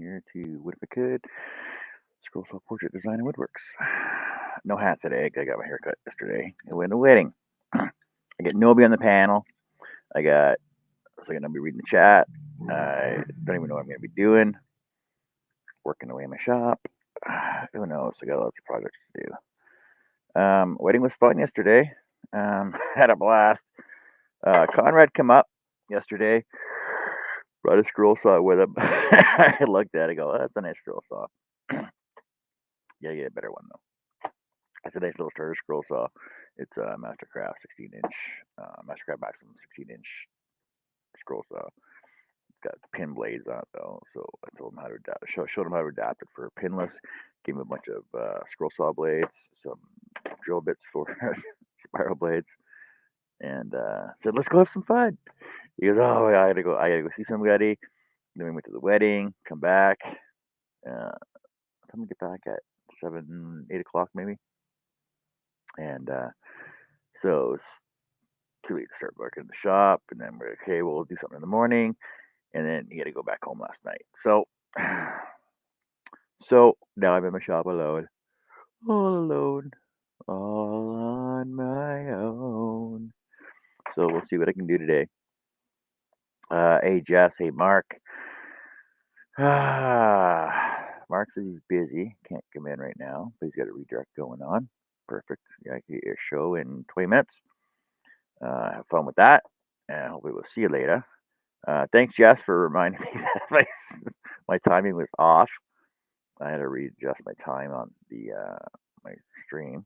here to What If I Could, Scroll Saw Portrait Design and Woodworks. No hat today, 'cause I got my hair cut yesterday. I went to a wedding. I got Nobi on the panel. I got, so I'm going to be reading the chat. I don't even know what I'm going to be doing. Working away in my shop. Who knows? I got lots of projects to do. Wedding was fun yesterday. Had a blast. Conrad came up yesterday. Brought a scroll saw with him. I looked at it, go, oh, that's a nice scroll saw. Yeah, get a better one though. It's a nice little starter scroll saw. It's a Mastercraft 16-inch, Mastercraft Maximum 16-inch scroll saw. It's got pin blades on it though, so I told him how to showed him how to adapt it for pinless. Gave him a bunch of scroll saw blades, some drill bits for spiral blades, and said, "Let's go have some fun." He goes, "Oh, I gotta go see somebody." Then we went to the wedding. Come back. Time to get back at 8 o'clock maybe. And so it's too late to start working in the shop. And then we're okay. We'll do something in the morning, and then he had to go back home last night. So, so now I'm in my shop alone, all on my own. So we'll see what I can do today. Hey Jess, hey Mark. Mark says he's busy, can't come in right now, but he's got a redirect going on. Perfect. Yeah, I can get your show in 20 minutes. Have fun with that, and hopefully we'll see you later. Thanks, Jess, for reminding me that my timing was off. I had to readjust my time on the my stream.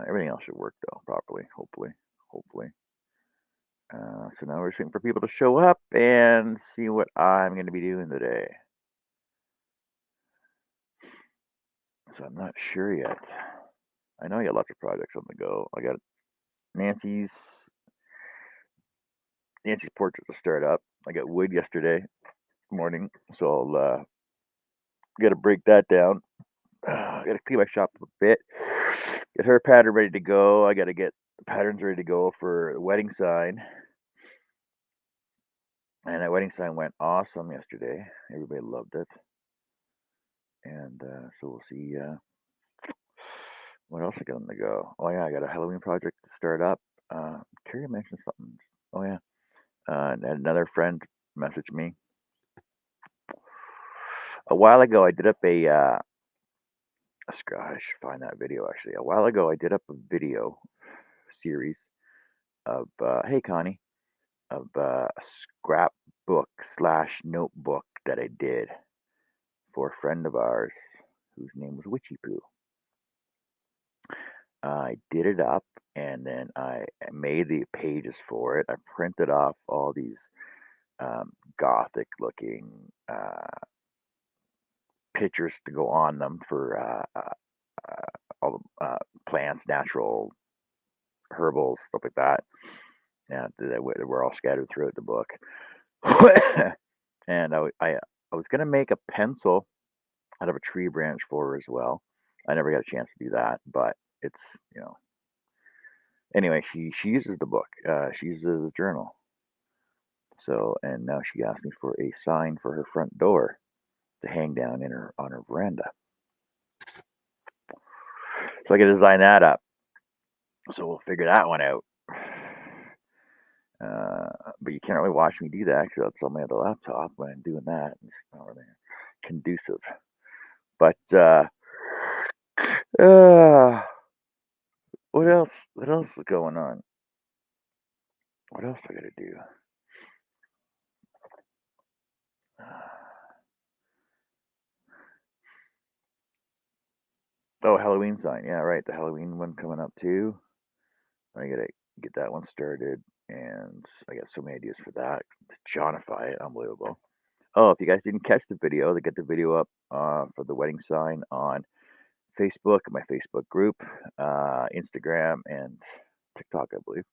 Everything else should work though properly, hopefully. So now we're waiting for people to show up and see what I'm going to be doing today. So I'm not sure yet. I know I got lots of projects on the go. I got Nancy's portrait to start up. I got wood yesterday morning, so I'll got to break that down. Got to clean my shop a bit. Get her pattern ready to go. I got to get the patterns ready to go for the wedding sign. And that wedding sign went awesome yesterday. Everybody loved it. And so we'll see what else I got on the go. Oh yeah, I got a Halloween project to start up. Carrie mentioned something. Oh yeah. And another friend messaged me a while ago. I did up I should find that video actually. A while ago, I did up a video series of hey Connie, of a scrapbook / notebook that I did for a friend of ours whose name was Witchy Poo. I did it up and then I made the pages for it. I printed off all these gothic looking pictures to go on them for all the plants, natural herbals, stuff like that. And they were all scattered throughout the book. And I was gonna make a pencil out of a tree branch for her as well. I never got a chance to do that, but it's anyway. She uses the book. She uses a journal. So and now she asked me for a sign for her front door to hang down on her veranda. So I can design that up. So we'll figure that one out. But you can't really watch me do that because that's on my other laptop when I'm doing that. It's not really conducive. But what else? What else is going on? What else I gotta do? Oh, Halloween sign. Yeah, right. The Halloween one coming up too. I gotta get that one started, and I got so many ideas for that. Johnify it, unbelievable. Oh, if you guys didn't catch the video, they get the video up for the wedding sign on Facebook, my Facebook group, Instagram, and TikTok, I believe.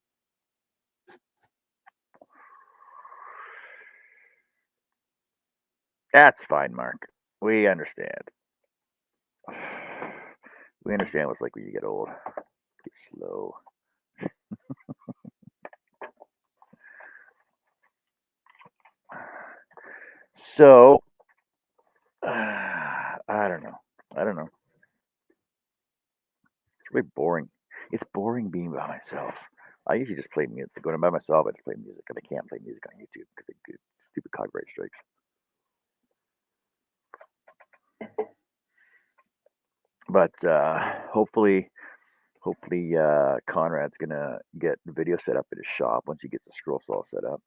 That's fine, Mark. We understand. We understand what it's like when you get old. Get slow. So I don't know. I don't know. It's really boring. It's boring being by myself. I usually just play music. When I'm by myself, I just play music, and I can't play music on YouTube because they get stupid copyright strikes. But hopefully, Conrad's gonna get the video set up at his shop once he gets the scroll saw set up.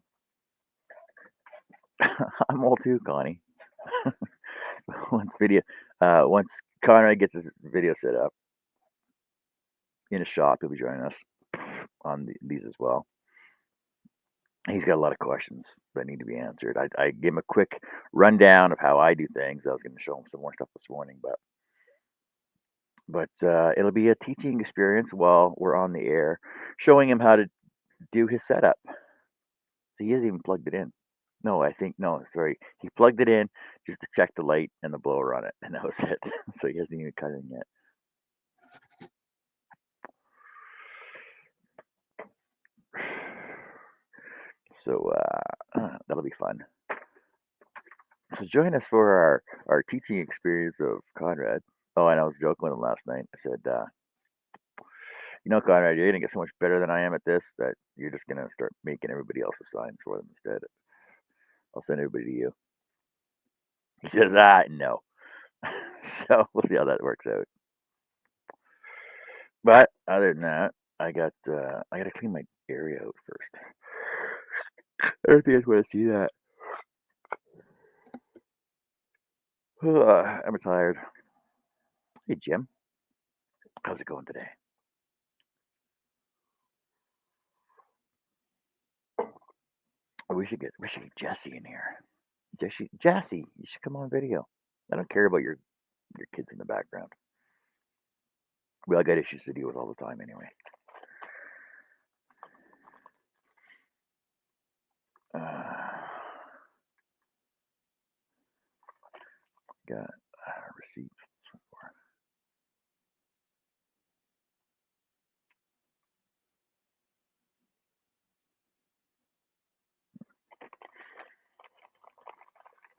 I'm old too, Connie. once video, once Conrad gets his video set up in his shop, he'll be joining us on these as well. He's got a lot of questions that need to be answered. I gave him a quick rundown of how I do things. I was going to show him some more stuff this morning, but it'll be a teaching experience while we're on the air, showing him how to do his setup. So he hasn't even plugged it in. No, I think no, sorry. He plugged it in just to check the light and the blower on it, and that was it. So he hasn't even cut it in yet. So that'll be fun. So join us for our teaching experience of Conrad. Oh, and I was joking with him last night. I said, Conrad, you're gonna get so much better than I am at this that you're just gonna start making everybody else's signs for them instead. I'll send everybody to you. He says, no. So we'll see how that works out. But other than that, I gotta clean my area out first. I don't think I just want to see that. I'm tired. Hey Jim, how's it going today? We should get Jesse in here. Jesse, you should come on video. I don't care about your kids in the background. We all got issues to deal with all the time anyway. Got receipts.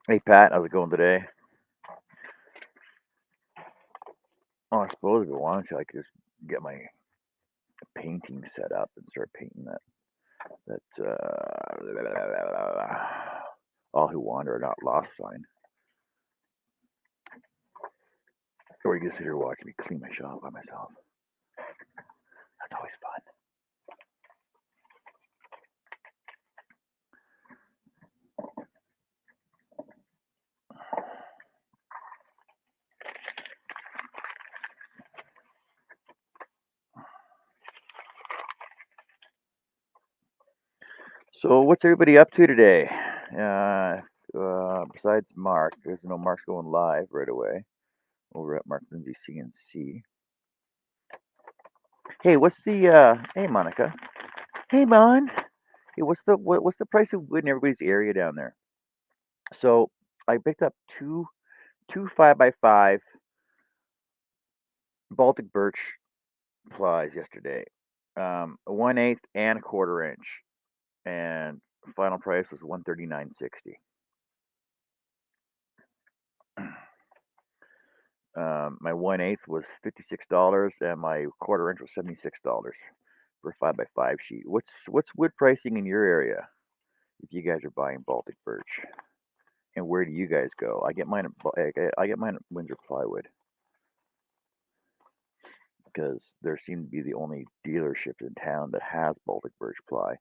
Hey Pat, how's it going today? Oh, I suppose if you wanted to, I could just get my painting set up and start painting that all who wander are not lost sign. Or you can sit here and watch me clean my shop by myself. That's always fun. So what's everybody up to today? Besides Mark, there's no Mark's going live right away over at Mark Lindsay CNC. Hey, what's the hey Monica? Hey Mon. Hey, what's the price of wood in everybody's area down there? So I picked up two 5x5 Baltic birch plies yesterday. 1/8 and a 1/4 inch, and final price was $139.60. My 1/8 was $56, and my 1/4 inch was $76 for a 5x5 sheet. What's wood pricing in your area if you guys are buying Baltic birch? And where do you guys go? I get mine at Windsor Plywood because there seem to be the only dealership in town that has Baltic birch ply.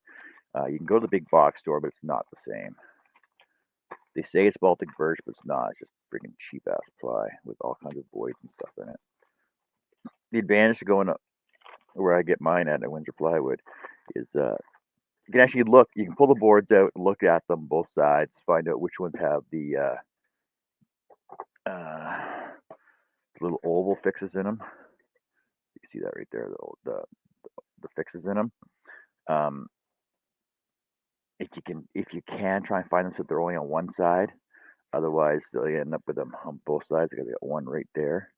You can go to the big box store, but it's not the same. They say it's Baltic birch, but it's not. It's just freaking cheap ass ply with all kinds of voids and stuff in it. The advantage of going up where I get mine at Windsor Plywood is you can actually look. You can pull the boards out, look at them both sides, find out which ones have the little oval fixes in them. You see that right there, the fixes in them. If you can try and find them so they're only on one side. Otherwise, they'll end up with them on both sides. I got one right there,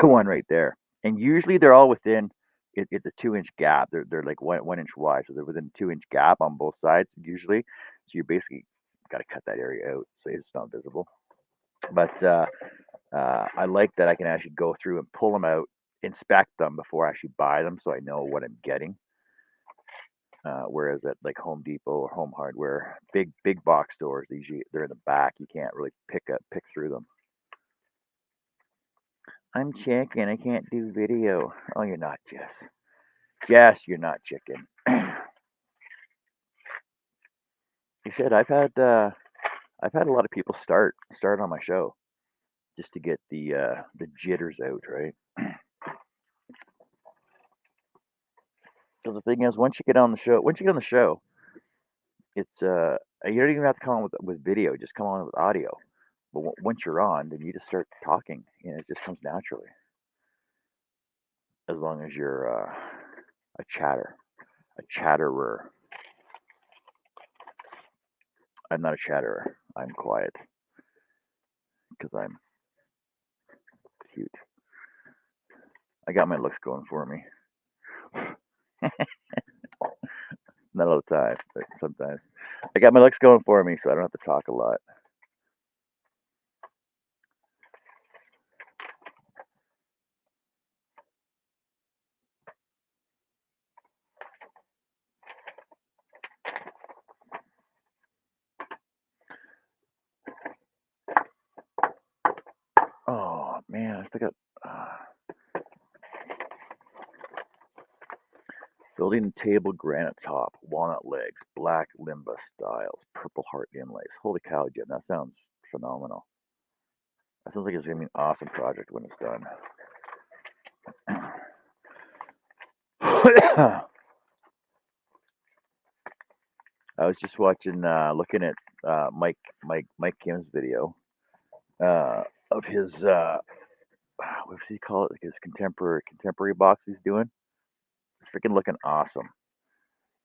one right there, and usually they're all within. It's a 2 inch gap. They're like one inch wide, so they're within a 2 inch gap on both sides usually. So you're basically Got to cut that area out so it's not visible. But I like that I can actually go through and pull them out, inspect them before I actually buy them, so I know what I'm getting. Whereas at like Home Depot or Home Hardware, big box stores, they're in the back. You can't really pick through them. I'm chicken. I can't do video. Oh, you're not, Jess. Jess, you're not chicken. You said I've had a lot of people start on my show just to get the jitters out, right? Because the thing is, once you get on the show, it's you don't even have to come on with video. Just come on with audio. But once you're on, then you just start talking, and it just comes naturally. As long as you're a chatterer. I'm not a chatterer. I'm quiet because I'm cute. I got my looks going for me. Not all the time, but sometimes. I got my looks going for me, so I don't have to talk a lot. Oh man, I still got building table granite top, walnut legs, black limba styles, purple heart inlays. Holy cow, Jim, that sounds phenomenal. That sounds like it's gonna be an awesome project when it's done. I was just watching, looking at Mike Kim's video of his what does he call it? Like his contemporary box he's doing. It's freaking looking awesome.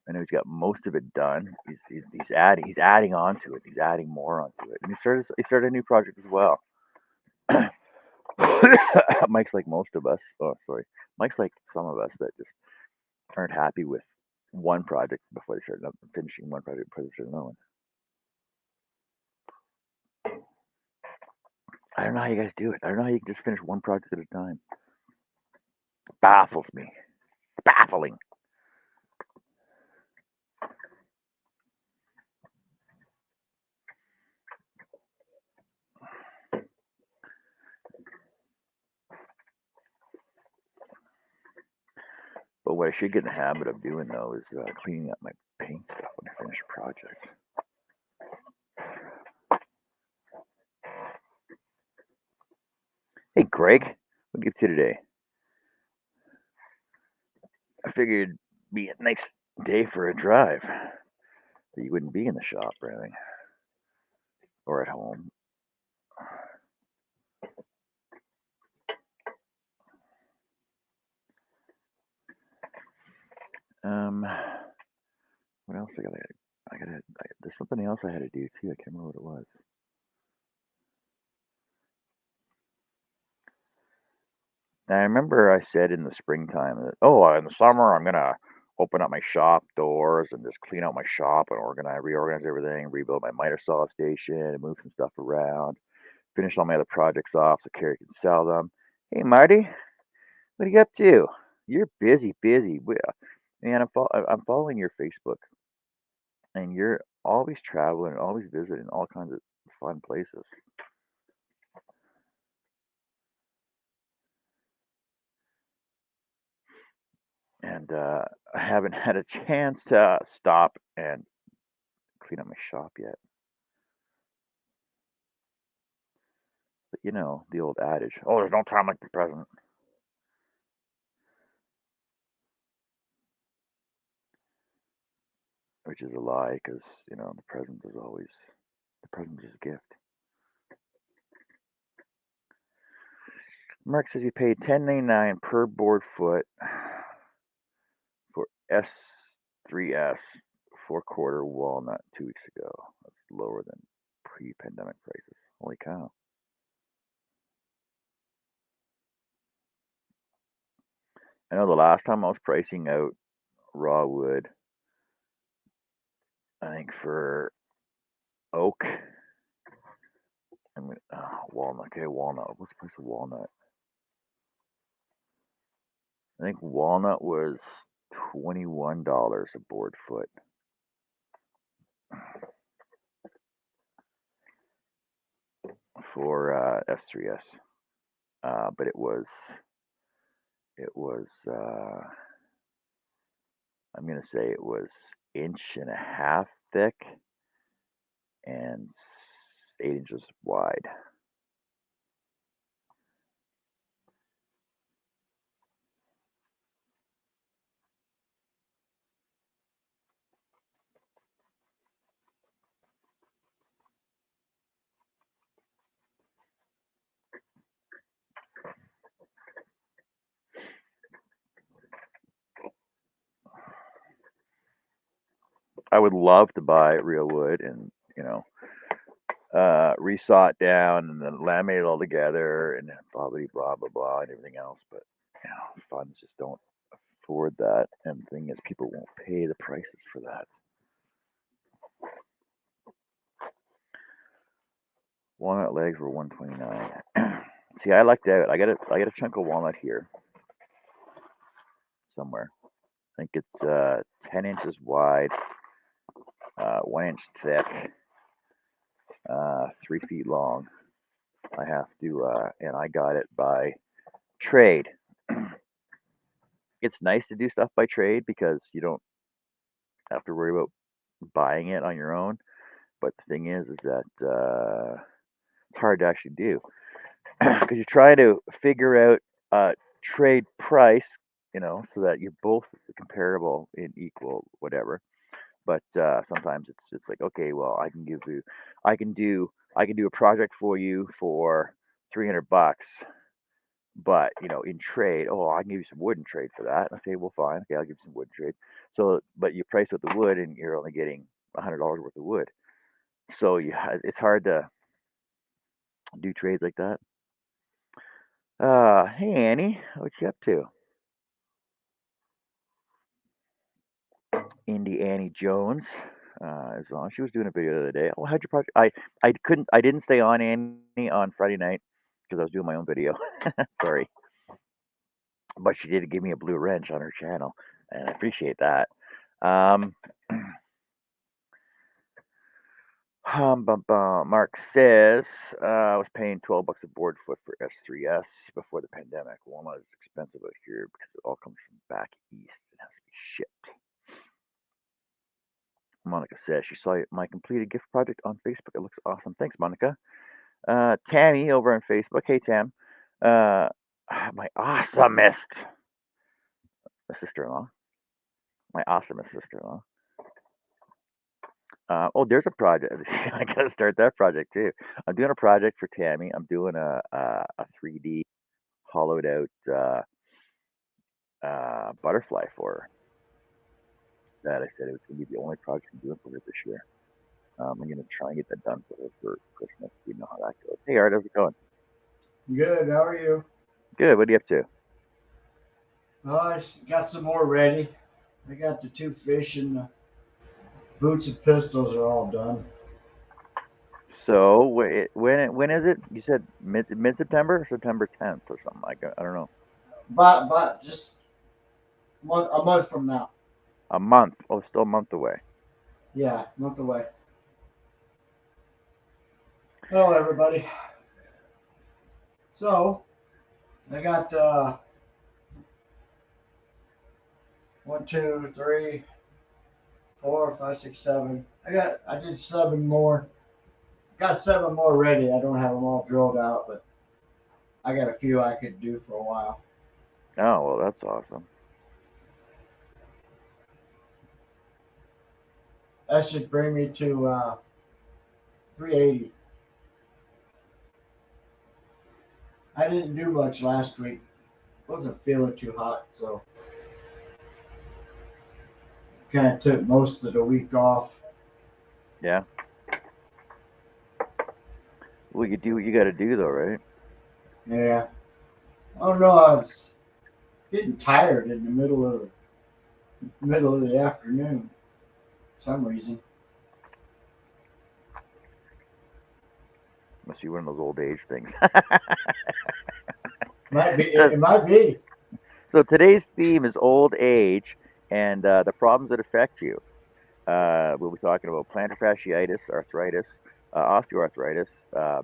I know he's got most of it done. He's adding on to it. He's adding more onto it, and he started a new project as well. Mike's like most of us. Oh, sorry. Mike's like some of us that just aren't happy with one project before they start finishing one project before they start another one. I don't know how you guys do it. I don't know how you can just finish one project at a time. It baffles me. It's baffling. But what I should get in the habit of doing though is cleaning up my paint stuff when I finish a project. Hey, Greg, what do you up to today? I figured it'd be a nice day for a drive. That you wouldn't be in the shop or anything, or at home. Um, what else there's something else I had to do too. I can't remember what it was. Now, I remember I said in the springtime that, in the summer I'm gonna open up my shop doors and just clean out my shop and reorganize everything, rebuild my miter saw station, and move some stuff around, finish all my other projects off so Carrie can sell them. Hey, Marty, what are you up to? You're busy, busy. Man, I'm following your Facebook, and you're always traveling, always visiting all kinds of fun places. And I haven't had a chance to stop and clean up my shop yet. But you know, the old adage, oh, there's no time like the present. Which is a lie because, you know, the present is a gift. Mark says he paid $10.99 per board foot for S3S 4/4 walnut 2 weeks ago. That's lower than pre-pandemic prices. Holy cow. I know the last time I was pricing out raw wood, I think for oak. Walnut. Okay, walnut. What's the price of walnut? I think walnut was $21 a board foot. For S3S. But it was I'm gonna say it was inch and a half thick and 8 inches wide. I would love to buy real wood and resaw it down and then laminate it all together and then blah blah blah blah blah and everything else, but funds just don't afford that. And the thing is, people won't pay the prices for that. Walnut legs were $129. See, I lucked out. I got a chunk of walnut here somewhere. I think it's 10 inches wide, 1 inch thick, 3 feet long. I have to, and I got it by trade. It's nice to do stuff by trade because you don't have to worry about buying it on your own. But the thing is that it's hard to actually do because you try to figure out a trade price, so that you're both comparable in equal whatever. But sometimes it's like, okay, well, I can do a project for you for $300, but in trade, oh, I can give you some wood in trade for that. And I say, well, fine, okay, I'll give you some wood in trade. So, but you price with the wood, and you're only getting $100 worth of wood. So it's hard to do trades like that. Hey Annie, what you up to? Indie Annie Jones. As long as she was doing a video the other day. Oh, how'd your project? I didn't stay on Annie on Friday night because I was doing my own video. Sorry, but she did give me a blue wrench on her channel, and I appreciate that. Um, Mark says I was paying $12 a board foot for S3S before the pandemic. Walnut is expensive out here because it all comes from back east and has to be shipped. Monica says she saw my completed gift project on Facebook. It looks awesome. Thanks, Monica. Tammy over on Facebook. Hey, Tam. My awesomest sister-in-law. My awesomest sister-in-law. Oh, there's a project. I gotta start that project too. I'm doing a project for Tammy. I'm doing a 3D hollowed out butterfly for her. That I said it was gonna be the only project I'm doing for her this year. I'm gonna try and get that done for her for Christmas. You know how that goes. Hey, Art, how's it going? Good. How are you? Good. What are you up to? Oh, I got some more ready. I got the two fish and the boots and pistols are all done. So when is it? You said mid September or September 10th or something like that. I don't know. But just a month from now. A month. Oh, still a month away. Yeah, month away. Hello, everybody. So I got one, two, three, four, five, six, seven. I did seven more. Got seven more ready. I don't have them all drilled out, but I got a few I could do for a while. Oh, well, that's awesome. That should bring me to 380. I didn't do much last week. Wasn't feeling too hot, so kind of took most of the week off. Yeah. Well, you do what you got to do, though, right? Yeah. Oh no, I was getting tired in the middle of the afternoon for some reason. Must be one of those old age things. Might be. so, It might be. so today's theme is old age and the problems that affect you. We'll be talking about plantar fasciitis, arthritis, osteoarthritis,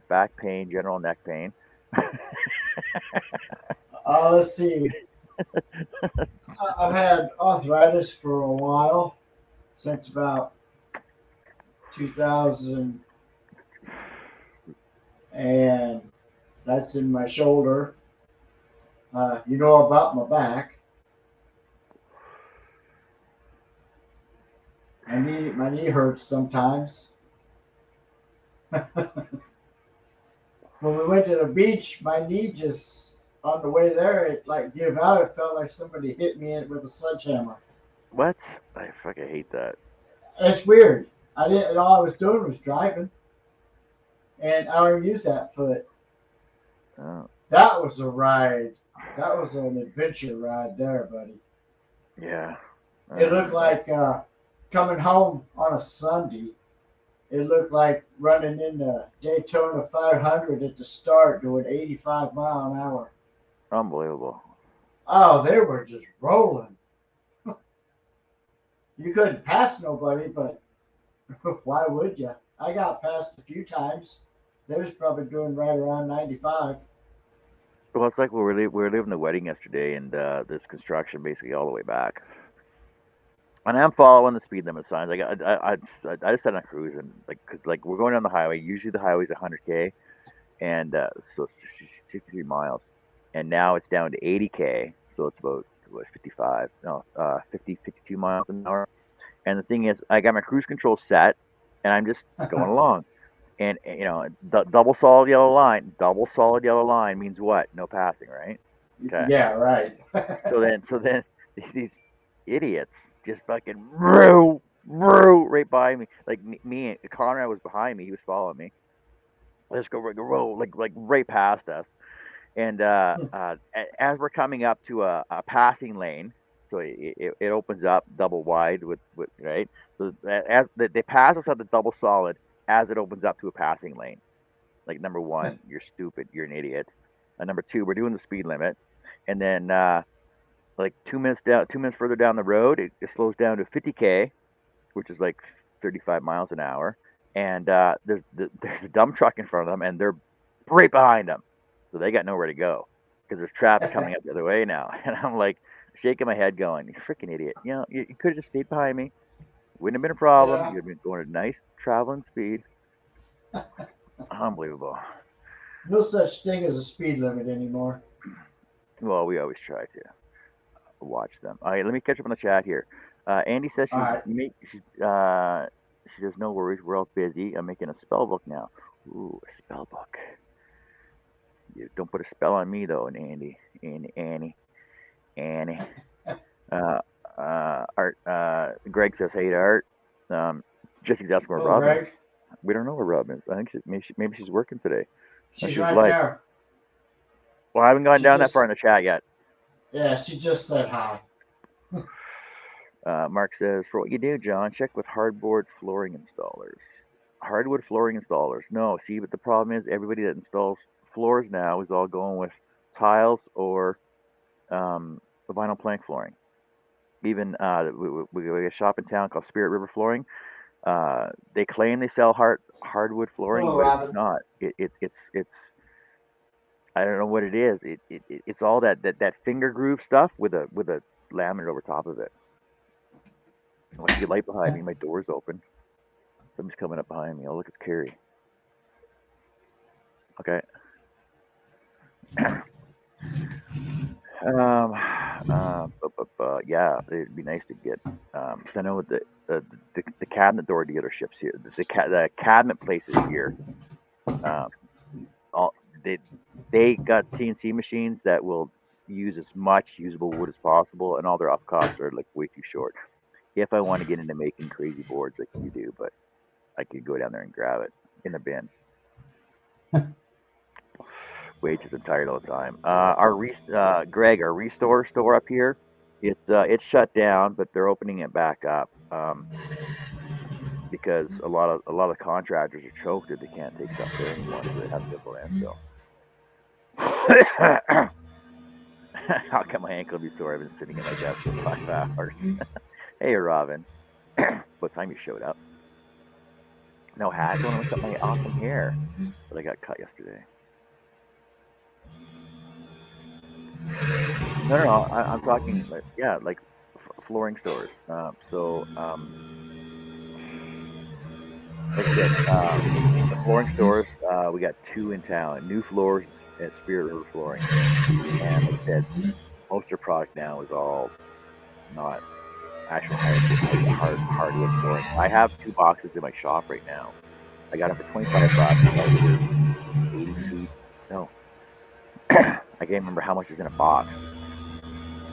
back pain, general neck pain. Let's see. I've had arthritis for a while, since about 2000, and that's in my shoulder. You know about my back. My knee hurts sometimes. When we went to the beach, my knee just on the way there, it like gave out. It felt like somebody hit me with a sledgehammer. What? I fucking hate that. It's weird. I didn't. All I was doing was driving, and I don't use that foot. Oh, That was a ride. That was an adventure ride there, buddy. yeah. It looked like coming home on a Sunday. It looked like running in the Daytona 500 at the start doing 85 mile an hour. Unbelievable. Oh, they were just rolling. You couldn't pass nobody, but why would you? I got passed a few times. They was probably doing right around 95. Well, it's like we were leaving the wedding yesterday, and there's construction basically all the way back. And I'm following the speed limit signs. Like I just set on cruise and cause like we're going down the highway. Usually the highway's 100K, and so it's 63 miles, and now it's down to 80K. So it's about what 55, no, 50, 52 miles an hour. And the thing is, I got my cruise control set, and I'm just going along. And you know, double solid yellow line. Double solid yellow line means what? No passing, right? Okay. Yeah, right. So then these idiots just fucking right by me. Like me and Conrad was behind me. He was following me. Let's go roll like right past us. And as we're coming up to a passing lane, so it opens up double wide with right. So as they pass us at the double solid as it opens up to a passing lane. Like number one, you're stupid. You're an idiot. Number two, we're doing the speed limit, and then like 2 minutes down, 2 minutes further down the road, it slows down to 50K, which is like 35 miles an hour. And there's a dump truck in front of them, and they're right behind them, so they got nowhere to go because there's traffic coming up the other way now. And I'm like shaking my head, going, "You freaking idiot! You know, you could have just stayed behind me. Wouldn't have been a problem. Yeah. You'd have been going at nice traveling speed. Unbelievable." No such thing as a speed limit anymore. Well, we always try to watch them. All right, let me catch up on the chat here. Andy says All right. she says no worries, we're all busy. I'm making a spell book now. Ooh, a spell book. You don't put a spell on me though, Annie. Uh, Art. Greg says hey to Art. Jesse's asking where Oh, Robin is. Greg, We don't know where Robin is. I think maybe she's working today. she's She was right live. there. Well, I haven't gone She down that far just, in the chat yet. yeah, she just said hi. Mark says, for what you do, John, check with hardboard flooring installers. Hardwood flooring installers. No, see, but the problem is everybody that installs floors now is all going with tiles or the vinyl plank flooring. Even we a shop in town called Spirit River Flooring. They claim they sell hardwood flooring, Hello, but it's Robin. not. It's I don't know what it is. It's all that finger groove stuff with a laminate over top of it. I see a light behind me. My door's open. Something's coming up behind me. Oh, look, it's Carrie. Okay. Yeah, it'd be nice to get. 'Cause I know the cabinet door dealerships here, the cabinet places here, um, all they they got CNC machines that will use as much usable wood as possible, and all their up costs are like way too short. If I want to get into making crazy boards like you do, but I could go down there and grab it in the bin. Wages and tired all the time. Greg, our Restore store up here, it's shut down, but they're opening it back up. because a lot of contractors are choked that they can't take stuff there anymore, so they have to go to landfill. How come my ankle be sore? I've been sitting at my desk for 5 hours. Hey, Robin. What time you showed up? No hat. I don't want to mess up my awesome hair that I got cut yesterday. No. I'm talking like like flooring stores. Like I said, the flooring stores. We got 2 in town. New Floors and Spirit River Flooring. And like I said, most of their product now is all not actual hardwood flooring. I have 2 boxes in my shop right now. I got them for $25. They're 80 feet. No, I can't remember how much is in a box.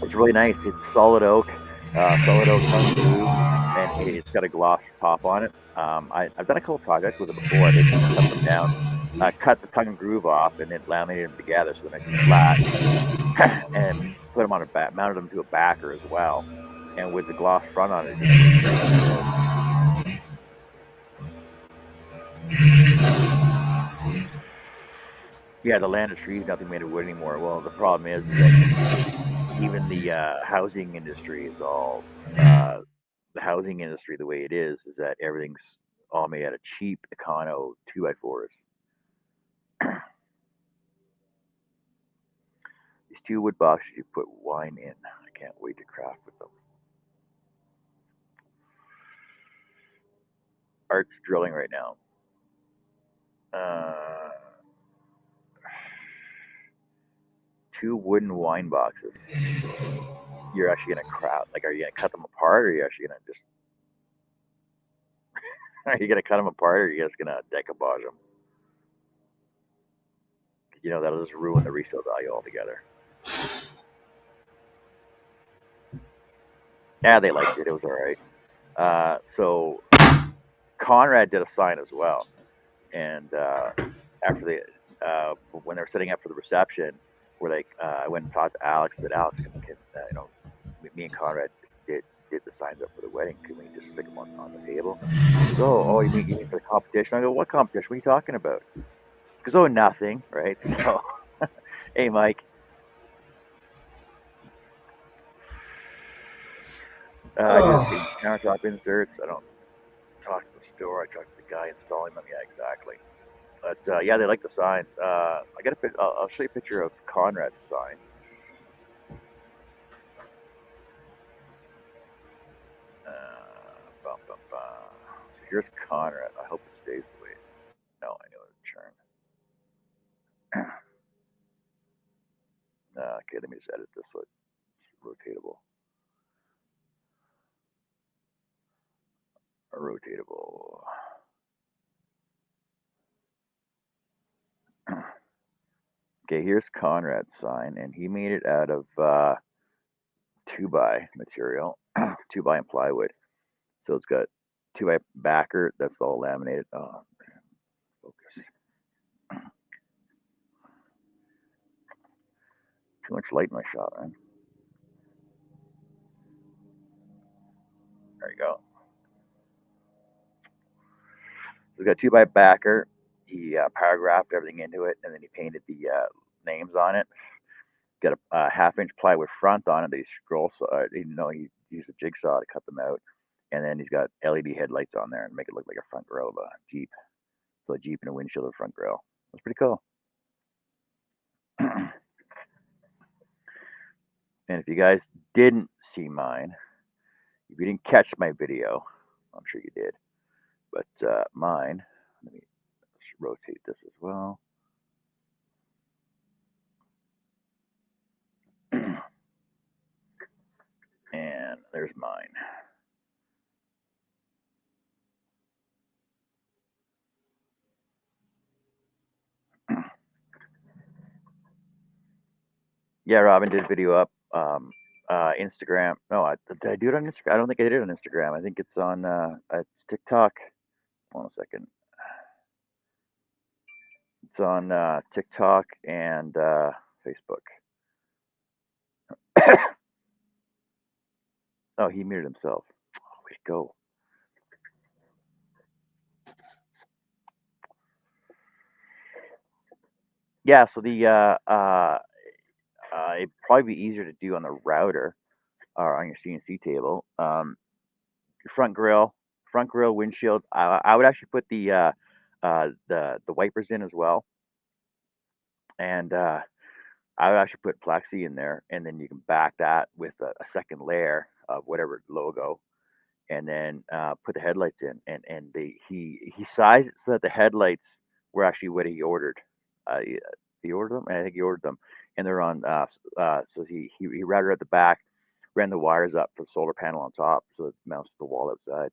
It's really nice. It's solid oak tongue and groove, and it's got a gloss top on it. I've done a couple projects with it before. I basically cut them down, cut the tongue and groove off, and then laminated them together so they're nice and flat, and put them on a back, mounted them to a backer as well. And with the gloss front on it, it just looks great on the road. Yeah, the land of trees, nothing made of wood anymore. Well, the problem is that even the housing industry is all the housing industry the way it is that everything's all made out of cheap econo 2x4s. These 2 wood boxes you put wine in. I can't wait to craft with them. Art's drilling right now. 2 wooden wine boxes. You're actually gonna craft? Like, are you gonna cut them apart, or are you actually gonna just? Are you gonna cut them apart, or are you just gonna decoupage them? You know that'll just ruin the resale value altogether. Yeah, they liked it. It was all right. So Conrad did a sign as well, and after they when they were setting up for the reception, I went and talked to Alex. Said Alex, can me and Conrad did the signs up for the wedding? Can we just stick them on the table? He goes, oh, you mean for the competition? I go, what competition? What are you talking about? He goes, oh, nothing, right? So, hey, Mike. I just countertop inserts. I don't talk to the store. I talk to the guy installing them. Yeah, exactly. But yeah, they like the signs. I got I'll show you a picture of Conrad's sign. So here's Conrad. I hope it stays the way. No, I know it'll turn. Okay, let me just edit this so it's rotatable. Rotatable. Okay, here's Conrad's sign, and he made it out of 2x material, 2x and plywood. So it's got 2x backer that's all laminated. Oh, man, focus. Too much light in my shot, man. There you go. So it's got 2x backer. He paragraphed everything into it, and then he painted the names on it. Got a half-inch plywood front on it that he scroll saw. He used a jigsaw to cut them out, and then he's got LED headlights on there and make it look like a front grill of a Jeep. So a Jeep and a windshield of a front grill. That's pretty cool. And if you guys didn't see mine, if you didn't catch my video, I'm sure you did. But mine, let me rotate this as well. And there's mine. Yeah, Robin did a video up. Instagram. No, did I do it on Instagram? I don't think I did it on Instagram. I think it's on it's TikTok. Hold on a second. It's on TikTok and Facebook. Oh, he muted himself. Oh, way to go. Yeah, so it'd probably be easier to do on the router or on your CNC table. Your front grill, windshield. I would actually put the wipers in as well, and I would actually put plexi in there, and then you can back that with a second layer of whatever logo, and then put the headlights in. And he sized it so that the headlights were actually what he ordered. He, he ordered them, and I think he ordered them, and they're on. So he routed at the back, ran the wires up for the solar panel on top, so it mounts to the wall outside.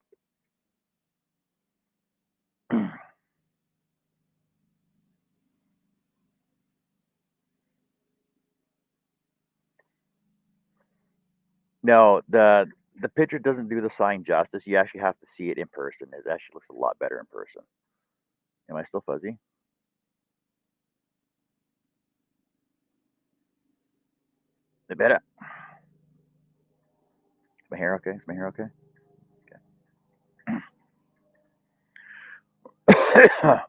No, the picture doesn't do the sign justice. You actually have to see it in person. It actually looks a lot better in person. Am I still fuzzy? I better. Is my hair okay? Is my hair okay? Okay.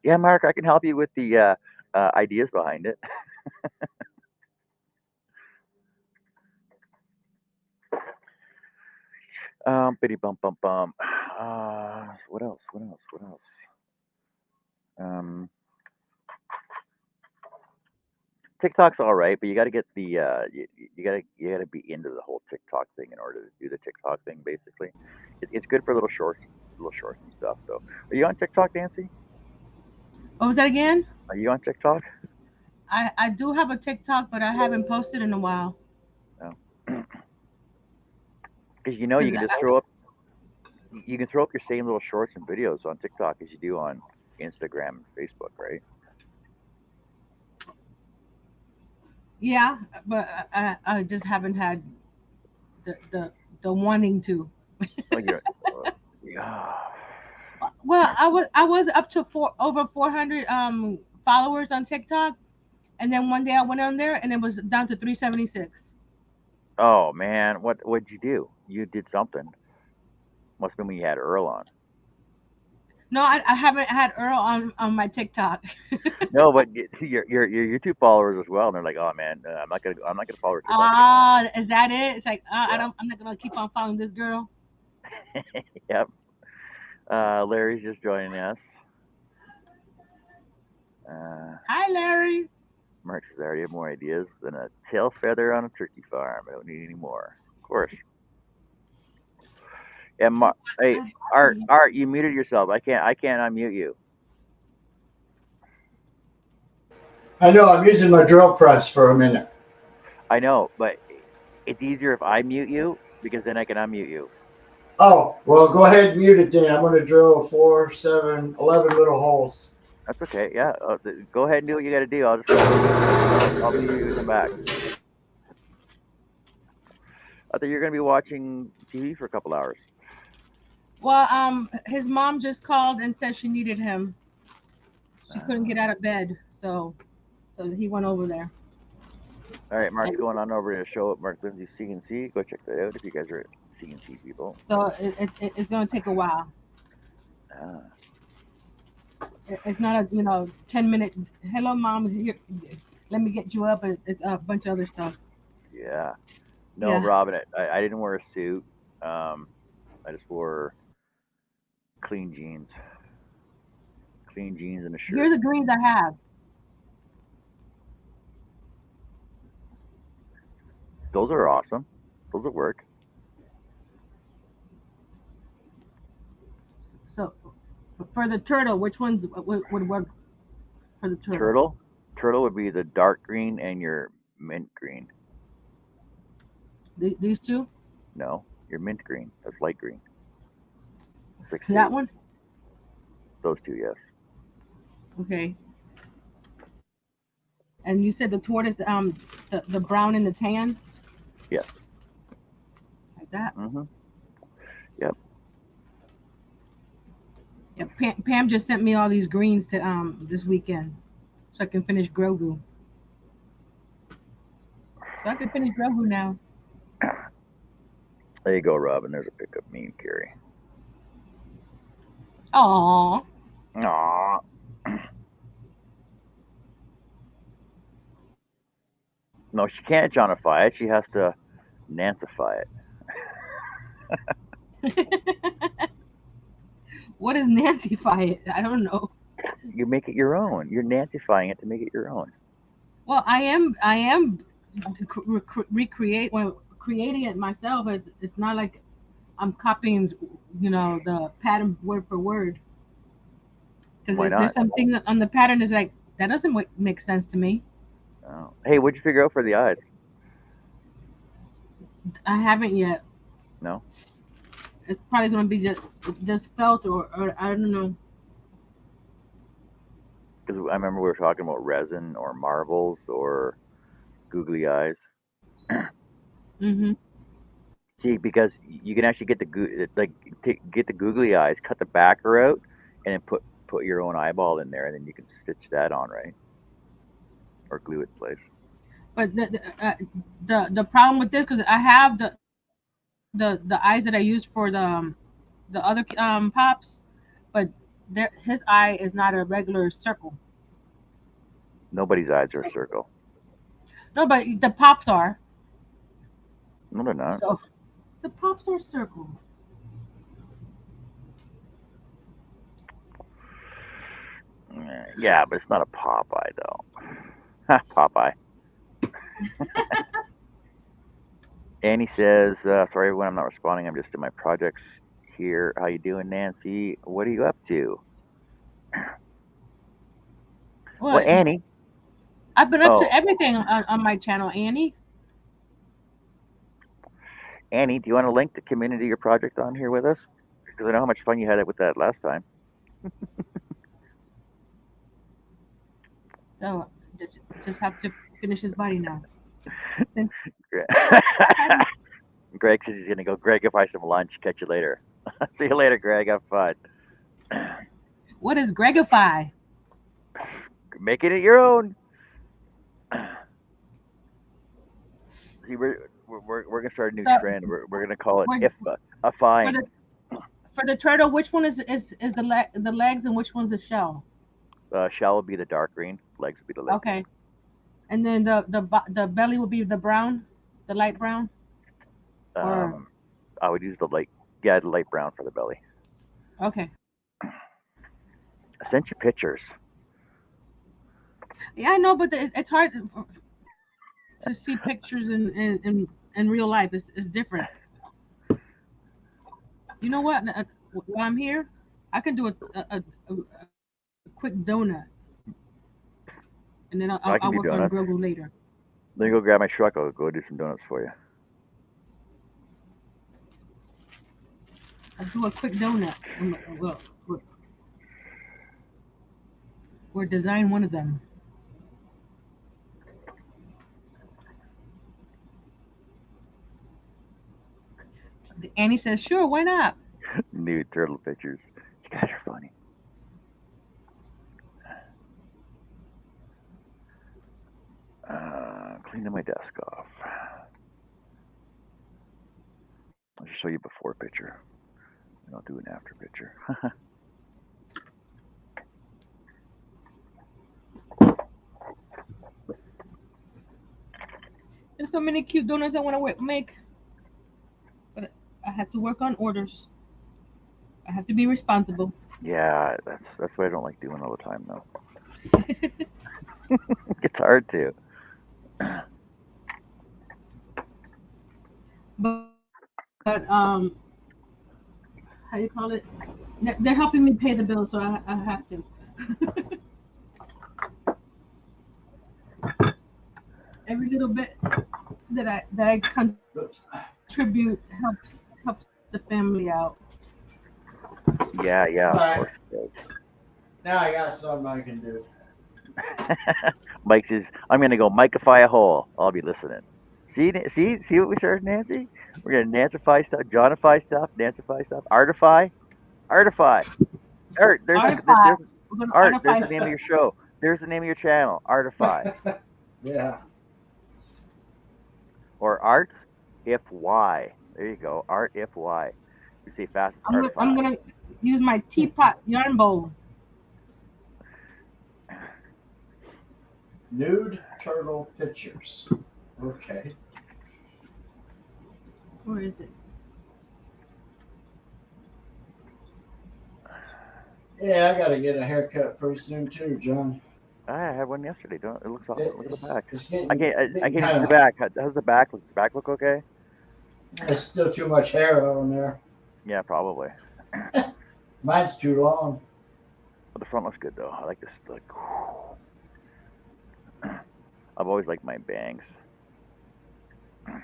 Yeah, Mark, I can help you with the ideas behind it. Bitty bum bum bum. What else? What else? What else? Um, TikTok's all right, but you got to get you gotta be into the whole TikTok thing in order to do the TikTok thing. Basically, it's good for little shorts and stuff. Though, are you on TikTok, Nancy? What was that again? Are you on TikTok? I do have a TikTok, but I haven't posted in a while. No, because you know you Cause can just you can throw up your same little shorts and videos on TikTok as you do on Instagram and Facebook, right? yeah, but I just haven't had the wanting to. Oh, yeah. Well, I was up to over 400 followers on TikTok, and then one day I went on there and it was down to 376. Oh man, what'd you do? You did something. Must have been when you had Earl on. No, I haven't had Earl on my TikTok. No, but your YouTube followers as well, and they're like, oh man, I'm not gonna follow her TikTok anymore. Ah, is that it? It's like Yeah. I'm not gonna keep on following this girl. Yep. Larry's just joining us. Uh, Hi, Larry. Mark says I already have more ideas than a tail feather on a turkey farm. I don't need any more. Of course. Yeah, hey, Art, you muted yourself. I can't unmute you. I know I'm using my drill press for a minute. I know, but it's easier if I mute you because then I can unmute you. Oh, well, go ahead and mute it then. I'm going to drill 4, 7, 11 little holes. That's okay. Yeah, go ahead and do what you got to do. I'll mute you and come back. I thought you were gonna be watching TV for a couple hours. Well, his mom just called and said she needed him. She couldn't get Uh, out of bed, so he went over there. all right, Mark's And going on over to show up Mark Lindsay's CNC. Go check that out if you guys are CNC people. so it's gonna take a while. Ah, It's not a 10-minute. Hello, mom. Here, let me get you up. It's a bunch of other stuff. yeah. No, Yeah. Robin, I didn't wear a suit. Um, I just wore clean jeans, clean jeans and a Here are shirt. the greens I have. Those are awesome. Those will work. So for the turtle, which ones would work for the turtle? Turtle, turtle would be the dark green and your mint green. These two. No, your mint green. That's light green. It's like That sage. one. Those two, yes. Okay. And you said the tortoise, the brown and the tan, Yes. like that. Mhm. Yep. Yeah. Pam just sent me all these greens to this weekend, so I can finish Grogu. So I can finish Grogu now. There you go, Robin. There's a pickup me and Carrie. Aww. Aw. No, she can't Johnify it. She has to Nancify it. What is Nancy Fight? I don't know. You make it your own. You're Nancifying it to make it your own. Well, I am creating it myself. It's not like I'm copying, the pattern word for word. Why Because there's not? something on the pattern is like that doesn't make sense to me. Oh. Hey, what'd you figure out for the eyes? I haven't yet. No, It's probably gonna be just felt or I don't know. because I remember we were talking about resin or marbles or googly eyes. Mhm. See, because you can actually get get the googly eyes, cut the backer out, and then put your own eyeball in there, and then you can stitch that on, right? Or glue it in place. But the problem with this because I have the eyes that I use for the other pops, but his eye is not a regular circle. Nobody's eyes are a circle. No, but the pops are. No, they're not. So the pops are circle. Yeah, but it's not a Popeye though. Popeye. Annie says, "Sorry, everyone, I'm not responding. I'm just in my projects here. How you doing, Nancy? What are you up to?" Well, Well, Annie. I've been up to Oh, everything on my channel, Annie. Annie, do you want to link the community your project on here with us? Because I know how much fun you had with that last time. So just have to finish his body now. Since I have Greg says he's gonna go. Greg, go buy some lunch. Catch you later. See you later, Greg. Have fun. what is Gregify? Making it your own. See, we're gonna start a new So trend. We're gonna call it for IFA, for ifying. the for the turtle, which one is the legs and which one's the shell? Shell will be the dark green. Legs will be the light green. Okay, and then the belly will be the brown, the light brown, or Um, I would use the light, yeah, the light brown for the belly. okay. I sent you pictures. Yeah, I know, but it's hard to see pictures in real life. It's different. You know what? While I'm here, I can do a quick donut, and then I'll I work can do on donuts. Grogu later. Then you go grab my truck. I'll go do some donuts for you. I'll do a quick donut. Well, or design one of them. Annie says, "Sure, why not?" Nude turtle pictures. You guys are funny. Cleaning my desk off. I'll just show you before picture, and I'll do an after picture. There's so many cute donuts I want to make, but I have to work on orders. I have to be responsible. Yeah, that's what I don't like doing all the time though. It's hard to. But how you call it? They're helping me pay the bill, so I have to. Every little bit that I Oops. contribute helps the family out. Yeah, All of right. course it does. Now I got something I can do. Mike says, "I'm gonna go Mikeify a hole. I'll be listening." See what we started, Nancy? We're gonna Nancify stuff, Johnify stuff, Nancify stuff, Artify. Art. Artify. There's We're gonna Art. There's artify the name of stuff. your show. There's the name of your channel. Artify Yeah. or Art if Y. There you go. Art if Y. You say fast as I'm Artify. gonna use my teapot yarn bowl. Nude turtle pictures. Okay. Where is it? Yeah, I gotta get a haircut pretty soon too, John. I had one yesterday. Don't it looks awesome? Look at the back. It's I getting can't. I getting can't even see kind the of. back. How's the back look? Does the back look okay? There's still too much hair on there. Yeah, probably. Mine's too long. But the front looks good though. I like this. Like, I've always liked my bangs. I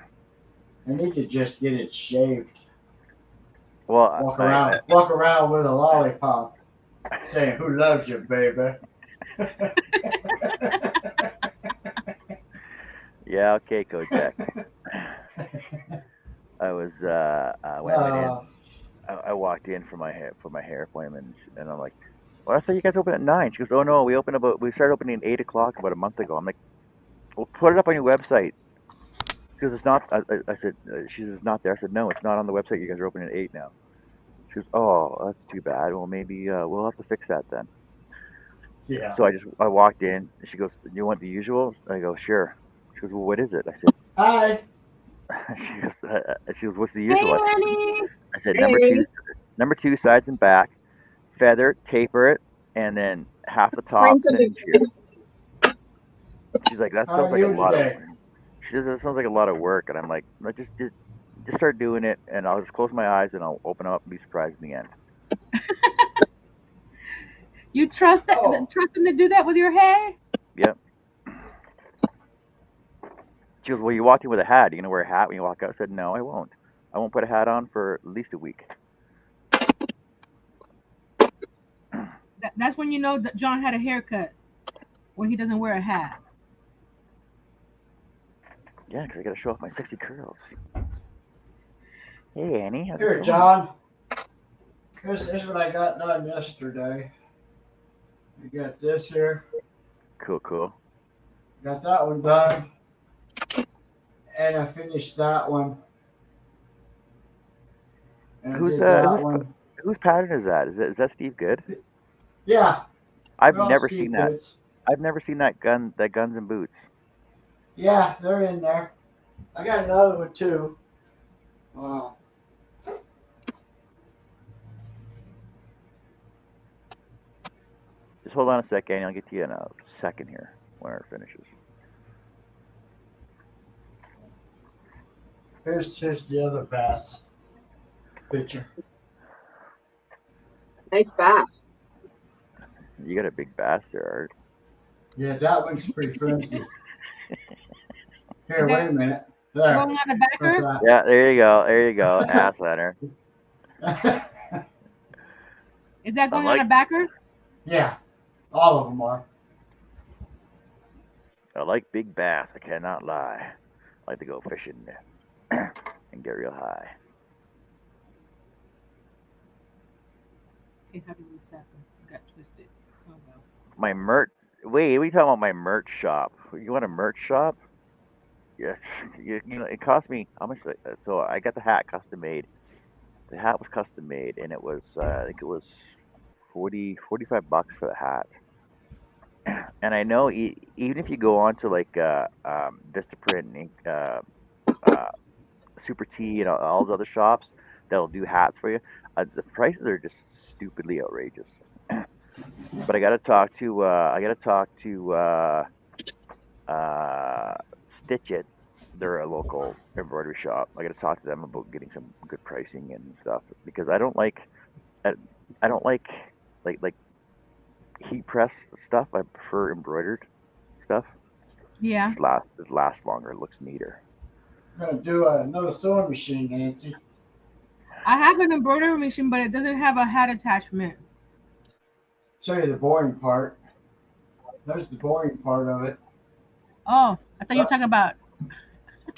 need to just get it shaved. Well, Walk around with a lollipop, saying, "Who loves you, baby?" yeah, okay, Kojak. I was when I went in. I walked in for my hair appointment, and I'm like, "Well, I thought you guys open at 9." She goes, "Oh no, we started opening at 8 o'clock about a month ago." I'm like, "Well, put it up on your website." She goes, "It's not." I said, "She says it's not there." I said, "No, it's not on the website. You guys are opening at 8 now." She goes, "Oh, that's too bad. Well, maybe we'll have to fix that then." Yeah. So I walked in. And she goes, "You want the usual?" I go, "Sure." She goes, "Well, what is it?" I said, Hi. she goes, "What's the Hey, usual?" Annie. I said, Hey, number two, sides and back, feather, taper it, and then half the top, find and then something. shears. She's like, that How sounds are like a you lot of. today? She says that sounds like a lot of work, and I'm like, just start doing it, and I'll just close my eyes and I'll open them up and be surprised in the end. You trust that? Oh. Trust him to do that with your hair? Yep. She goes, well, you walked in with a hat. Are you gonna wear a hat when you walk out? I said, no, I won't. I won't put a hat on for at least a week. That's when you know that John had a haircut, when he doesn't wear a hat. Yeah, because I gotta show off my sexy curls. Hey, Annie, how's it Here, going? John. Here's what I got done yesterday. You got this here. Cool. Got that one done. And I finished that one. And I did that one. Whose pattern is that? Is that Steve Good? Yeah. I've Well, never Steve seen that. Goods. I've never seen that Guns and Boots. Yeah, they're in there. I got another one too. Wow. Just hold on a second. I'll get to you in a second here when it finishes. Here's the other bass picture. Nice bath. You got a big bass there, Art. Yeah, that one's pretty flimsy. Here, Is wait that a minute. There. going on the backer? What's Yeah, there you go. Ass letter. that? Is that going like- on a backer? Yeah, all of them are. I like big bass. I cannot lie. I like to go fishing and get real high. Okay, how do we set them? Got twisted. Oh well. My merch. Wait, what are you talking about? My merch shop? You want a merch shop? Yeah, you know it cost me how much? So I got the hat custom made. The hat was custom made, and it was I think it was 45 bucks for the hat. And I know even if you go on to like Vistaprint and uh, Super T and all those other shops that'll do hats for you, the prices are just stupidly outrageous. But I got to talk to Stitch It. They're a local embroidery shop. I got to talk to them about getting some good pricing and stuff because I, I don't like heat press stuff. I prefer embroidered stuff. Yeah. It lasts longer. It looks neater. I'm gonna do another sewing machine, Nancy. I have an embroidery machine, but it doesn't have a hat attachment. Show you the boring part. There's the boring part of it. Oh, I thought you were talking about.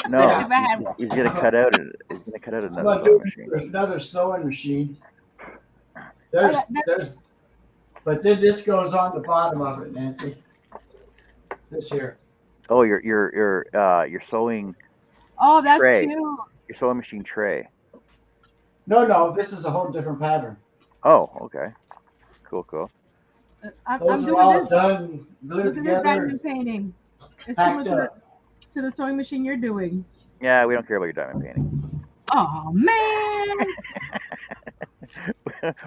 No, Yeah. If I had. he's gonna cut out. He's gonna cut out I'm another gonna do sewing machine. another sewing machine. that- But then this goes on the bottom of it, Nancy. This here. Oh, your sewing Oh, that's tray. cute. Your sewing machine tray. No, this is a whole different pattern. Oh, okay. Cool. I'm Those are doing all this. done, glued Look at this together, diamond painting. It's similar packed to the. up. to the sewing machine you're doing. Yeah, we don't care about your diamond painting. Oh man,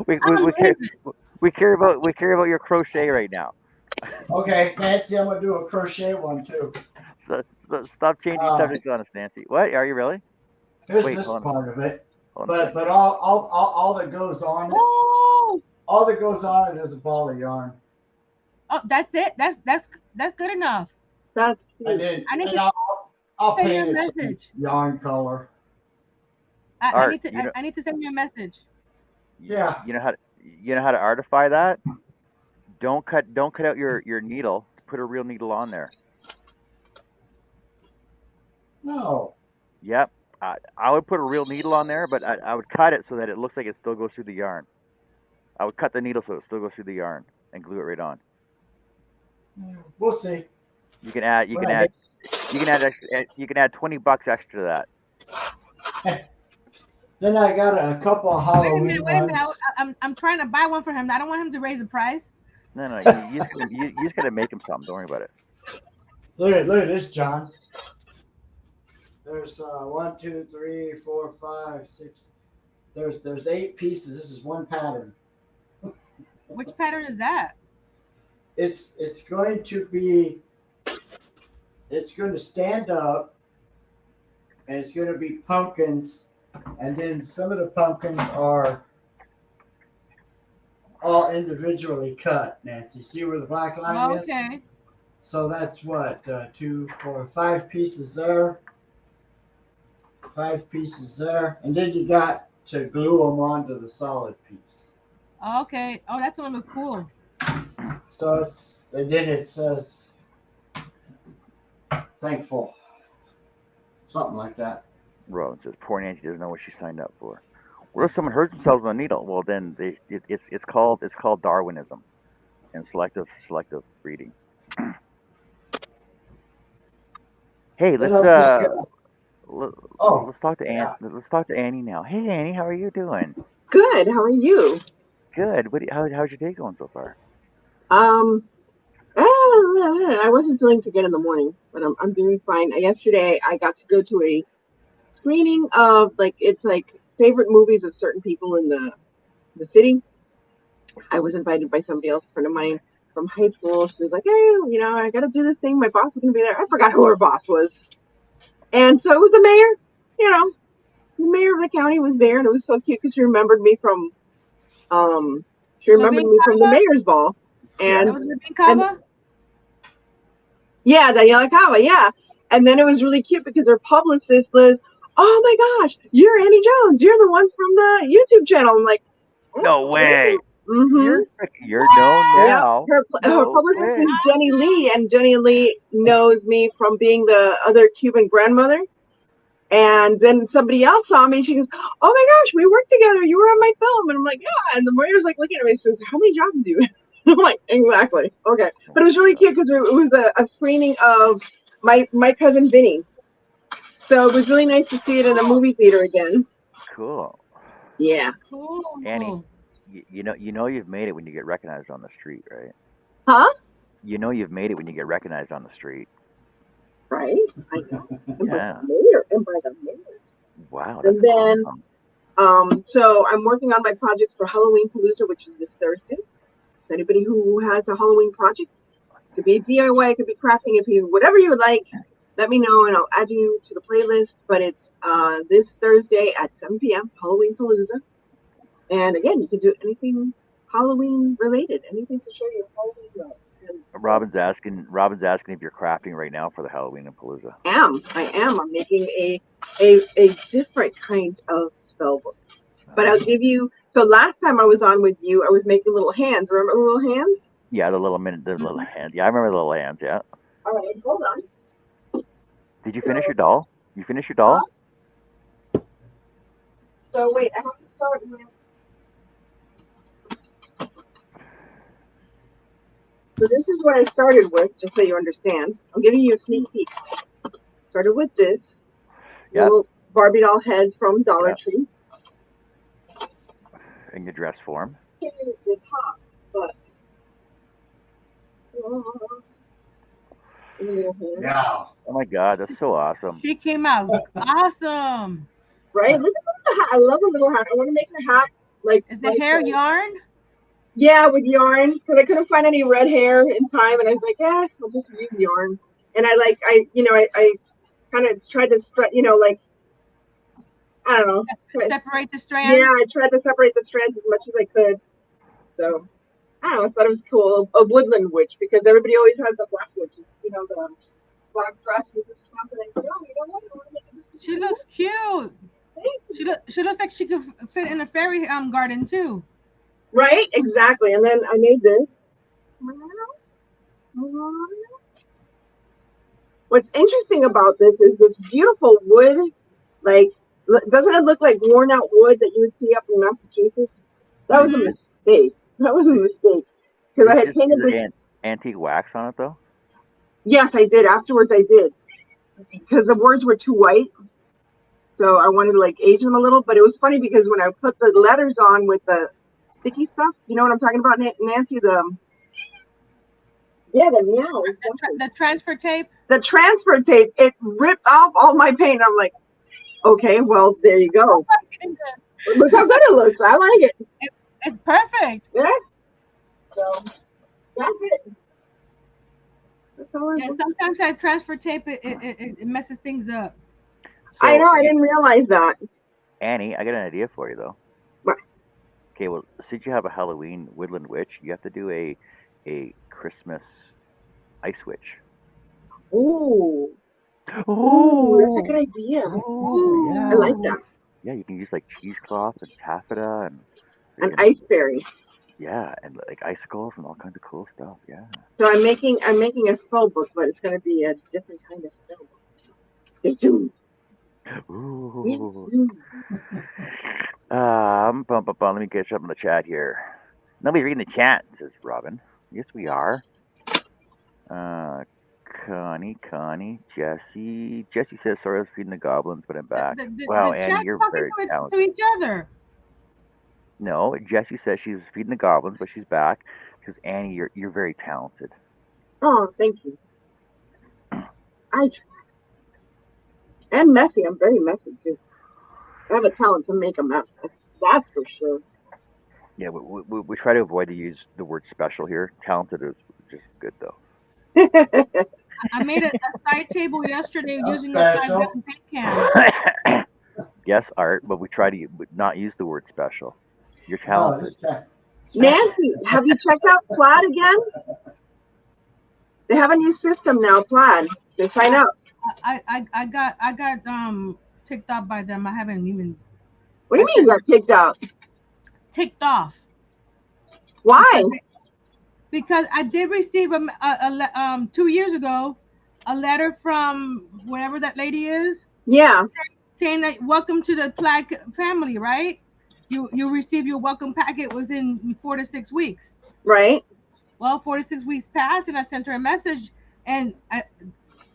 we, I'm we, we care amazing. we care about your crochet right now. Okay, Nancy, I'm gonna do a crochet one too. Stop changing Uh, subjects on us, Nancy. What? Are you really? here's Wait, this hold on, part of it. hold on a But second. all that goes on it, Oh, all that goes on it is a ball of yarn. oh, that's it. That's good enough. That's I cute. did, I need and to I'll send you paint a it some message. yarn color. Art, you know, I need to send you a message. Yeah. you know how to artify that. Don't cut out your needle. Put a real needle on there. No. Yep. I would put a real needle on there, but I would cut it so that it looks like it still goes through the yarn. I would cut the needle so it still goes through the yarn and glue it right on. We'll see. You can add you When can I add you can add you can add $20 extra to that. get, then I got a couple of Halloween Wait a minute. ones. I'm trying to buy one for him. I don't want him to raise the price. No, you just gotta make them something. Don't worry about it. Look at this, John. There's 1, 2, 3, 4, 5, 6. There's 8 pieces. This is one pattern. Which pattern is that? It's going to be. It's going to stand up, and it's going to be pumpkins, and then some of the pumpkins are all individually cut. Nancy, see where the black line is? Okay. So that's what 2, 4, 5 pieces there. 5 pieces there, and then you got to glue them onto the solid piece. Okay. Oh, that's gonna look cool. So and then it says thankful, something like that. Rowan says poor Nancy doesn't know what she signed up for. What if someone hurts themselves on a needle? Well, then it's called Darwinism and selective breeding. Hey, Then I'm just gonna. let, Oh, let's talk to yeah. Let's talk to Annie now. Hey Annie, how are you doing? Good. How are you? Good. How's your day going so far? Um, I wasn't feeling too good in the morning, but I'm doing fine. Yesterday, I got to go to a screening of it's like favorite movies of certain people in the city. I was invited by somebody else, a friend of mine from high school. She was like, "Hey, I got to do this thing. My boss is gonna be there." I forgot who her boss was, and so it was the mayor. You know, the mayor of the county was there, and it was so cute because um she remembered Levine me from the Kava? mayor's ball, Yeah. That and was Levine and Kava? yeah, Daniela Cava, yeah. And then it was really cute because her publicist was, "Oh my gosh, you're Annie Jones. You're the one from the YouTube channel." I'm like, No way. mm-hmm. You're known Yep. now. Her No publicist way. is Jenny Lee, and Jenny Lee knows me from being the other Cuban grandmother. And then somebody else saw me, and she goes, "Oh my gosh, we worked together. You were on my film." And I'm like, "Yeah." And the mayor's like looking at me and says, "How many jobs do you?" I'm like, "Exactly. Okay." But it was really cute because it was a screening of my cousin Vinny. So it was really nice to see it in a movie theater again. Cool. Yeah. Annie, Cool. you know you've made it when you get recognized on the street, right? Huh? You know you've made it when you get recognized on the street. Right? I know. And by the Yeah. mayor. And by the mayor. Wow, that's And then, awesome. so I'm working on my projects for Halloween Palooza, which is this Thursday. So anybody who has a Halloween project, it could be DIY, it could be crafting, if you whatever you would like, let me know and I'll add you to the playlist. But it's this Thursday at 7 p.m. Halloween Palooza. And again, you can do anything Halloween related, anything to show your Halloween love. And Robin's asking if you're crafting right now for the Halloween and Palooza. I am. I'm making a different kind of spell book. But I'll give you. So last time I was on with you, I was making little hands. Remember the little hands? Yeah, the little hand. Yeah, I remember the little hands. Yeah. All right, hold on. Did you So, finish your doll? You finished your doll? so wait, I have to start with. So this is what I started with, just so you understand. I'm giving you a sneak peek. Started with this Yep. little Barbie doll head from Dollar Yep. Tree. In your dress form. The top, but little hand. Yeah. Oh my God, that's so awesome. She came out awesome. Right? Look at the hat. I love a little hat. I want to make the hat like. Is the hair yarn? Yeah, with yarn, because I couldn't find any red hair in time, and I was like, I'll just use yarn. And I kind of tried to, like, I don't know. Separate the strands? Yeah, I tried to separate the strands as much as I could. So, I don't know, I thought it was cool. A woodland witch, because everybody always has the black witches, the black dress with the stuff, and I go, She looks cute. She looks like she could fit in a fairy garden, too. Right? Exactly. And then I made this. What's interesting about this is this beautiful wood, like, doesn't it look like worn out wood that you would see up in Massachusetts? That was a mistake. Because I had painted this. Antique wax on it, though? Yes, I did. Afterwards, I did. Because the words were too white. So I wanted to, like, age them a little. But it was funny because when I put the letters on with the sticky stuff, you know what I'm talking about, Nancy? The meow. The transfer tape? The transfer tape, it ripped off all my paint. I'm like, okay, well, there you go. Look how good it looks. I like it. It's perfect. Yeah. So, that's it. That's all Yeah, sometimes that transfer tape, it messes things up. So, I know, I didn't realize that. Annie, I got an idea for you, though. What? Okay, well, since you have a Halloween woodland witch, you have to do a Christmas ice witch. Ooh. Ooh, that's a good idea. Ooh, yeah. I like that. Yeah, you can use like cheesecloth and taffeta and ice fairy. Yeah, and like icicles and all kinds of cool stuff. Yeah. So I'm making a spell book, but it's going to be a different kind of spell book. Stay tuned. Ooh. Let me get you up in the chat here. Nobody's reading the chat, says Robin. Yes, we are. Connie, Jesse. Jesse says, sorry, I was feeding the goblins, but I'm back. Wow, Annie, you're very talented. To each other. No, Jesse says she's feeding the goblins, but she's back. Because Annie, you're very talented. Oh, thank you. And messy. I'm very messy too. I have a talent to make a mess. That's for sure. Yeah, we try to avoid to use the word special here. Talented is just good though. I made a side table yesterday using special. a paint can. Yes, Art, but we try to not use the word special. You're talented. Nancy, have you checked out Plaid again? They have a new system now, Plaid. They sign up. I got ticked off by them. I haven't even. What do you mean you got kicked out? Ticked off. Why? Because I did receive 2 years ago a letter from wherever that lady is. Yeah. Saying that welcome to the Plaid family, right? You receive your welcome packet within 4 to 6 weeks. Right. Well, 4 to 6 weeks passed, and I sent her a message, and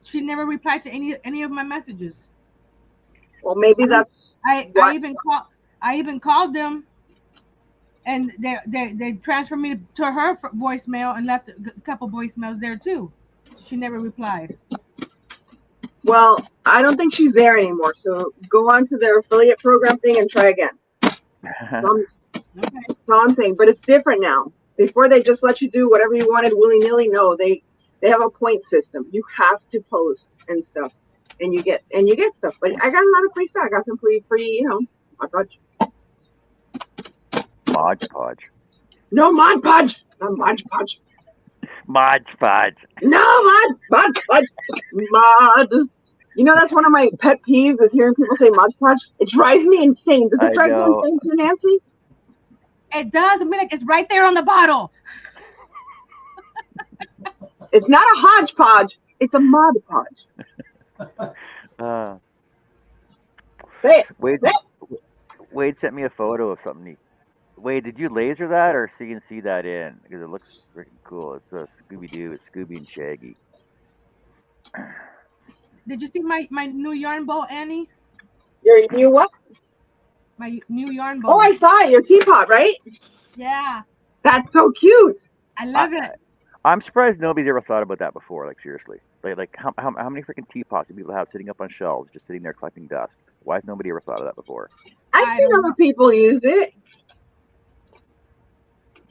she never replied to any of my messages. Well, maybe that's. I even called them, and they transferred me to her voicemail and left a couple voicemails there too. She never replied. Well, I don't think she's there anymore. So go on to their affiliate program thing and try again. That's all I'm saying. But it's different now. Before they just let you do whatever you wanted willy-nilly. No, they have a point system. You have to post and stuff, and you get stuff. But I got a lot of free stuff. I got some free, Mod Podge. Mod Podge. No, Mod Podge. Not Mod Podge. Mod Podge. No, Mod Podge. Mod. You know, that's one of my pet peeves is hearing people say Mod Podge. It drives me insane. Does it drive you insane too, Nancy? It does. I mean, like, it's right there on the bottle. It's not a hodgepodge. It's a Mod Podge. Wade sent me a photo of something neat. Wade, did you laser that or CNC that in? Because it looks freaking cool. It's a Scooby-Doo. It's Scooby and Shaggy. Did you see my new yarn bowl, Annie? Your new what? My new yarn bowl. Oh, I saw it. Your teapot, right? Yeah. That's so cute. I love it. I'm surprised nobody's ever thought about that before. Like seriously, like how many freaking teapots do people have sitting up on shelves, just sitting there collecting dust? Why has nobody ever thought of that before? I've I seen don't other know. people use it.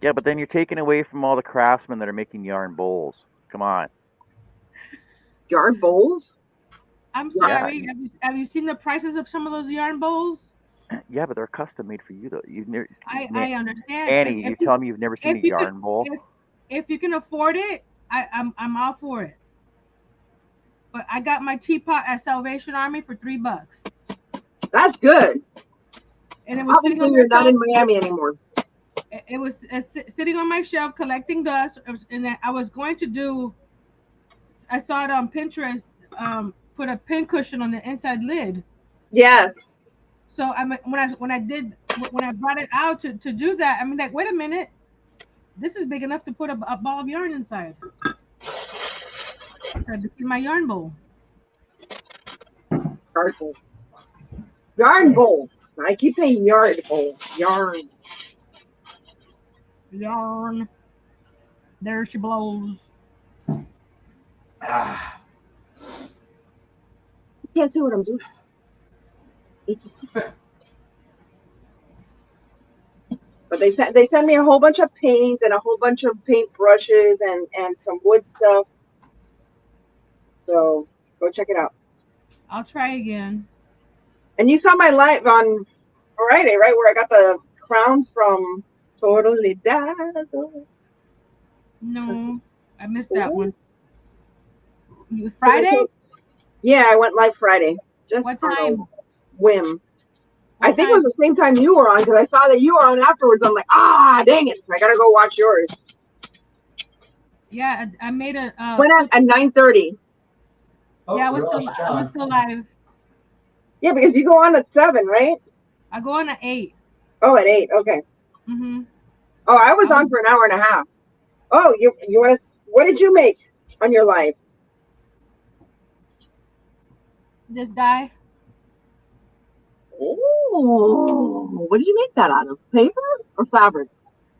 Yeah, but then you're taking away from all the craftsmen that are making yarn bowls. Come on. Yard bowls. I'm Yeah, sorry. Have you seen the prices of some of those yarn bowls? yeah, but they're custom made for you though. You've never, I understand. Annie, you tell me you've never seen a If you could yarn bowl? if you can afford it, I'm all for it. But I got my teapot at Salvation Army for $3, That's good. and it was sitting Obviously, on you're my not in shelf. Miami anymore. It was sitting on my shelf collecting dust, and then I was going to do. I saw it on Pinterest. Put a pin cushion on the inside lid. Yes. So when I brought it out to do that, I mean like, wait a minute, this is big enough to put a ball of yarn inside. So I became my yarn bowl. Yard bowl. Yarn bowl. I keep saying yard bowl. Yarn. Yarn. There she blows. Ah, You can't see what I'm doing. But they sent me a whole bunch of paint and a whole bunch of paint brushes and some wood stuff. So go check it out. I'll try again. And you saw my live on Friday, right? Where I got the crown from Totally Dazzle. No, I missed that Ooh. one. Friday? Yeah, I went live Friday. Just What on a time? whim. I What think it was time? the same time you were on because I saw that you were on afterwards. I'm like, dang it! I gotta go watch yours. Yeah, I made a. Went at 9:30. oh, Yeah, we lost I was John. still live. Yeah, because you go on at 7, right? I go on at 8. Oh, at 8. Okay. Mhm. Oh, I was I on was for an hour and a half. Oh, you want to? What did you make on your live? this guy. Oh, what did you make that out of? Paper or fabric?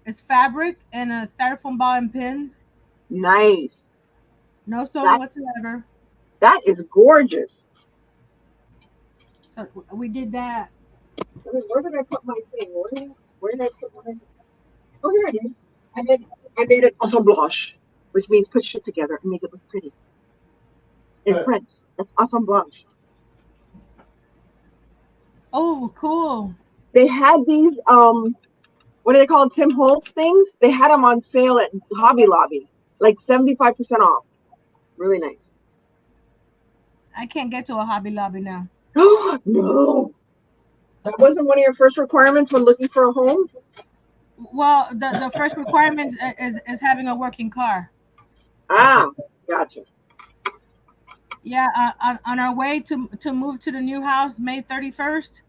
It's fabric and a styrofoam ball and pins. Nice. No sewing That whatsoever. that is gorgeous. So we did that. Where did I put my thing? Where did I put my? Oh, here it is. I made an assemblage, which means put shit together and make it look pretty. In But French, that's assemblage. Oh, cool. They had these what do they call them? Tim Holtz things? They had them on sale at Hobby Lobby, like 75% off. Really nice. I can't get to a Hobby Lobby now. No, that wasn't one of your first requirements when looking for a home. Well, the first requirement is having a working car. Ah, gotcha. Yeah, on our way to move to the new house May 31st,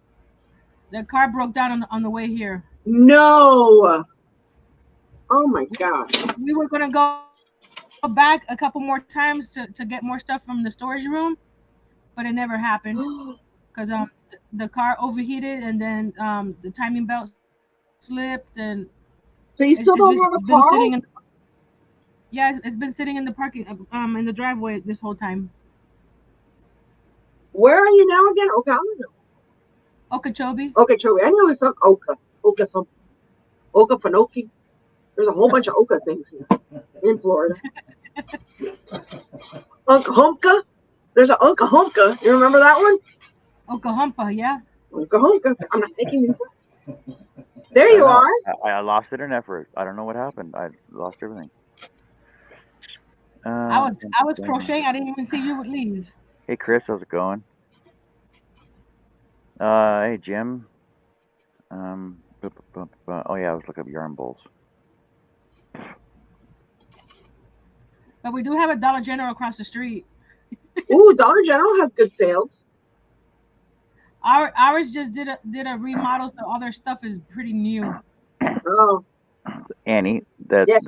the car broke down on the way here. No. Oh my gosh. We were gonna go back a couple more times to get more stuff from the storage room, but it never happened because the car overheated and then the timing belt slipped and So you still it's don't just have a been car? sitting in. Yeah, it's been sitting in the parking in the driveway this whole time. Where are you now again? Okay, I don't know. Okeechobee. Okay, Joey. I know it's some Oka Panoki. There's a whole bunch of Oka things here in Florida. Unca Humka. There's an Unca Humka. You remember that one? Okahumpa, yeah. Unca Humka. I'm not making you. There I you don't know. are. I lost internet for. I don't know what happened. I lost everything. I was crocheting. I didn't even see you would leave. Hey Chris, how's it going? Hey Jim. Oh yeah, I was looking up yarn bowls. But we do have a Dollar General across the street. Ooh, Dollar General has good sales. Ours just did a remodel, so all their stuff is pretty new. Oh, Annie, yes.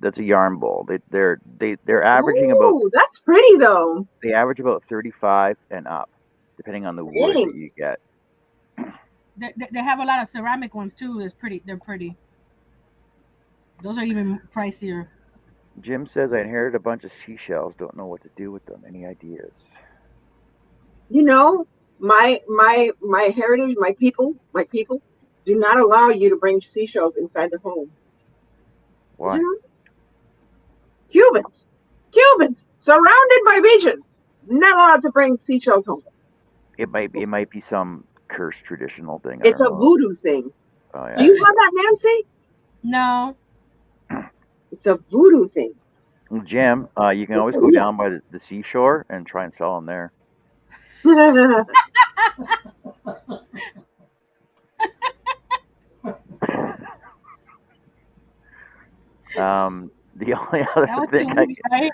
that's a yarn bowl. They're averaging about Ooh, that's pretty though. they average about 35 and up, depending on the wood Dang. that you get. They have a lot of ceramic ones too. They're pretty. Those are even pricier. Jim says I inherited a bunch of seashells. Don't know what to do with them. Any ideas? You know, my heritage, my people do not allow you to bring seashells inside the home. Did Why? you know? Cubans, surrounded by Asians, not allowed to bring seashells home. It might be some cursed traditional thing. I It's don't a know. voodoo thing. Oh Do yeah. you have that, Nancy? No. It's a voodoo thing. Well, Jim, you can In always go Korea. down by the seashore and try and sell them there. The only That other was thing too I easy, right?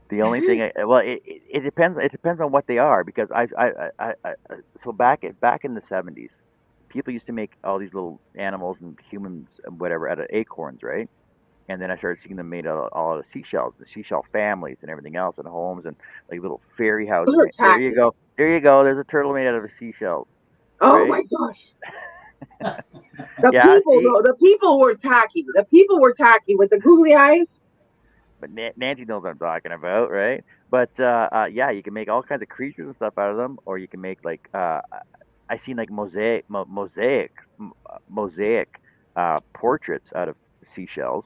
the only thing well, it depends. It depends on what they are because so back in the 70s, people used to make all these little animals and humans and whatever out of acorns, right? And then I started seeing them made all out of seashells, the seashell families and everything else, and homes and like little fairy Those houses. are There you tacky. go. There you go. There's a turtle made out of seashells, Oh right? my gosh. The Yeah. people See, though, the people were tacky. The people were tacky with the googly eyes. but Nancy knows what I'm talking about, right? But yeah, you can make all kinds of creatures and stuff out of them, or you can make like I seen like mosaic portraits out of seashells.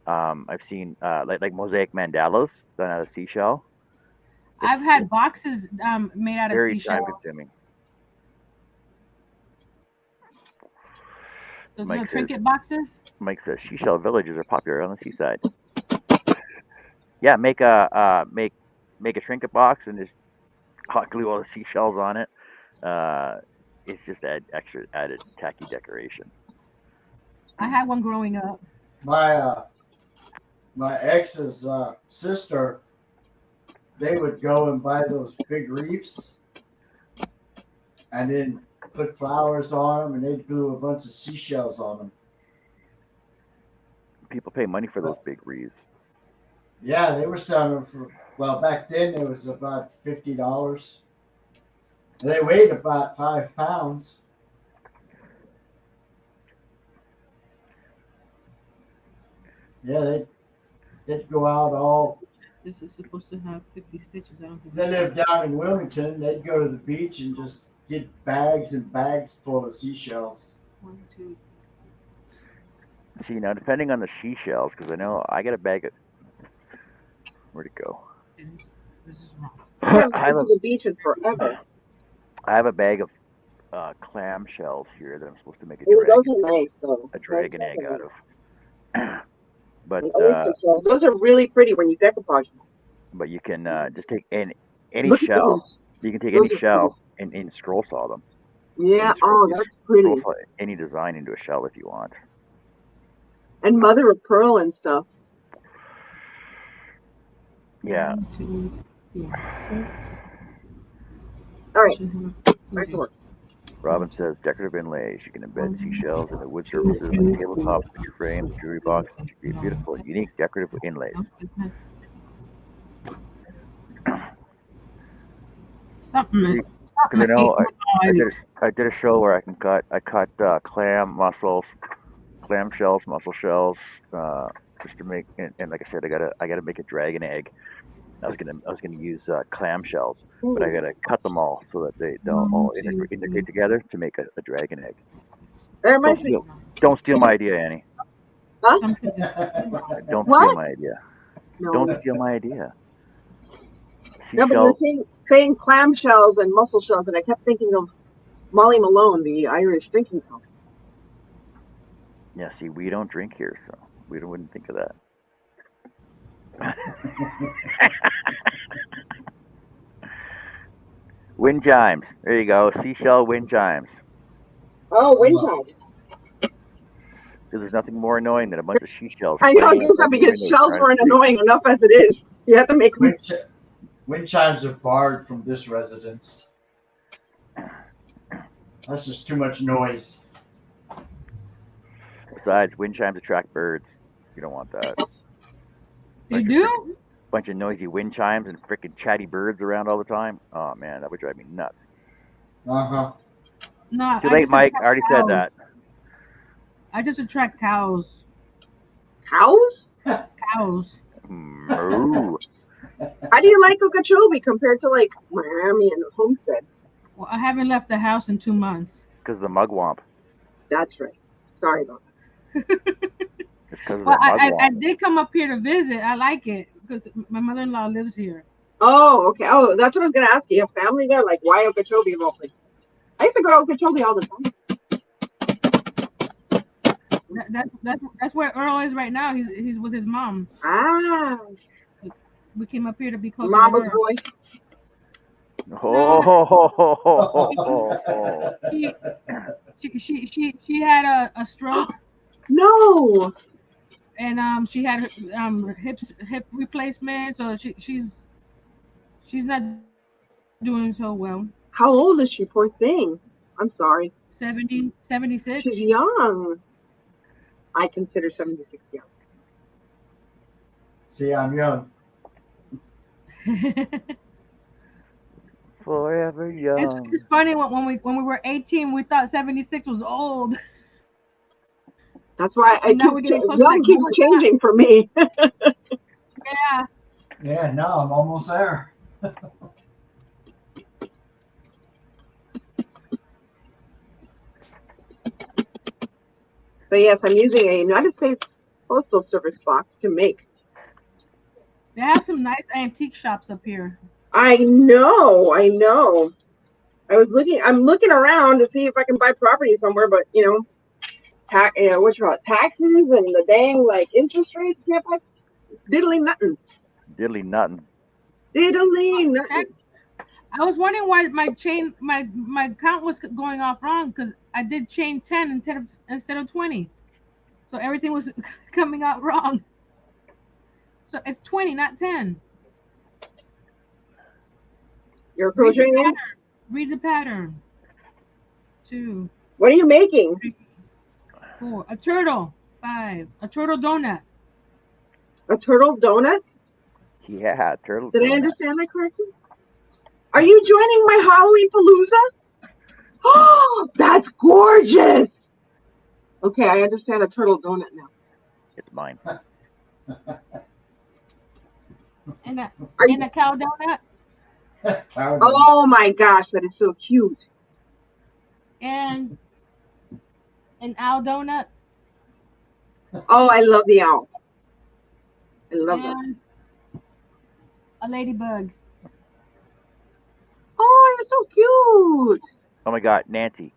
I've seen like mosaic mandalas done out of seashell. I've It's had boxes made out of very time seashells. consuming. Those little Mike says trinket boxes. Mike says seashell villages are popular on the seaside. Yeah, make a trinket box and just hot glue all the seashells on it. Uh, it's just extra added tacky decoration. I had one growing up. My my ex's sister, they would go and buy those big reefs and then put flowers on them, and they'd glue a bunch of seashells on them. People pay money for those Well, big wreaths. yeah, they were selling them for, well, back then it was about $50. They weighed about 5 pounds. Yeah, they'd go out all. This is supposed to have 50 stitches. I don't think They it has. lived down in Wilmington. They'd go to the beach and just get bags and bags full of seashells. One, two. See now, depending on the seashells, because I know I got a bag of where'd it go? This is wrong. I haven't I been have to a the beach in forever. I have a bag of clam shells here that I'm supposed to make Oh, those are nice though. a Those dragon egg definitely. out of. but And oyster shells. Those are really pretty when you decoupage them. you can just take any Look at those. shell. You can take any Those are pretty. shell and scroll saw them. Yeah. And Oh, you that's scroll pretty. saw any design into a shell if you want. And mother of pearl and stuff. Yeah. 1, 2, 3, 4. All right. Should have Back to 30. work. Robin says decorative inlays. You can embed 1, seashells into wood 2, surfaces like 3, 4, tabletops, picture 5, frames, 6, jewelry 7, boxes 8, to create 9, beautiful, unique decorative inlays. 10. Something. Because I Something know ain't right. I did a show where I cut clam mussels, clam shells, mussel shells, just to make and like I said, I gotta make a dragon egg. I was gonna use clam shells, but I Ooh. gotta cut them all so that they'll 1, all 2, integrate 3, together to make a dragon egg. 6, That 7, Don't reminds me. 8, steal 9. don't steal my idea, Annie. Huh? Something is wrong. Don't steal What? my idea. No. Don't steal my idea. No, but you were Seashells. saying clam shells and mussel shells, and I kept thinking of Molly Malone, the Irish drinking song. Yeah, see, we don't drink here, so wouldn't think of that. Wind chimes. There you go. Seashell wind chimes. Oh, wind Well, chimes. Because there's nothing more annoying than a bunch of seashells I know, playing you said outside your because window shells trying to weren't sleep. annoying enough as it is. You have to make them. wind chimes are barred from this residence. That's just too much noise. Besides, wind chimes attract birds. You don't want that. You Bunch of do? bunch of noisy wind chimes and freaking chatty birds around all the time. Oh man, that would drive me nuts. Uh huh. No, Too I late, just Mike. I attract already said cows. that. I just attract cows. Cows? Cows. Moo. How do you like Okeechobee compared to like Miami and Homestead? Well, I haven't left the house in 2 months. Because the mugwump. That's right. Sorry about that. It's because of Well, the I mugwump. did come up here to visit. I like it because my mother-in-law lives here. Oh, okay. Oh, that's what I was gonna ask you. You have family there? Like, why Okeechobee of all places? I used to go to Okeechobee all the time. That's where Earl is right now. He's with his mom. Ah, We came up here to be closer to Mama's her. boy. Oh. She had a stroke, No. and she had hip replacement, so she's not doing so well. How old is she? Poor thing. I'm sorry. 70, 76. She's young. I consider 76 young. See, I'm young. Forever young. It's funny when we were 18, we thought 76 was old. That's why I Now keep we're getting close young to keeps that. changing for me. Yeah. Yeah, no, I'm almost there. So yes, I'm using a United States Postal Service box to make. They have some nice antique shops up here. I know. I'm looking around to see if I can buy property somewhere, but what you call it, taxes and the dang like interest rates can't buy diddly nothing. Diddly nothing. Diddly nothing. I was wondering why my count was going off wrong because I did chain 10 instead of 20, so everything was coming out wrong. So it's 20, not 10. You're Read the crocheting in? pattern. Read the pattern. 2, What are you making? 3, 4. A turtle. 5. A turtle donut. A turtle donut? Yeah, turtle. Did I understand that correctly? Are you joining my Halloween Palooza? Oh, that's gorgeous. Okay, I understand a turtle donut now. It's mine. And a cow donut. Oh my gosh, that is so cute. And an owl donut. Oh, I love the owl. I love that. And a ladybug. Oh, you're so cute. Oh my God, Nancy,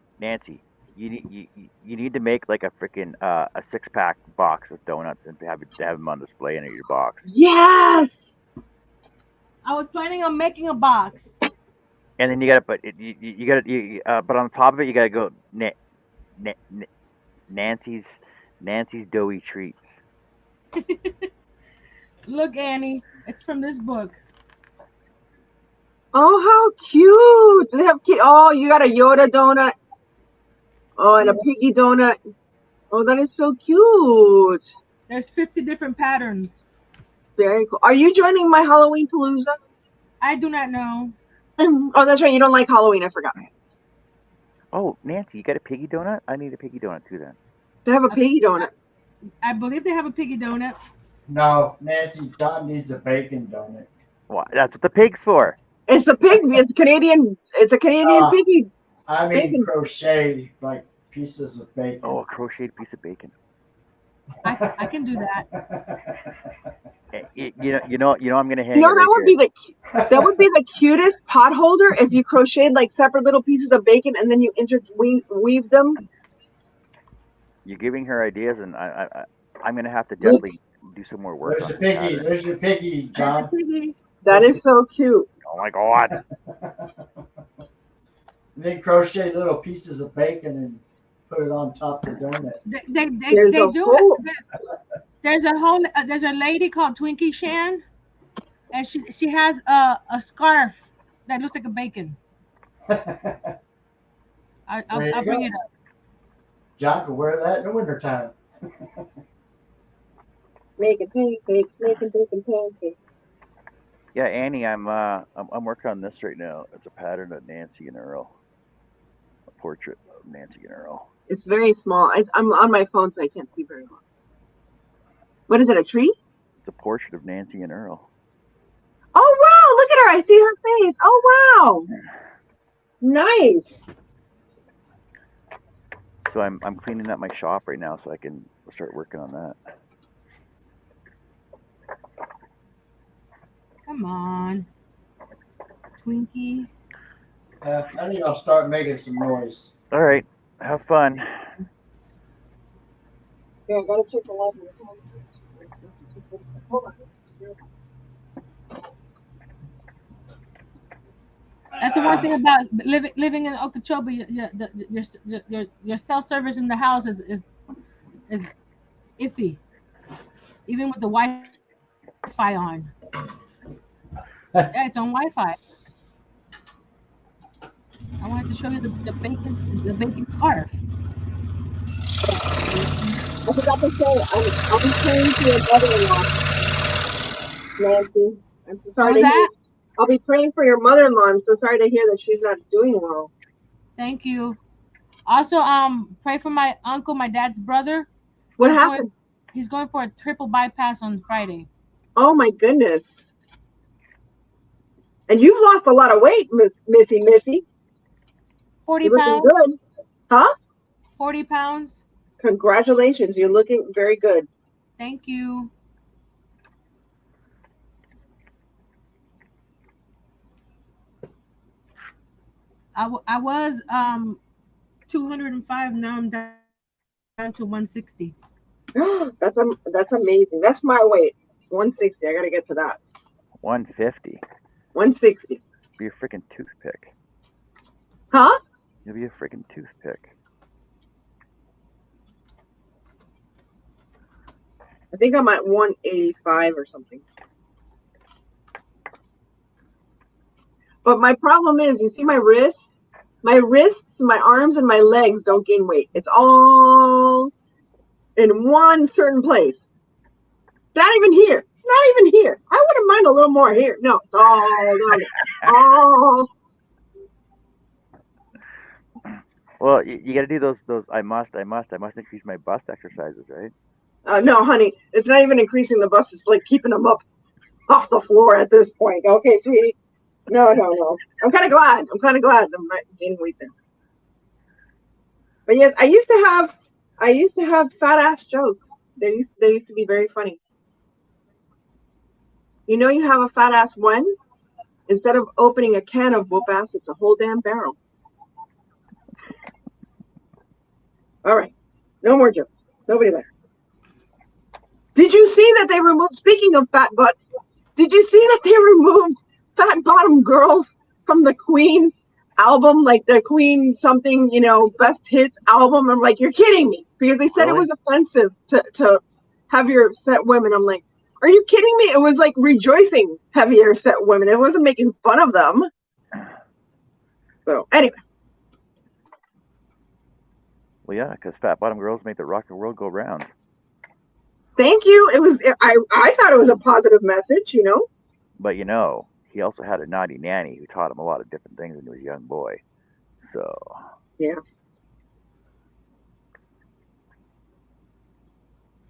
you need to make like a freaking a 6-pack box of donuts and have them on display in your box. Yes. I was planning on making a box. And then you gotta put but on top of it you gotta go Nancy's doughy treats. Look, Annie, it's from this book. Oh, how cute. They have oh, you got a Yoda donut. Oh, and a piggy donut. Oh, that is so cute. There's 50 different patterns. Very cool. Are you joining my Halloween Palooza? I do not know. Oh, that's right. You don't like Halloween. I forgot. Oh, Nancy, you got a piggy donut? I need a piggy donut too then. They have a piggy donut. I believe they have a piggy donut. No, Nancy, Don needs a bacon donut. Well, that's what the pig's for. It's a pig. It's Canadian. It's a Canadian piggy. I mean, bacon. Crochet like pieces of bacon. Oh, a crocheted piece of bacon. I can do that. You know, I'm gonna hang. You know, it right that would be the cutest pot holder if you crocheted like separate little pieces of bacon and then you interweave them. You're giving her ideas, and I'm gonna have to definitely do some more work. There's your piggy. There's your piggy, John. That is so cute. Oh my God. Then crochet little pieces of bacon and put it on top of the donut. They do. There's a lady called Twinkie Shan, and she has a scarf that looks like a bacon. I'll bring it up. John can wear that in the wintertime. Making pancakes, making bacon pancakes. Yeah, Annie, I'm working on this right now. It's a pattern of Nancy and Earl. A portrait of Nancy and Earl. It's very small. I'm on my phone, so I can't see very well. What is it? A tree? It's a portrait of Nancy and Earl. Oh wow! Look at her. I see her face. Oh wow! Nice. So I'm cleaning up my shop right now, so I can start working on that. Come on, Twinkie. I think I'll start making some noise. All right, have fun. Yeah, I gotta check the light. Hold on. That's the one thing about living in Okeechobee. Your cell service in the house is iffy, even with the Wi-Fi on. Yeah, it's on Wi-Fi. I wanted to show you the bacon scarf. I forgot to say, I'll be praying for your mother-in-law, Nancy. I'm so What sorry was to hear. that? I'll be praying for your mother-in-law. I'm so sorry to hear that she's not doing well. Thank you. Also, pray for my uncle, my dad's brother. What He's happened? He's going for a triple bypass on Friday. Oh my goodness. And you've lost a lot of weight, Missy. 40 You're looking pounds. good. Huh? 40 pounds. Congratulations. You're looking very good. Thank you. I was 205. Now I'm down to 160. That's amazing. That's my weight. 160. I gotta get to that. 150. 160. Be a freaking toothpick. Huh? You'll be a freaking toothpick. I think I'm at 185 or something. But my problem is, you see my wrists? My wrists, my arms, and my legs don't gain weight. It's all in one certain place. Not even here. Not even here. I wouldn't mind a little more here. No, it's all down there. All. Well, you got to do those. I must increase my bust exercises, right? No, honey, it's not even increasing the bust. It's like keeping them up off the floor at this point. Okay, sweetie. No. I'm kind of glad I'm not gaining weight there. But yes, I used to have fat ass jokes. They used to be very funny. You know, you have a fat ass when instead of opening a can of whoop ass, it's a whole damn barrel. All right, no more jokes. Nobody there. Did you see that they removed? Speaking of fat butts, did you see that they removed Fat Bottom Girls from the Queen album, like the Queen something, best hits album? I'm like, you're kidding me, because they said Really? it was offensive to heavier set women. I'm like, are you kidding me? It was like rejoicing heavier set women. It wasn't making fun of them. So anyway. Well, yeah, because fat bottom girls make the rock and world go round. Thank you. I thought it was a positive message, But he also had a naughty nanny who taught him a lot of different things when he was a young boy. So yeah.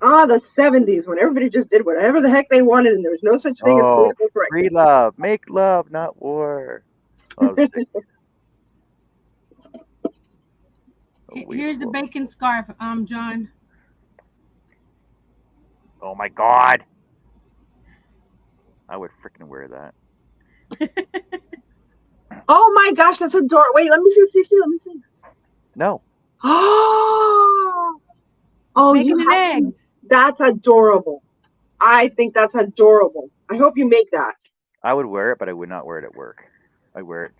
The 70s when everybody just did whatever the heck they wanted and there was no such thing as political correctness. Free love, make love, not war. Here's the bacon scarf, John. Oh my God! I would freaking wear that. Oh my gosh, that's adorable. Wait, let me see. No. Oh, Bacon and eggs. That's adorable. I think that's adorable. I hope you make that. I would wear it, but I would not wear it at work. I'd wear it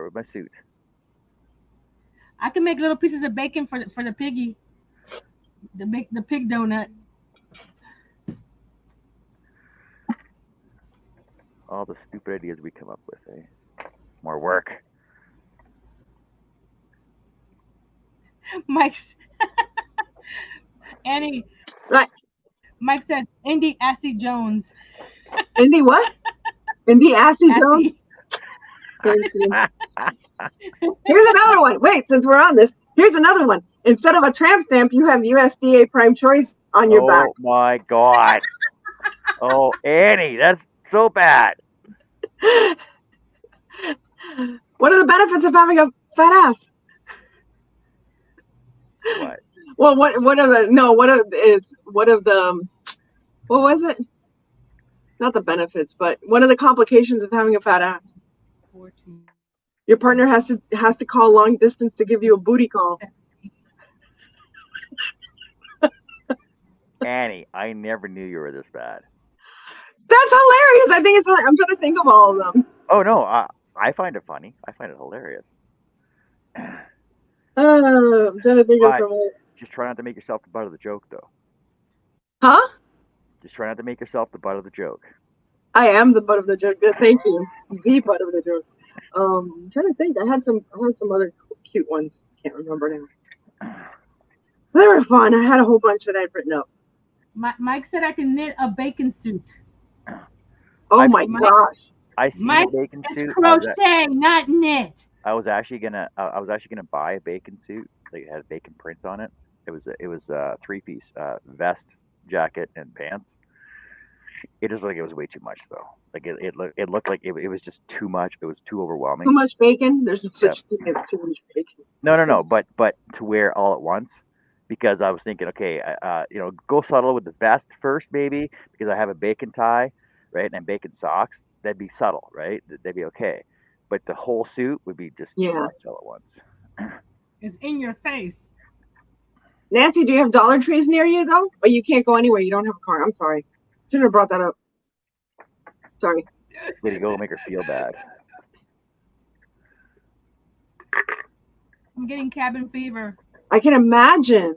with my suit. I can make little pieces of bacon for the piggy. The pig donut. All the stupid ideas we come up with, eh? More work. Mike's Annie. Right. Mike says Indy Assy Jones. Indy what? Indy Assy Jones? Thank you. Here's another one. Wait, since we're on this, here's another one. Instead of a tramp stamp, you have USDA Prime Choice on your back. Oh my God. Oh, Annie, that's so bad. What are the benefits of having a fat ass? What? Well, what are the no? What of the what was it? Not the benefits, but one of the complications of having a fat ass. 14, Your partner has to call long distance to give you a booty call. 17. Annie, I never knew you were this bad. That's hilarious. I think it's. I'm trying to think of all of them. Oh no, I find it funny. I find it hilarious. I'm trying to think of But some. just try not to make yourself the butt of the joke, though. Huh? Just try not to make yourself the butt of the joke. I am the butt of the joke. Good, thank you. The butt of the joke. I'm trying to think. I had some other cute ones. Can't remember now. They were fun. I had a whole bunch that I'd written up. Mike said I can knit a bacon suit. Oh I've my seen- gosh. I seen Mike, a bacon it's suit. crochet, not knit. I was actually gonna buy a bacon suit. Like it had a bacon print on it. It was a 3-piece vest, jacket, and pants. It just like it was way too much though. Like it looked like it was just too much. It was too overwhelming. Too much bacon? There's no such thing as too much bacon. No. But to wear all at once, because I was thinking, okay, go subtle with the vest first, maybe, because I have a bacon tie, right, and bacon socks. That'd be subtle, right? That'd be okay. But the whole suit would be just too Yeah. much all at once. It's in your face. Nancy, do you have Dollar Trees near you though? But you can't go anywhere. You don't have a car. I'm sorry. Should have brought that up. Sorry. Way to go, make her feel bad. I'm getting cabin fever. I can imagine.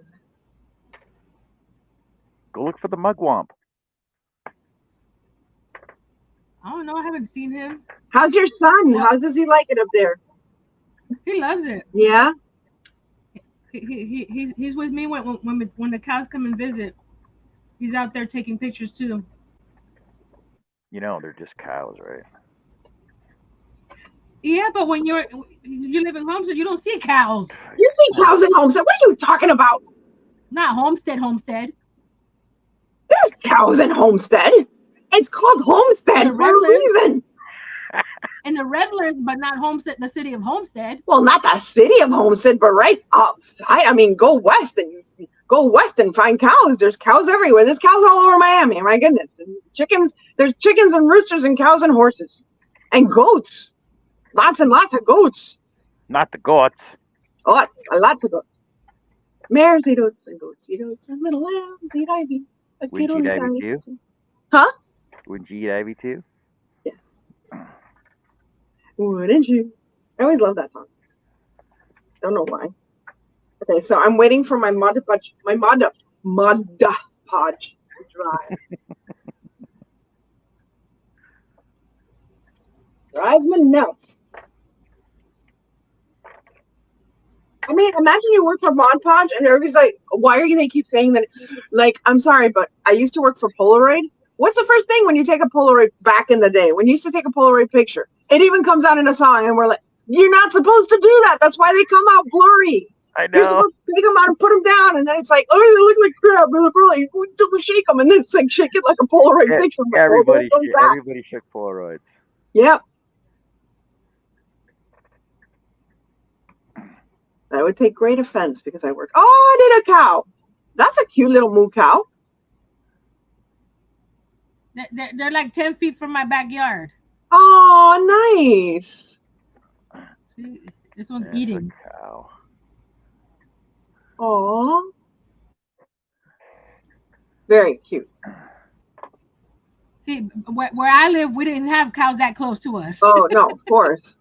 Go look for the mugwump. I don't know. I haven't seen him. How's your son? How does he like it up there? He loves it. Yeah? He's with me when the cows come and visit. He's out there taking pictures too. They're just cows, right? Yeah, but when you live in Homestead, you don't see cows. You see cows in Homestead. What are you talking about? Not Homestead. There's cows in Homestead. It's called Homestead The for a reason. And the Redlands, but not Homestead, the city of Homestead. Well, not the city of Homestead, but right outside. I mean, go west and find cows. There's cows everywhere. There's cows all over Miami. My goodness. And chickens. There's chickens and roosters and cows and horses and goats. Lots and lots of goats. Not the goats. Lots of goats. Mares eat oats and goats eat oats and little lambs eat ivy. Wouldn't you eat ivy too? Huh? Wouldn't you eat ivy too? Wouldn't you? I always love that song. Don't know why. Okay, so I'm waiting for my Mod Podge to dry. Drives me nuts. I mean, imagine you work for Mod Podge and everybody's like, why are they keep saying that? Like, I'm sorry, but I used to work for Polaroid. What's the first thing when you take a Polaroid back in the day? When you used to take a Polaroid picture, it even comes out in a song, and we're like, you're not supposed to do that. That's why they come out blurry. I You're know. supposed to take them out and put them down, and then it's like, oh, they look like crap. They look really, don't shake them, and then it's like, shake it like a Polaroid Yeah, picture. Everybody shook Polaroids. Yep. I would take great offense because I work. Oh, I did a cow. That's a cute little moo cow. They're like 10 feet from my backyard. Oh, nice. See, this one's There's eating. a cow. Oh, very cute. See, where I live, we didn't have cows that close to us. Oh, no, of course.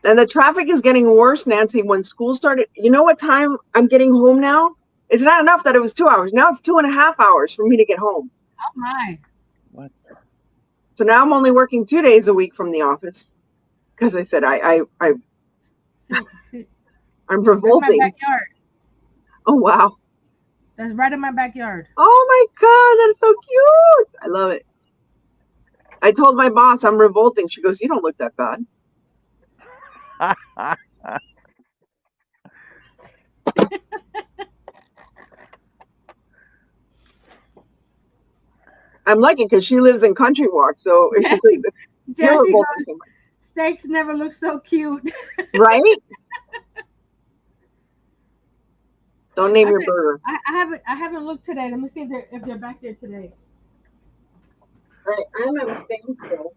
And the traffic is getting worse, Nancy, when school started. You know what time I'm getting home now? It's not enough that it was 2 hours. Now it's 2.5 hours for me to get home. Oh my. What? So now I'm only working 2 days a week from the office. Because I said See, I'm that's my revolting. backyard. Oh, wow. That's right in my backyard. Oh my God, that's so cute. I love it. I told my boss I'm revolting. She goes, you don't look that bad. I'm lucky because she lives in Country Walk, so it's Jesse, here we're Jesse both goes, the same, steaks never look so cute. right? Don't name your Okay, burger. I haven't looked today. Let me see if they're back there today. Right, I'm abstaining still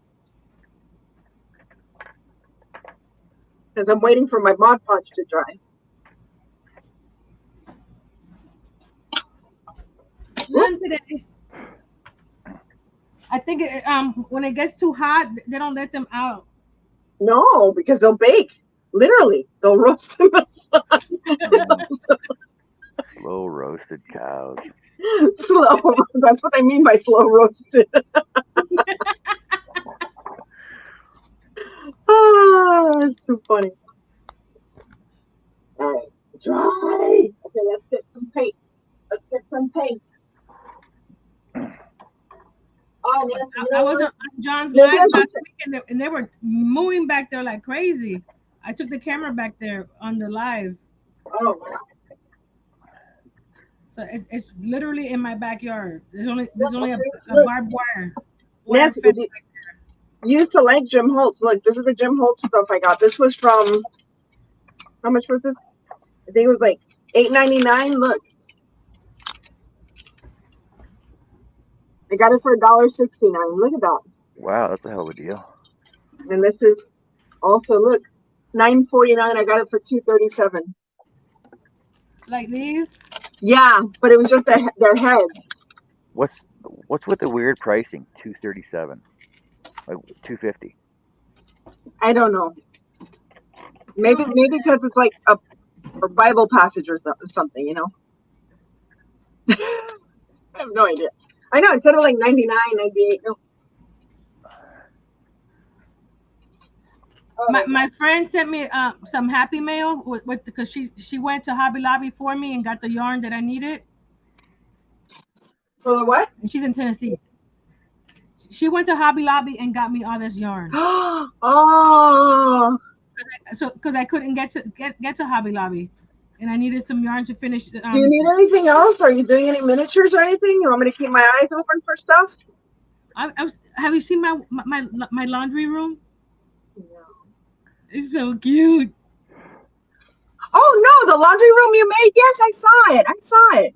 because I'm waiting for my Mod Podge to dry. None today. I think when it gets too hot, they don't let them out. No, because they'll bake. Literally, they'll roast them. Slow roasted cows. Slow. That's what I mean by slow roasted. It's too funny. All right, dry. Okay, let's get some paint. Let's get some paint. Oh, Nancy, you I know was what? on John's Maybe live I should last week, and they were moving back there like crazy. I took the camera back there on the live, Oh, wow. so it's literally in my backyard. There's only a Look, barbed wire Nancy, fence. you used to like Jim Holtz. Look, this is the Jim Holtz stuff I got. This was from, how much was this? I think it was like $8.99. Look, I got it for $1.69. Look at that. Wow, that's a hell of a deal. And this is also, look, $9.49. I got it for $2.37. Like these. Yeah, but it was just their heads. What's with the weird pricing? $237, like $250. I don't know. Maybe because it's like a Bible passage or something, you know. I have no idea. I know, instead of like 99, 98. No. My friend sent me some Happy Mail with because she went to Hobby Lobby for me and got the yarn that I needed. For the what? And she's in Tennessee. She went to Hobby Lobby and got me all this yarn. Oh. Because I couldn't get to Hobby Lobby, and I needed some yarn to finish. Do you need anything else? Are you doing any miniatures or anything? You want me to keep my eyes open for stuff? Have you seen my laundry room? No. It's so cute. Oh no, the laundry room you made? Yes, I saw it. I saw it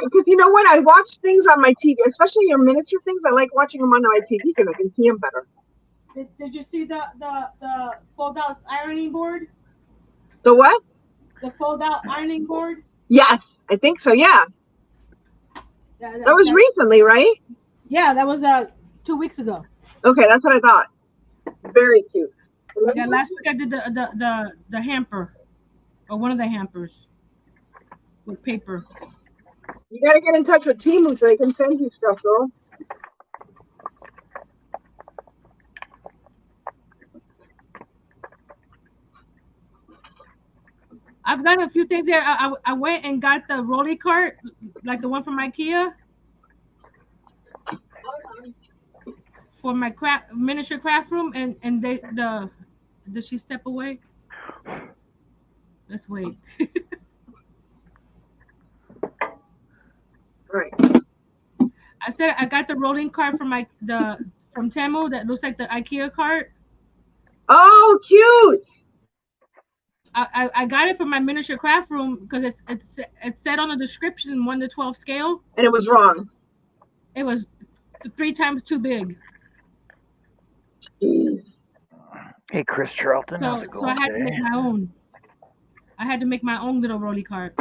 because you know what? I watch things on my TV, especially your miniature things. I like watching them on my TV because I can see them better. Did you see the fold out ironing board? The what? The fold out ironing board? Yes, I think so. Yeah, that was recently, right? Yeah, that was 2 weeks ago. Okay, that's what I thought. Very cute. Yeah, last week I did the hamper, or one of the hampers with paper. You gotta get in touch with Temu so they can send you stuff, girl. I've got a few things here. I went and got the rolly cart, like the one from IKEA, for my miniature craft room, and did she step away? Let's wait. Right. I said I got the rolling cart from from Temu that looks like the IKEA cart. Oh, cute! I got it for my miniature craft room because it said on the description 1 to 12 scale. And it was wrong. It was 3 times too big. Hey, Chris Charlton, So how's it going I had today? to make my own. I had to make my own little rolly cart.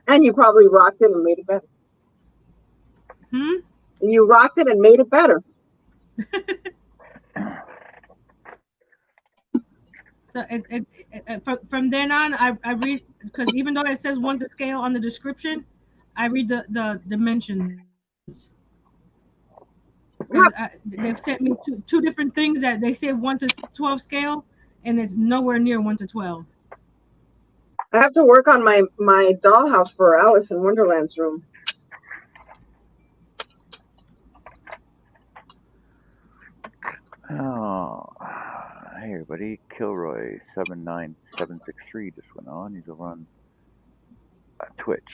And you probably rocked it and made it better. And you rocked it and made it better. So from then on, I read, because even though it says 1 to scale on the description, I read the dimensions. They've sent me two different things that they say 1 to 12 scale, and it's nowhere near 1 to 12. I have to work on my dollhouse for Alice in Wonderland's room. Oh, hey everybody, Kilroy 79763 just went on. He's over on Twitch,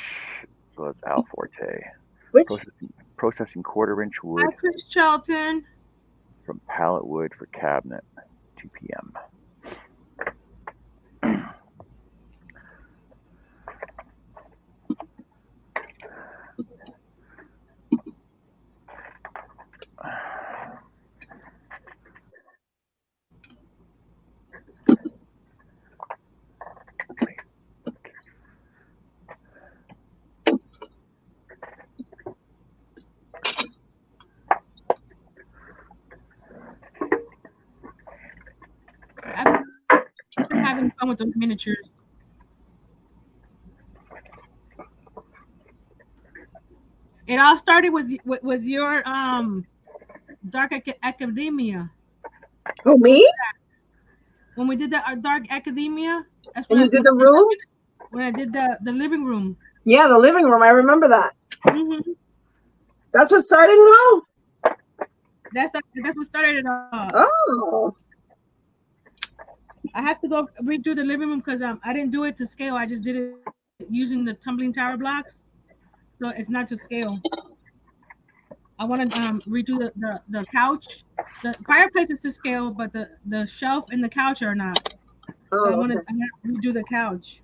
so that's Al Forte. Which? processing quarter-inch wood Hi, Chris Charlton. from pallet wood for cabinet. 2 p.m. I've been having fun with those miniatures. It all started with your Dark Academia. Who, me? When we did the Dark Academia, that's And when you did the room? when I did the living room. Yeah, the living room. I remember that. Mm-hmm. That's what started it all? That's what started it all. Oh. I have to go redo the living room because I didn't do it to scale. I just did it using the tumbling tower blocks, so it's not to scale. I want to redo the couch. The fireplace is to scale, but the shelf and the couch are not. So Oh, I want to okay. redo the couch.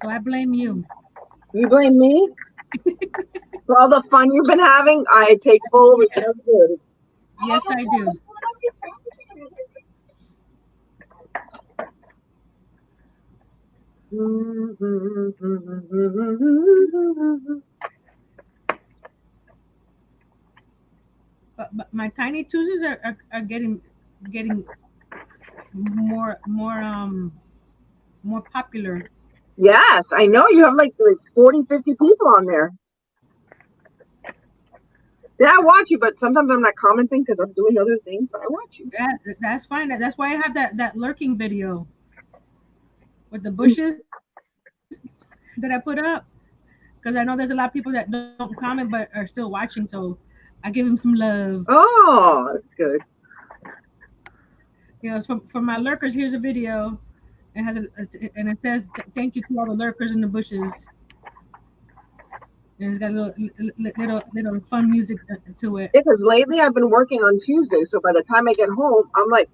So I blame you. You blame me? For all the fun you've been having, I take full responsibility. Yes, I do. But my tiny Tuesdays are getting more more popular. Yes, I know. You have like 40, 50 people on there. Yeah, I watch you, but sometimes I'm not commenting because I'm doing other things, but I watch you. That's fine. That's why I have that lurking video with the bushes that I put up, because I know there's a lot of people that don't comment but are still watching, so I give them some love. Oh, that's good. You know, for my lurkers, here's a video. It has and it says thank you to all the lurkers in the bushes. And it's got a little fun music to it. Because lately I've been working on Tuesday, so by the time I get home, I'm like,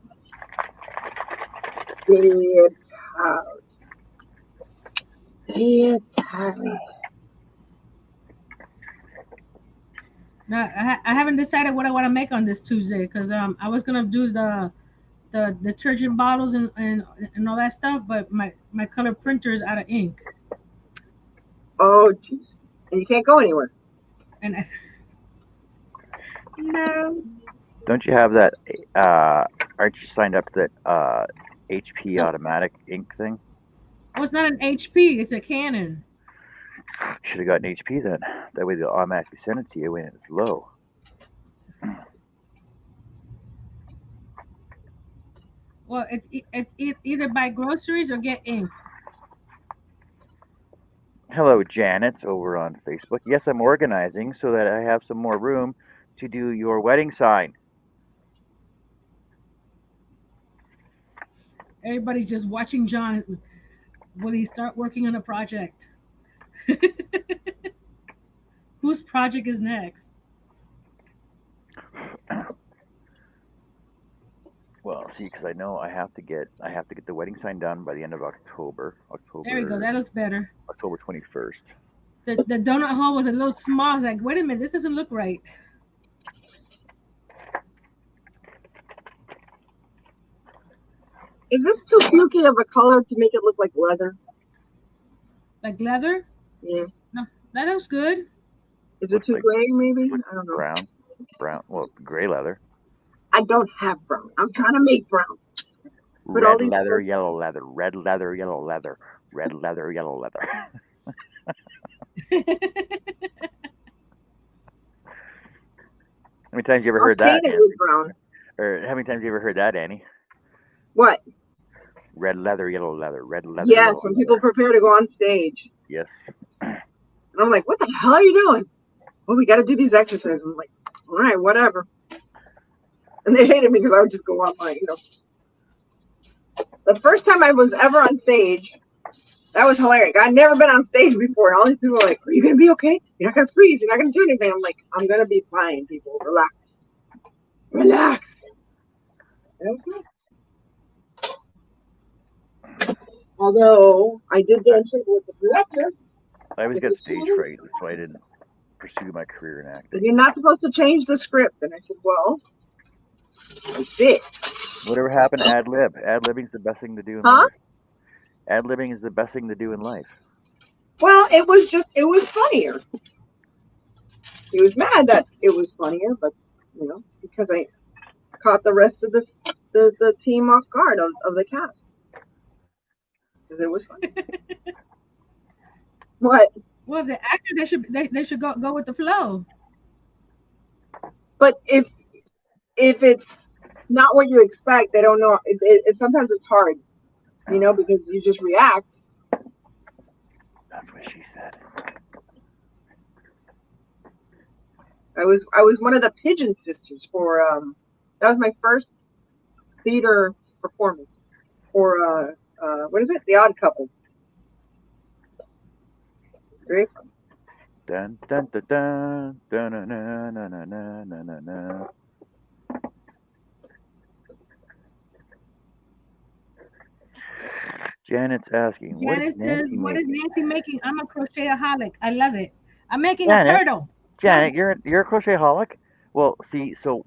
dead tired. Now I haven't decided what I want to make on this Tuesday because I was gonna do the detergent bottles and all that stuff, but my color printer is out of ink. Oh, jeez. And you can't go anywhere. And no. Don't you have that? Aren't you signed up to that HP No. automatic ink thing? Oh, it's not an HP. It's a Canon. Should have gotten HP then. That way they'll automatically send it to you when it's low. Well, it's either buy groceries or get ink. Hello, Janet, over on Facebook. Yes, I'm organizing so that I have some more room to do your wedding sign. Everybody's just watching John. Will he start working on a project? Whose project is next? Well, see, because I know I have to get the wedding sign done by the end of October. There we go. That looks better. October 21st. The donut hole was a little small. I was like, wait a minute, this doesn't look right. Is this too fluky of a color to make it look like leather? Like leather? Yeah. No, that looks good. Is it too like- gray, maybe? I don't know. Brown. Well, gray leather. I don't have brown. I'm trying to make brown. But all Red these leather, yellow leather. Red leather, yellow leather. Red leather, yellow leather. How many times you ever heard that? Paint it with brown. Or how many times you ever heard that, Annie? What? Red leather, yellow leather. Red leather. Yes, yellow when leather. people prepare to go on stage. Yes. And I'm like, what the hell are you doing? well, we got to do these exercises. I'm like, all right, whatever. And they hated me because I would just go on my, The first time I was ever on stage, that was hilarious. I'd never been on stage before. And all these people were like, are you going to be okay? You're not going to freeze. You're not going to do anything. I'm like, I'm going to be fine, people. Relax. Relax. Okay. Although I did dance with the director. I always got stage fright, so I didn't pursue my career in acting. You're not supposed to change the script. And I said, well, that's it. Whatever happened, ad lib. Ad libbing is the best thing to do in life. Ad libbing is the best thing to do in life. Well, it was funnier. He was mad that it was funnier, but because I caught the rest of the team off guard of the cast. Because it was funny. What? Well, the actor they should go with the flow. But if it's not what you expect, they don't know. It sometimes it's hard, because you just react. That's what she said. I was one of the Pigeon Sisters for that was my first theater performance for what is it? The Odd Couple. Very fun. Dun dun dun dun dun dun dun dun dun dun dun dun. Janet's asking, Janet says, "What is Nancy making? I'm a crochetaholic. I love it. I'm making a turtle." Janet, you're a crochetaholic. Well, see, so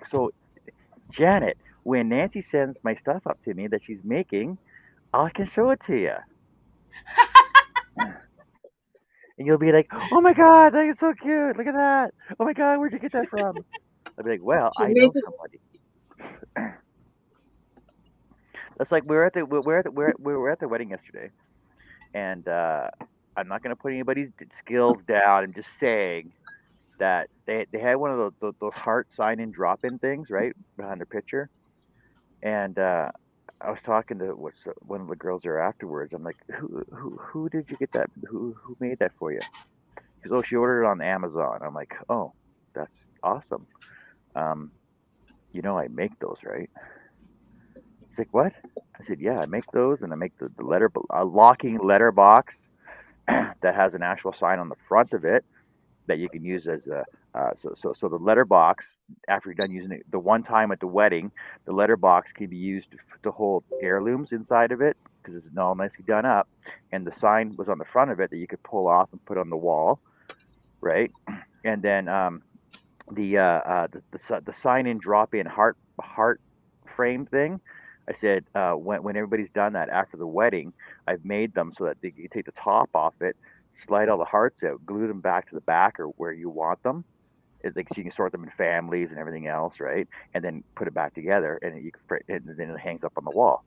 Janet, when Nancy sends my stuff up to me that she's making, I can show it to you. And you'll be like, "Oh my God, that is so cute! Look at that! Oh my God, where'd you get that from?" I'll be like, "Well, I know somebody." That's like we were at the wedding yesterday, and I'm not gonna put anybody's skills down. I'm just saying that they had one of those heart sign in drop in things right behind their picture, and I was talking to one of the girls there afterwards. I'm like, who did you get that? Who made that for you? She goes, oh, she ordered it on Amazon. I'm like, oh, that's awesome. Um, I make those, right? She's like, what? I said, yeah, I make those, and I make the locking letter box that has an actual sign on the front of it that you can use as a so the letter box, after you're done using it the one time at the wedding, the letter box can be used to hold heirlooms inside of it because it's all nicely done up, and the sign was on the front of it that you could pull off and put on the wall, right? And then the sign in drop in heart frame thing. I said when everybody's done that after the wedding, I've made them so that you take the top off it, slide all the hearts out, glue them back to the back or where you want them. It's like so you can sort them in families and everything else, right? And then put it back together, and then it hangs up on the wall.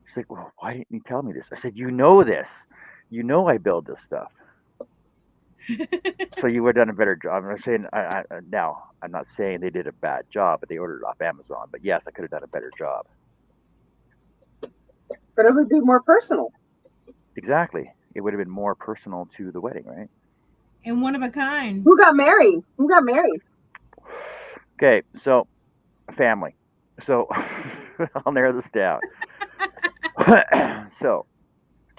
She's like, "Well, why didn't you tell me this?" I said, "You know this. You know I build this stuff." So you would have done a better job. I'm saying now I'm not saying they did a bad job, but they ordered it off Amazon. But yes, I could have done a better job. But it would be more personal. Exactly. It would have been more personal to the wedding, right? And one of a kind. Who got married? Who got married? Okay, so family. So I'll narrow this down. So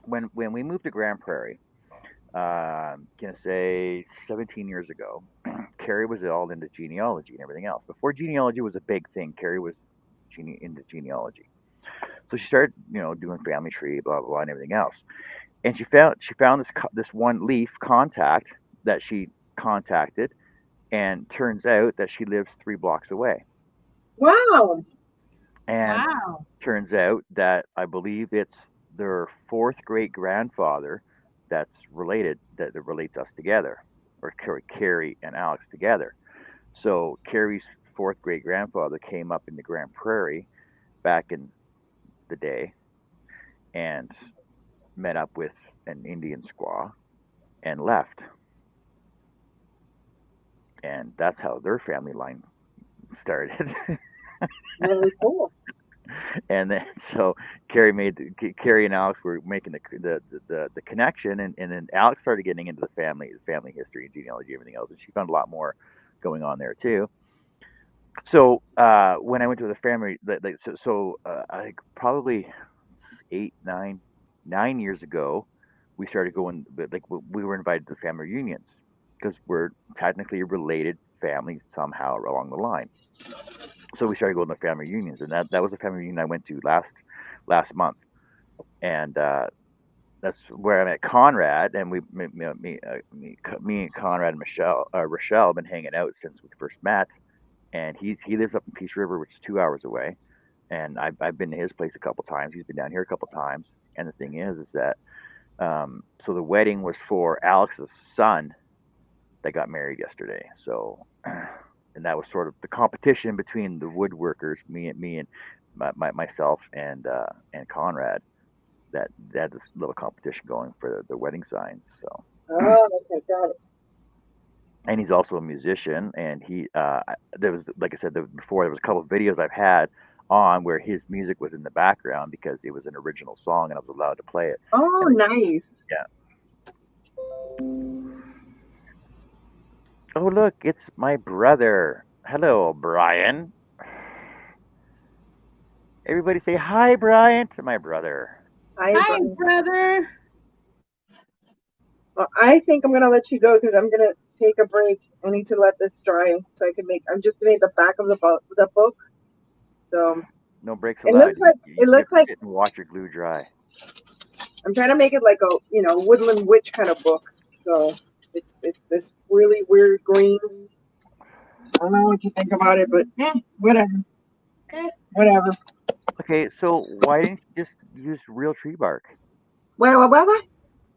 when we moved to Grand Prairie, gonna say 17 years ago, Carrie was all into genealogy and everything else. Before genealogy was a big thing, Carrie was into genealogy. So she started, doing family tree, blah blah blah, and everything else. And she found this one leaf contact that she contacted, and turns out that she lives 3 blocks away. Wow. And turns out that I believe it's their 4th great grandfather that's related that relates us together, or Carrie and Alex together. So Carrie's 4th great grandfather came up in the Grand Prairie back in the day and met up with an Indian squaw and left. And that's how their family line started. Really cool. And then so Carrie and Alex were making the connection, and then Alex started getting into the family history and genealogy, everything else, and she found a lot more going on there too. So when I went to the family, I think probably 8, 9 years ago, we started going. But like we were invited to family reunions because we're technically a related family somehow along the line. So we started going to family reunions, and that was a family reunion I went to last month, and that's where I met Conrad, and me and Conrad and Rochelle have been hanging out since we first met, and he lives up in Peace River, which is 2 hours away, and I've been to his place a couple times. He's been down here a couple times, and the thing is that so the wedding was for Alex's son that got married yesterday. So, and that was sort of the competition between the woodworkers, me and myself and Conrad. That this little competition going for the wedding signs. So, Oh, okay, got it. and he's also a musician, and there was, like I said before, there was a couple of videos I've had on where his music was in the background because it was an original song and I was allowed to play it. Oh, And nice. yeah. Oh, look, it's my brother. Hello, Brian. Everybody say hi, Brian, to my brother. Hi, Hi, Brian. brother. Well, I think I'm gonna let you go because I'm gonna take a break. I need to let this dry so I can make. I'm just doing the back of the book. So No breaks it allowed. looks like You have to sit and watch your glue dry. I'm trying to make it like a woodland witch kind of book. So it's this really weird green. I don't know what you think about it, but whatever. Whatever. Okay, so why didn't you just use real tree bark? What?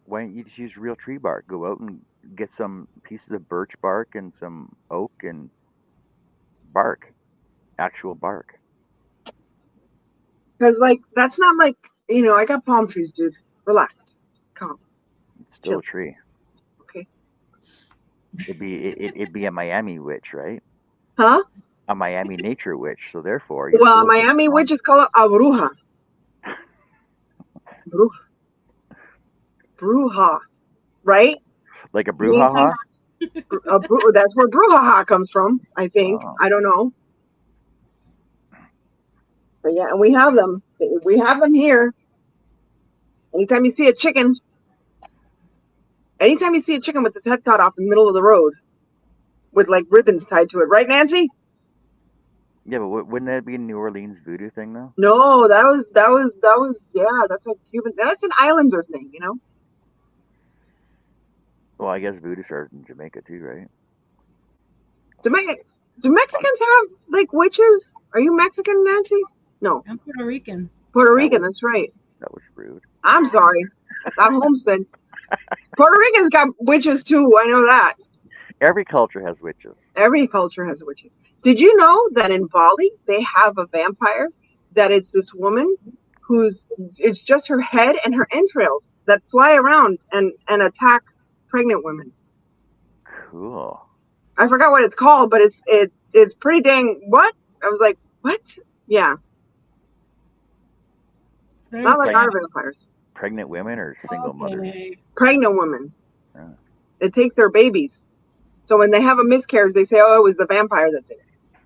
Why don't you just use real tree bark? Go out and get some pieces of birch bark and some oak and bark, actual bark. Because like that's not like I got palm trees, dude. Relax, calm, It's still chill. a tree. Okay. It'd be a Miami witch, right? Huh? A Miami nature witch. So therefore, you're Well, still Miami witch is called a bruja. Bruja, right? like a brouhaha. That's where brouhaha comes from, I think. Oh, I don't know. But yeah, and we have them. We have them here. Anytime you see a chicken with its head cut off in the middle of the road with like ribbons tied to it, right, Nancy? yeah, but wouldn't that be a New Orleans voodoo thing though? No, that was yeah, that's like Cuban. That's an Islander thing, Well, I guess voodoo started in Jamaica too, right? Do Mexicans have like witches? Are you Mexican, Nancy? No, I'm Puerto Rican. Puerto Rican. That's right. That was rude. I'm sorry. That homestead. Puerto Ricans got witches too. I know that. Every culture has witches. Every culture has witches. Did you know that in Bali they have a vampire that is this woman it's just her head and her entrails that fly around and attack pregnant women. Cool. I forgot what it's called, but it's pretty dang what? I was like, what? Yeah. It's very Not like our funny. vampires. Pregnant women or single mothers? Okay. Pregnant women. Yeah. It takes their babies. So when they have a miscarriage, they say, "Oh, it was the vampire that did it."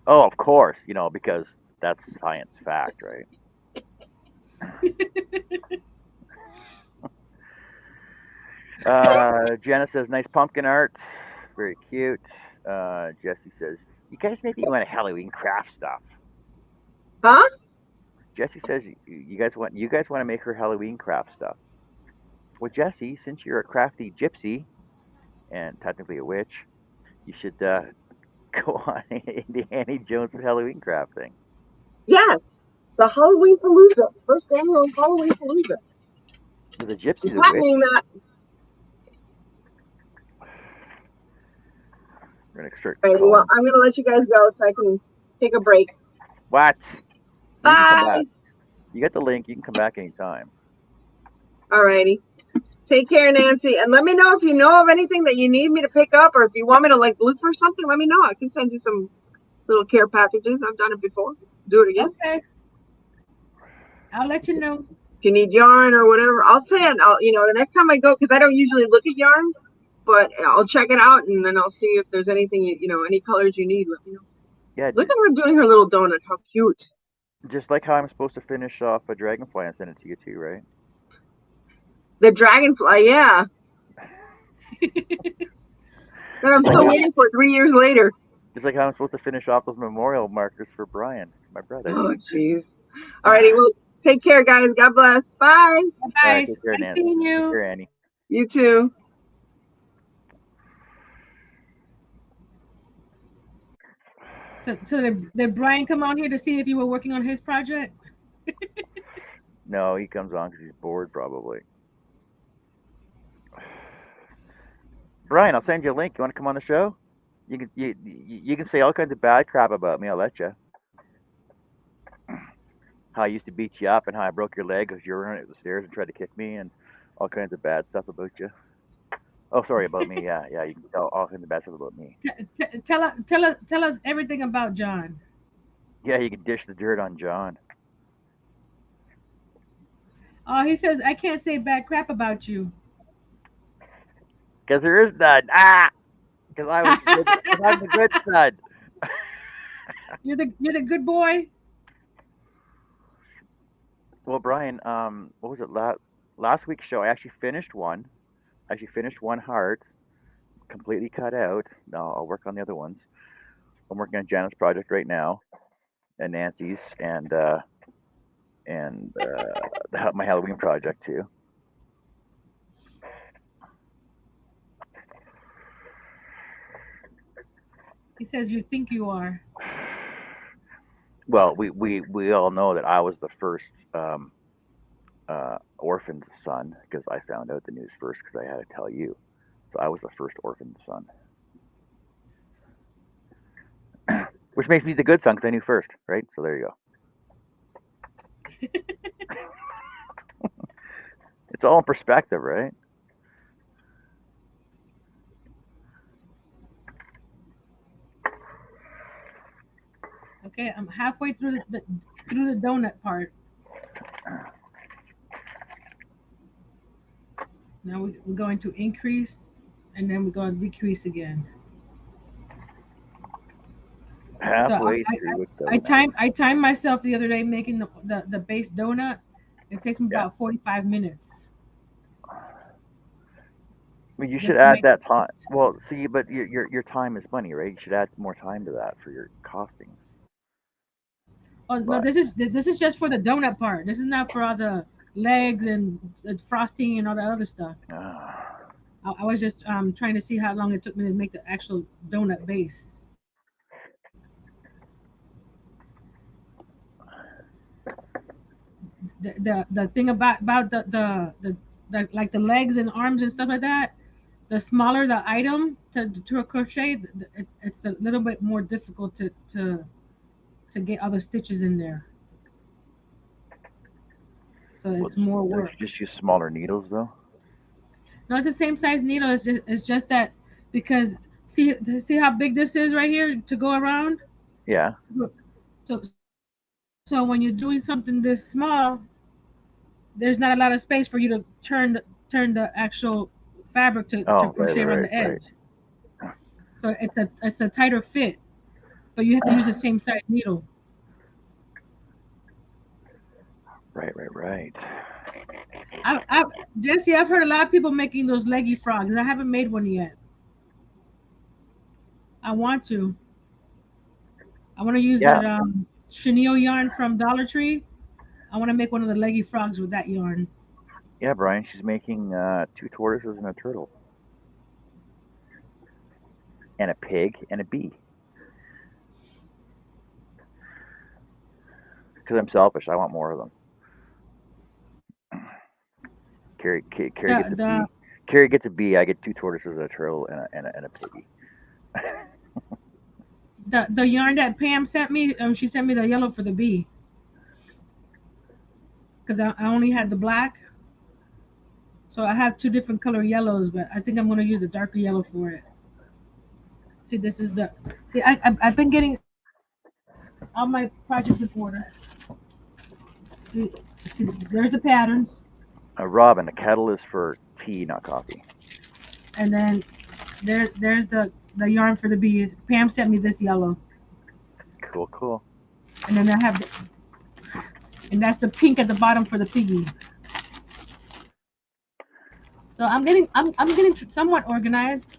Oh, of course, because that's science fact, right? Jenna says, nice pumpkin art. Very cute. Jesse says, you guys make me want a Halloween craft stuff. Huh? Jesse says, you guys want to make her Halloween craft stuff. Well, Jesse, since you're a crafty gypsy and technically a witch, you should go on into Annie Jones' Halloween craft thing. Yes. The Halloween Palooza. First annual Halloween Palooza. The gypsy's a witch. Happening that. We're gonna start. All right, well, I'm gonna let you guys go so I can take a break. What? You can come Bye. back. You got the link. You can come back anytime. Alrighty. Take care, Nancy, and let me know if you know of anything that you need me to pick up, or if you want me to like look for something. Let me know. I can send you some little care packages. I've done it before. Do it again. Okay. I'll let you know. If you need yarn or whatever, I'll send. The next time I go, because I don't usually look at yarn, but I'll check it out and then I'll see if there's anything any colors you need. Let me know. Yeah, Look at her doing her little donut. How cute! just like how I'm supposed to finish off a dragonfly and send it to you too, right? The dragonfly, yeah. That I'm still waiting for 3 years later. Just like how I'm supposed to finish off those memorial markers for Brian, my brother. Oh, jeez. Alrighty, well, take care, guys. God bless. Bye. All Bye. right, take care, Nice Nancy. seeing Take you. care, Annie. You too. So did Brian come on here to see if you were working on his project? No, he comes on because he's bored, probably. Brian, I'll send you a link. You want to come on the show? You can say all kinds of bad crap about me. I'll let you. How I used to beat you up and how I broke your leg because you were running up the stairs and tried to kick me and all kinds of bad stuff about you. Oh, sorry, about me. Yeah, you can tell all kinds of bad stuff about me. Tell us everything about John. Yeah, you can dish the dirt on John. Oh, he says I can't say bad crap about you. Because there is none. Because I'm the good son. You're the good boy. Well, Brian, what was it? Last week's show, I actually finished one. Heart, completely cut out. Now I'll work on the other ones. I'm working on Janet's project right now, and Nancy's, and my Halloween project too. He says you think you are. Well, we all know that I was the first orphaned son because I found out the news first because I had to tell you. So I was the first orphaned son, which makes me the good son because I knew first, right? So there you go. It's all in perspective, right? Okay, I'm halfway through the donut part. Now we're going to increase, and then we're going to decrease again. Halfway So through I timed myself the other day making the base donut. It takes me about 45 minutes. I mean, you should add that time. Well, see, but your time is money, right? You should add more time to that for your costings. Oh no, this is just for the donut part. This is not for all the legs and the frosting and all the other stuff. I was just trying to see how long it took me to make the actual donut base. The thing about the like the legs and arms and stuff like that, the smaller the item to crochet, it's a little bit more difficult to get all the stitches in there. So it's more work. Don't you just use smaller needles though? No, it's the same size needle. It's just that because see how big this is right here to go around. Yeah. So when you're doing something this small, there's not a lot of space for you to turn the actual fabric to crochet around the edge. Right. So it's a tighter fit, but you have to use the same size needle. Right. Jesse, I've heard a lot of people making those leggy frogs. I haven't made one yet. I want to. I want to use that chenille yarn from Dollar Tree. I want to make one of the leggy frogs with that yarn. Yeah, Brian, she's making 2 tortoises and a turtle. And a pig and a bee. Because I'm selfish. I want more of them. Carrie gets a bee. Carrie gets a bee. I get 2 tortoises, a turtle, and a piggy. The yarn that Pam sent me, she sent me the yellow for the bee. Because I only had the black. So I have 2 different color yellows, but I think I'm going to use the darker yellow for it. See, this is the... See, I've been getting all my projects in order. See, See, there's the patterns, Robin, a kettle is for tea, not coffee. and then there's the yarn for the bees. Pam sent me this yellow, Cool, cool. and then I have, and that's the pink at the bottom for the piggy. So I'm getting somewhat organized.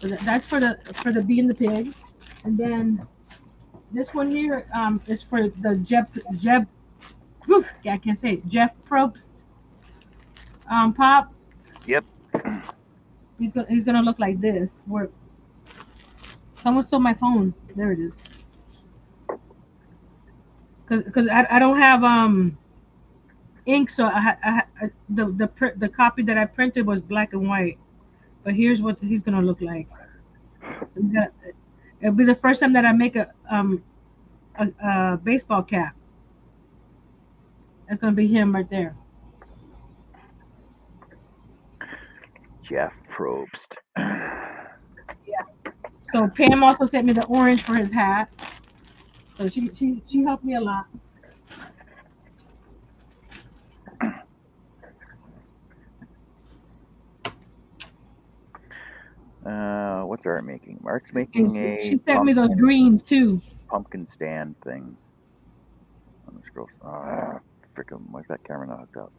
So that's for the bee and the pig, and then this one here is for the Jeb. Whew, I can't say it, Jeff Probst pop. Yep. He's gonna look like this. Where someone stole my phone. There it is. Cause I don't have ink, so the copy that I printed was black and white. But here's what he's gonna look like. It'll be the first time that I make a baseball cap. That's gonna be him right there. Jeff Probst. So Pam also sent me the orange for his hat. So she helped me a lot. What's Art making? Art's And making she a sent me those greens too. pumpkin stand thing. On the scroll. Frickin', why's that camera not hooked up?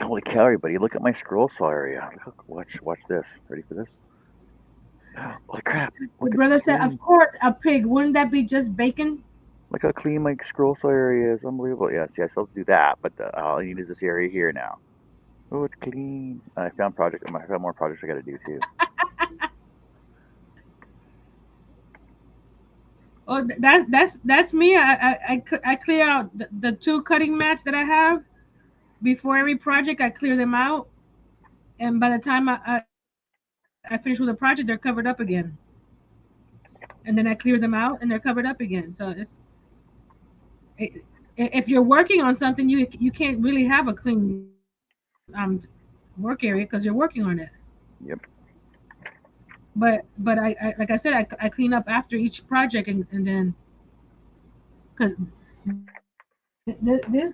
Holy cow, everybody! Look at my scroll saw area. Look, watch this. Ready for this? Holy crap! My Look brother at said, clean. of course, a pig. Wouldn't that be just bacon? Look how clean my scroll saw area is. Unbelievable. Yeah, see, I still have to do that, but all I need is this area here now. Oh, it's clean. I found more projects I got to do too. Oh, that's me. I clear out the two cutting mats that I have before every project. I clear them out, and by the time I finish with a project, they're covered up again. And then I clear them out, and they're covered up again. So if you're working on something, you can't really have a clean work area because you're working on it. Yep. But I like I said, I clean up after each project, and then because this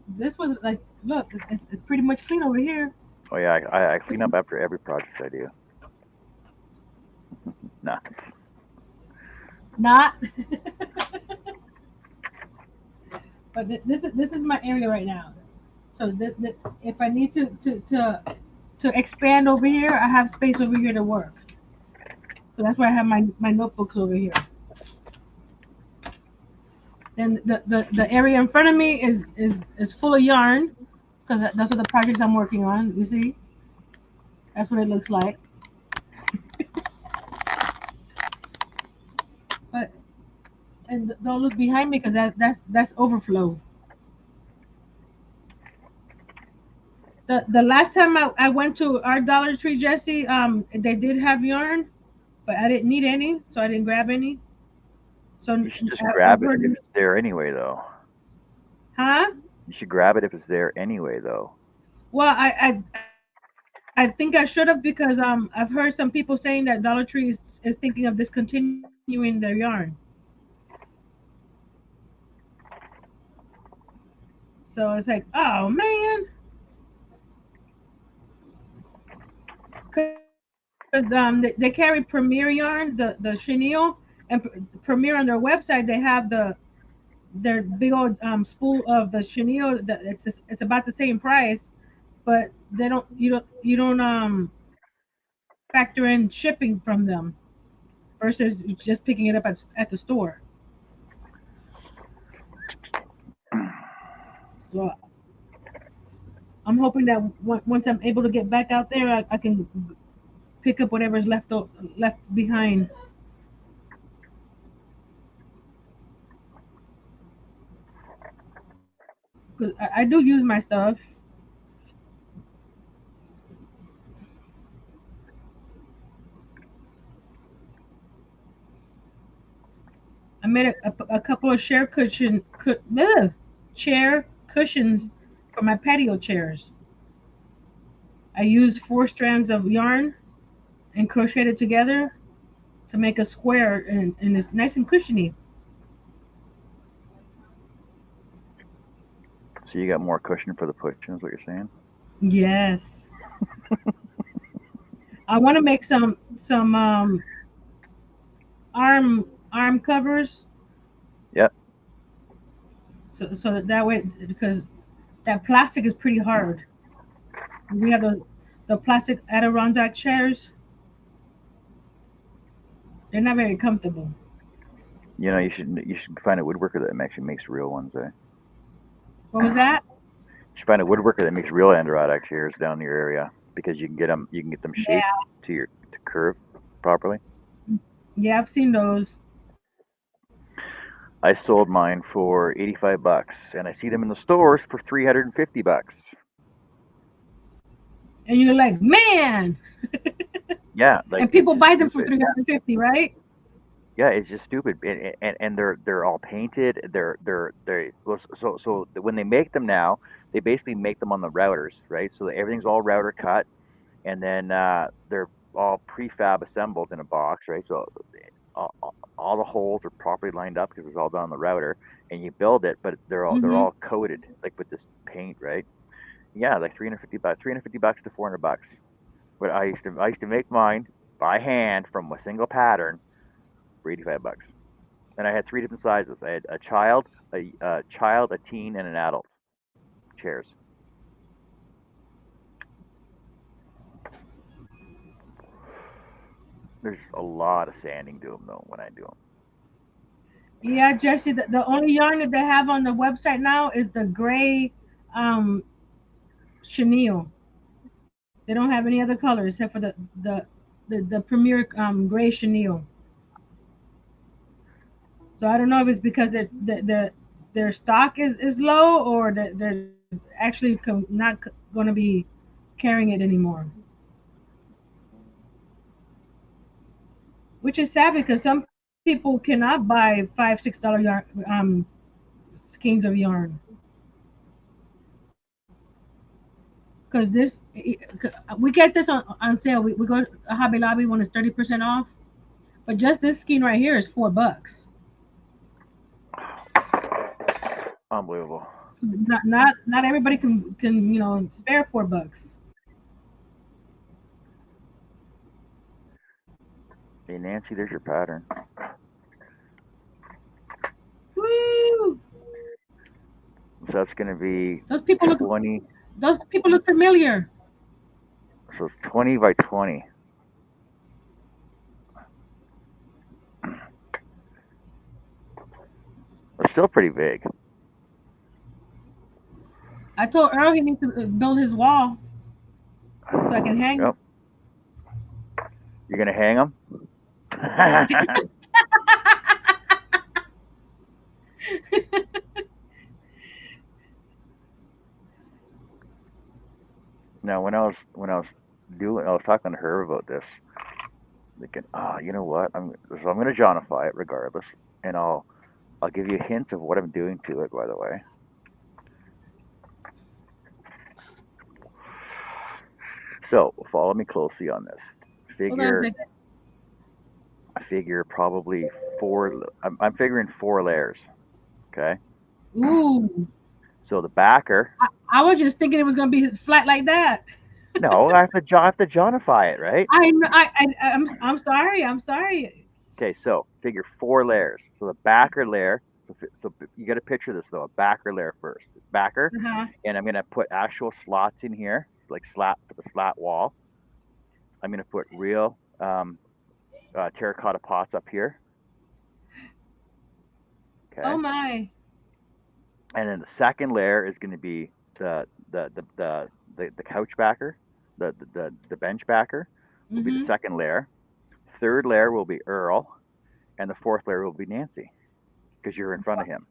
this was like, look, it's pretty much clean over here. Oh yeah, I clean up after every project I do. Nah. Not. But this is my area right now. So if I need to expand over here, I have space over here to work. So that's why I have my notebooks over here. Then the area in front of me is full of yarn because those are the projects I'm working on. You see, that's what it looks like. But and don't look behind me because that's overflow. The last time I went to our Dollar Tree, Jesse, they did have yarn, but I didn't need any, so I didn't grab any. So You should just I've grab it heard, if it's there anyway, though. huh? You should grab it if it's there anyway, though. Well, I think I should have because I've heard some people saying that Dollar Tree is thinking of discontinuing their yarn. So it's like, oh man, because they carry Premier yarn, the chenille, and Premier on their website they have their big old spool of the chenille. It's about the same price, but they don't you don't factor in shipping from them versus just picking it up at the store. So I'm hoping that once I'm able to get back out there, I can pick up whatever's left behind. Cause I do use my stuff. I made a couple of chair cushions for my patio chairs. I used 4 strands of yarn and crocheted together to make a square, and it's nice and cushiony. So you got more cushion for the pushing, is what you're saying? Yes. I want to make some arm covers, Yep. so that way, because that plastic is pretty hard. We have the plastic Adirondack chairs. They're not very comfortable. You should find a woodworker that actually makes real ones. What was that? You should find a woodworker that makes real Adirondack chairs down in your area because you can get them. You can get them shaped Yeah. to curve properly. Yeah, I've seen those. I sold mine for $85, and I see them in the stores for $350. And you're like, man. Yeah, like And it's people just buy them for stupid. 350, right? Yeah, it's just stupid, and they're all painted. So when they make them now, they basically make them on the routers, right? So that everything's all router cut, and then they're all prefab assembled in a box, right? So all the holes are properly lined up because it's all done on the router, and you build it, but they're Mm-hmm. all coated like with this paint, right? Yeah, like $350, $350 to $400. But I used to make mine by hand from a single pattern for $85. And I had three different sizes. I had a teen, and an adult chairs. There's a lot of sanding to them though when I do them. Yeah, Jesse, the only yarn that they have on the website now is the gray um, chenille. They don't have any other color except for the premier gray chenille. So I don't know if it's because their stock is low, or that they're actually not going to be carrying it anymore. Which is sad because some people cannot buy $5-6 yarn skeins of yarn, because we get this on sale. We go to Hobby Lobby when it's 30% off, but just this skein right here is $4. Unbelievable. Not everybody can spare $4. Hey Nancy, there's your pattern. Woo! So that's gonna be Those people look 20. those people look familiar. So it's 20 by 20. It's still pretty big. I told Earl he needs to build his wall so I can hang Yep. them. You're gonna hang them. Now, I was talking to her about this, thinking, you know what? I'm gonna Johnify it regardless, and I'll give you hints of what I'm doing to it. By the way, so follow me closely on this. Hold on a Figure, second. I figure probably four. I'm figuring 4 layers. Okay, Ooh, so the backer. I was just thinking it was gonna be flat like that. No, I have to Johnify it, right? I'm sorry. I'm sorry. Okay, so figure 4 layers. So the backer layer. So you got to picture this though. A backer layer first. Backer, Uh-huh. and I'm gonna put actual slots in here, like slat for the slat wall. I'm gonna put real terracotta pots up here. Oh Okay, my. and then the second layer is gonna be the couch backer, the bench backer will be the Mhm. second layer. Third layer will be Earl, and the fourth layer will be Nancy because you're in front of him.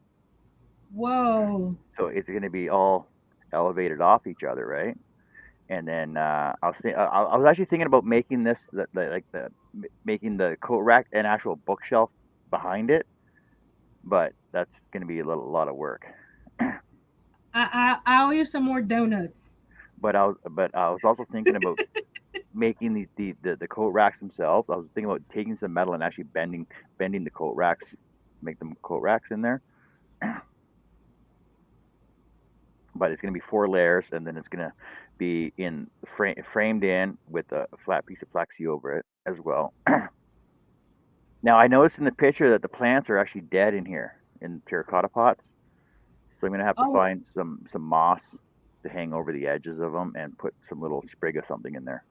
Whoa. So it's gonna be all elevated off each other, right? And then I was actually thinking about making this making the coat rack an actual bookshelf behind it, but that's going to be a lot of work. I'll use some more donuts. but I was also thinking about making the coat racks themselves. I was thinking about taking some metal and actually bending the coat racks, make them coat racks in there. But it's going to be 4 layers, and then it's going to be framed in with a flat piece of plexi over it as well. Now I noticed in the picture that the plants are actually dead in here in terracotta pots, so I'm going to have to Oh, find some moss to hang over the edges of them and put some little sprig of something in there.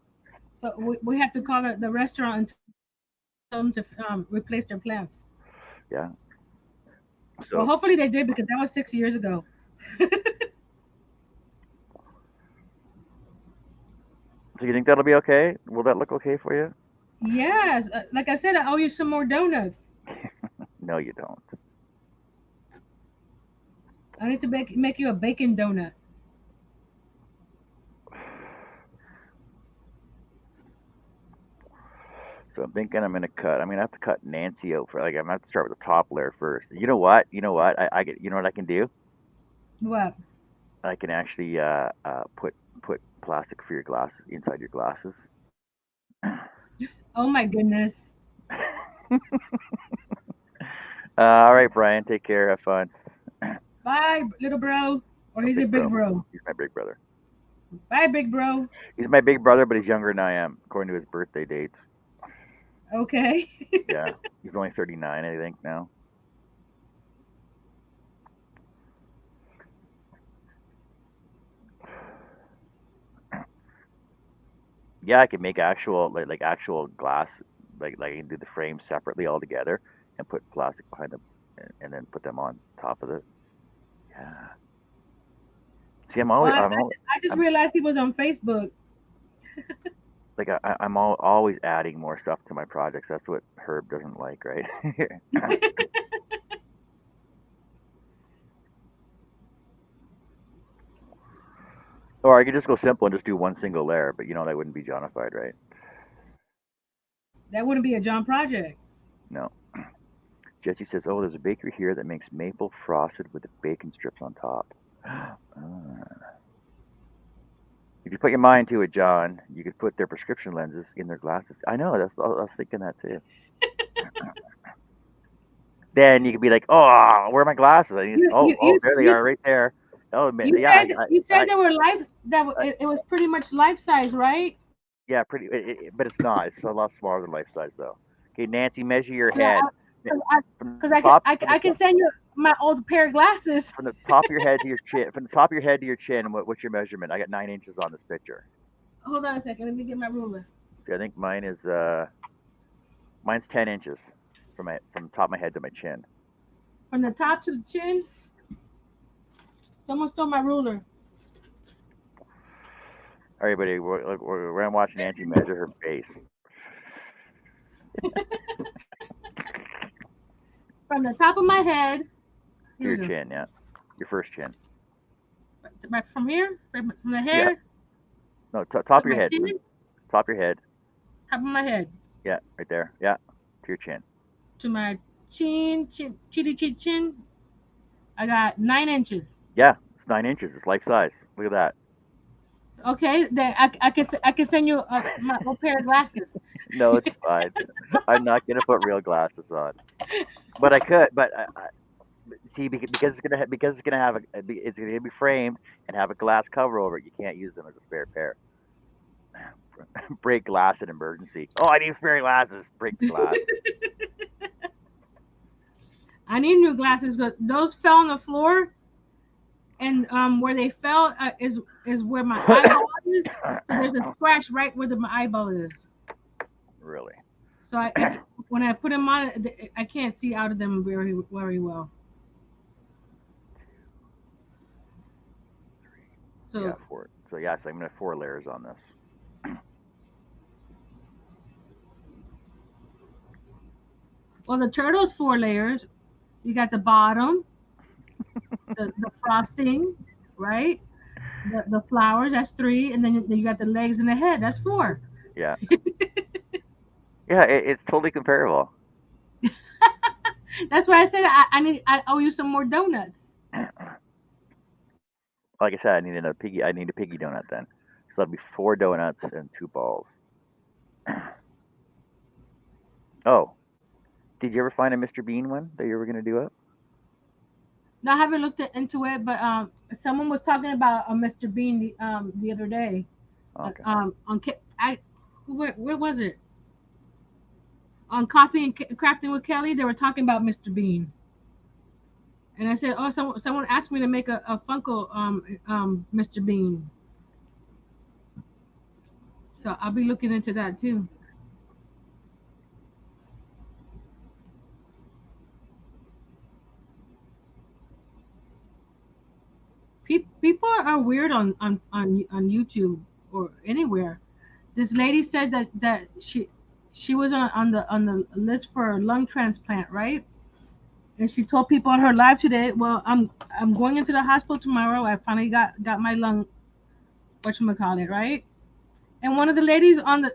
so we have to call the restaurant and tell them to replace their plants. Yeah. Well, So hopefully they did because that was 6 years ago. so you think that'll be okay? Will that look okay for you? Yes, like I said, I owe you some more donuts. No, you don't. I need to make you a bacon donut. So I'm thinking I'm gonna cut. I'm gonna have to cut Nancy out for like I'm gonna have to start with the top layer first. You know what? You know what? I get. You know what I can do? What? I can actually put plastic for your glasses inside your glasses. Oh my goodness. All right, Brian. Take care. Have fun. Bye, little bro. Or A he's a big big bro. bro. He's my big brother. Bye, big bro. He's my big brother, but he's younger than I am, according to his birthday dates. Okay. Yeah, he's only 39, I think now. Yeah, I can make actual like actual glass, like I can do the frames separately all together and put plastic behind them, and then put them on top of it. Yeah. See, Well, I, always, I just I'm realized he was on Facebook. like I'm always adding more stuff to my projects. That's what Herb doesn't like, right? Or I could just go simple and just do one single layer, but that wouldn't be Johnified, right? That wouldn't be a John project. No. Jesse says, "Oh, there's a bakery here that makes maple frosted with the bacon strips on top." Ah. If you put your mind to it, John, you could put their prescription lenses in their glasses. I know. I was thinking that too. Then you could be like, "Oh, where are my glasses?" You you Oh, you there they you, are, right there. Oh man, you yeah, said you said they were life I it was pretty much life size, right? yeah, pretty. But it's not. It's a lot smaller than life size, though. Okay, Nancy, measure your Yeah, head from because the top I can send you my old pair of glasses. from the top of your head to your chin. From the top of your head to your chin. What's your measurement? I got 9 inches on this picture. Hold on a second. Let me get my ruler. Okay, I think mine's 10 inches from the top of my head to my chin. From the top to the chin. Someone stole my ruler. All right, buddy, we're gonna watch Nancy measure her face From the top of my head. to Here we your go. chin. Yeah, your first chin. Right from here, from the Yeah, hair no, to top of your my head. chin, Top of your head. top of my head Yeah, right there. Yeah, to your chin. to my chin. I got 9 inches. Yeah, it's 9 inches. It's life size. Look at that. Okay, then I can send you my old pair of glasses. No, it's fine. I'm not gonna put real glasses on, but I could. But see, because it's gonna have it's gonna be framed and have a glass cover over it. You can't use them as a spare pair. Break glass in emergency. Oh, I need spare glasses. Break the glass. I need new glasses. Those fell on the floor, and where they fell is where my eyeball is. So there's a scratch right where my eyeball is. Really? So when I put them on, I can't see out of them very well. Yeah, So four. So yes, I'm gonna have 4 layers on this. well, the turtle's 4 layers. You got the bottom, the frosting, right? The flowers, that's 3, and then you got the legs and the head, that's 4. Yeah. Yeah, it's totally comparable. That's why I said I owe you some more donuts. Like I said, I need a piggy donut then. So that'd be 4 donuts and 2 balls. Oh, did you ever find a Mr. Bean one that you were gonna do up? Now I haven't looked into it, but someone was talking about a Mr. Bean the other day. Okay. On where was it? On Coffee and Crafting with Kelly, they were talking about Mr. Bean, and I said, "Oh, someone asked me to make a Funko Mr. Bean, so I'll be looking into that too." People are weird on YouTube or anywhere. This lady said that she was on the list for a lung transplant, right? And she told people on her live today, "Well, I'm going into the hospital tomorrow. I finally got my lung, whatchamacallit, right?" And one of the ladies on the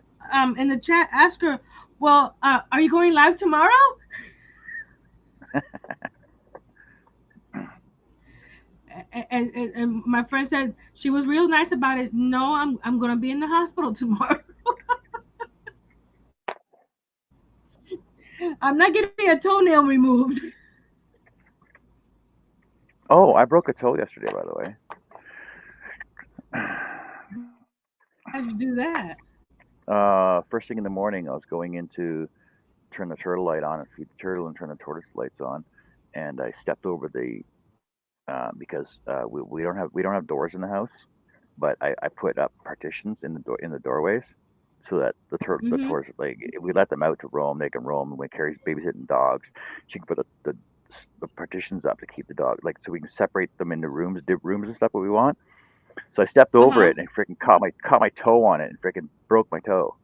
in the chat asked her, "Well, are you going live tomorrow?" And my friend said she was real nice about it. No, I'm gonna be in the hospital tomorrow. I'm not getting a toenail removed. Oh, I broke a toe yesterday, by the way. How'd you do that? First thing in the morning, I was going in to turn the turtle light on and feed the turtle and turn the tortoise lights on, and I stepped over the because we don't have doors in the house, but I put up partitions in the doorways so that the Mhm. tortoise, like, if we let them out to roam, they can roam. And when Carrie's babysitting dogs, she can put the partitions up to keep the dog, like, so we can separate them into rooms and stuff what we want. So I stepped Uh over huh. it and freaking caught my toe on it and freaking broke my toe.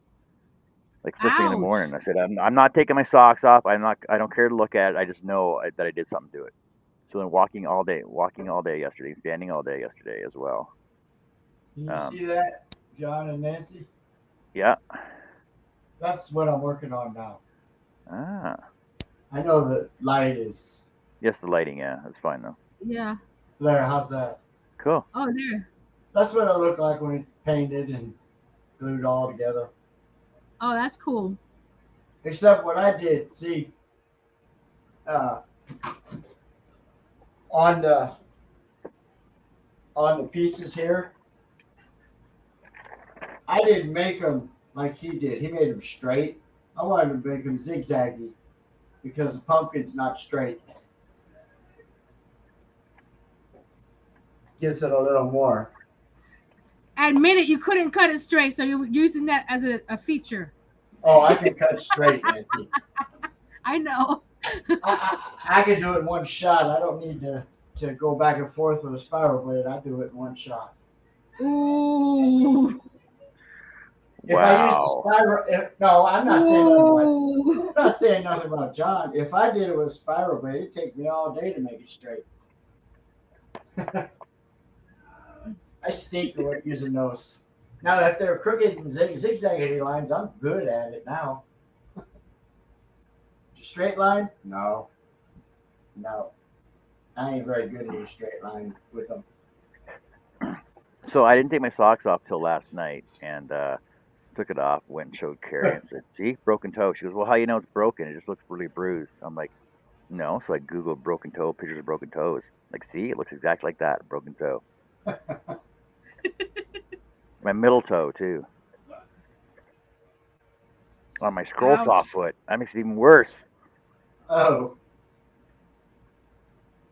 Like first thing in the morning, Ouch. I said, I'm not taking my socks off. I don't care to look at it. I just know that I did something to it. So then walking all day yesterday, standing all day yesterday as well. Can you Um, see that, John and Nancy? yeah. That's what I'm working on now. Ah. I know the light is Yes, the lighting. Yeah, that's fine though. Yeah. there. How's that? Cool. Oh, there. That's what it look like when it's painted and glued all together. Oh, that's cool. Except what I did, see, uh, on the on the pieces here, I didn't make them like he did. He made them straight. I wanted to make them zigzaggy because the pumpkin's not straight. Gives it a little more. Admit it, you couldn't cut it straight, so you're using that as a feature. Oh, I can cut straight, Nancy. I know. I can do it in one shot. I don't need to go back and forth with a spiral blade. I do it in one shot. Ooh. If I use the Wow. spiral, no, Ooh. I'm not saying nothing about John. If I did it with a spiral blade, it'd take me all day to make it straight. I stink with using those. Now, if they're crooked and zigzaggy lines, I'm good at it now. Straight line? No, no. I ain't very good at a straight line with them. So I didn't take my socks off till last night, and took it off. Went and showed Carrie and said, "See, broken toe." She goes, "Well, how you know it's broken? It just looks really bruised." I'm like, "No." So I googled broken toe, pictures of broken toes. Like, see, it looks exactly like that, broken toe. My middle toe too, on my scroll saw Ouch. foot. That makes it even worse. Oh,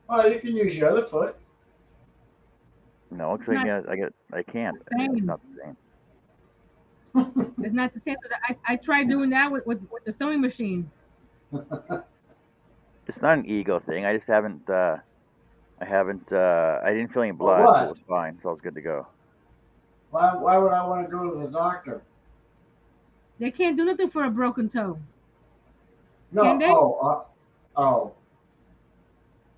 well, you can use your other foot. No, it's It's like not I can't. the It's same. not the same. It's not the same. 'Cause I tried doing that with the sewing machine. It's not an ego thing. I just haven't. I didn't feel any Well, blood, so it what? was fine. So I was good to go. Why would I want to go to the doctor? They can't do nothing for a broken toe, can No. they? Oh.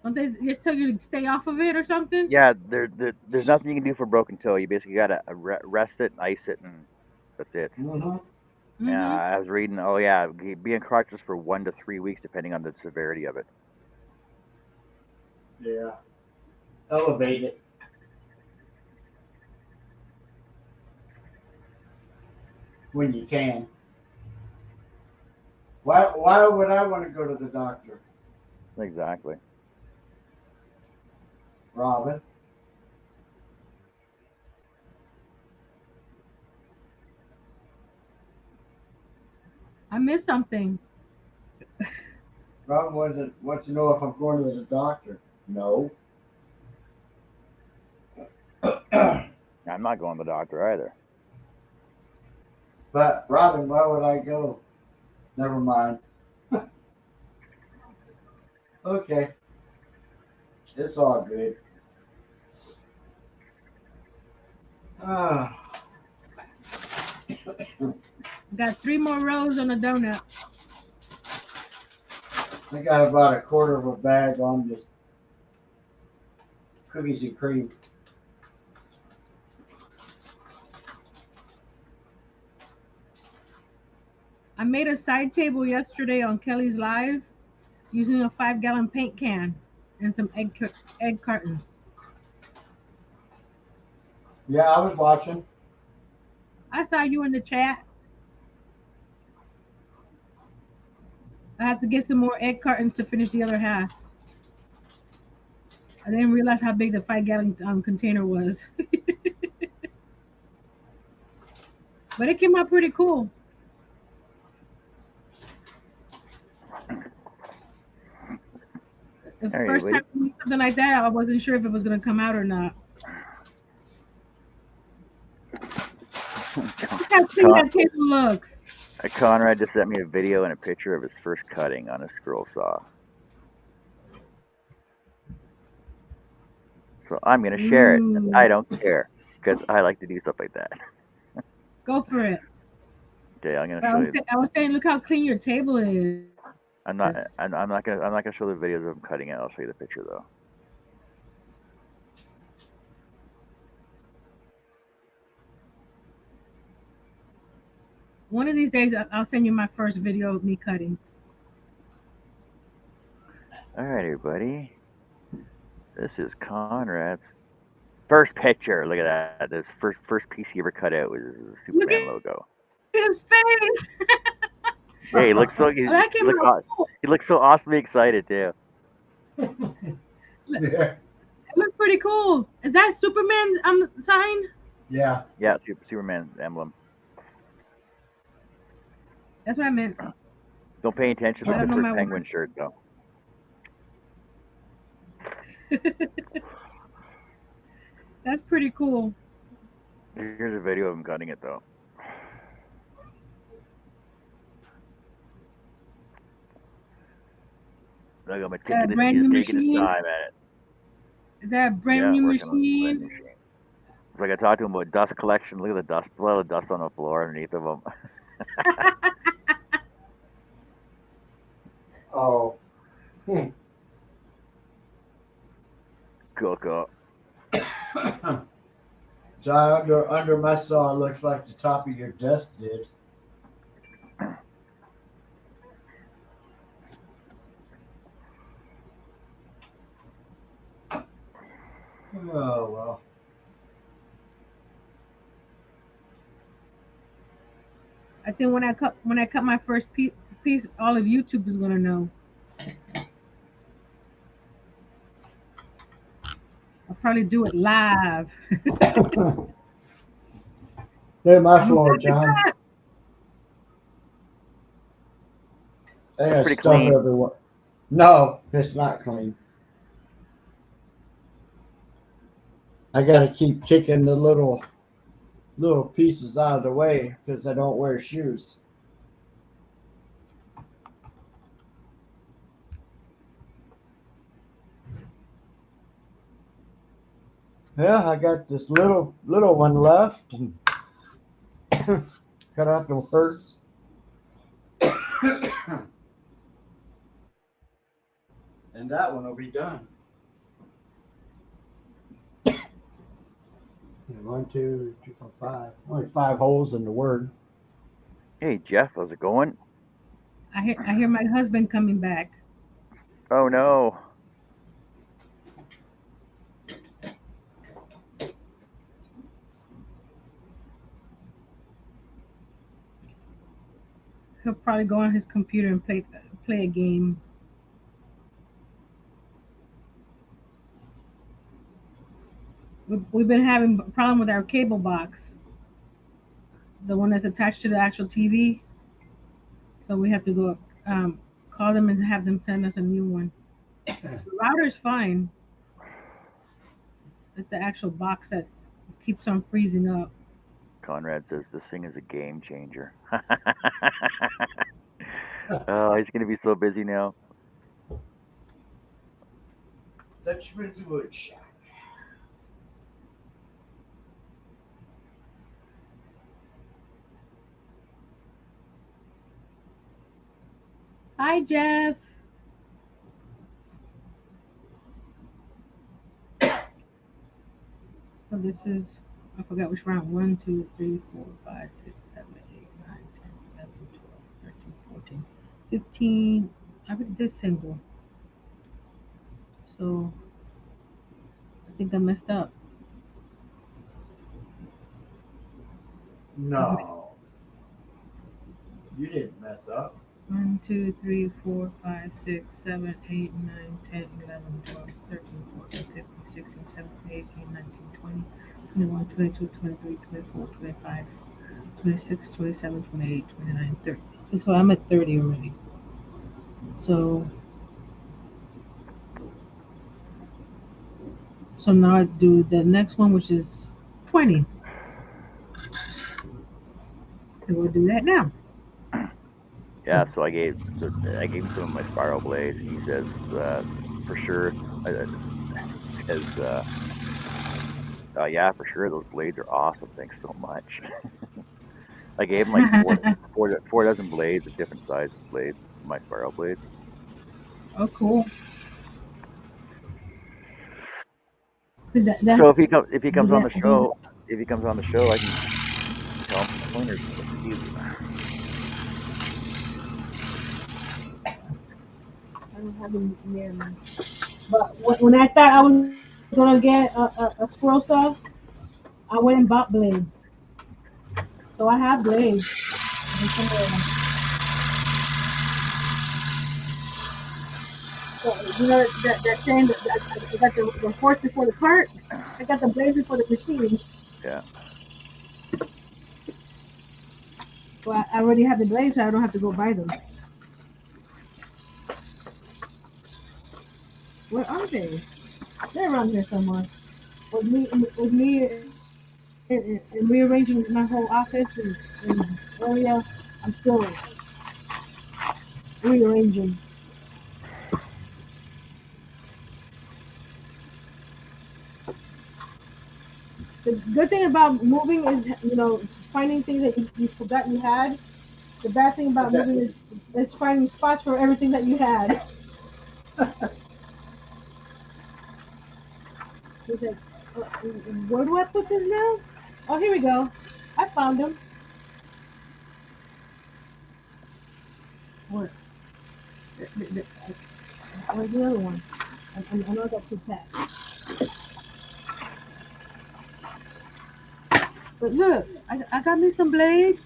Don't they just tell you to stay off of it or something? Yeah, there's nothing you can do for broken toe. You basically gotta rest it and ice it, and that's it. Mm-hmm. Mm-hmm. I was reading. Oh yeah, be in crutches for 1 to 3 weeks, depending on the severity of it. Yeah. Elevate it. when you can. Why would I want to go to the doctor, Exactly. Robin? I missed something. Robin wants to know if I'm going to the doctor. No. I'm not going to the doctor either. But Robin, why would I go? Never mind. Okay, it's all good. Ah, Got 3 more rows on a donut. I got about a quarter of a bag on just cookies and cream. I made a side table yesterday on Kelly's Live using a 5-gallon paint can and some egg cartons. Yeah, I was watching. I saw you in the chat. I have to get some more egg cartons to finish the other half. I didn't realize how big the 5-gallon container was. But it came out pretty cool. The All right, first time I did something like that, I wasn't sure if it was going to come out or not. Look how clean that table looks. Conrad just sent me a video and a picture of his first cutting on a scroll saw. So I'm going to share it. Ooh. I don't care because I like to do stuff like that. Go for it. Okay, I'm going to But show you. I was saying, look how clean your table is. I'm not gonna show the videos of him cutting it. I'll show you the picture though. One of these days, I'll send you my first video of me cutting. All right, everybody. This is Conrad's first picture. Look at that. This first piece he ever cut out was the Superman logo. His face. Yeah, he looks he looks so awesomely excited too. Yeah. It looks pretty cool. Is that Superman's sign? Yeah. Yeah, Superman emblem. That's what I meant. Don't pay attention to I don't the know first my penguin words. shirt though. That's pretty cool. Here's a video of him cutting it though. Look, I'm taking his time at it. Is that a brand new working on a brand machine? new machine. It's like I talked to him about dust collection. Look at the dust, a lot of dust on the floor underneath of him. Oh. Cool. So under my saw, it looks like the top of your desk did. Oh well. I think when I cut my first piece, all of YouTube is gonna know. I'll probably do it live. They're my floor, John. They got pretty stuff clean. everywhere. No, it's not clean. I gotta keep kicking the little pieces out of the way because I don't wear shoes. Yeah, I got this little one left and cut out the first. And that one will be done. 1, 2, 3, 4, 5. Only 5 holes in the word. Hey Jeff, how's it going? I hear my husband coming back. Oh no. He'll probably go on his computer and play a game. We've been having a problem with our cable box, the one that's attached to the actual TV. So we have to go call them and have them send us a new one. The router's fine. It's the actual box that keeps on freezing up. Conrad says this thing is a game changer. Oh, he's gonna be so busy now. Dutchman's Wood Shack. Hi, Jeff. So this is, I forgot which round. 1, 2, 3, 4, 5, 6, 7, 8, 9, 10, 11, 12, 13, 14, 15. I did this single. So I think I messed up. No. You didn't mess up. 1, 2, 3, 4, 5, 6, 7, 8, 9, 10, 11, 12, 13, 14, 15, 16, 17, 18, 19, 20, 21, 22, 23, 24, 25, 26, 27, 28, 29, 30. So I'm at 30 already. So now I do the next one, which is 20. And we'll do that now. Yeah, so I gave him some of my spiral blades, and he says for sure, because yeah, for sure those blades are awesome. Thanks so much. I gave him like four dozen blades of different sizes blades, my spiral blades. Oh, cool. So if he comes on the show, I can tell him some pointers. I don't have them near me. But when I thought I was gonna get a squirrel saw, I went and bought blades. So I have blades. So, you know that saying that I got the horse before the cart. I got the blades before the machine. Yeah. So I already have the blades, so I don't have to go buy them. Where are they? They're around here somewhere. With me and rearranging my whole office and area, I'm still rearranging. The good thing about moving is, finding things that you forgot you had. The bad thing about moving is finding spots for everything that you had. It's like, uh, where do I put this now? Oh, here we go. I found them. Where? Where's the other one? I know I got two packs. But look, I got me some blades.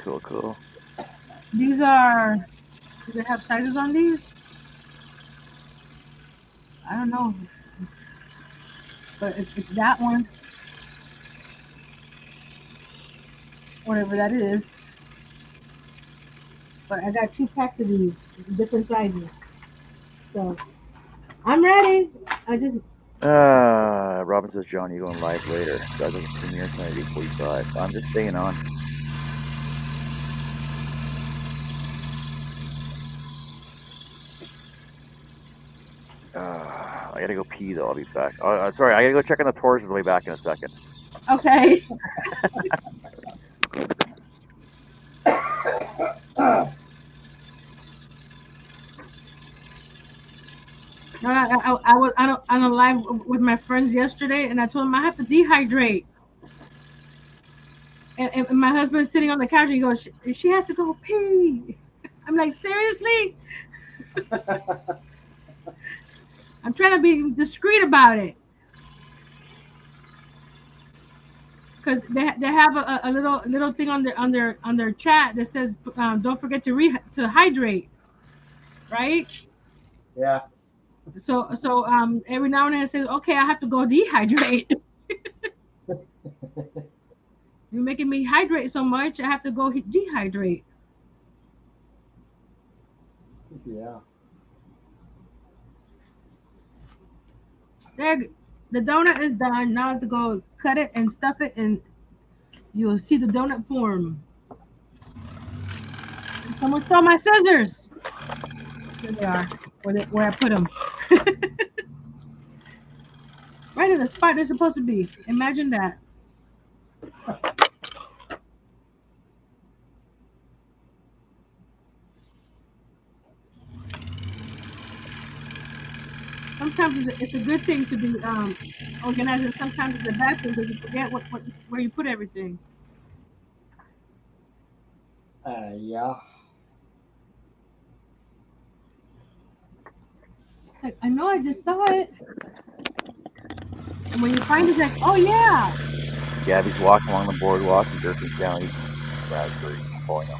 Cool. These are. Do they have sizes on these? I don't know. But it's that one, whatever that is. But I got two packs of these, different sizes. So I'm ready. I just Robin says, John, you going live later? That doesn't premiere tonight at 8:45. I'm just staying on. I gotta go pee though. I'll be back. Sorry, I gotta go check on the Taurus. I'll be back in a second. okay. I was on a live with my friends yesterday, and I told them I have to dehydrate. And my husband's sitting on the couch, and he goes, "She has to go pee." I'm like, seriously? I'm trying to be discreet about it. because they have a little thing on their chat that says don't forget to hydrate, right? Yeah. So every now and then it says okay, I have to go dehydrate. You're making me hydrate so much, I have to go dehydrate. Yeah. There, the donut is done. Now I have to go cut it and stuff it, and you'll see the donut form. Someone stole my scissors. Here they are, where I put them. Right in the spot they're supposed to be. Imagine that. Sometimes it's a good thing to be organized, and sometimes it's a bad thing because you forget where you put everything. Yeah. It's like I know I just saw it, and when you find it, it's like, oh yeah. Gabby's walking along the boardwalk and Durkin's down eating raspberries and pulling them.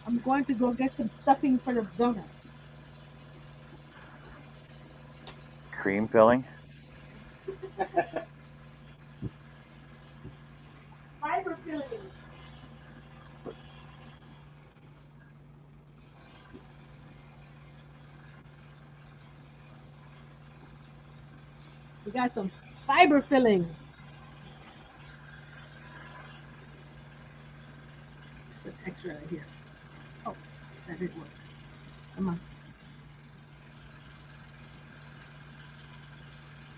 I'm going to go get some stuffing for the donut. Cream filling. Fiber filling. We got some fiber filling. Put extra right here. Oh, that didn't work. Come on.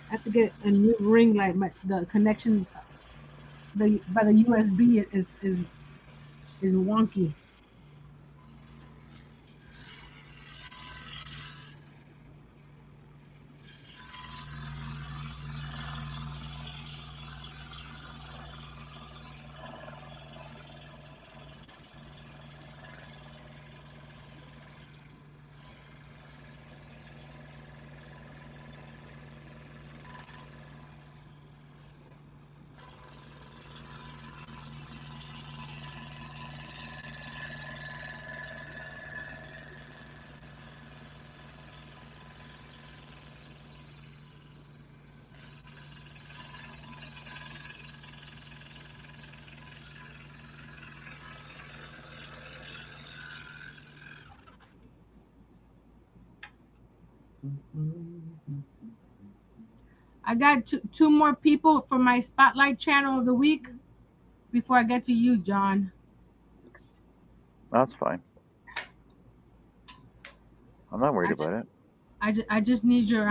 I have to get a new ring light. The connection by the USB is wonky. I got two more people for my spotlight channel of the week before I get to you, John. That's fine. I'm not worried about it. I just need your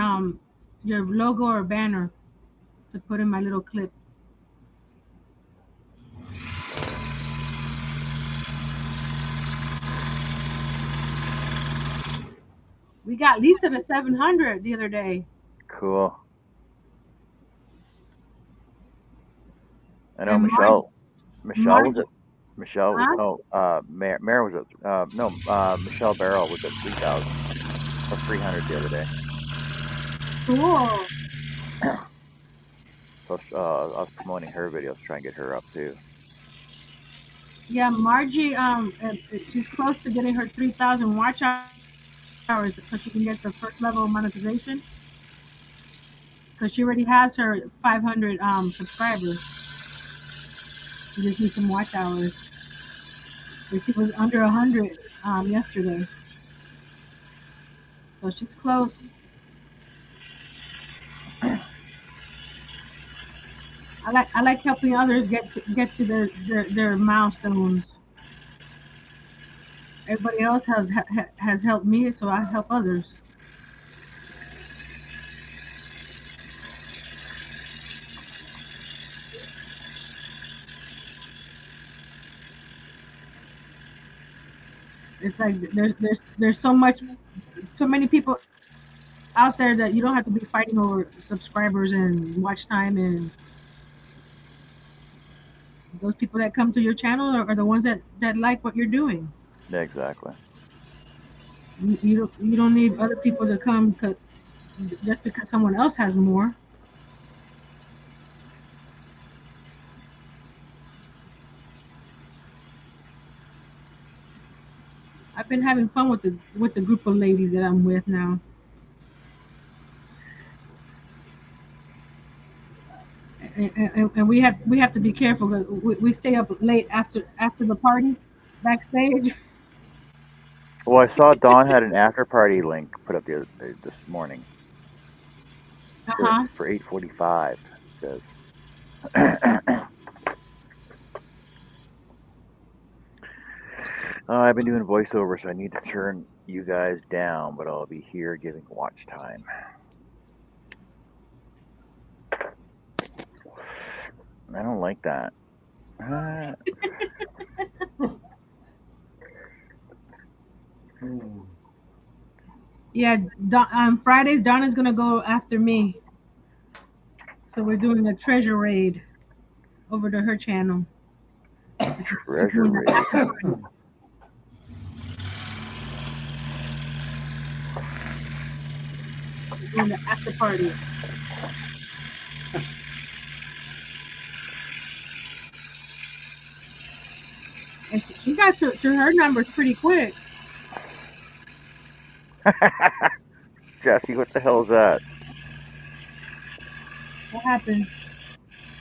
logo or banner to put in my little clip. We got Lisa to 700 the other day. Cool. I know And Michelle. Michelle was Marge, at. Michelle was. huh? Oh, Mare was at. No, Michelle Barrel was at 3,000 or 300 the other day. Cool. So I was promoting her videos, trying to get her up too. Yeah, Margie, she's close to getting her 3,000 watch hours so she can get the first level of monetization. Because she already has her 500 subscribers. She just needs some watch hours. And she was under 100 yesterday. So she's close. I like helping others get to their milestones. Everybody else has helped me, so I help others. It's like there's so many people out there that you don't have to be fighting over subscribers and watch time, and those people that come to your channel are the ones that like what you're doing. Yeah, exactly. You don't need other people to come just because someone else has more. I've been having fun with the group of ladies that I'm with now. And we have to be careful 'cause we stay up late after the party backstage. Well, I saw Dawn had an after party link put up this morning Uh-huh. for 8:45. Says. I've been doing voiceover, so I need to turn you guys down, but I'll be here giving watch time. I don't like that. Yeah, Fridays Donna's gonna go after me, so we're doing a treasure raid over to her channel. She's Treasure doing the raid. after party. She's doing the after party. And she got to her numbers pretty quick. Jesse, what the hell is that? What happened?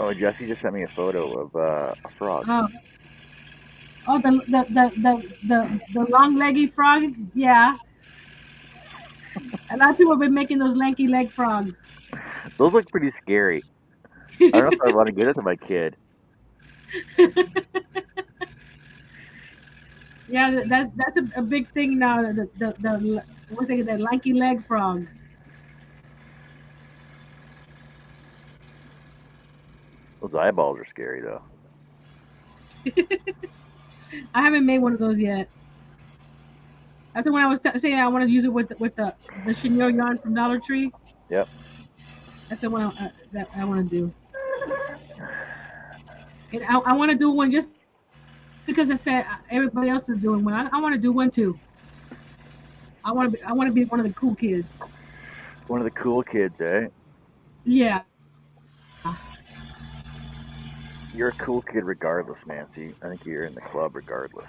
Oh, Jesse just sent me a photo of a frog. Oh, oh, the long leggy frog. Yeah, a lot of people have been making those lanky leg frogs. Those look pretty scary. I don't know if I want to give it to my kid. Yeah, that's a big thing now. The what's it? The lanky leg frog. Those eyeballs are scary, though. I haven't made one of those yet. That's the one I was saying I want to use it with the chenille yarn from Dollar Tree. Yep. That's the one that I want to do. And I want to do one just because I said everybody else is doing one. I want to do one too. I want to be one of the cool kids. One of the cool kids, eh? Yeah. You're a cool kid regardless, Nancy. I think you're in the club regardless.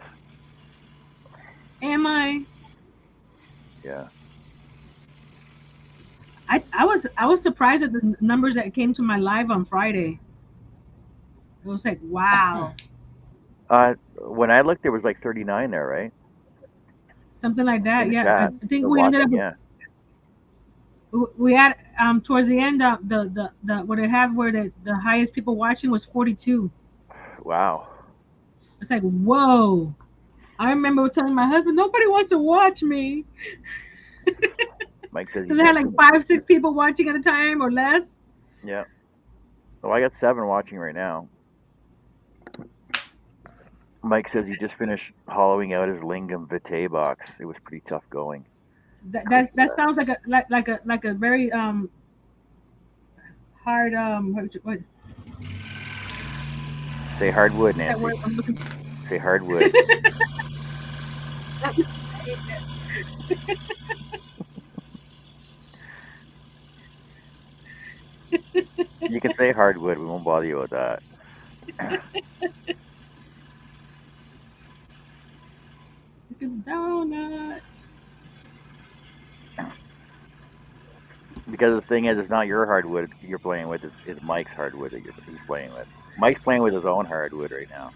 Am I? Yeah. I was surprised at the numbers that came to my live on Friday. It was like wow, When I looked, there was like 39 there, right? something like In that. the Yeah, chat. I think They're we ended watching, up yeah. we had towards the end the what I have where the highest people watching was 42. Wow. It's like whoa. I remember telling my husband nobody wants to watch me Mike says he's because I had next. like 5 6 people watching at a time or less. Yeah. Oh, I got 7 watching right now. Mike says he just finished hollowing out his Lingam Vitae box. It was pretty tough going. That sounds like a very hard what Say hardwood, that Nancy. word I'm looking Say hardwood. You can say hardwood. We won't bother you with that. donut. Because the thing is, it's not your hardwood you're playing with. It's Mike's hardwood that he's playing with. Mike's playing with his own hardwood right now.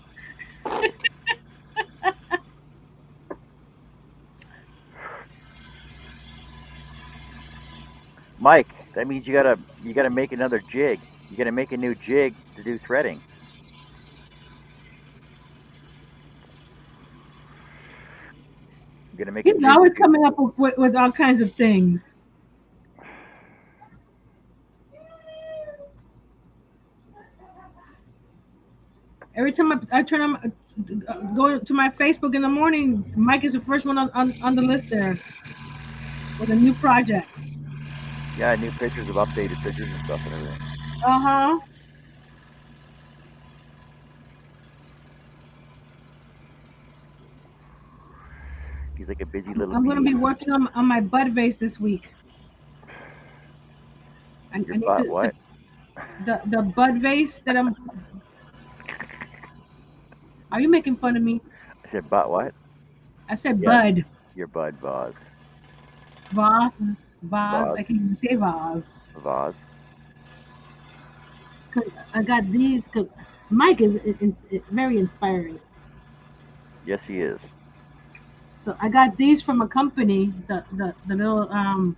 Mike, that means you gotta make another jig. You gotta make a new jig to do threading. You gotta make a He's jig to always do. coming up with all kinds of things. Every time I turn on, go to my Facebook in the morning, Mike is the first one on the list there with a new project. Yeah, new pictures of updated pictures and stuff and everything. Uh huh. He's like a busy little I'm gonna bee. be working on my bud vase this week. I Your need butt what? the bud vase that I'm. Are you making fun of me? I said butt what? I said Yeah, bud. your bud vase. Vase. Vase. I can't even say vase. Vase. 'Cause I got these. Cause Mike is very inspiring. Yes, he is. So I got these from a company. The little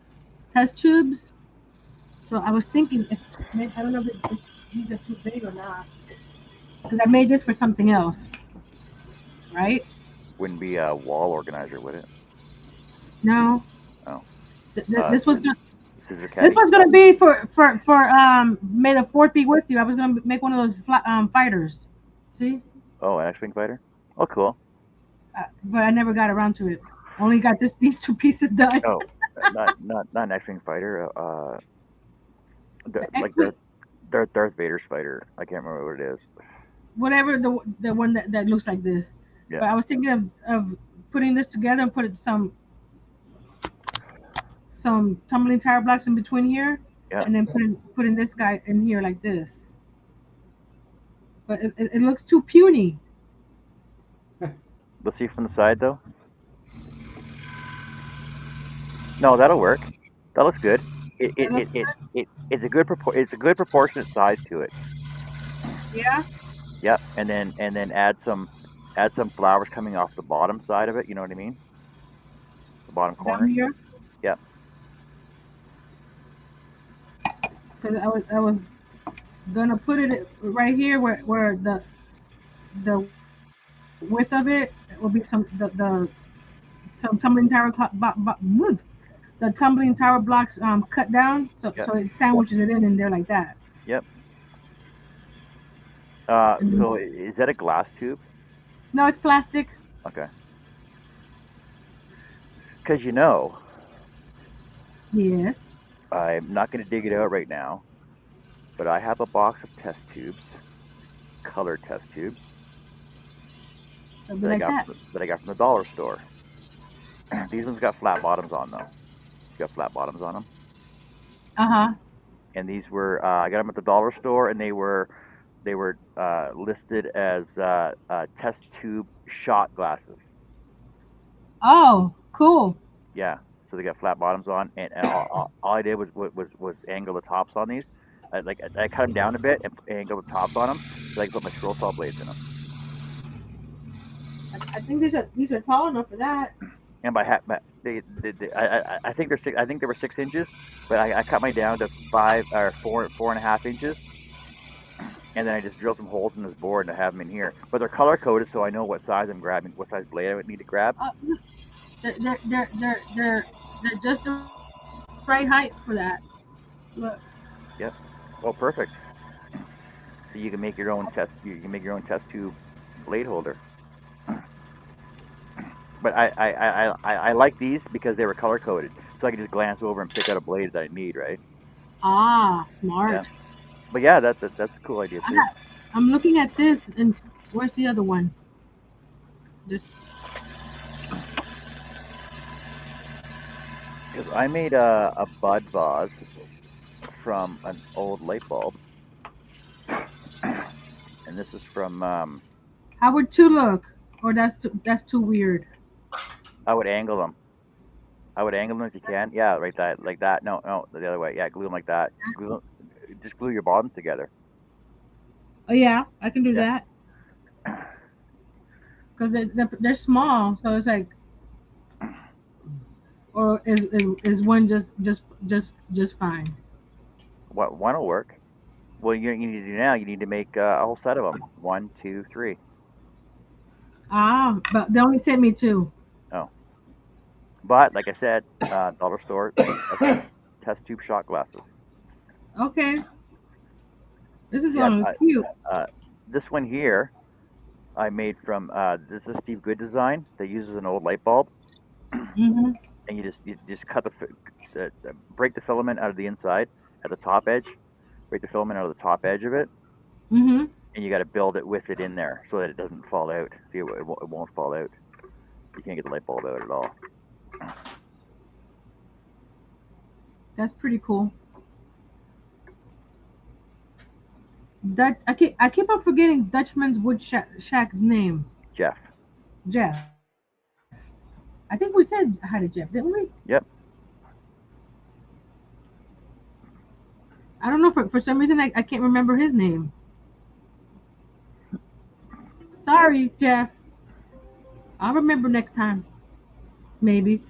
test tubes. So I was thinking if maybe, I don't know if these are too big or not. Because I made this for something else, right? Wouldn't be a wall organizer, would it? No, Oh. this was Scissor this caddy. was gonna be for May the Fourth be with you. I was gonna make one of those fighters. See, Oh, an X-wing fighter. Oh, cool. but I never got around to it. Only got these two pieces done. Oh, not an X-wing fighter. The Like X-wing, Darth Vader's fighter. I can't remember what it is. whatever the one that looks like this. Yeah. But I was thinking of putting this together and putting some tumbling tire blocks in between here, Yeah. and then putting this guy in here like this. But it looks too puny. Let's see from the side though. No, that'll work. That looks good. It's a it's a good proportionate size to it. Yeah, Yep. And then add some flowers coming off the bottom side of it. You know what I mean? The bottom down corner. here. Yep. Because I was gonna put it right here where the width of it will be some tumbling tower the tumbling tower blocks cut down Yep. so it sandwiches it in there like that. Yep. And So then, is that a glass tube? no, it's plastic. Okay. Because you know, Yes, I'm not going to dig it out right now, but I have a box of test tubes, color test tubes it'll be like that. that I got from the dollar store. These ones got flat bottoms on though. Got flat bottoms on them. Uh-huh. And these were I got them at the dollar store, and they were listed as test tube shot glasses. Oh, cool. Yeah, so they got flat bottoms on, and all I did was angle the tops on these. I cut them down a bit and angle the tops on them so I can put my scroll saw blades in them. I think these are tall enough for that. And by half, I think I think they were 6 inches, but I cut mine down to 4.5 inches, and then I just drilled some holes in this board and I have them in here. But they're color coded, so I know what size I'm grabbing, what size blade I would need to grab. Look, they're just the right height for that. Look. Yep. Oh, perfect. So you can make your own test. You can make your own test tube blade holder. But I like these because they were color coded, so I can just glance over and pick out a blade that I need, right? Ah, Yeah. smart. But yeah, that's a cool idea too. I'm looking at this, and where's the other one? This. Because I made a bud vase from an old light bulb, and this is from How would two look? Or that's too weird. I would angle them. I would angle them if you can. Yeah, right that like that. No, no, the other way. Yeah, glue them like that. Just glue your bottoms together. Oh yeah, I can do Yeah. that because they're small, so it's like, or is one just fine? One will work. Well, you need to do now. You need to make a whole set of them. 1, 2, 3. Ah, but they only sent me two. Oh, but like I said, dollar store test tube shot glasses. Okay, this is See, gonna look cute. uh, this one here I made from this is Steve Good design that uses an old light bulb, Mhm. and you just cut break the filament out of the inside at the top edge, break the filament out of the top edge of it, Mhm. and you got to build it with it in there so that it doesn't fall out. See, it won't fall out. You can't get the light bulb out at all. That's pretty cool. Dutch. I keep on forgetting Dutchman's Wood Shack name. Jeff. Jeff. I think we said hi to Jeff, didn't we? Yep. I don't know, for some reason I can't remember his name. Sorry, Jeff. I'll remember next time. Maybe.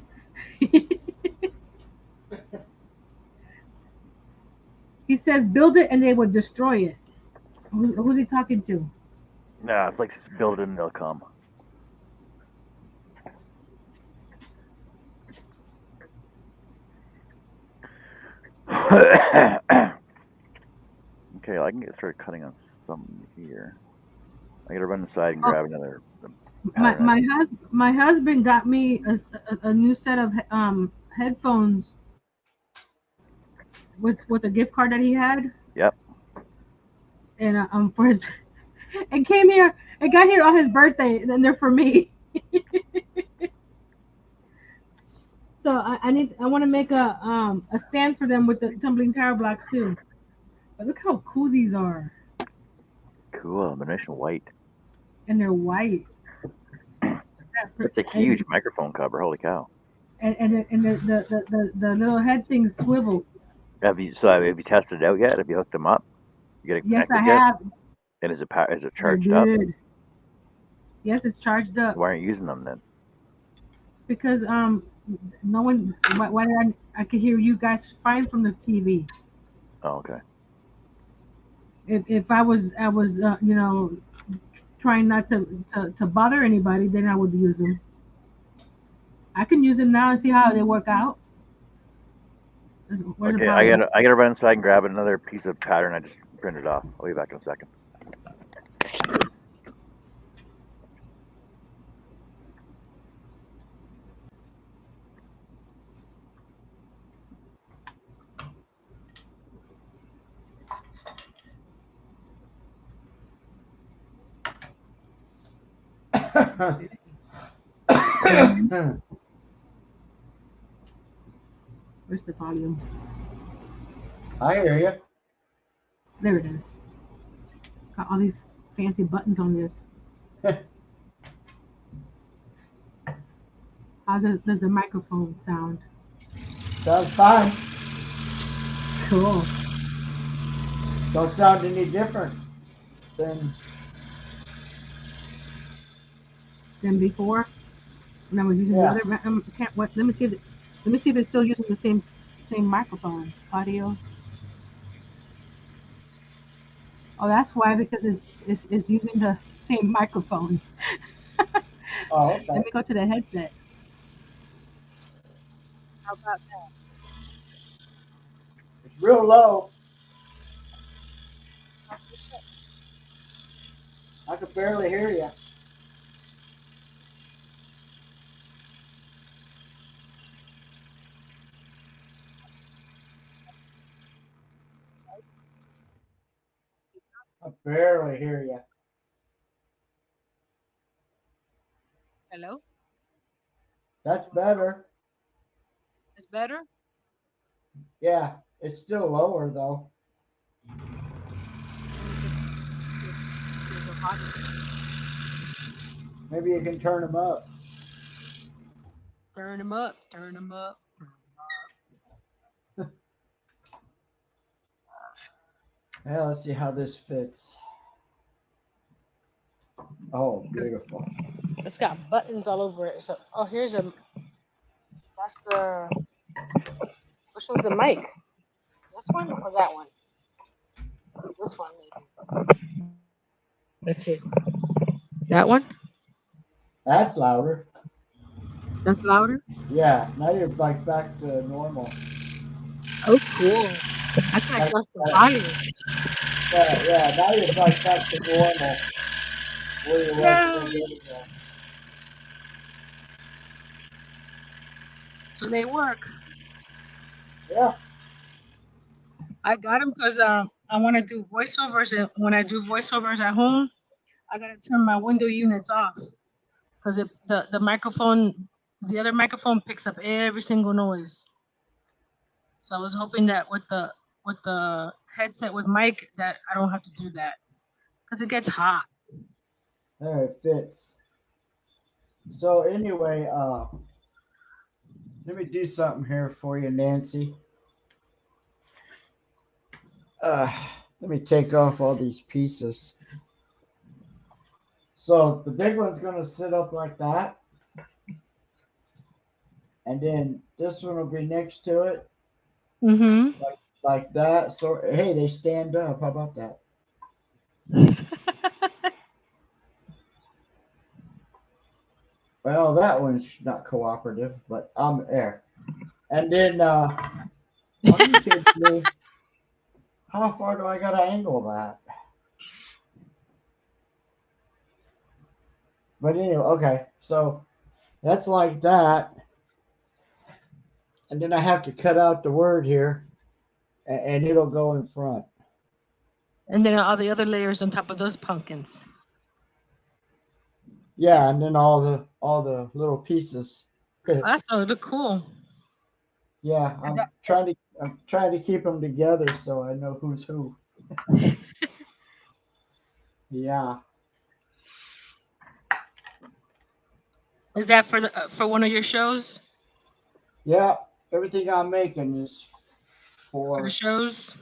He says build it and they would destroy it. Who's he talking to? No, it's like just build it and they'll come. Okay, I can get started cutting on some here. I gotta run inside and grab another. My husband got me a new set of headphones with a gift card that he had. Yep. And for his, it came here. It got here on his birthday, and they're for me. So I want to make a stand for them with the tumbling tower blocks too. But look how cool these are. Cool, they're nice and white. And they're white. It's a huge microphone cover. Holy cow! And the little head things swivel. Have you tested it out yet? Have you hooked them up? You got it Yes, connected I yet? have. And is it They're charged up? good. Yes, it's charged up. Why aren't you using them then? Because no one. Why did I could hear you guys fine from the TV. Oh, okay. If I was trying not to bother anybody, then I would use them. I can use them now and see how they work out. Where's Okay, I gotta run inside and grab another piece of pattern. I just printed off. I'll be back in a second. Where's the volume? I hear you. There it is. Got all these fancy buttons on this. How does the microphone sound? Sounds fine. Cool. Don't sound any different than Before when I was using the other. Can't what? Let me see if it's still using the same microphone audio. Oh, that's why, because it's using the same microphone. Oh, okay. Let me go to the headset. How about that? It's real low. I could barely hear you. I barely hear you. Hello? That's better. It's better? Yeah, it's still lower though. Maybe you can turn them up. Turn them up. Turn them up. Yeah, let's see how this fits. Oh, beautiful. It's got buttons all over it. So, here's a. That's the. Which one's the mic? This one or that one? This one, maybe. Let's see. That one? That's louder. That's louder? Yeah, now you're like back to normal. Oh, cool. I can adjust the volume. Yeah, now you're like back to normal. Where you were 2 years ago. So they work. Yeah. I got them because I want to do voiceovers. And when I do voiceovers at home, I got to turn my window units off because the microphone, the other microphone picks up every single noise. So I was hoping that with with the headset with mic that I don't have to do that because it gets hot. There it fits. So anyway, let me do something here for you, Nancy. Uh, Let me take off all these pieces. So the big one's gonna sit up like that, and then this one will be next to it, Mm-hmm. like that. So hey, they stand up. How about that? Well, that one's not cooperative, but I'm there. And then, are you kidding me? How far do I gotta angle that? But anyway, okay. So that's like that, and then I have to cut out the word here, and it'll go in front. And then all the other layers on top of those pumpkins. Yeah, and then all the little pieces. That's gonna look cool. Yeah, Is that I'm trying to keep them together so I know who's who. Yeah. is that for one of your shows? Yeah, everything I'm making is For the for shows?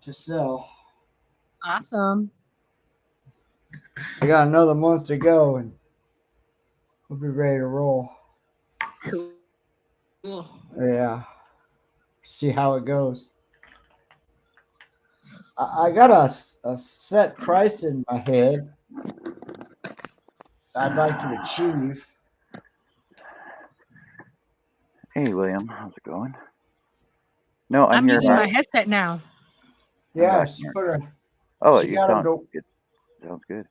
to sell. Awesome. I got another month to go and we'll be ready to roll. Cool. Yeah. See how it goes. I got a set price in my head I'd like to achieve. Hey, William, how's it going? No, I'm I'm here. using Yeah. my headset now. Yeah, back she here. put her. Oh, She you got 'em sound to. good. Sounds good.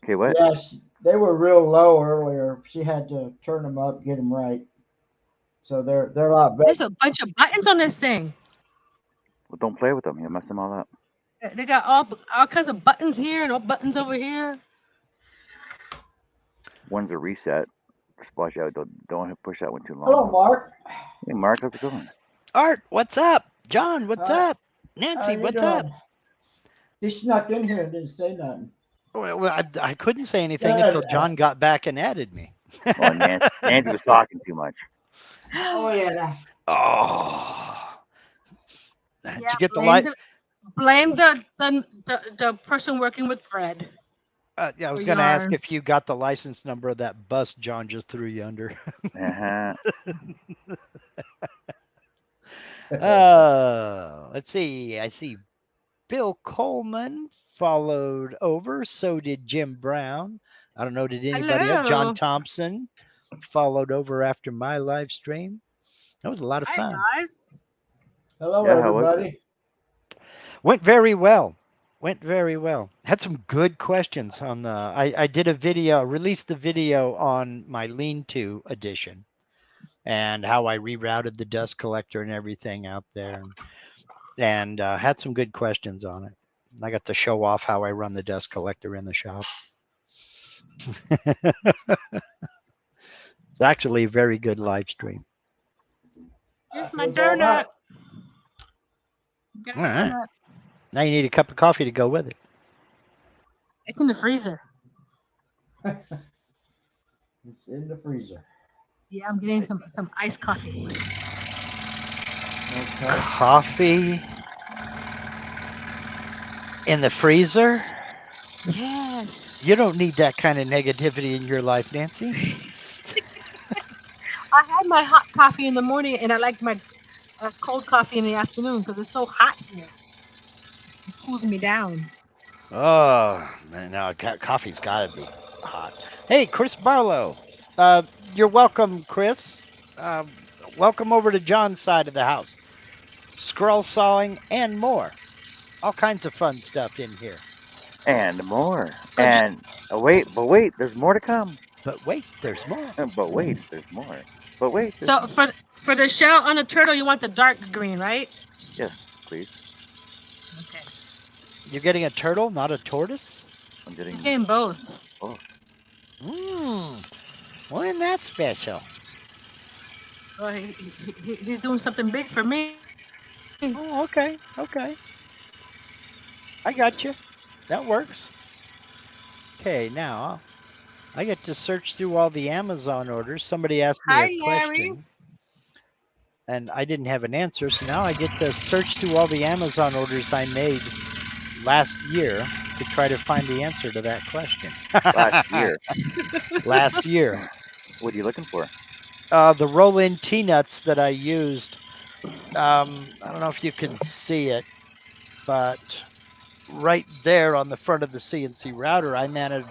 Okay, what? Yeah, they were real low earlier. She had to turn them up, get them right. So they're a lot better. There's a bunch of buttons on this thing. Well, don't play with them. You'll mess them all up. They got all kinds of buttons here and all buttons over here. One's a reset. Splash out. Don't push that one too long. Hello, Mark. Hey, Mark, how's it going? Art, what's up? John, what's Hi. up? How Nancy, you what's doing? up? He snuck in here and didn't say nothing. Well, I couldn't say anything Good. until John got back and added me. Well, Nancy was talking too much. Oh yeah. Oh. Did Yeah, you get the light? blame the person working with Fred. Yeah, I was for going to ask your- if you got the license number of that bus John just threw you under. Uh-huh. Let's see. I see Bill Coleman followed over. So did Jim Brown. I don't know. Did anybody else? John Hello. Thompson followed over after my live stream. That was a lot of Hi fun. guys. Hello, Yeah, how was it? everybody. Went very well. Went very well. Had some good questions on the. I did a video, released the video on my lean-to edition, and how I rerouted the dust collector and everything out there, and had some good questions on it. I got to show off how I run the dust collector in the shop. It's actually a very good live stream. Here's That's my what it's all donut. about. Got a All right. donut. Now you need a cup of coffee to go with it. It's in the freezer. It's in the freezer. Yeah, I'm getting some iced coffee. Okay. Coffee in the freezer? Yes. You don't need that kind of negativity in your life, Nancy. I had my hot coffee in the morning, and I like my cold coffee in the afternoon because it's so hot here. It cools me down. Oh, man, no, coffee's got to be hot. Hey, Chris Barlow. You're welcome, Chris. Welcome over to John's side of the house. Scroll sawing and more. All kinds of fun stuff in here. And more. So And wait, there's more to come. But wait, there's more. But wait, there's more. But wait. So for the shell on a turtle, you want the dark green, right? Yes, please. Okay. You're getting a turtle, not a tortoise? I'm getting. He's getting both. Well, isn't that special? Well, he's doing something big for me. Oh, okay. Okay. I got you. That works. Okay, now I get to search through all the Amazon orders. Somebody asked me Hi, a Larry. question and I didn't have an answer. So now I get to search through all the Amazon orders I made last year to try to find the answer to that question. Last year. Last year. What are you looking for? The roll-in T-nuts that I used. I don't know if you can see it, but right there on the front of the CNC router, I mounted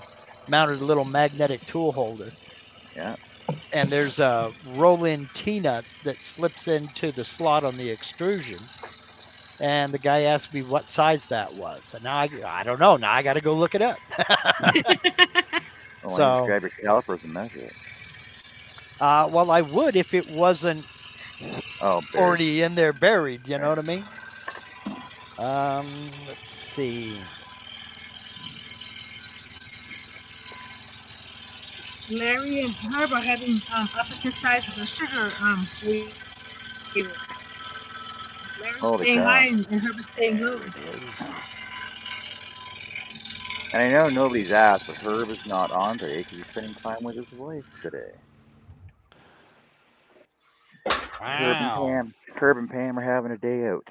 a little magnetic tool holder. Yeah. And there's a roll-in T-nut that slips into the slot on the extrusion. And the guy asked me what size that was. And now I don't know. Now I got to go look it up. Oh, why don't you just So, grab your calipers and measure it? well, I would if it wasn't Oh, buried. already in there buried. You know what I mean? Let's see. Larry and Herb are having opposite sides of the sugar squeeze. Larry's Holy staying cow. high and Herb is staying There low. it is. And I know nobody's asked, but Herb is not on today because he's spending time with his wife today. Wow. Herb and Pam are having a day out.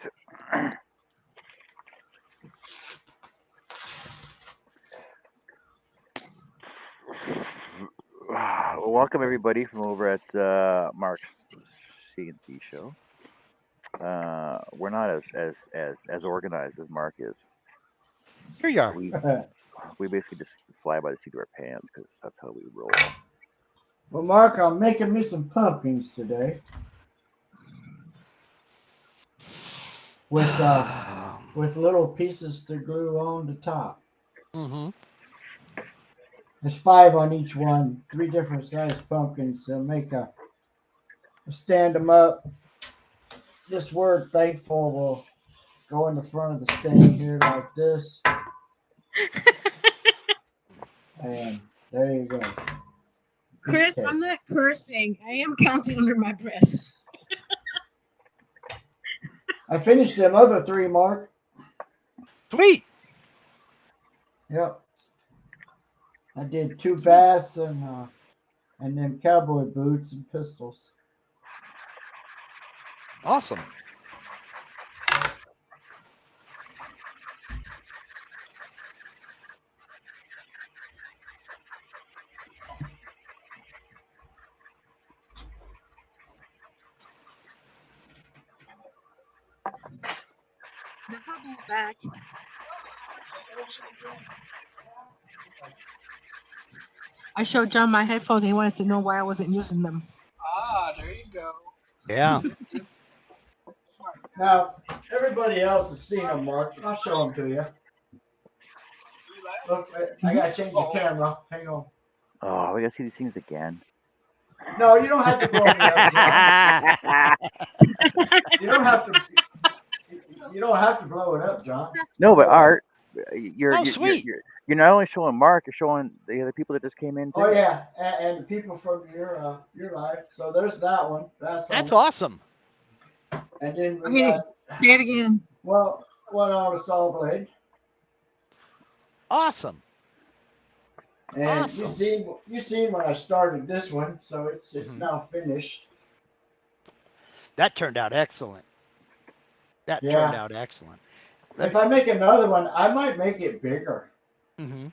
Well, welcome everybody from over at Mark's CNC show. We're not as organized as Mark is. Here you are. We basically just fly by the seat of our pants because that's how we roll. Well, Mark, I'm making me some pumpkins today with little pieces to glue on the top. Mm-hmm. There's 5 on each one, 3 different sized pumpkins. So stand them up. This word thankful will go in the front of the stand here like this. And there you go. Chris, I'm not cursing. I am counting under my breath. I finished them other 3, Mark. Sweet. Yep. I did 2 bass and then cowboy boots and pistols. Awesome. The hubby's back. I showed John my headphones and he wanted to know why I wasn't using them. Ah, there you go. Yeah. Smart. Now, everybody else has seen them, Mark. I'll show them to you. Look, I gotta change the camera. Hang on. Oh, we gotta see these things again. No, you don't have to blow me up, John. You don't have to. You don't have to blow it up, John. No, but Art, you're sweet. you're not only showing Mark, you're showing the other people that just came in. Too. Oh yeah, and the people from your life. So there's that one. That's awesome. And then we Okay, got, say it again. well, one on a saw blade. Awesome. And Awesome. you seen when I started this one, so it's now finished. That turned out excellent. That turned out excellent. If I make another one, I might make it bigger. Mm-hmm.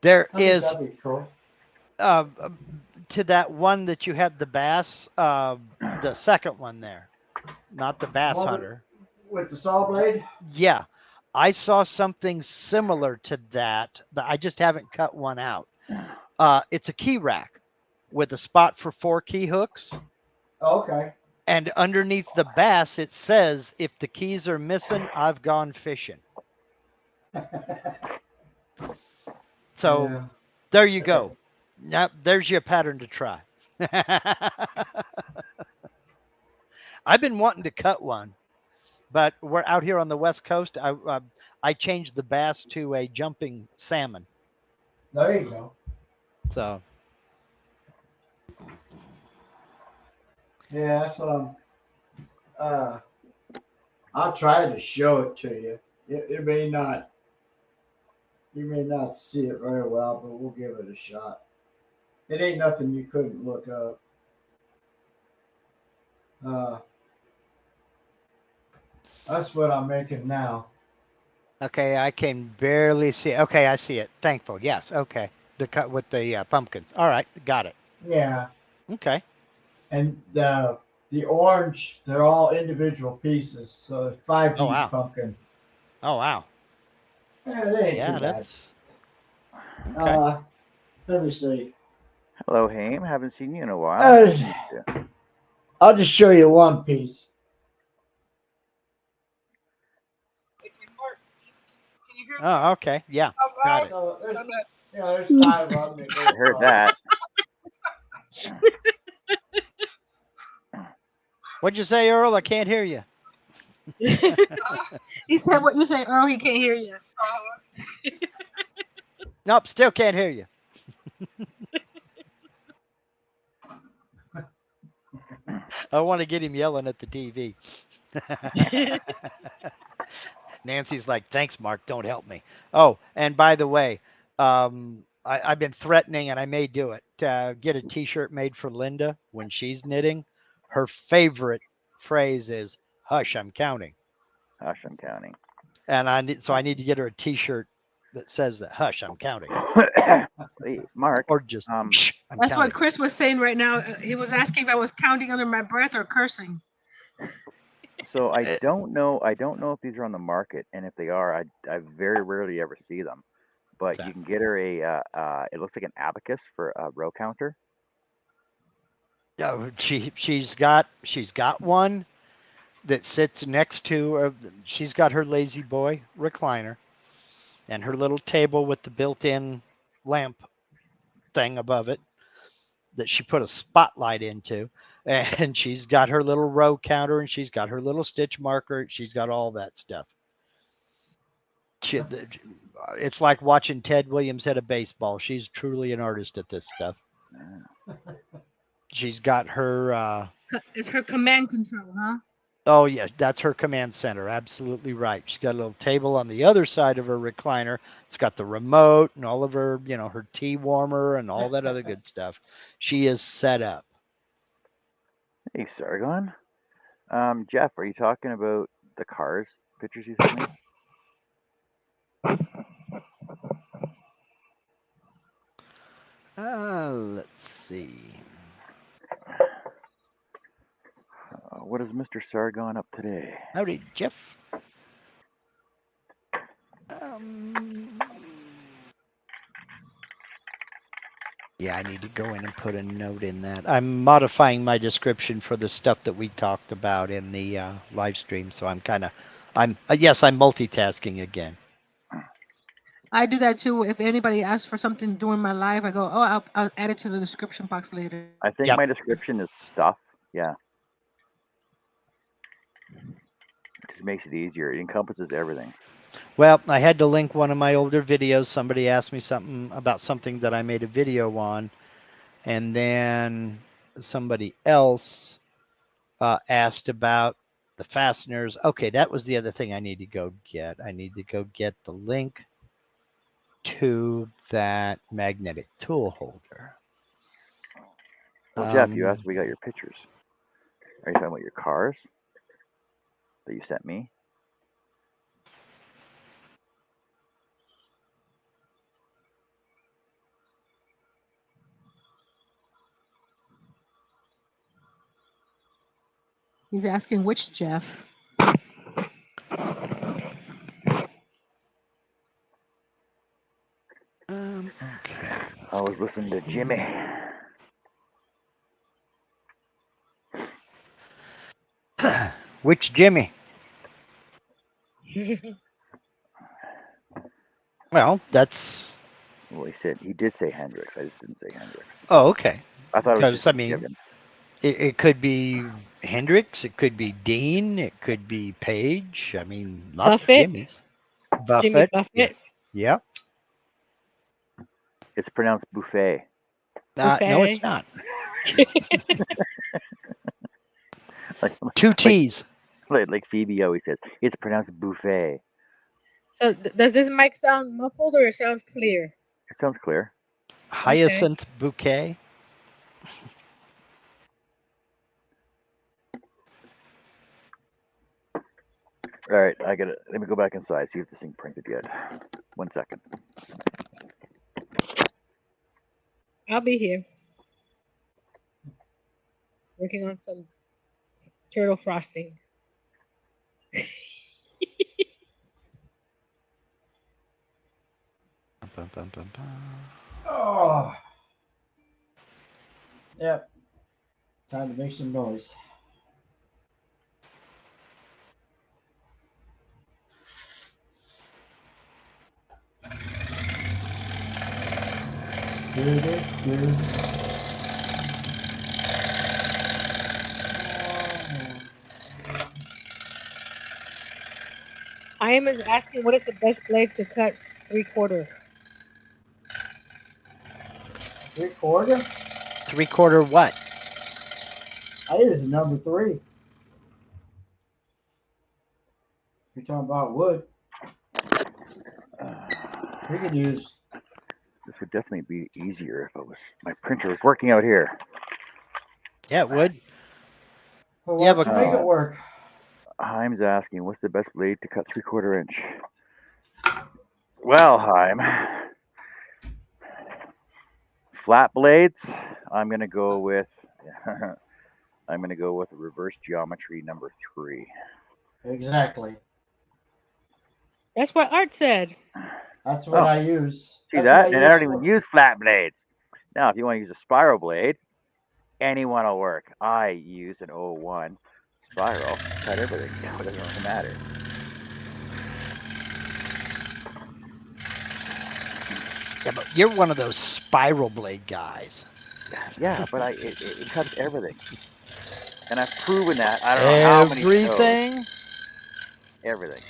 There is That'd be cool. To that one that you had the bass, the second one there, not the bass hunter. With the saw blade? Yeah. I saw something similar to that. I just haven't cut one out. It's a key rack with a spot for 4 key hooks. Okay. And underneath the bass, it says, if the keys are missing, I've gone fishing. So there you go. Now there's your pattern to try. I've been wanting to cut one, but we're out here on the West Coast. I changed the bass to a jumping salmon. There you go. So. Yeah, that's what I'm. I'll try to show it to you. It may not. You may not see it very well, but we'll give it a shot. It ain't nothing you couldn't look up. Uh, that's what I'm making now. Okay, I can barely see it. Okay, I see it. Thankful. Yes. Okay. The cut with the pumpkins. All right, got it. Yeah, Okay. and the orange, they're all individual pieces. So it's five Oh each wow. pumpkin. Oh wow. Yeah, they ain't Yeah, too bad. that's okay. Let me see. Hello, Haim. Haven't seen you in a while. Nice to meet you. I'll just show you one piece. Hey, Mark, can you hear me? Oh, okay. Yeah, got it. So there's, I'm not. there's five of them that go I heard across. that. What'd you say, Earl? I can't hear you. He said what you say, Earl. He can't hear you. Nope, still can't hear you. I want to get him yelling at the TV. Nancy's like, thanks, Mark. Don't help me. Oh, and by the way, I've been threatening, and I may do it. Get a T-shirt made for Linda when she's knitting. Her favorite phrase is "Hush, I'm counting," Hush, I'm counting. and I need to get her a T-shirt that says that. Hush, I'm counting, Hey, Mark. or just shh, I'm That's counting. what Chris was saying right now. He was asking if I was counting under my breath or cursing. So I don't know. I don't know if these are on the market, and if they are, I very rarely ever see them. But you can get her a. It looks like an abacus for a row counter. Oh, she's got one that sits next to her. She's got her lazy boy recliner and her little table with the built-in lamp thing above it that she put a spotlight into, and she's got her little row counter, and she's got her little stitch marker. She's got all that stuff. It's like watching Ted Williams hit a baseball. She's truly an artist at this stuff. She's got her It's her command control, huh? oh yeah, that's her command center. Absolutely right. She's got a little table on the other side of her recliner. It's got the remote and all of her, her tea warmer and all that other good stuff. She is set up. Hey, Sargon. Jeff, are you talking about the cars pictures you sent me? Let's see. What is Mr. Sargon up today? Howdy, Jeff. Yeah, I need to go in and put a note in that. I'm modifying my description for the stuff that we talked about in the live stream. So I'm multitasking again. I do that too. If anybody asks for something during my live, I go, oh, I'll add it to the description box later. I think my description is stuff. Yeah. It just makes it easier. It encompasses everything. Well, I had to link one of my older videos. Somebody asked me something about something that I made a video on. And then somebody else asked about the fasteners. Okay, that was the other thing I need to go get. I need to go get the link to that magnetic tool holder. Well, Jeff, you asked if we got your pictures. Are you talking about your cars that you sent me? He's asking which Jeff. Okay. I was listening to Jimmy. Which Jimmy? Well, that's. Well, he did say Hendrix. I just didn't say Hendrix. Oh, okay. I thought it was just given. It could be Hendrix. It could be Dean. It could be Page. I mean, lots Buffett. of Jimmys. Buffett. Jimmy Buffett. Yeah. It's pronounced buffet. No, it's not. Two T's. like Phoebe always says, it's pronounced buffet. So does this mic sound muffled or it sounds clear? It sounds clear. Hyacinth bouquet. All right, let me go back inside, see if this thing printed yet. 1 second. I'll be here. Working on some turtle frosting. Bum, bum, bum, bum. Oh. Yep. Time to make some noise. I am is asking what is the best blade to cut 3/4? 3/4? 3/4 what? I use a number 3. You're talking about wood. We could use. This would definitely be easier if my printer was working out here. Yeah, it would. Well, Yeah, why don't but- you make it work? Heim's asking, what's the best blade to cut 3/4 inch? Well, Heim, flat blades. I'm gonna go with. I'm gonna go with reverse geometry number 3. Exactly. That's what Art said. That's what Oh. I use. See That's that? what And I don't use even use flat blades. Now, if you want to use a spiral blade, any one will work. I use an 01 spiral. Cut everything. It doesn't really matter. Yeah, but you're one of those spiral blade guys. Yeah, but it cuts everything. And I've proven that. I don't know how many shows. Everything. Everything.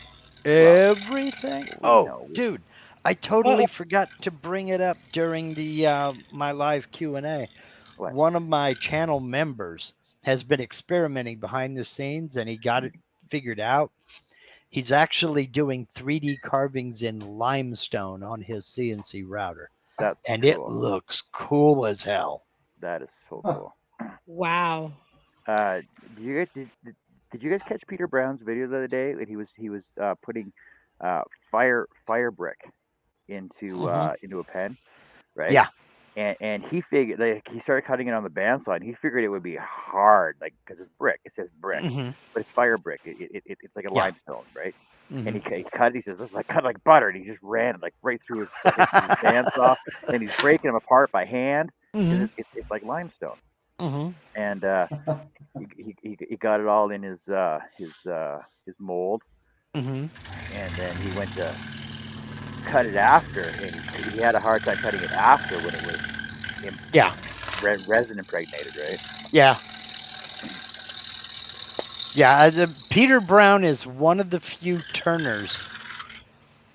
Everything. Oh, no. dude, I totally forgot to bring it up during the my live Q&A. What? One of my channel members has been experimenting behind the scenes, and he got it figured out. He's actually doing 3D carvings in limestone on his CNC router, That's and cool. it looks cool as hell. That is so cool. Wow. Did you guys catch Peter Brown's video the other day? When he was putting fire brick into a pen, right? Yeah. And he figured, like, he started cutting it on the bandsaw, and he figured it would be hard, like, because it's brick. It says brick, but it's fire brick. It's like a limestone, right? And he cut it. He says, "This is like cut like butter." And he just ran it like right through his bandsaw, and he's breaking them apart by hand. It's like limestone. And he got it all in his mold, and then he went to cut it after, and he had a hard time cutting it after when it was resin impregnated, right? Peter Brown is one of the few turners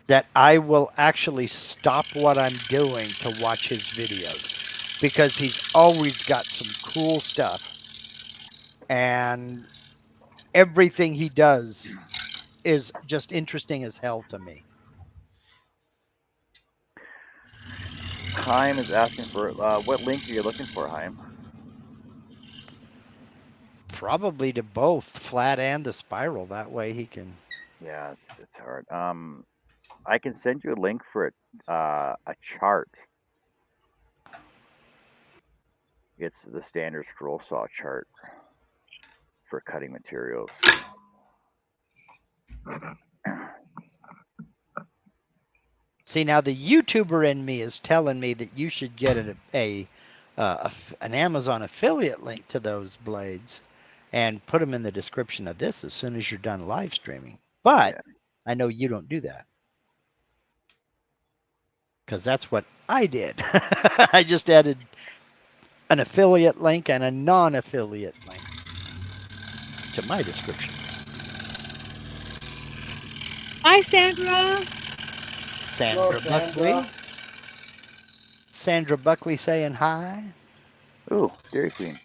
that I will actually stop what I'm doing to watch his videos, because he's always got some cool stuff, and everything he does is just interesting as hell to me. Heim is asking for what link are you looking for, Heim? Probably to both flat and the spiral. That way he can. Yeah, it's hard. I can send you a link for a chart. It's the standard scroll saw chart for cutting materials. See, now the YouTuber in me is telling me that you should get an Amazon affiliate link to those blades and put them in the description of this as soon as you're done live streaming. But I know you don't do that, because that's what I did. I just added an affiliate link and a non-affiliate link to my description. Hi, Sandra. Sandra Buckley. Sandra Buckley saying hi. Ooh, Dairy Queen.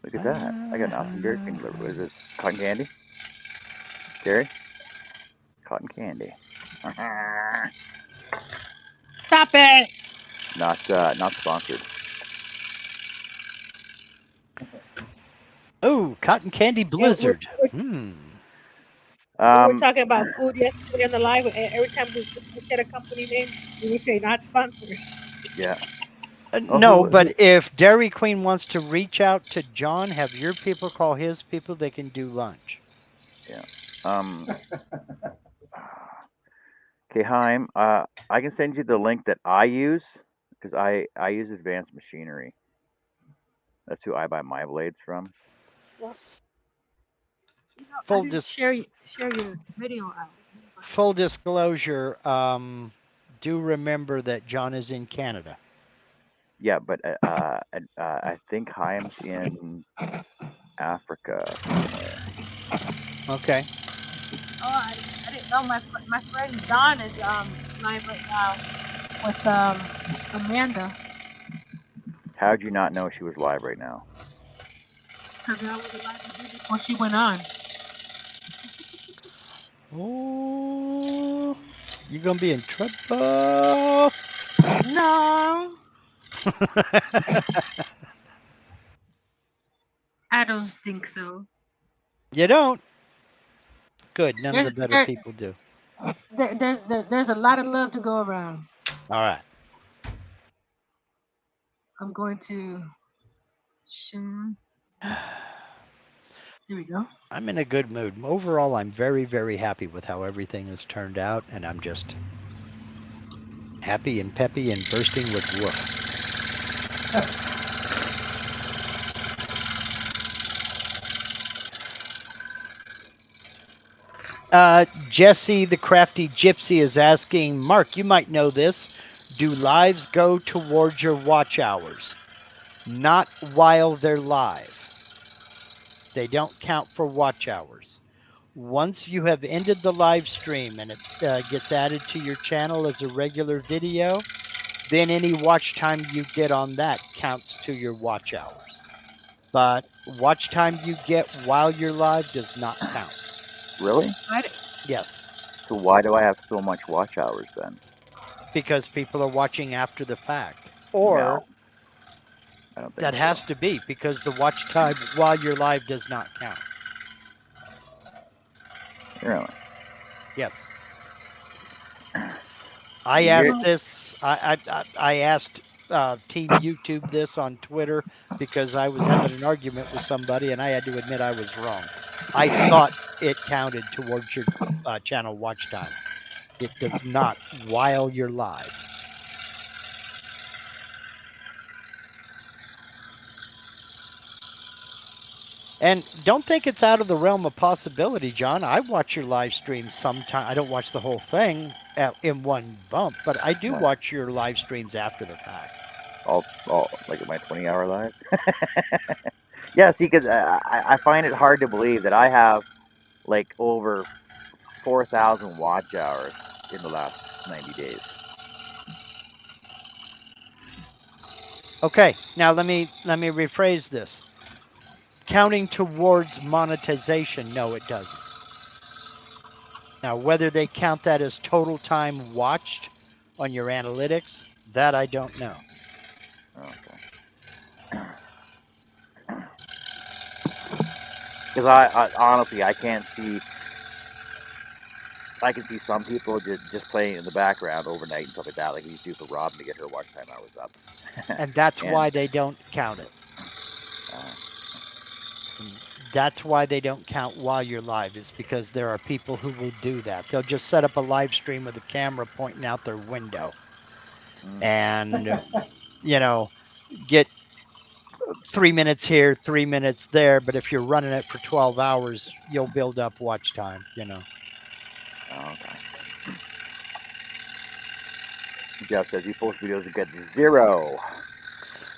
Look at that. I got an awesome Dairy Queen delivery. Is it cotton candy? Sherry? Cotton candy. Stop it. Not sponsored. Oh, cotton candy Yeah, blizzard. we were Um, talking about food yesterday on the live. Every time we said a company name, we would say not sponsored. yeah. Oh, No, but if Dairy Queen wants to reach out to John, have your people call his people, they can do lunch. Yeah. Okay, Haim. I can send you the link that I use because I use Advanced Machinery. That's who I buy my blades from. Well, I Full didn't dis share your video out. full disclosure, do remember that John is in Canada. Yeah, but I think Haim's in Africa somewhere. Okay. Oh, I didn't know my friend Don is live right now with Amanda How'd you not know she was live right now? because I was live with you before she went on. Oh, you're gonna be in trouble. No, I don't think so. You don't. Good. None of There's the better there, people do. there's a lot of love to go around. All right. I'm going to share this. Here we go. I'm in a good mood. Overall, I'm very, very happy with how everything has turned out, and I'm just happy and peppy and bursting with woof. Jesse the Crafty Gypsy is asking, Mark, you might know this. Do lives go towards your watch hours? Not while they're live. They don't count for watch hours. Once you have ended the live stream and it gets added to your channel as a regular video, then any watch time you get on that counts to your watch hours. But watch time you get while you're live does not count. Really? Yes. So why do I have so much watch hours then? Because people are watching after the fact. Or No, I don't think that so. has to be because the watch time while you're live does not count. Really? Yes. I You asked this. I asked Team YouTube this on Twitter because I was having an argument with somebody, and I had to admit I was wrong. I thought it counted towards your channel watch time. It does not while you're live. And don't think it's out of the realm of possibility, John. I watch your live streams sometime. I don't watch the whole thing in one bump, but I do Right. watch your live streams after the fact. all like my 20-hour live. Yeah, see, because I find it hard to believe that I have like over 4,000 watch hours in the last 90 days. Okay, now let me rephrase this. Counting towards monetization, no, it doesn't. Now, whether they count that as total time watched on your analytics, that I don't know. Okay. Because I honestly I can't see. I can see some people just playing in the background overnight and stuff like that, like we used to do for Robin to get her watch time hours up. And that's And, why they don't count it. That's why they don't count while you're live, is because there are people who will do that. They'll just set up a live stream with a camera pointing out their window and, you know, get 3 minutes here, 3 minutes there. But if you're running it for 12 hours, you'll build up watch time, you know. okay. Jeff says he posts videos and gets 0.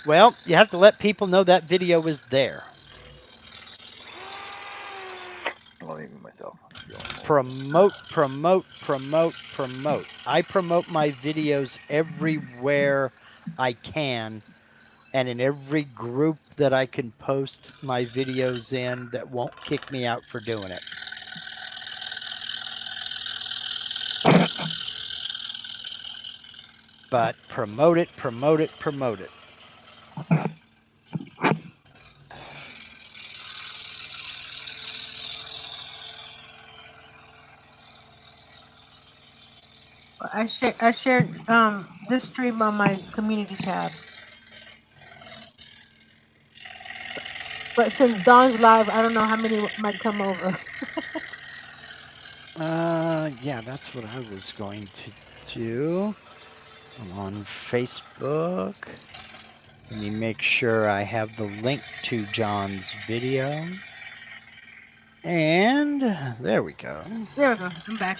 Well, you have to let people know that video is there. Let me mute myself. Promote. I promote my videos everywhere I can, and in every group that I can post my videos in that won't kick me out for doing it. but promote it, promote it, promote it. I shared this stream on my community tab. But since Dawn's live, I don't know how many might come over. Yeah, that's what I was going to do. I'm on Facebook. Let me make sure I have the link to John's video. And there we go. There we go. I'm back.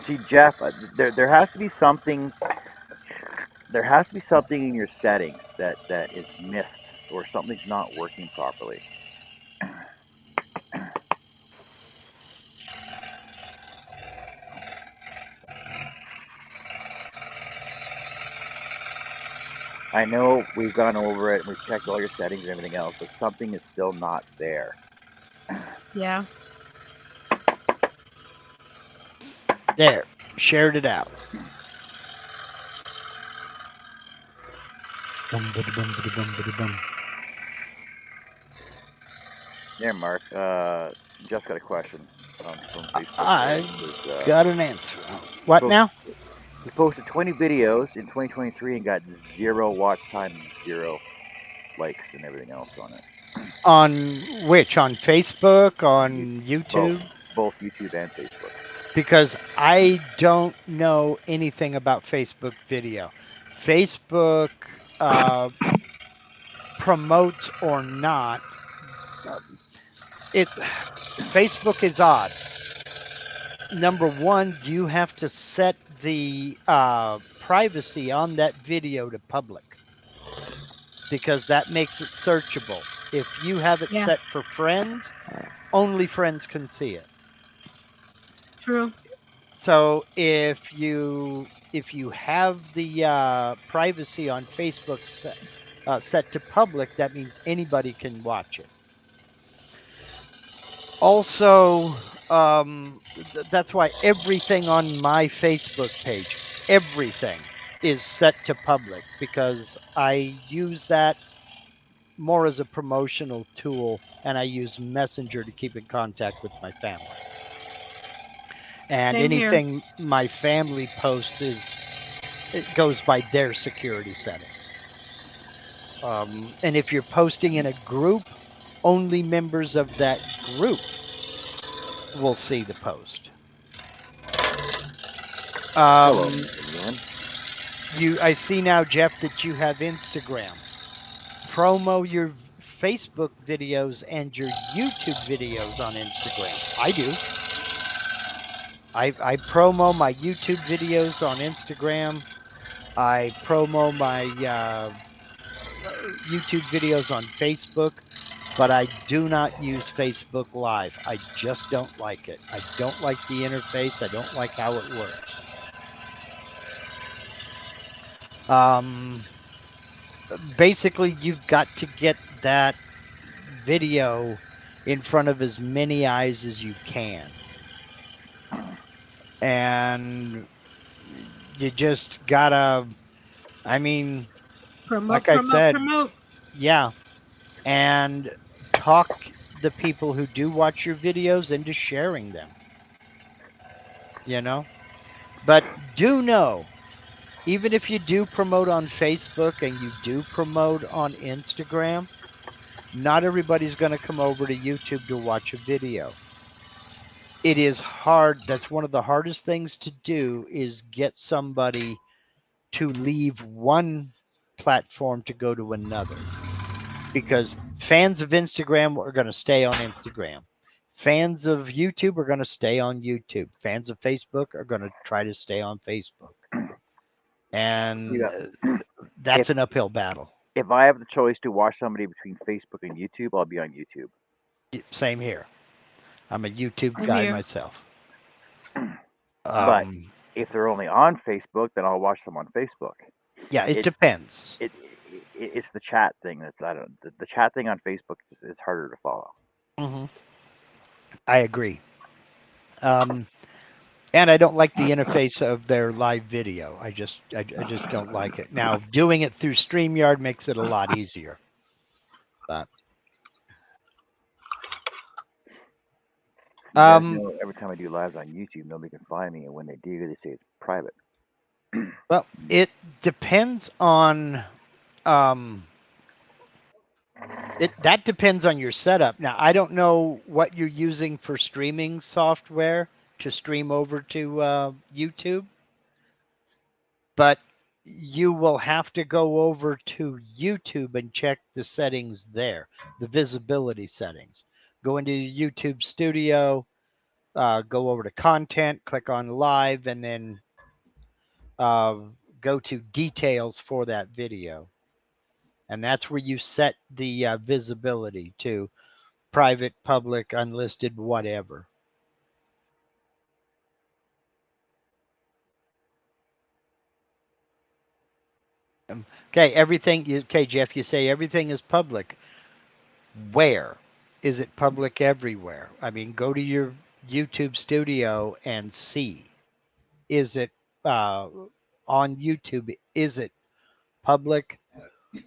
See, Jeff, there has to be something. There has to be something in your settings that is missed, or something's not working properly. I know we've gone over it and we've checked all your settings and everything else, but something is still not there. Yeah. There, shared it out. Bum, bada, bum, bada, bum, bada, bum. There, Mark. Jeff's got a question from Facebook. I Says, got an answer. What now? He posted 20 videos in 2023 and got 0 watch time and 0 likes and everything else on it. On which? On Facebook? On YouTube? Both YouTube and Facebook. Because I don't know anything about Facebook video. Facebook promotes or not. Facebook is odd. Number one, you have to set the privacy on that video to public, because that makes it searchable. If you have it set for friends, only friends can see it. True. So if you have the privacy on Facebook set to public, that means anybody can watch it. Also, that's why everything on my Facebook page, everything is set to public, because I use that more as a promotional tool, and I use Messenger to keep in contact with my family. And Same anything my family posts it goes by their security settings. And if you're posting in a group, only members of that group will see the post. Hello, everyone. I see now, Jeff, that you have Instagram. Promo your Facebook videos and your YouTube videos on Instagram. I do. I promo my YouTube videos on Instagram. I promo my YouTube videos on Facebook, but I do not use Facebook Live. I just don't like it. I don't like the interface. I don't like how it works. Basically, you've got to get that video in front of as many eyes as you can. And you just gotta, I mean, promote, like I said, promote. Yeah. And talk the people who do watch your videos into sharing them. You know? But do know, even if you do promote on Facebook and you do promote on Instagram, not everybody's going to come over to YouTube to watch a video. It is hard. That's one of the hardest things to do, is get somebody to leave one platform to go to another. Because fans of Instagram are going to stay on Instagram. Fans of YouTube are going to stay on YouTube. Fans of Facebook are going to try to stay on Facebook. And that's an uphill battle. If I have the choice to watch somebody between Facebook and YouTube, I'll be on YouTube. Same here. I'm a YouTube guy myself. But if they're only on Facebook, then I'll watch them on Facebook. Yeah, it depends. it's the chat thing that's I don't the chat thing on Facebook is harder to follow. Hmm. I agree. And I don't like the interface of their live video. I just don't like it. Now, doing it through StreamYard makes it a lot easier. But You guys um, know every time I do lives on YouTube, nobody can find me, and when they do, they say it's private. well, it depends on um, that depends on your setup. Now, I don't know what you're using for streaming software to stream over to YouTube, but you will have to go over to YouTube and check the settings there, the visibility settings. Go into YouTube Studio, go over to content, click on live, and then uh, go to details for that video. And that's where you set the visibility to private, public, unlisted, whatever. Okay, okay, Jeff, you say everything is public. Where? Is it public everywhere? I mean, go to your YouTube Studio and see. Is it on YouTube? Is it public?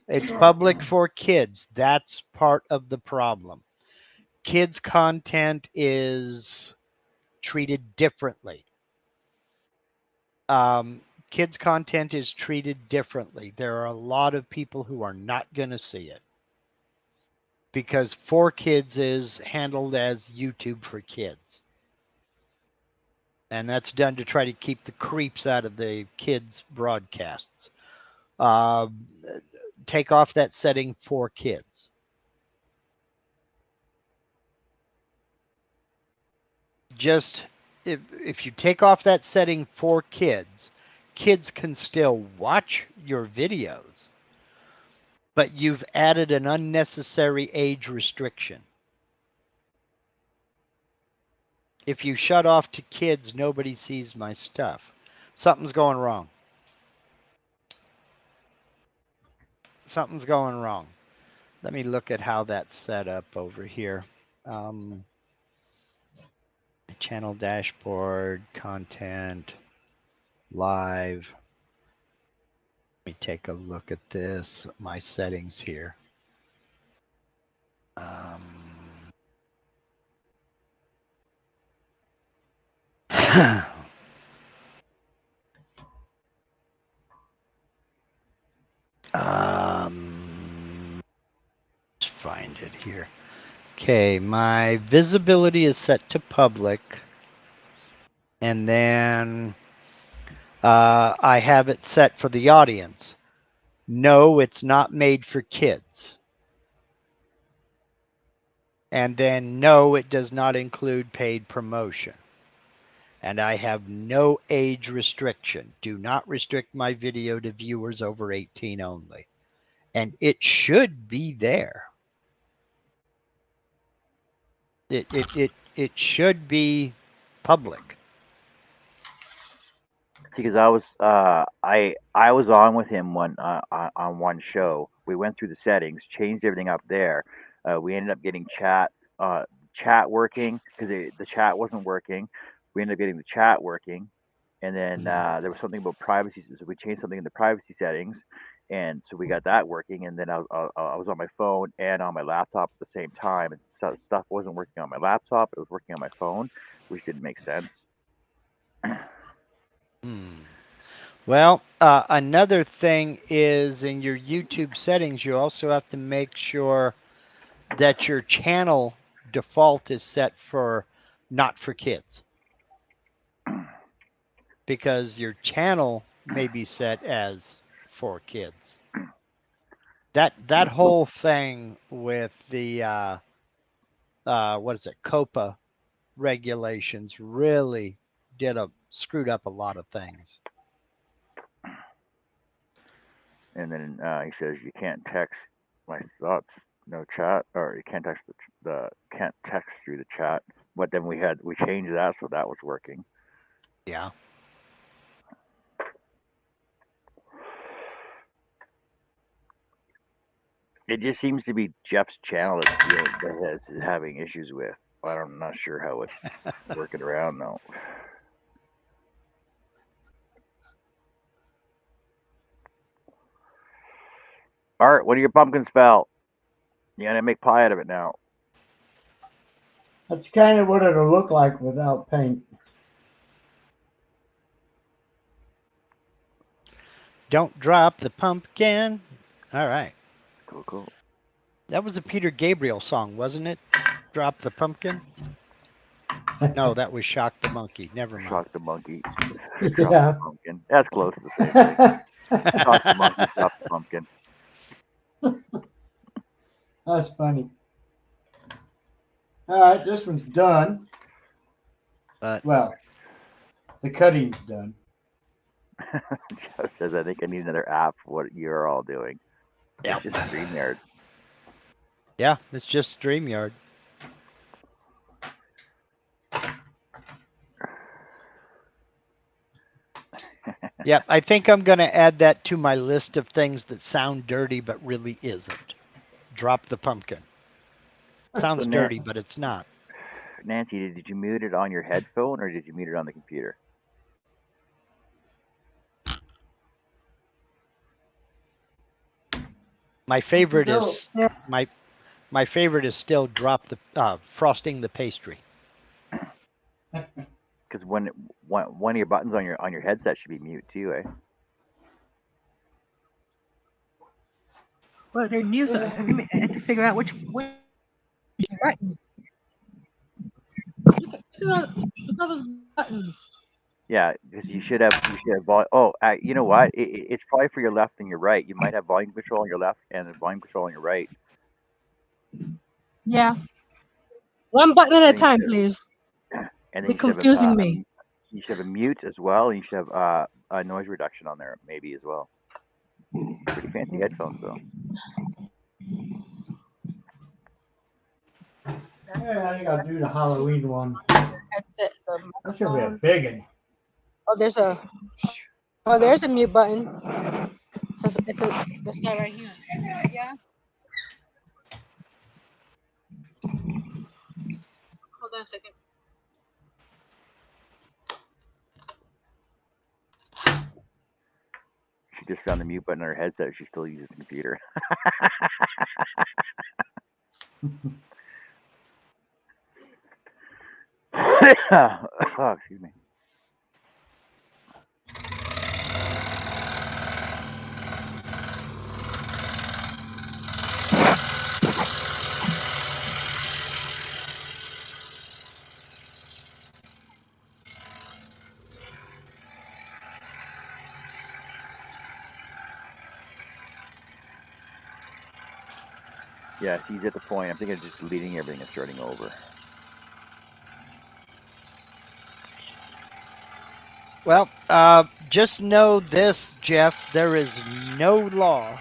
It's public for kids. That's part of the problem. Kids' content is treated differently. Kids' content is treated differently. There are a lot of people who are not going to see it because for kids is handled as YouTube for kids. And that's done to try to keep the creeps out of the kids' broadcasts. Take off that setting for kids. Just if you take off that setting for kids, kids can still watch your videos, but you've added an unnecessary age restriction. If you shut off to kids, nobody sees my stuff. Something's going wrong. Something's going wrong. Let me look at how that's set up over here. Channel dashboard, content, live. Let me take a look at this, my settings here. Let's find it here. Okay, my visibility is set to public. And then I have it set for the audience. No, it's not made for kids. And then no, it does not include paid promotion. And I have no age restriction. Do not restrict my video to viewers over 18 only. And it should be there. It should be public. Because I was on with him on one show. We went through the settings, changed everything up there. We ended up getting chat working because the chat wasn't working. We ended up getting the chat working, and then there was something about privacy. So we changed something in the privacy settings, and so we got that working. And then I was on my phone and on my laptop at the same time, and stuff wasn't working on my laptop. It was working on my phone, which didn't make sense. Well, another thing is in your YouTube settings, you also have to make sure that your channel default is set for not for kids. Because your channel may be set as for kids. That whole thing with the what is it, COPA regulations really screwed up a lot of things. And then he says you can't text my thoughts, no chat, or you can't text can't text through the chat. But then we changed that so that was working. Yeah. It just seems to be Jeff's channel that is having issues with. I'm not sure how it's working around though. Art, what do your pumpkins spell? You gotta make pie out of it now. That's kind of what it'll look like without paint. Don't drop the pumpkin. All right. Cool. That was a Peter Gabriel song, wasn't it? Drop the pumpkin? No, that was Shock the Monkey. Never mind. Shock the monkey. Yeah. Drop the pumpkin. That's close to the same thing. Shock the monkey, drop the pumpkin. That's funny. All right, this one's done. But Well, the cutting's done. Jeff says, I think I need another app for what you're all doing. yeah, It's just StreamYard. yeah, it's just StreamYard. Yeah, I think I'm going to add that to my list of things that sound dirty but really isn't. Drop the pumpkin. Sounds So dirty, but it's not. Nancy, did you mute it on your headphone or did you mute it on the computer? My favorite is my favorite is still drop the frosting the pastry. Because one of your buttons on your headset should be mute too, eh? Well, they're new, so I had to figure out which button. Look at all those buttons. Yeah, because you should have volume. Oh, you know what? It's probably for your left and your right. You might have volume control on your left and volume control on your right. Yeah. One button at a Then you time, should- please. And then You're you should have confusing me. You should have a mute as well, and you should have a noise reduction on there maybe as well. Pretty fancy headphones though. Yeah, I think I'll do the Halloween one. Headset. The That's gonna be a microphone. big one. Oh, there's a mute button. So it's this guy right here. Yeah. Hold on a second. She just found the mute button on her headset. She still uses the computer. Oh, excuse me. Yeah, she's at the point. I'm thinking of just deleting everything and starting over. Well, just know this, Jeff. There is no law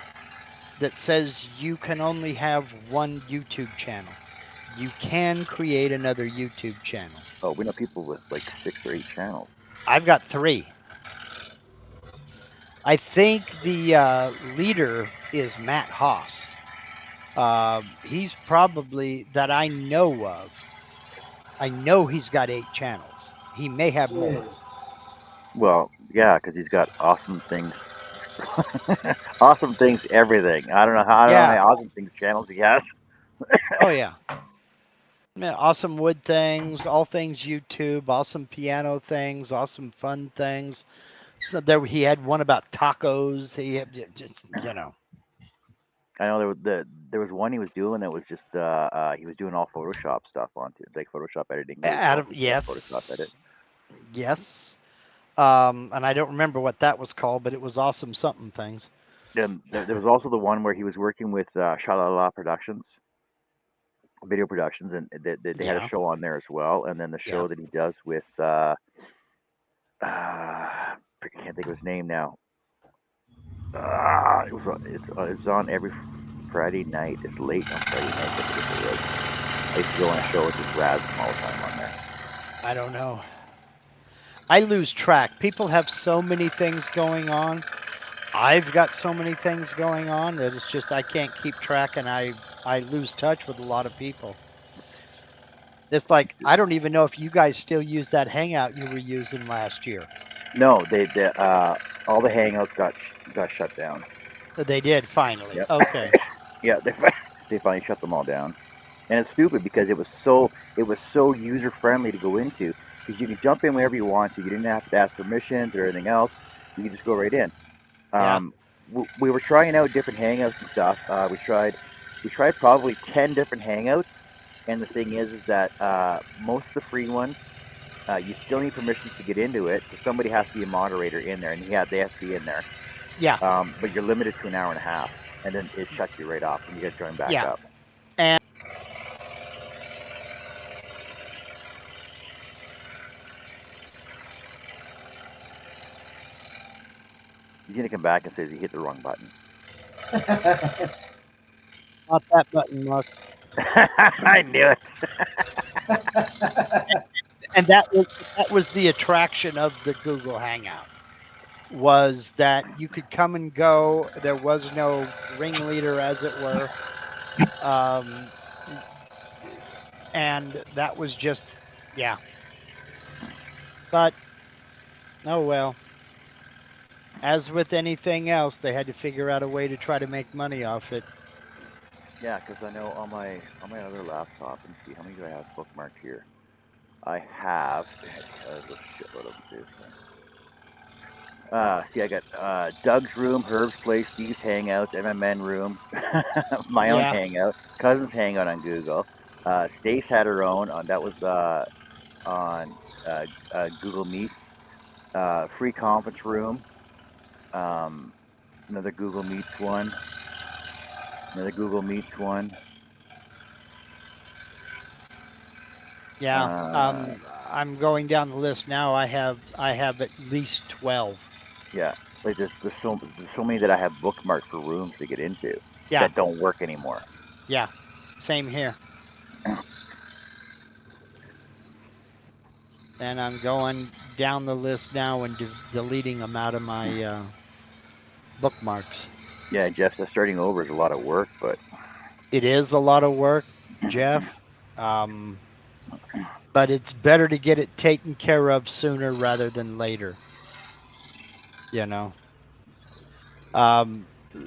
that says you can only have one YouTube channel. You can create another YouTube channel. Oh, we know people with like 6 or 8 channels. I've got 3. I think the leader is Matt Haas. He's probably, that I know of, I know he's got 8 channels. He may have more. Well, yeah, because he's got awesome things. Awesome things, everything. I don't know how many awesome things channels he has. Oh, yeah. Yeah, awesome wood things, all things YouTube, awesome piano things, awesome fun things. So he had one about tacos. He had just, you know. I know there was one he was doing that was just he was doing all Photoshop stuff onto like Photoshop editing. Yes. Photoshop edit. Yes. And I don't remember what that was called, but it was awesome something things. Then there was also the one where he was working with Shalala Productions, video productions, and they had a show on there as well. And then the show that he does with I can't think of his name now. It's on every Friday night. It's late on Friday night. I used to go on a show with just Raz all the time on there. I don't know. I lose track. People have so many things going on. I've got so many things going on that it's just I can't keep track, and I lose touch with a lot of people. It's like I don't even know if you guys still use that Hangout you were using last year. No, all the hangouts got shut down. They did finally. Yep. Okay. Yeah, they finally shut them all down. And it's stupid because it was so user friendly to go into because you can jump in whenever you want to. You didn't have to ask permissions or anything else. You could just go right in. Yeah. We were trying out different hangouts and stuff. We tried probably 10 different hangouts, and the thing is that most of the free ones, you still need permissions to get into it. So somebody has to be a moderator in there, and they have to be in there. Yeah. But you're limited to an hour and a half, and then it shuts you right off, and you got to join back Yeah. up. And He's gonna come back and says he hit the wrong button. not that button, Mark. I knew it. And that was the attraction of the Google Hangout, was that you could come and go. There was no ringleader, as it were. And that was just, yeah. But, oh well. As with anything else, they had to figure out a way to try to make money off it. Yeah, because I know on my other laptop, let me see, how many do I have bookmarked here? I have there's a shitload of them too. See, I got Doug's room, Herb's place, Steve's hangouts, MMN room, my own Yeah. hangout, cousin's hangout on Google. Stace had her own on that was on Google Meets, free conference room, another Google Meets one, another Google Meets one. Yeah. I'm going down the list now. I have at least 12. Yeah, like there's so many that I have bookmarked for rooms to get into Yeah. that don't work anymore. Yeah. Same here. And I'm going down the list now and deleting them out of my bookmarks. Yeah, Jeff says starting over is a lot of work, but It is a lot of work, Jeff. But it's better to get it taken care of sooner rather than later. You know.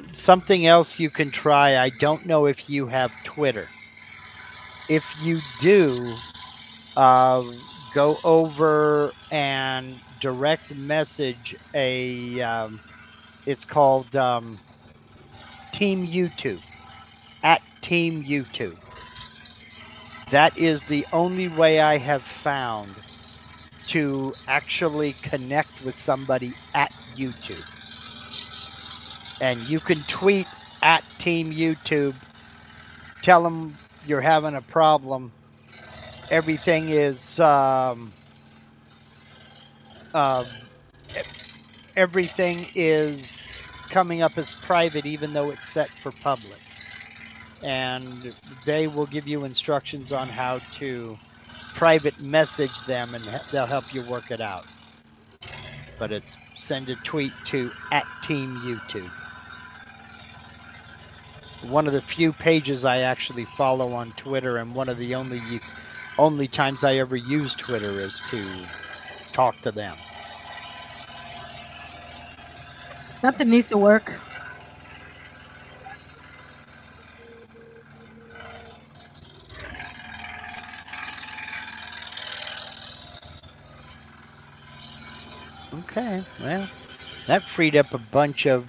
Something else you can try. I don't know if you have Twitter. If you do, go over and direct message a. It's called Team YouTube, at Team YouTube. That is the only way I have found to actually connect with somebody at YouTube. And you can tweet at Team YouTube, tell them you're having a problem. Everything is everything is coming up as private, even though it's set for public. And they will give you instructions on how to private message them, and they'll help you work it out. But it's send a tweet to at Team YouTube. One of the few pages I actually follow on Twitter, and one of the only times I ever use Twitter is to talk to them. Something needs to work. Okay, well, that freed up a bunch of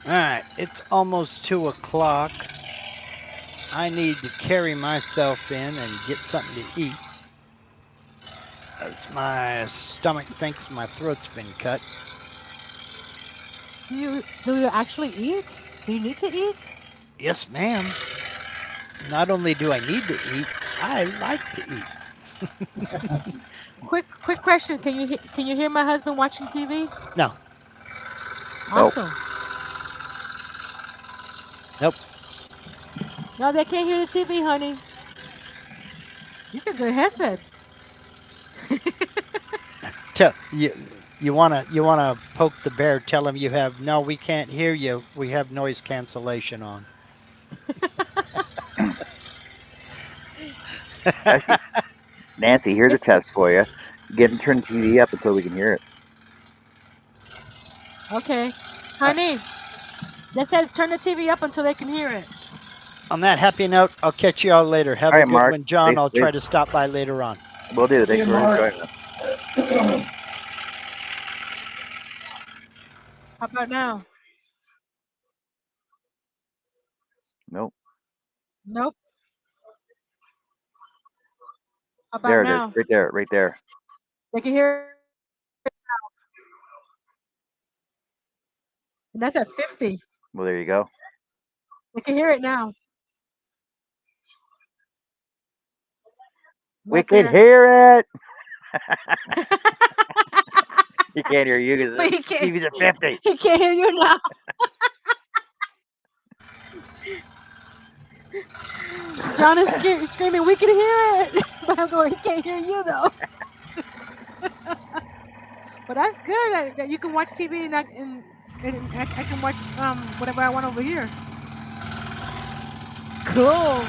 All right, it's almost 2 o'clock. I need to carry myself in and get something to eat, as my stomach thinks my throat's been cut. Do you actually eat? Do you need to eat? Yes, ma'am. Not only do I need to eat, I like to eat. Quick question. Can you hear my husband watching TV? No. Nope. Awesome. Nope. No, they can't hear the TV, honey. These are good headsets. You wanna poke the bear? Tell him you have no. We can't hear you. We have noise cancellation on. Actually, Nancy, here's a It's test for you. Get and turn the TV up until we can hear it. okay, honey. They said turn the TV up until they can hear it. On that happy note, I'll catch you all later. Have All a right, good Mark. one, John. Stay I'll safe. try to stop by later on. Will do. Thanks you, for Mark. joining us. How about now? Nope. Nope. How about There it is. now? Right there. Right there. They can hear it. And that's at 50. Well, there you go. They can hear it now. We Not can there. hear it. He can't hear you But because he the can't. TV's at 50. He can't hear you now. John is screaming, "We can hear it!" But I'm going, "He can't hear you though." But that's good that you can watch TV and I can watch whatever I want over here. Cool.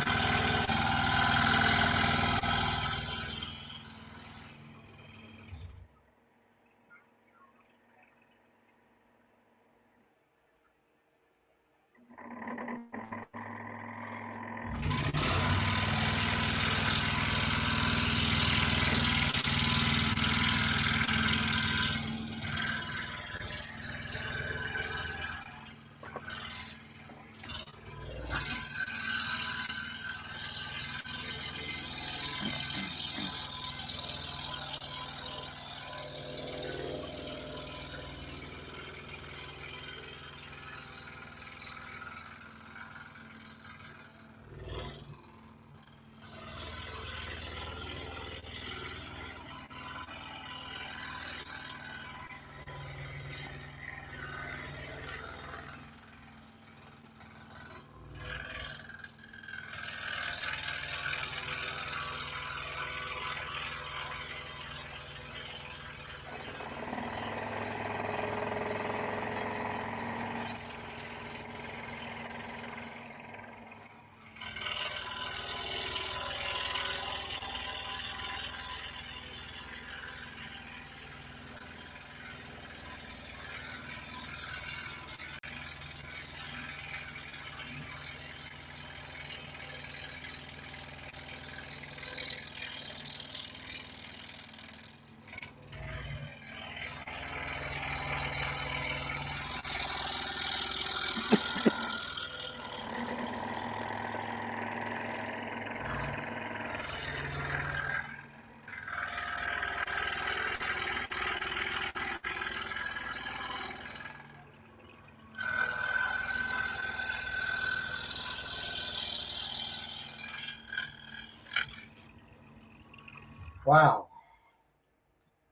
Wow.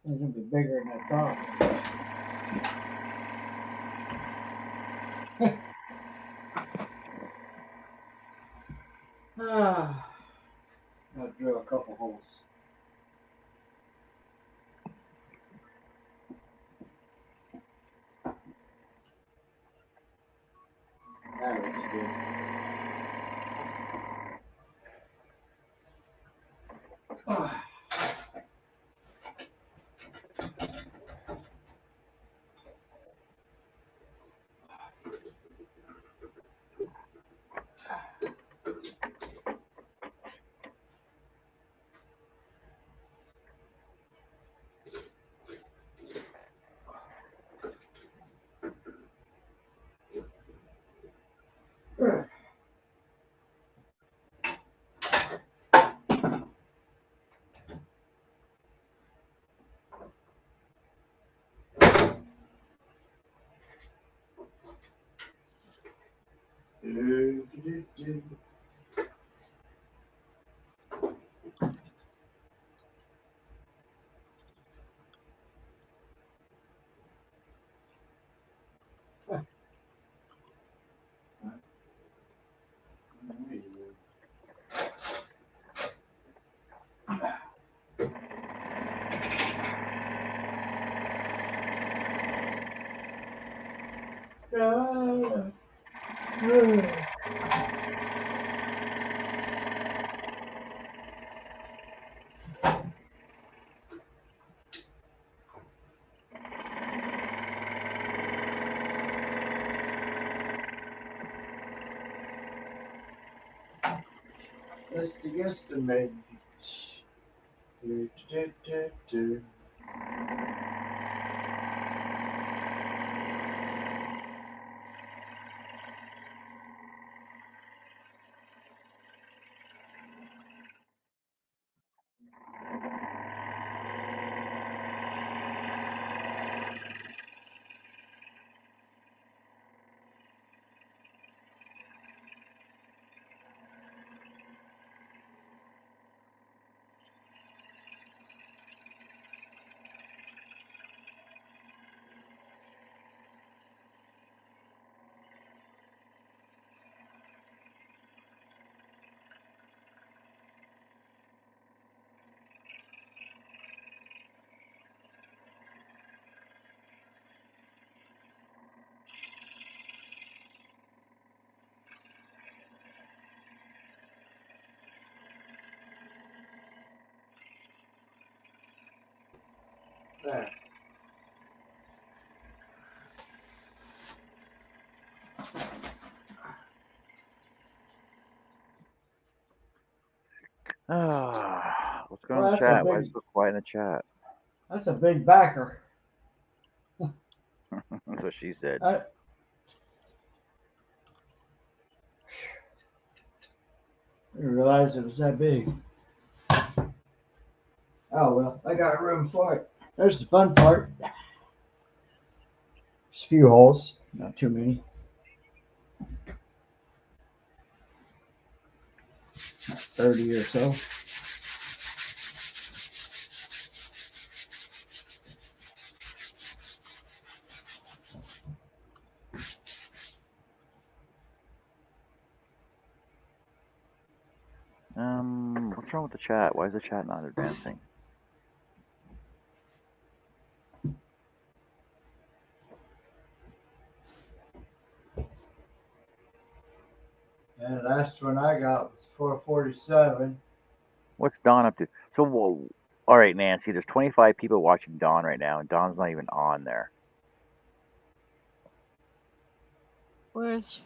It's gonna be bigger than I thought. I'll drill a couple holes. That looks good. That's the guesstimate. There. What's going on Well, in the that's a chat? Why is big. it so quiet in the chat? That's a big backer. That's what she said. I didn't realize it was that big. Oh well, I got room for it. There's the fun part. Just a few holes, not too many. 30 or so. What's wrong with the chat? Why is the chat not advancing? And the last one I got was 447. What's Don up to? So, all right, Nancy. There's 25 people watching Don right now, and Don's not even on there. Where's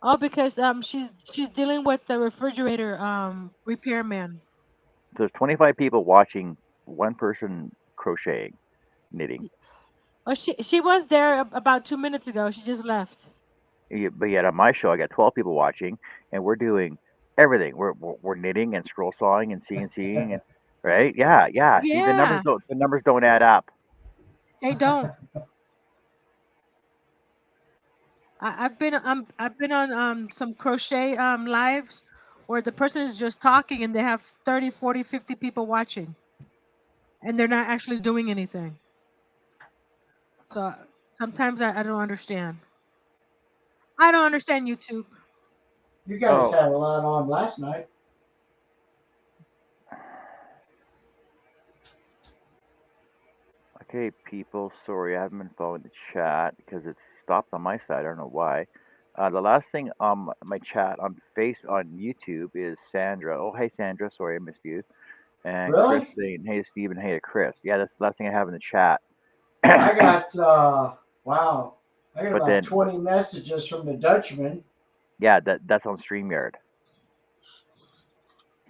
Oh, because she's dealing with the refrigerator repairman. There's 25 people watching. One person crocheting, knitting. Oh, she was there about 2 minutes ago. She just left. But yet on my show, I got 12 people watching, and we're doing everything. We're knitting and scroll sawing and CNCing and right. Yeah, yeah. See, Yeah, the numbers don't add up. they don't. I've been on some crochet lives where the person is just talking and they have 30, 40, 50 people watching and they're not actually doing anything. So sometimes I don't understand. I don't understand YouTube. You guys Oh, had a lot on last night. okay, people. Sorry, I haven't been following the chat because it's stopped on my side. I don't know why. The last thing on my chat on YouTube is Sandra. Oh, hey Sandra. Sorry I missed you. And Chris Really? saying, "Hey to Stephen, hey to Chris." Yeah, that's the last thing I have in the chat. I got, wow. I got But about then, 20 messages from the Dutchman. yeah, that's on StreamYard.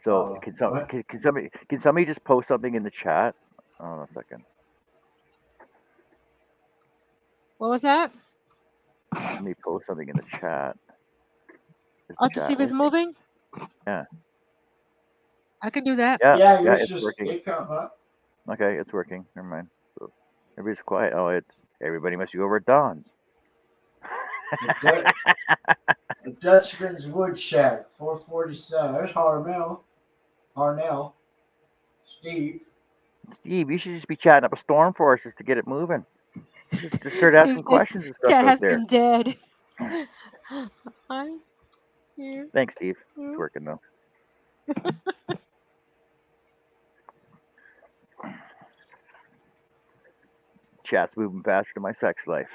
So What? can somebody just post something in the chat? Hold on a second. What was that? Somebody post something in the chat. Is the Oh, to see chat if it's working? moving? Yeah. I can do that. Yeah, Yeah, yeah, yours it's just, working. it come up. Okay, it's working. Never mind. So everybody's quiet. Oh, everybody must be over at Don's. The Dutchman's Wood Shack, 447. There's Harnell. Steve. Steve, you should just be chatting up a storm for us just to get it moving. Just start asking Steve, questions and stuff chat out has there. been dead. I'm here. Thanks, Steve. It's working though. Chat's moving faster than my sex life.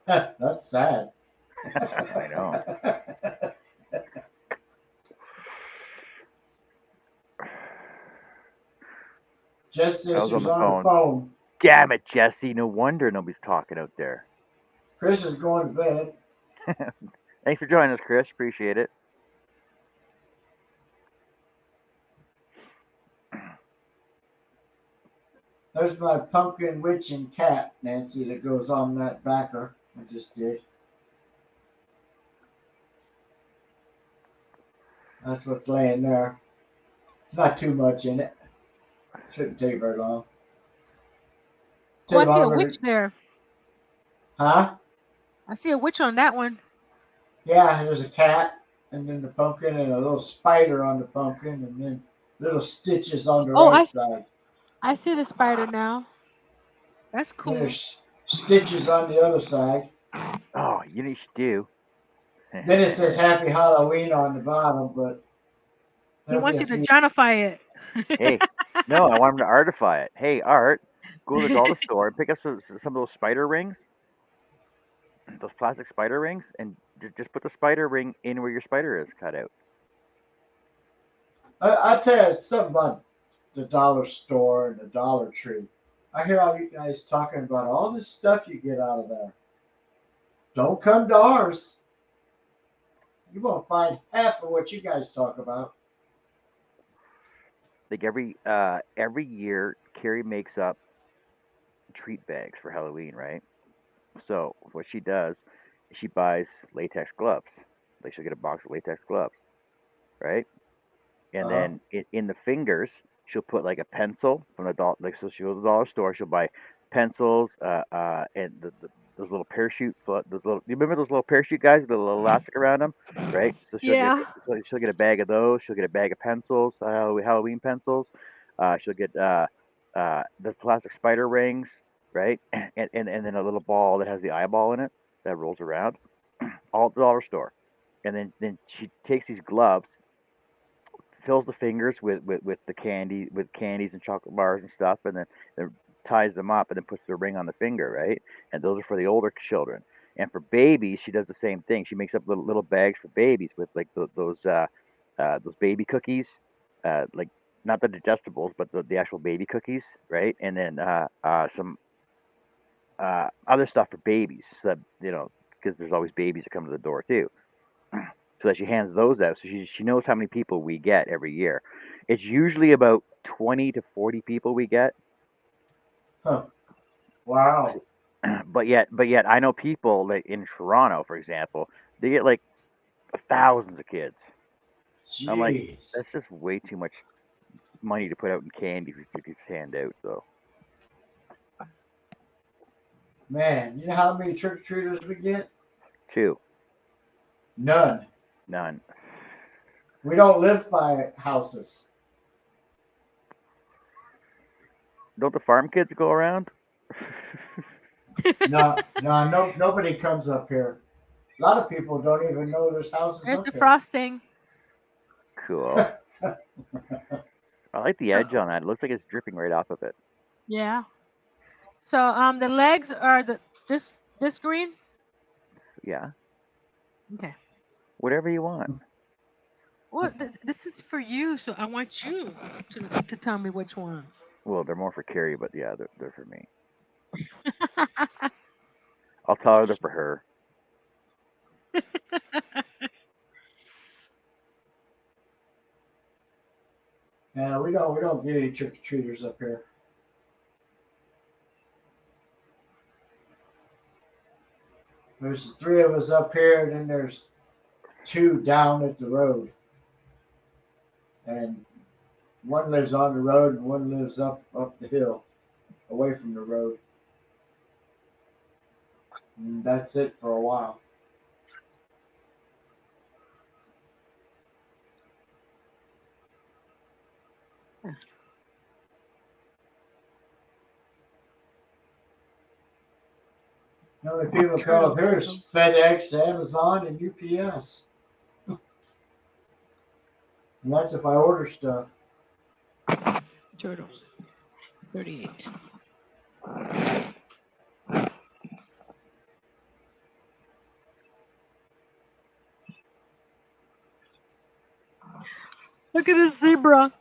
That's sad. I know. Jess says I was she's on the on phone. the phone. Damn it, Jesse. No wonder nobody's talking out there. Chris is going to bed. Thanks for joining us, Chris. Appreciate it. There's my pumpkin witch and cat, Nancy, that goes on that backer I just did. That's what's laying there. Not too much in it. Shouldn't take very long. Oh, I Take see a longer witch to- there. Huh? I see a witch on that one. Yeah, there's a cat, and then the pumpkin, and a little spider on the pumpkin, and then little stitches on the Oh, right side. I see the spider now. That's Then cool. there's stitches on the other side. Oh, you know what you should do? Then it says Happy Halloween on the bottom, but He there'll wants be you a to few- Johnify it. Hey, no, I want him to artify it. Hey, Art, go to the dollar store and pick up some of those spider rings, those plastic spider rings, and just put the spider ring in where your spider is cut out. I'll tell you something about the dollar store and the Dollar Tree. I hear all you guys talking about all this stuff you get out of there. Don't come to ours. You won't find half of what you guys talk about. Like every year, Carrie makes up treat bags for Halloween, right? So what she does is she buys latex gloves. Like she'll get a box of latex gloves, right? And Uh-huh. then in the fingers, she'll put like a pencil from the dollar. Like so, she'll go to the dollar store. She'll buy pencils, and those little parachute. Those little. You remember those little parachute guys with the little elastic around them, right? So Yeah. she'll get a bag of those. She'll get a bag of pencils, Halloween pencils. She'll get the plastic spider rings, right? And then a little ball that has the eyeball in it that rolls around. All at the dollar store. And then she takes these gloves, fills the fingers with the candy with candies and chocolate bars and stuff, and then ties them up and then puts the ring on the finger, right? And those are for the older children. And for babies, she does the same thing. She makes up little bags for babies with like those baby cookies, like not the digestibles, but the actual baby cookies, right? And then some other stuff for babies, so that because there's always babies that come to the door too. So that she hands those out. So she knows how many people we get every year. It's usually about 20 to 40 people we get. Huh. Wow. But yet I know people like in Toronto, for example, they get like thousands of kids. I'm like, Jeez. that's just way too much money to put out in candy if you hand out. So Man, you know how many trick-or-treaters we get? 2, None. none. We don't live by houses. Don't the farm kids go around? No, nobody comes up here. A lot of people don't even know there's houses There's up the here. frosting. Cool. I like the edge on that. It looks like it's dripping right off of it. Yeah. So the legs are this green. Yeah. Okay. Whatever you want. Well, this is for you, so I want you to tell me which ones. Well, they're more for Carrie, but yeah, they're for me. I'll tell her they're for her. Yeah, we don't get any trick-or-treaters up here. There's 3 of us up here, and then there's 2 down at the road. And one lives on the road, and one lives up the hill, away from the road. And that's it for a while. The only people that come up here is FedEx, Amazon, and UPS. And that's if I order stuff. Turtle. 38. Look at this zebra.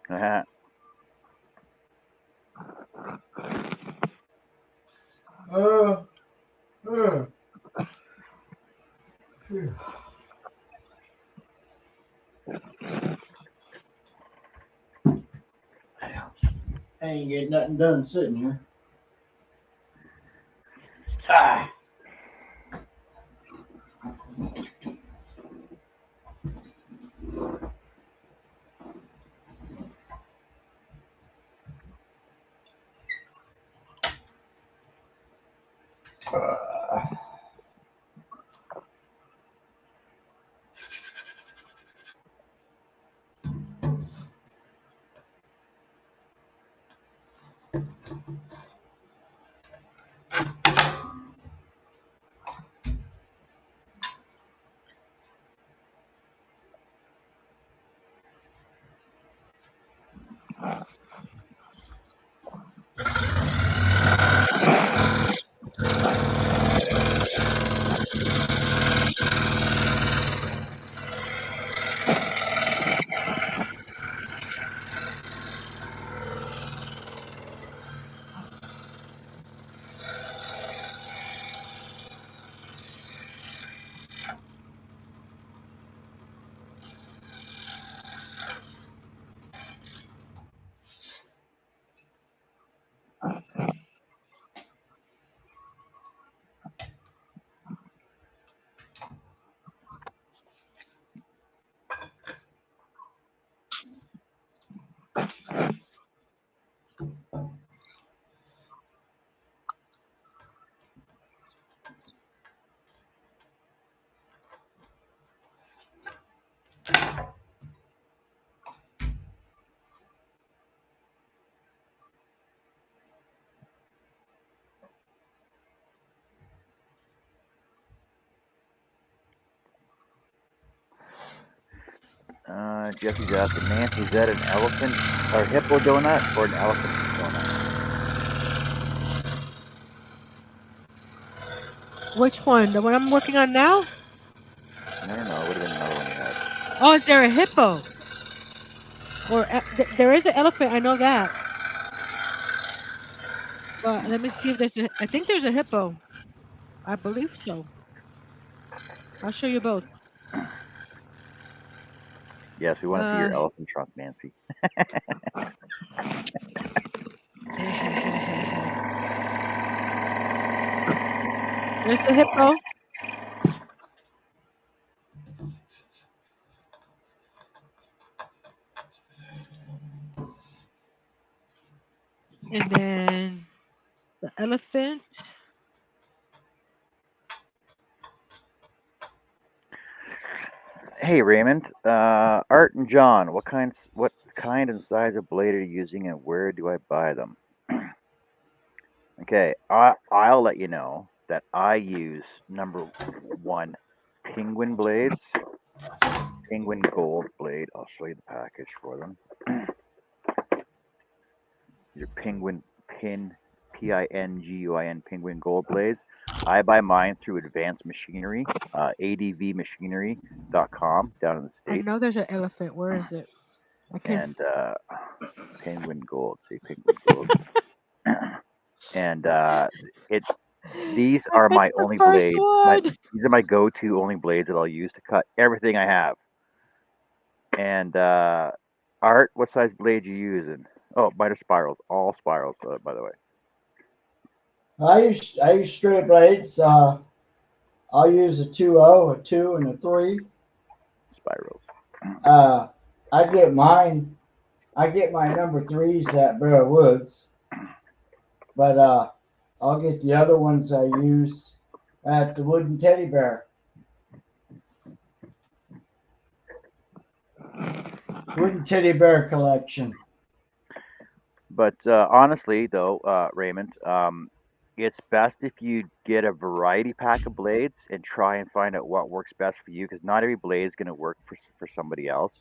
Uh-huh. Phew. I ain't getting nothing done sitting here. Ah. Jesse's asking, Nancy, is that an elephant or hippo donut or an elephant donut? Which one? The one I'm working on now? No. It would have been another one you had. Oh, is there a hippo? Or there is an elephant. I know that. But let me see if there's a. I think there's a hippo. I believe so. I'll show you both. Yes, we want to see your elephant trunk, Nancy. There's the hippo. And then the elephant. Hey Raymond, Art and John, what kind and size of blade are you using, and where do I buy them? Okay, I'll let you know that I use number one, Penguin blades, Penguin Gold blade. I'll show you the package for them. These are Penguin Pinguin Penguin Gold blades. I buy mine through Advanced Machinery, advmachinery.com down in the I States. know there's an elephant. Where is it? I can't. And Penguin Gold, say Penguin Gold. And these are my only blades. These are my go-to only blades that I'll use to cut everything I have. And Art, what size blade you using? Oh, mine are spirals, all spirals, by the way. I use straight blades. I'll use a 2-0, a 2, and a 3. Spirals. I get my number 3s at Bear Woods, but I'll get the other ones I use at the Wooden Teddy Bear. Wooden Teddy Bear collection. But honestly, though, Raymond, it's best if you get a variety pack of blades and try and find out what works best for you, because not every blade is going to work for somebody else.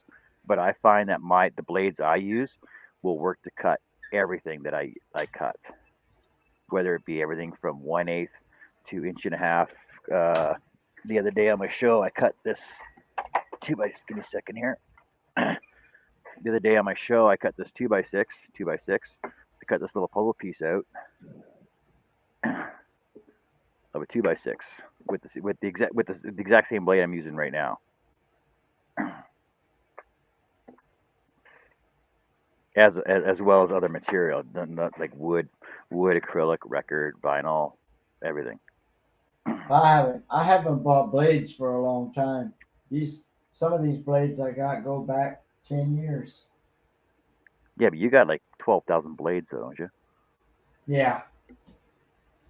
But I find that the blades I use will work to cut everything that I cut, whether it be everything from 1/8 to inch and a half. The other day on my show, I cut this give me a second here. The other day on my show, I cut this 2x6. I cut this little puzzle piece out of a 2x6 with the exact same blade I'm using right now, as well as other material, not like wood, acrylic, record, vinyl, everything. I haven't bought blades for a long time. Some of these blades I got go back 10 years. Yeah, but you got like 12,000 blades, though, don't you? Yeah.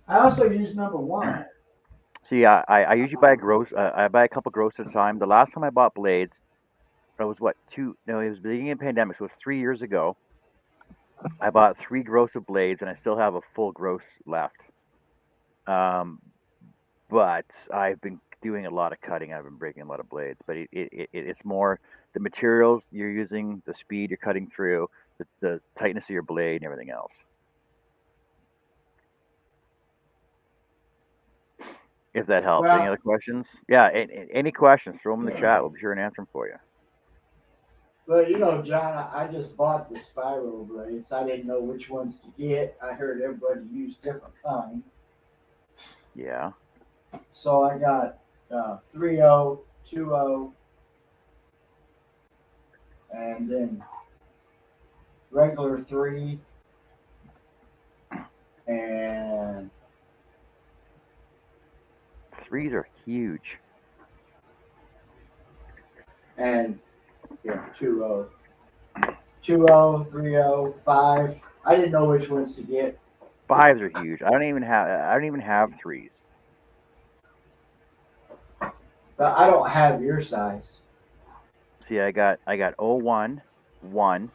I also use number one. See, I usually buy I buy a couple gross at a time. The last time I bought blades, it was what two? No, it was the beginning of the pandemic, so it was 3 years ago. I bought 3 gross of blades, and I still have a full gross left. Um, but I've been doing a lot of cutting. I've been breaking a lot of blades, but it's more the materials you're using, the speed you're cutting through, the tightness of your blade, and everything else. If that helps. Any Well, other questions? Yeah, any questions? Throw them in the yeah. chat. We'll be sure and answer them for you. Well, John, I just bought the spiral blades. I didn't know which ones to get. I heard everybody use different kinds. Yeah. So I got 3/0, 2/0, and then regular 3, and Threes are huge. and yeah, 2/0. 2/0, 3/0, 5. I didn't know which ones to get. Fives are huge. I don't even have threes. But I don't have your size. See, I got 01, 1,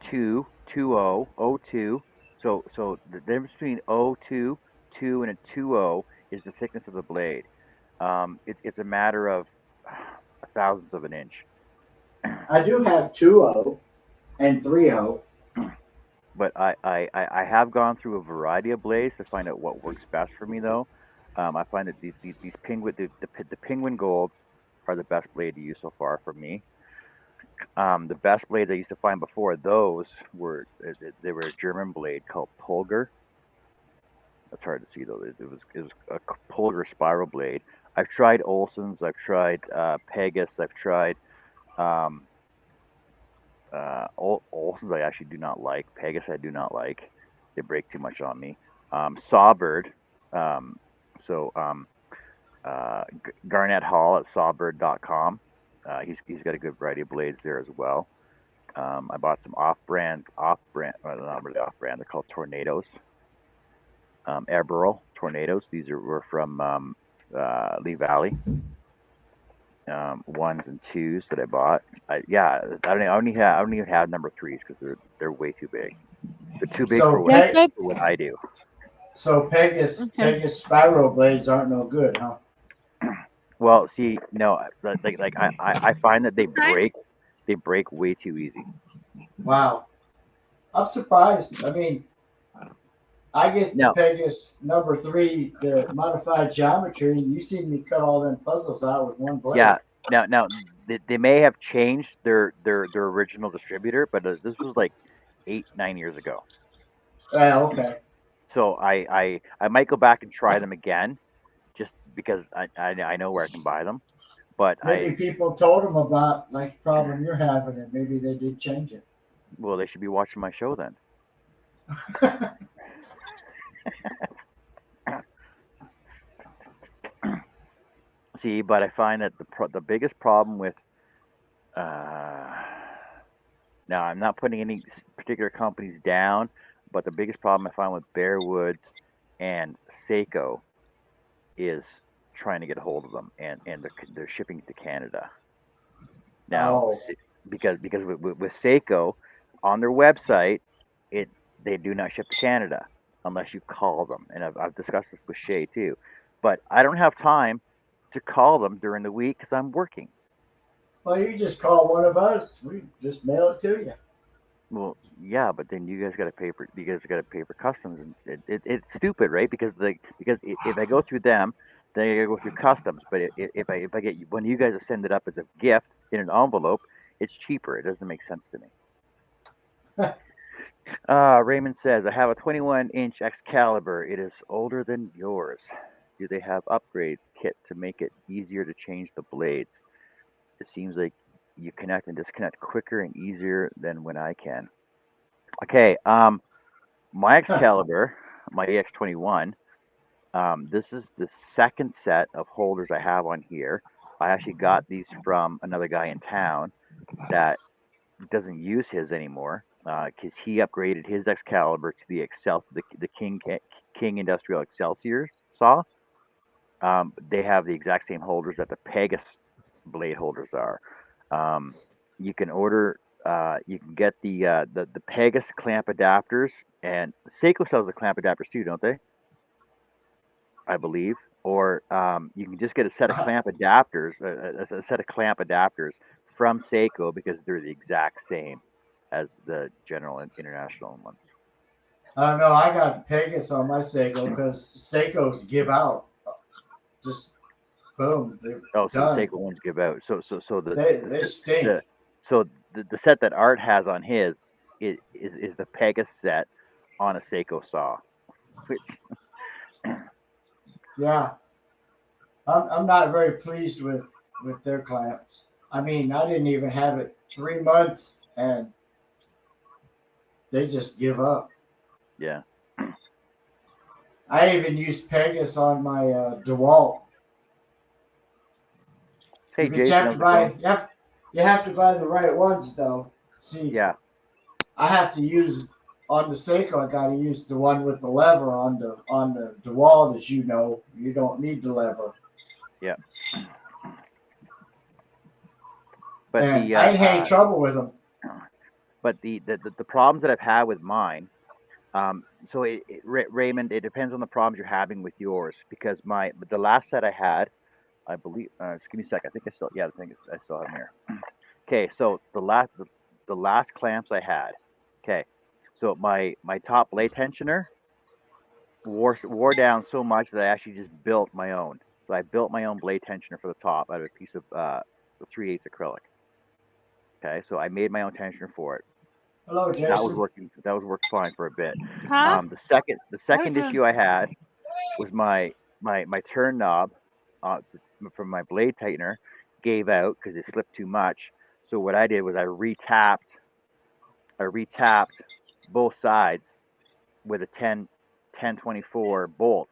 2, 20, 02. So the difference between 02, 2, and a 20 is the thickness of the blade. It's a matter of thousandths of an inch. I do have 2/0 and 3/0. But I have gone through a variety of blades to find out what works best for me, though. I find that these penguin golds are the best blade to use so far for me. The best blades I used to find before those they were a German blade called Polger. That's hard to see though. It was a Polger spiral blade. I've tried Olson's. I've tried Pegas. I've tried um, Olson's. I actually do not like. Pegas I do not like. They break too much on me. Sawbird. Um, so Garnett Hall at sawbird.com. He's got a good variety of blades there as well. I bought some off-brand, well, not really off-brand. They're called Tornadoes. Eberl Tornadoes. Were from Lee Valley. Ones and twos that I bought. I don't even have number threes because they're way too big. They're too big So for what I do. So Pegasus spiral blades aren't no good, huh? Well, see, no, like I find that they break way too easy. Wow. I'm surprised. I mean, I get the Pegasus number 3, the modified geometry, and you see me cut all them puzzles out with one blade. Yeah. Now they may have changed their original distributor, but this was like 8-9 years ago. Yeah, okay. So I might go back and try them again, just because I know where I can buy them. But maybe people told them about like the problem you're having, and maybe they did change it. Well, they should be watching my show then. See, but I find that the biggest problem with now I'm not putting any particular companies down, but the biggest problem I find with bare woods and Seiko is trying to get a hold of them, and they're shipping it to Canada now. Oh, Because with Seiko on their website, it they do not ship to Canada unless you call them, and I've discussed this with Shay too. But I don't have time to call them during the week because I'm working. well, you just call one of us. We just mail it to you. Well, yeah, but then you guys got to pay for customs, and it's stupid, right? Because if I go through them, then I got to go through customs. But if I get when you guys send it up as a gift in an envelope, it's cheaper. It doesn't make sense to me. Raymond says I have a 21-inch Excalibur. It is older than yours. Do they have upgrade kit to make it easier to change the blades? It seems like you connect and disconnect quicker and easier than when I can. Okay, my Excalibur, my EX21. This is the second set of holders I have on here. I actually got these from another guy in town that doesn't use his anymore because he upgraded his Excalibur to the King Industrial Excelsior saw. They have the exact same holders that the Pegasus blade holders are. Um, you can order, you can get the Pegasus clamp adapters, and Seiko sells the clamp adapters too, don't they? I believe. Or you can just get a set of clamp adapters, a set of clamp adapters from Seiko because they're the exact same as the general and international one. I don't know. I got Pegasus on my Seiko because Seikos give out. Just boom, they're Oh, so the done. Seiko ones give out. So They stink. the set that Art has on his is the Pegasus set on a Seiko saw. Which Yeah, I'm not very pleased with their clamps. I mean, I didn't even have it 3 months, and they just give up. yeah. I even used Pegasus on my DeWalt. Hey You Jason, have to how's it going? buy. You have to buy the right ones though. See, Yeah. I have to use on the Seiko. I got to use the one with the lever on the DeWalt. As you know, you don't need the lever. Yeah. But And I ain't had any trouble with them. the problems that I've had with mine. So Raymond, it depends on the problems you're having with yours because the last set I had, I believe. Just give me a sec. I think I still yeah. I still have them here. Okay, so the last clamps I had. Okay, so my top blade tensioner wore down so much that I actually just built my own. So I built my own blade tensioner for the top out of a piece of the 3/8 acrylic. Okay, so I made my own tensioner for it. Hello, That was Jason. working. That was worked fine for a bit. Huh? The What are you second doing? issue I had was my turn knob uh, from my blade tightener gave out because it slipped too much. So what I did was I retapped both sides with a 1024 bolt,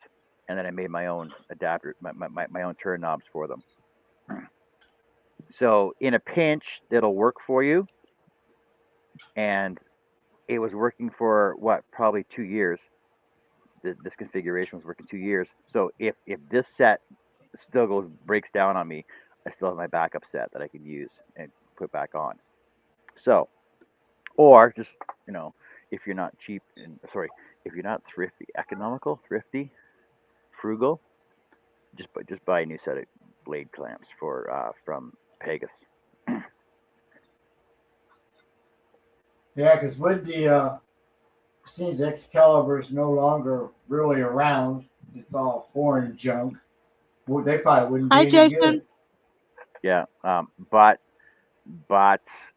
and then I made my own adapter, my own turn knobs for them. So in a pinch, it'll work for you, and it was working for what probably 2 years. This configuration was working 2 years. So if this set still breaks down on me, I still have my backup set that I can use and put back on. So, or just if you're not cheap and if you're not thrifty, frugal, just buy a new set of blade clamps from Pegasus. Yeah, because with the since Excalibur is no longer really around, it's all foreign junk. Well, they probably wouldn't Hi, be any Jason. good. Yeah, but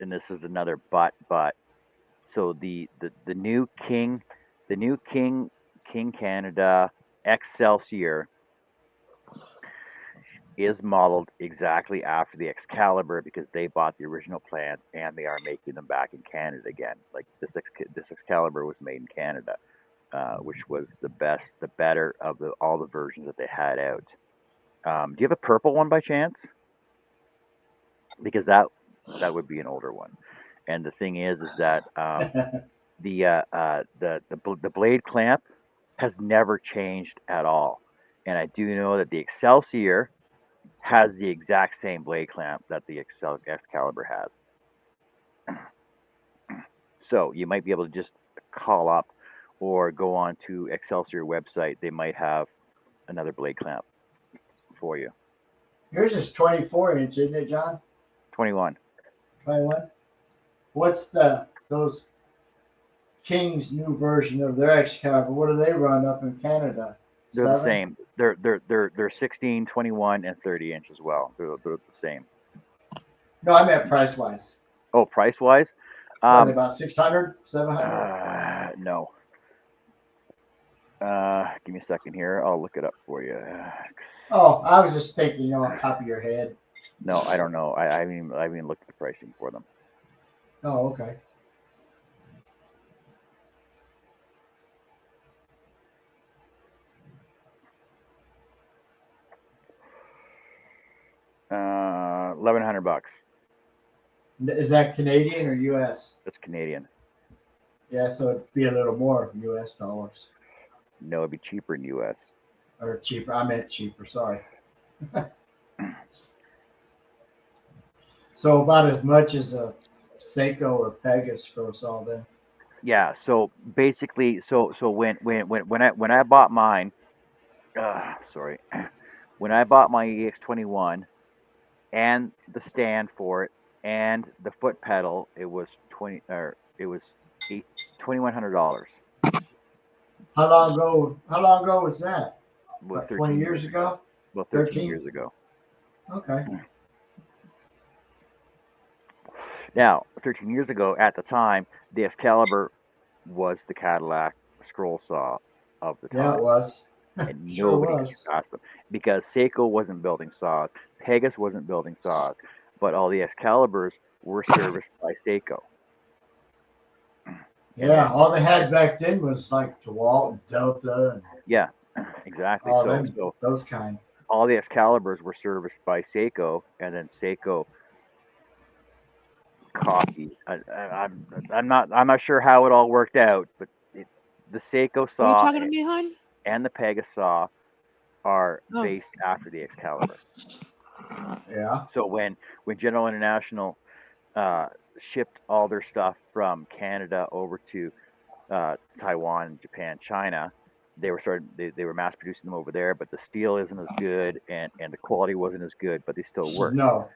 and this is another but. So the new King Canada Excelsior is modeled exactly after the Excalibur because they bought the original plants and they are making them back in Canada again. Like this Excalibur was made in Canada, which was the better of all the versions that they had out. Do you have a purple one by chance? Because that would be an older one. And the thing is that the blade clamp has never changed at all. And I do know that the Excelsior has the exact same blade clamp that the Excalibur has. So you might be able to just call up or go on to Excelsior website. They might have another blade clamp for you. Yours is 24-inch, isn't it, John? 21. 21. What's those King's new version of their Excalibur? What do they run up in Canada? They're the 7? same. They're 16, 21, and 30 inch as well. They're the same. No, I meant price wise. Oh, price wise? Are they about 600, 700? No. Give me a second here. I'll look it up for you. Oh, I was just thinking, on top of your head. No, I don't know. I haven't even looked at the pricing for them. Oh, okay. $1,100. Is that Canadian or U.S.? That's Canadian. Yeah, so it'd be a little more U.S. dollars. No, it'd be cheaper in US. Or cheaper. I meant cheaper, sorry. So about as much as a Seiko or Pegasus gross all then. Yeah. So basically, so when I bought mine, sorry, when I bought my EX21 and the stand for it and the foot pedal, it was $2,100. How long ago was that? Well, About 20 years ago? Well, 13 13? years ago. Okay. Now, 13 years ago, at the time, the Excalibur was the Cadillac scroll saw of the Yeah, time. it was. And Sure nobody was. could surpass them because Seiko wasn't building saws, Pegasus wasn't building saws, but all the Excaliburs were serviced by Seiko. Yeah, all they had back then was like DeWalt and Delta and Yeah, exactly. all So them, those kind. all the Excaliburs were serviced by Seiko, and then Seiko copied. I'm not sure how it all worked out, but the Seiko Are you saw talking to me, hon? and the Pegasus saw are Oh. based after the Excalibur. Yeah. So when General International shipped all their stuff from Canada over to Taiwan, Japan, China, they were mass producing them over there, but the steel isn't as good and the quality wasn't as good, but they still work. No.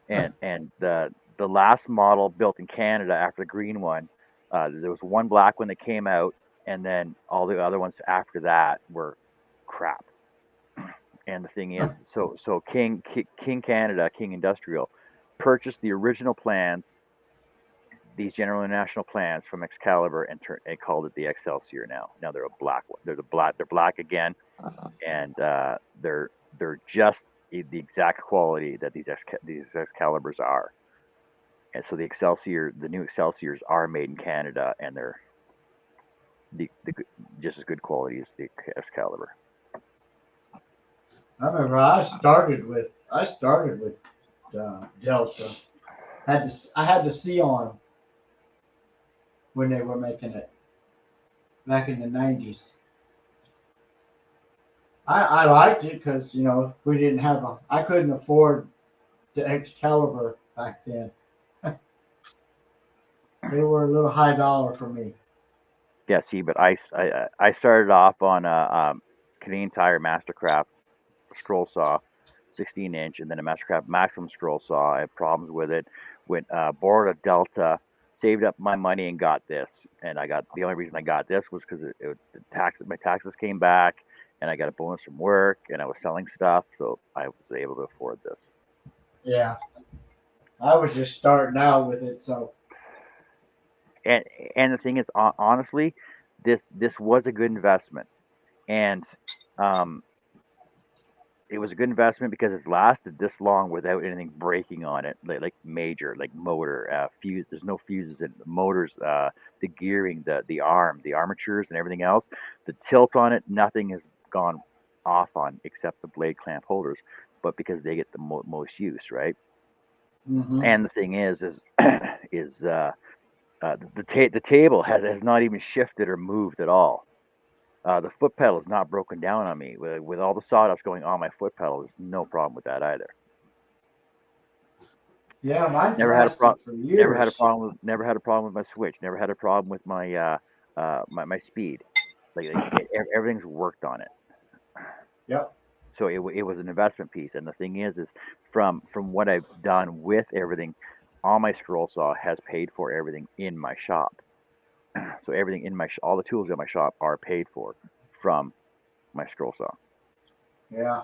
And the last model built in Canada after the green one, there was one black one that came out, and then all the other ones after that were crap. And the thing is, so King Canada, King Industrial, purchased the original plans, these General International plans from Excalibur, and called it the Excelsior. Now they're a black one. They're black again, and they're just the exact quality that these Excaliburs are. And so the new Excelsiors are made in Canada, and they're just as good quality as the Excalibur. I remember I started with Delta. I had to see on when they were making it back in the 90s. I liked it because we didn't have I couldn't afford the Excalibur back then. They were a little high dollar for me. Yeah, see, but I started off on a Canadian Tire Mastercraft scroll saw, 16-inch, and then a Mastercraft Maximum scroll saw. I had problems with it. Borrowed a Delta, saved up my money, and got this. And the only reason I got this was because my taxes came back, and I got a bonus from work, and I was selling stuff, so I was able to afford this. Yeah, I was just starting out with it, so. And the thing is, honestly, this was a good investment, and it was a good investment because it's lasted this long without anything breaking on it, like major, like motor, fuse. There's no fuses in the motors, the gearing, the arm, the armatures, and everything else. The tilt on it, nothing has gone off on except the blade clamp holders, but because they get the most use, right? Mm-hmm. And the thing is the table has not even shifted or moved at all. The foot pedal is not broken down on me. With all the sawdust going on my foot pedal, there's no problem with that either. Yeah, mine's Never had a lasted for never had a years. problem with never had a problem with my switch. Never had a problem with my speed. Everything's worked on it. Yep. So it was an investment piece. And the thing is from what I've done with everything, all my scroll saw has paid for everything in my shop. So everything in all the tools in my shop are paid for from my scroll saw. Yeah.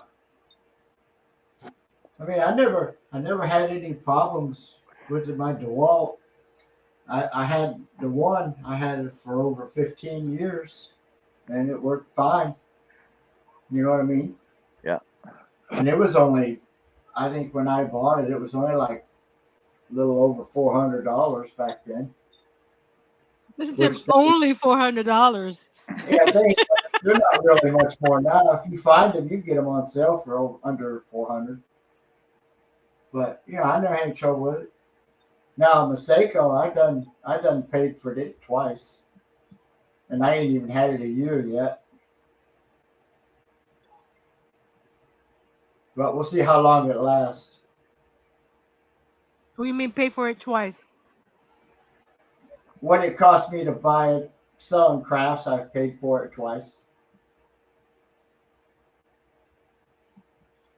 I mean, I never had any problems with my DeWalt. I had the one, I had it for over 15 years and it worked fine. You know what I mean? Yeah. And it was only, I think when I bought it, it was only like a little over $400 back then. Listen to Which only $400. yeah, they're not really much more now. If you find them, you can get them on sale for under 400. But I never had any trouble with it. Now Maseko, I done paid for it twice, and I ain't even had it a year yet. But we'll see how long it lasts. What do you mean pay for it twice? What it cost me to buy it, selling crafts, I've paid for it twice.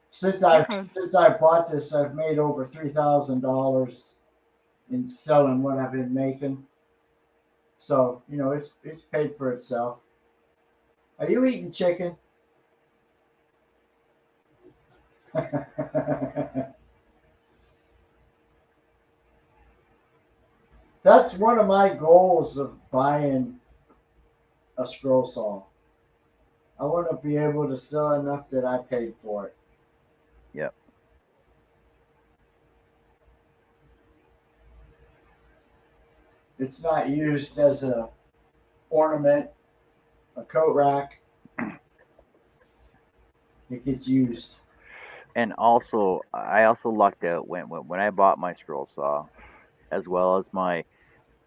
Since I bought this, I've made over $3,000 in selling what I've been making. So it's paid for itself. Are you eating chicken? That's one of my goals of buying a scroll saw. I want to be able to sell enough that I paid for it. Yep. It's not used as a ornament, a coat rack. It gets used. And also, I also lucked out when I bought my scroll saw, as well as my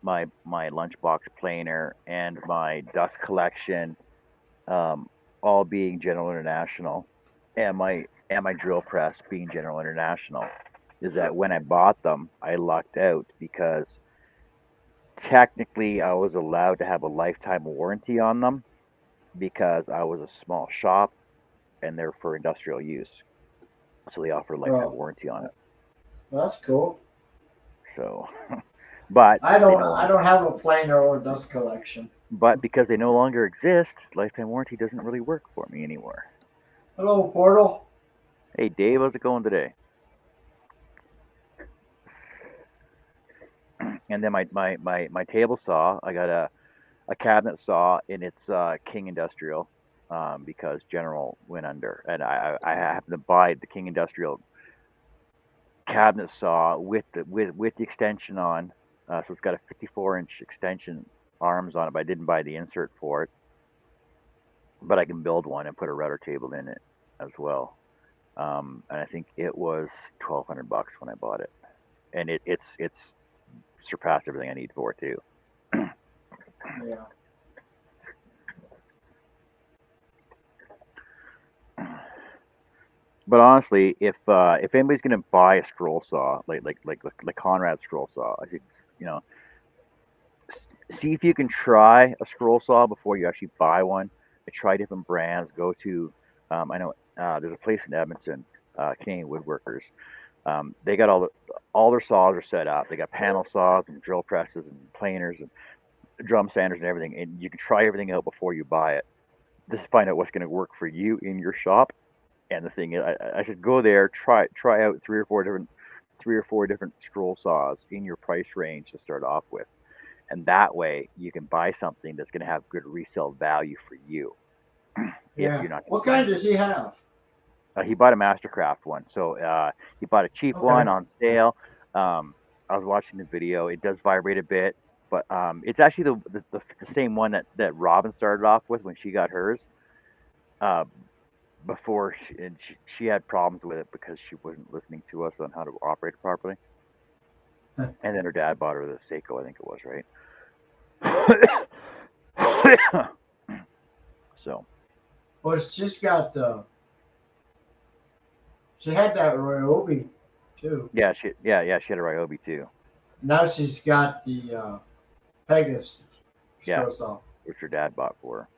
lunchbox planer and my dust collection, um, all being General International, and my drill press being General International, is that when I bought them, I lucked out because technically I was allowed to have a lifetime warranty on them because I was a small shop and they're for industrial use. So they offer a lifetime Oh, warranty on it. that's cool. So, but I they don't no I longer, don't have a planer or dust collection. but because they no longer exist, lifetime warranty doesn't really work for me anymore. Hello, Portal. Hey Dave, how's it going today? And then my table saw, I got a cabinet saw in its King Industrial, because General went under, and I happened to buy the King Industrial cabinet saw with the extension on, so it's got a 54-inch extension arms on it, but I didn't buy the insert for it. But I can build one and put a router table in it as well. And I think it was $1,200 when I bought it, and it's surpassed everything I need for it too. Yeah. But honestly, if anybody's gonna buy a scroll saw, like Conrad scroll saw, I think you know, see if you can try a scroll saw before you actually buy one. Try different brands. Go to, I know there's a place in Edmonton, Canadian Woodworkers. They got all their saws are set up. They got panel saws and drill presses and planers and drum sanders and everything. And you can try everything out before you buy it. Just find out what's going to work for you in your shop. And the thing is, I should go there, try out three or four different scroll saws in your price range to start off with, and that way you can buy something that's going to have good resale value for you if Yeah. you're not going What to spend. kind does he have? He bought a Mastercraft one, so he bought a cheap one Okay. on sale. I was watching the video; it does vibrate a bit, but it's actually the same one that Robin started off with when she got hers. Uh, before she had problems with it because she wasn't listening to us on how to operate it properly. And then her dad bought her the Seiko, I think it was, right? So Well, she's got she had that Ryobi too. yeah, she had a Ryobi too. Now she's got the Pegasus Yeah, Strosol. which her dad bought for her.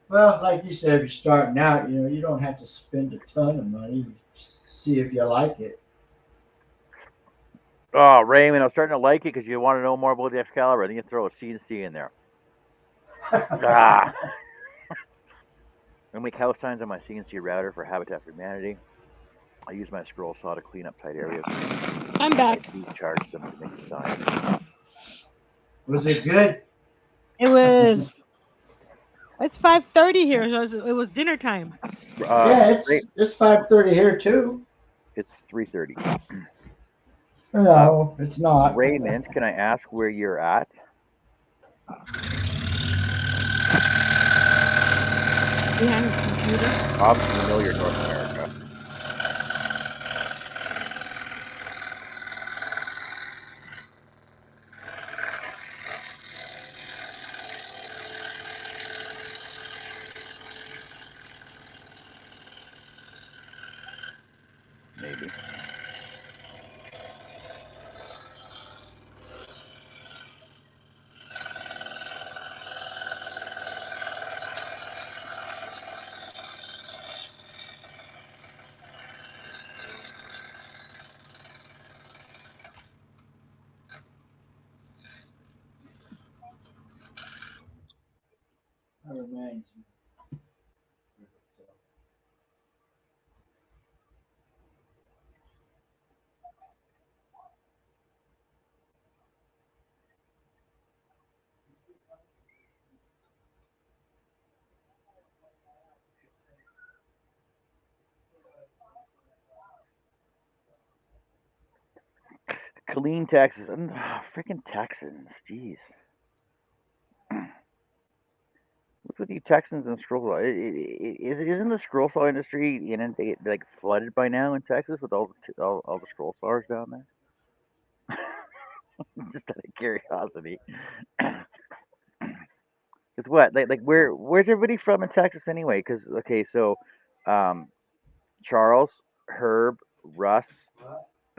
Well, like you said, if you're starting out, you don't have to spend a ton of money. Just see if you like it. Oh, Raymond, I'm starting to like it because you want to know more about the Excalibur. I think you throw a CNC in there. Ah, I make house signs on my CNC router for Habitat for Humanity. I use my scroll saw to clean up tight areas. I'm back. Recharge them to make signs. Was it good? It was. It's 5:30 here. So it was dinner time. Yeah, it's 5:30 here too. It's 3:30. No, it's not. Raymond, can I ask where you're at? Behind his computer. Obviously, you know you're North America. Maybe. That reminds me. Killeen, Texas. Freaking Texans. Jeez. What's with you Texans and scroll saw? Isn't the scroll saw industry inundated, like flooded by now in Texas with all the scroll saws down there? Just out of curiosity. It's what like where's everybody from in Texas anyway? Because okay, so um, Charles, Herb, Russ,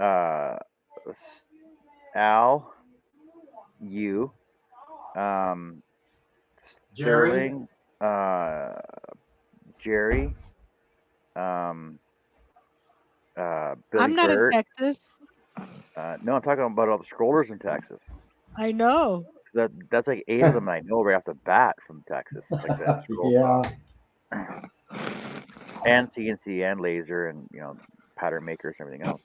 uh, Al, you, um, Jerry. Sterling, Jerry, um, Billy I'm not in Burt. Texas. No, I'm talking about all the scrollers in Texas. I know. That's like 8 of them I know right off the bat from Texas, like that scroll Yeah. saw. And CNC and laser and pattern makers and everything else.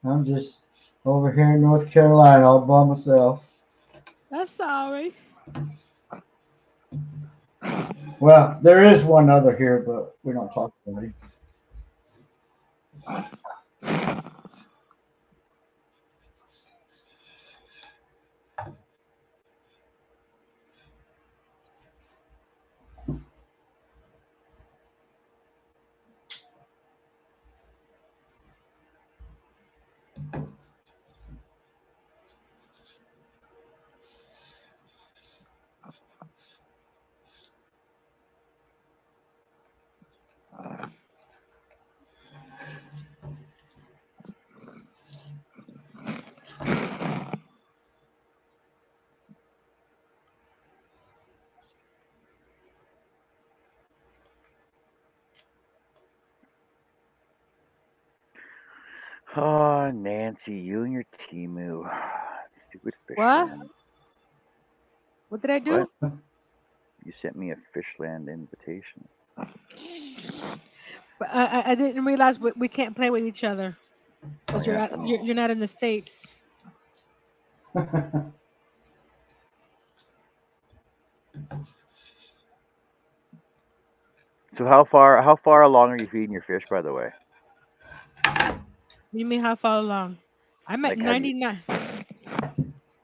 I'm just over here in North Carolina all by myself. That's sorry. Well, there is one other here, but we don't talk about it. Oh, Nancy, you and your Timu. Stupid What? Fishland. What did I do? What? You sent me a Fishland invitation. But I didn't realize we can't play with each other because Oh, yeah. you're not in the States. So how far along are you feeding your fish, by the way? You mean how far along? I'm at Like, have you 99.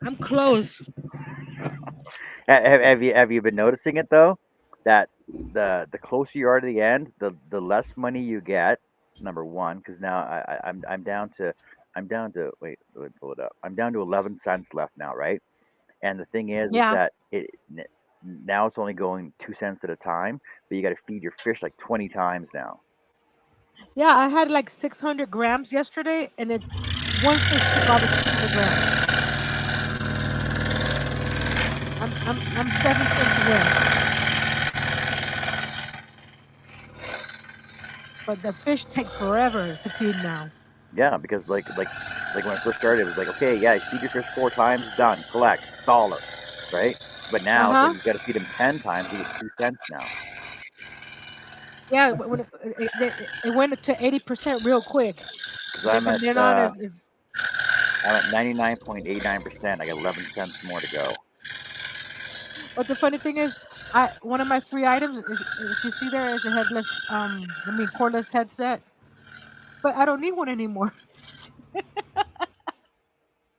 I'm close. Have you been noticing it though? That the closer you are to the end, the less money you get. Number one, because now I'm down to wait, let me pull it up. I'm down to 11 cents left now, right? And the thing is Yeah. that now it's only going 2 cents at a time, but you got to feed your fish like 20 times now. Yeah, I had like 600 grams yesterday, and it one fish took all the 600 grams. I'm 7 cents away, but the fish take forever to feed now. Yeah, because like when I first started, it was like, okay, yeah, feed your fish 4 times, done, collect, dollar, right? But Uh now it's like huh. you got to feed them 10 times, you get 2 cents now. Yeah, when it went to 80% real quick, Because and then I'm from at then on is 99.89%. I got 11 cents more to go. But the funny thing is, I one of my free items is, if you see there, is a headless cordless headset, but I don't need one anymore.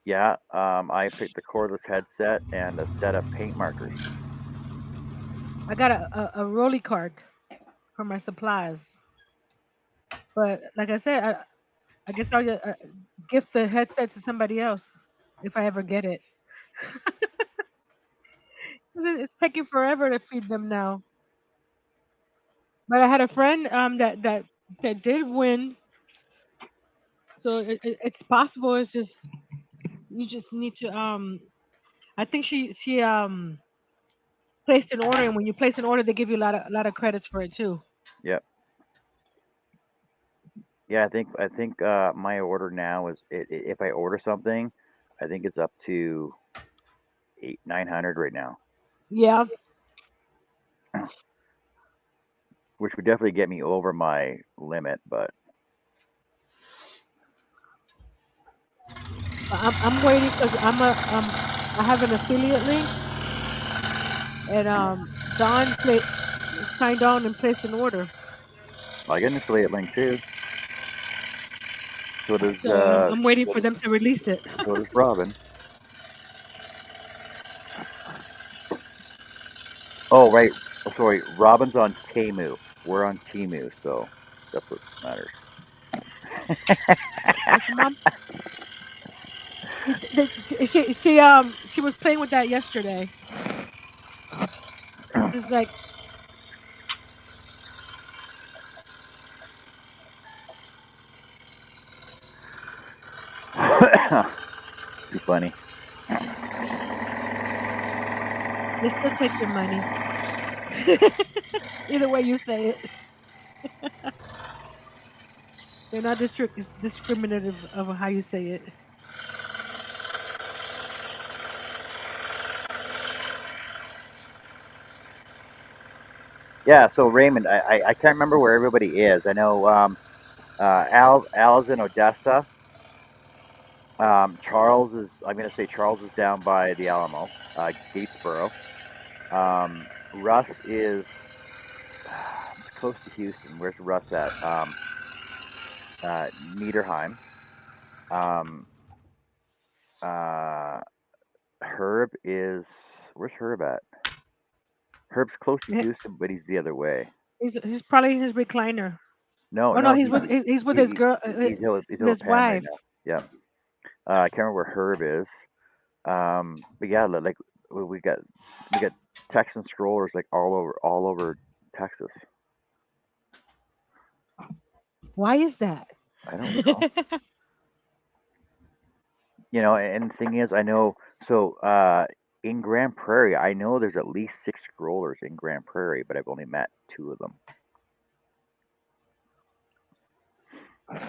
Yeah, I picked the cordless headset and a set of paint markers. I got a rolly cart for my supplies, but like I said, I guess I'll gift the headset to somebody else if I ever get it. 'Cause it's taking forever to feed them now. But I had a friend that did win, so it's possible. It's just you just need to I think she placed an order, and when you place an order, they give you a lot of credits for it too. Yep. Yeah, I think my order now is if I order something, I think it's up to 900 right now, Yeah, which would definitely get me over my limit. But I'm waiting because I have an affiliate link, and Don signed on and placed an order. I get an affiliate link too. So does So I'm waiting for them to release it. Robin. Oh right. Oh, sorry, Robin's on Temu. We're on Temu, so that's what matters. What's your mom? She was playing with that yesterday. It's just like Too funny. they still take your money. Either way you say it, they're not discriminative of how you say it. Yeah. So Raymond, I can't remember where everybody is. I know Al's in Odessa. Charles is. I'm gonna say Charles is down by the Alamo, Gatesboro. Russ is close to Houston. Where's Russ at? Niederheim. Um, uh, Herb is. Where's Herb at? Herb's close to Yeah, Houston, but he's the other way. he's probably in his recliner. No, Oh no, no, he's with his girl, he's with with his Pam right wife. now. Yeah. I can't remember where Herb is. But yeah, like we got Texan strollers like all over Texas. Why is that? I don't know. And the thing is, I know. So in Grand Prairie, I know there's at least 6 strollers in Grand Prairie, but I've only met 2 of them.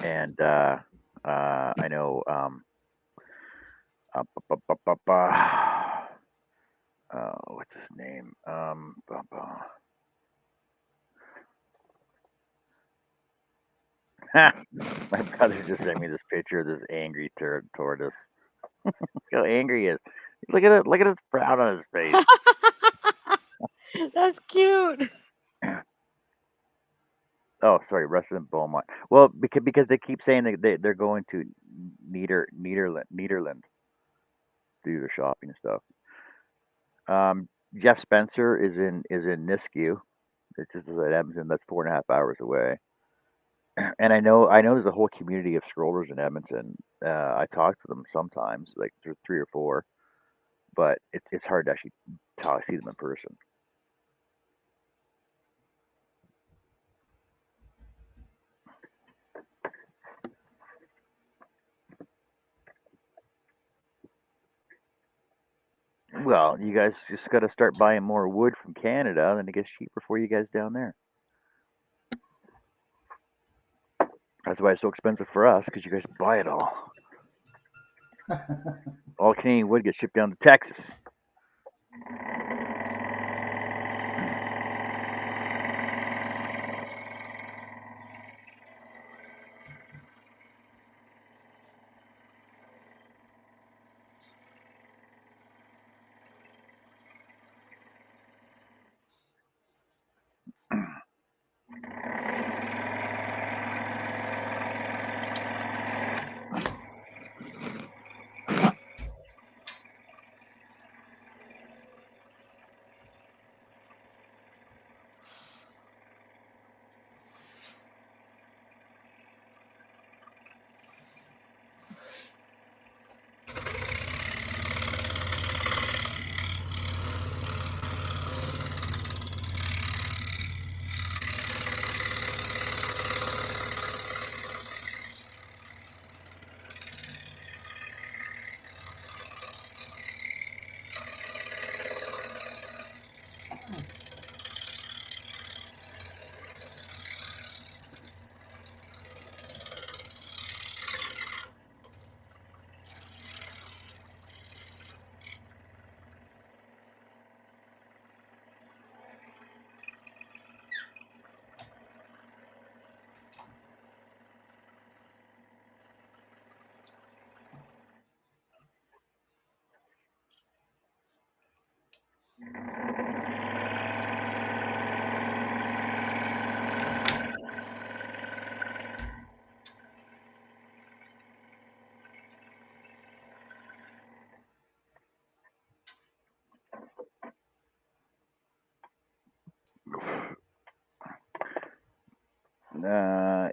And I know. What's his name? My brother just sent me this picture of this angry tortoise. Look how angry he is. Look at it. Look at his frown on his face. That's cute. Oh, sorry, Resident Beaumont. Well, because they keep saying they're going to Nederland do their shopping and stuff. Jeff Spencer is in Nisku. It's just at Edmonton. That's 4.5 hours away. And I know there's a whole community of scrollers in Edmonton. I talk to them sometimes, like there's 3 or 4, but it's hard to actually see them in person. Well, you guys just got to start buying more wood from Canada, then it gets cheaper for you guys down there. That's why it's so expensive for us, because you guys buy it all. All Canadian wood gets shipped down to Texas.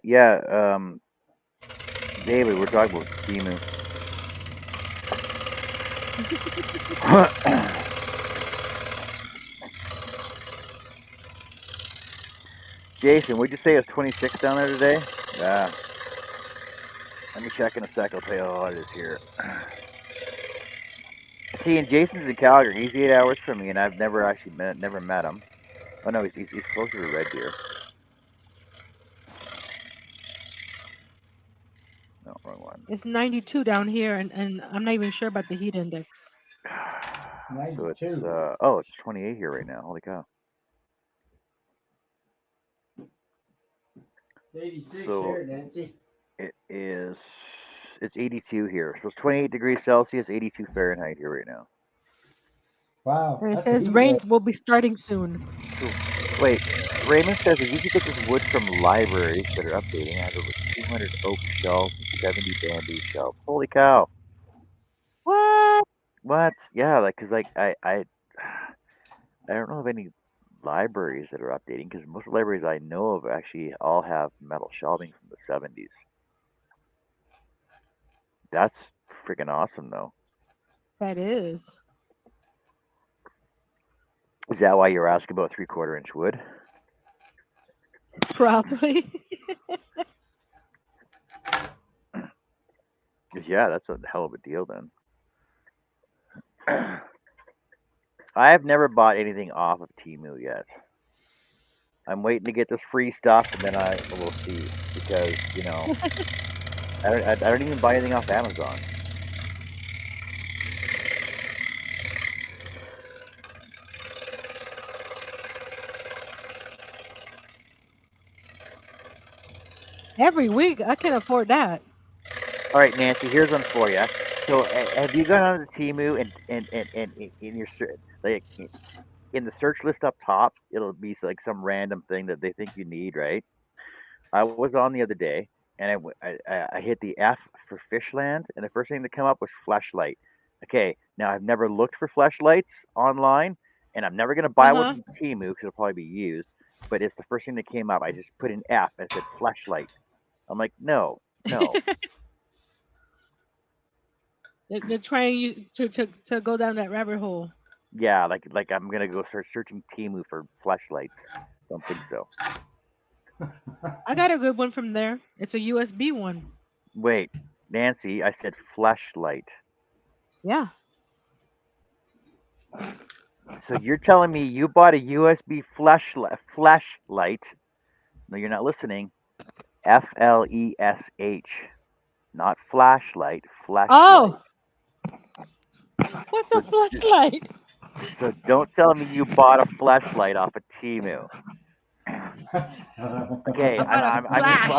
Yeah, David, we're talking about Timu. Jason, would you say it's 26 down there today? Yeah. Let me check in a sec. I'll tell you how hot it is here. See, and Jason's in Calgary. He's 8 hours from me, and I've never actually never met him. Oh no, he's closer to Red Deer. No, wrong one. It's 92 down here, and I'm not even sure about the heat index. So it's 92. it's 28 here right now. Holy cow! It's 86 So here, Nancy. it's 82 here. So it's 28 degrees Celsius, 82 Fahrenheit here right now. Wow. And it That's a says heat rain wave. will be starting soon. So, wait, Raymond says that you can get this wood from libraries that are updating. I have over 200 oak shelves and 70 bamboo shelves. Holy cow! What? What? Yeah, cause I don't know of any libraries that are updating, because most libraries I know of actually all have metal shelving from the 70s. That's freaking awesome, though. That is. Is that why you're asking about 3/4 inch wood? Probably. 'Cause, yeah, that's a hell of a deal then. I have never bought anything off of Temu yet. I'm waiting to get this free stuff, and then I will see, because I don't even buy anything off Amazon. Every week, I can afford that. All right, Nancy, here's one for you. So, have you gone on to Temu, and in your in the search list up top, it'll be like some random thing that they think you need, right? I was on the other day, and I hit the F for Fishland, and the first thing that came up was flashlight. Okay, now I've never looked for flashlights online, and I'm never gonna buy one Uh-huh. from Temu because it'll probably be used. But it's the first thing that came up. I just put in F and it said flashlight. I'm like, no, no. They're trying you to go down that rabbit hole. Yeah, like I'm gonna go start searching Temu for flashlights. Don't think so. I got a good one from there. It's a USB one. Wait, Nancy, I said flashlight. Yeah. So you're telling me you bought a USB flashlight? No, you're not listening. FLESH, not flashlight, flashlight. Oh, what's a flashlight? So don't tell me you bought a flashlight off of Temu. Okay, I bought a flash.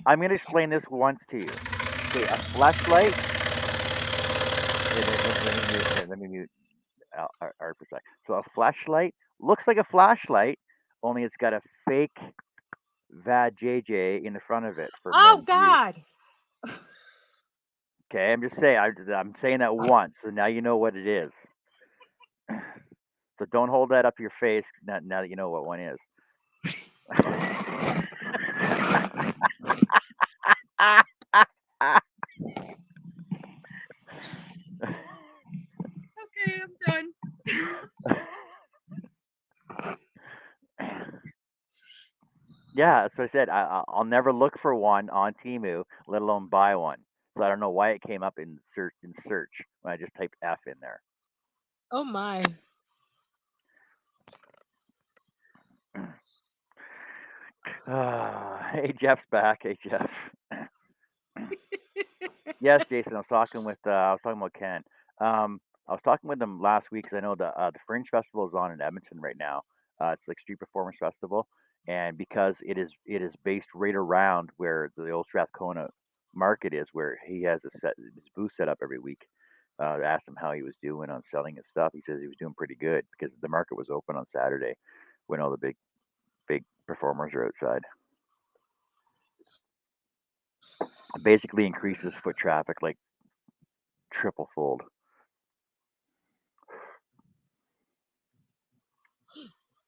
I'm gonna explain this once to you. Okay, a flashlight. Let me mute Art for a sec. So a flashlight looks like a flashlight, only it's got a fake VAD JJ in the front of it for Oh men's use. God. Okay, I'm just saying. I'm saying that once, so now you know what it is. So don't hold that up to your face now that you know what one is. Okay, I'm done. Yeah, that's what I said. I'll never look for one on Temu, let alone buy one. So I don't know why it came up in search when I just typed F in there. Oh my. Hey, Jeff's back. Hey, Jeff. Yes, Jason. I was talking about Ken. I was talking with him last week because I know the Fringe Festival is on in Edmonton right now. It's like Street Performance Festival, and because it is based right around where the old Strathcona market is, where he has his booth set up every week. I asked him how he was doing on selling his stuff. He says he was doing pretty good because the market was open on Saturday when all the big performers are outside. It basically increases foot traffic like triple fold.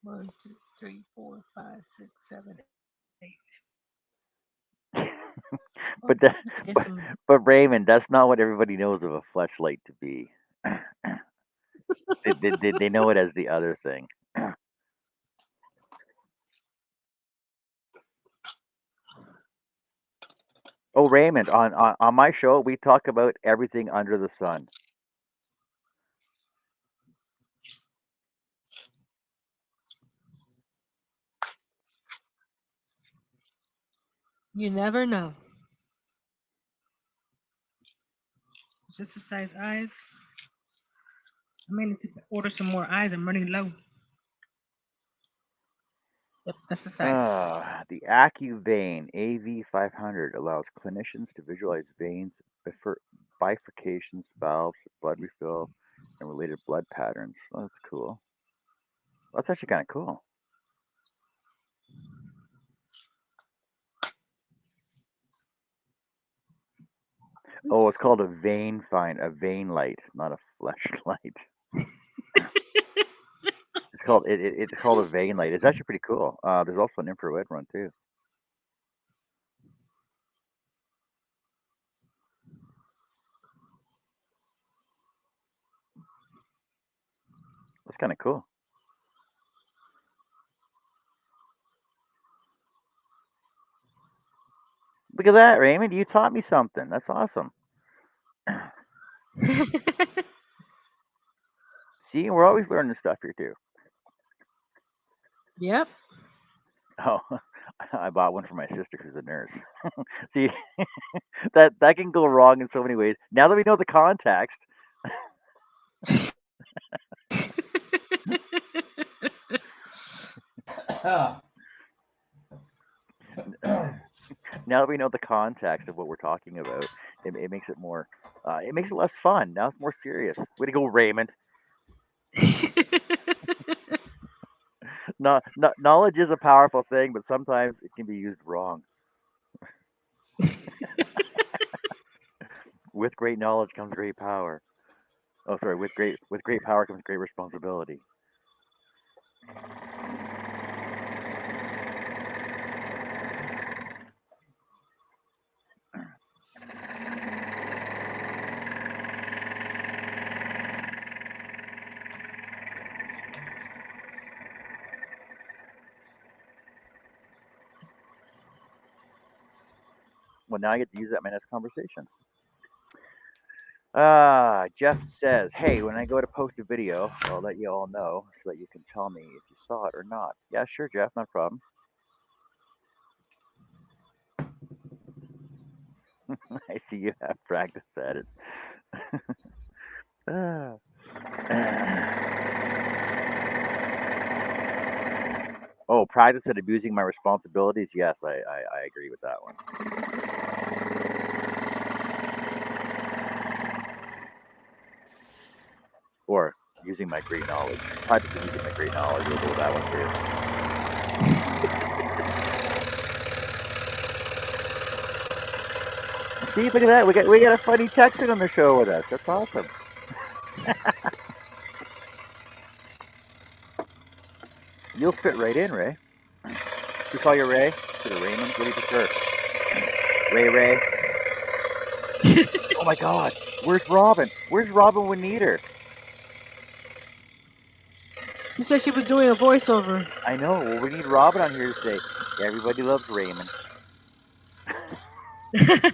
1, 2, 3, 4, 5, 6, 7, 8. Oh, But that, let's get but, some. but Raymond, that's not what everybody knows of a fleshlight to be. They know it as the other thing. Oh, Raymond, on my show, we talk about everything under the sun. You never know. It's just the size eyes. I may need to order some more eyes. I'm running low. Yep, that's the size. The AccuVein AV500 allows clinicians to visualize veins, bifurcations, valves, blood refill, and related blood patterns. Oh, that's cool. That's actually kind of cool. Oh, it's called a vein light, not a flashlight. It's called a vein light. It's actually pretty cool. There's also an infrared one too. That's kind of cool. Look at that, Raymond. You taught me something. That's awesome. See, we're always learning stuff here too. Yep. Oh, I bought one for my sister who's a nurse. See, that can go wrong in so many ways. Now that we know the context, now that we know the context of what we're talking about, it makes it more, it makes it less fun. Now it's more serious. Way to go, Raymond. Knowledge is a powerful thing, but sometimes it can be used wrong. With great knowledge comes great power. Oh, sorry. With great power comes great responsibility. Well, now I get to use that in my next conversation. Jeff says, "Hey, when I go to post a video, I'll let you all know so that you can tell me if you saw it or not." Yeah, sure, Jeff, no problem. I see you have practice at it. Ah. Oh, practice at abusing my responsibilities. Yes, I agree with that one. Or using my great knowledge. Practice at using my great knowledge. We'll go with that one too. See, look at that. We got a funny Texan on the show with us. That's awesome. You'll fit right in, Ray. You call you Ray? To the Raymond? What do you prefer? Ray. Oh my God. Where's Robin? Where's Robin? We need her. She said she was doing a voiceover. I know. Well, we need Robin on here to say, everybody loves Raymond. Let's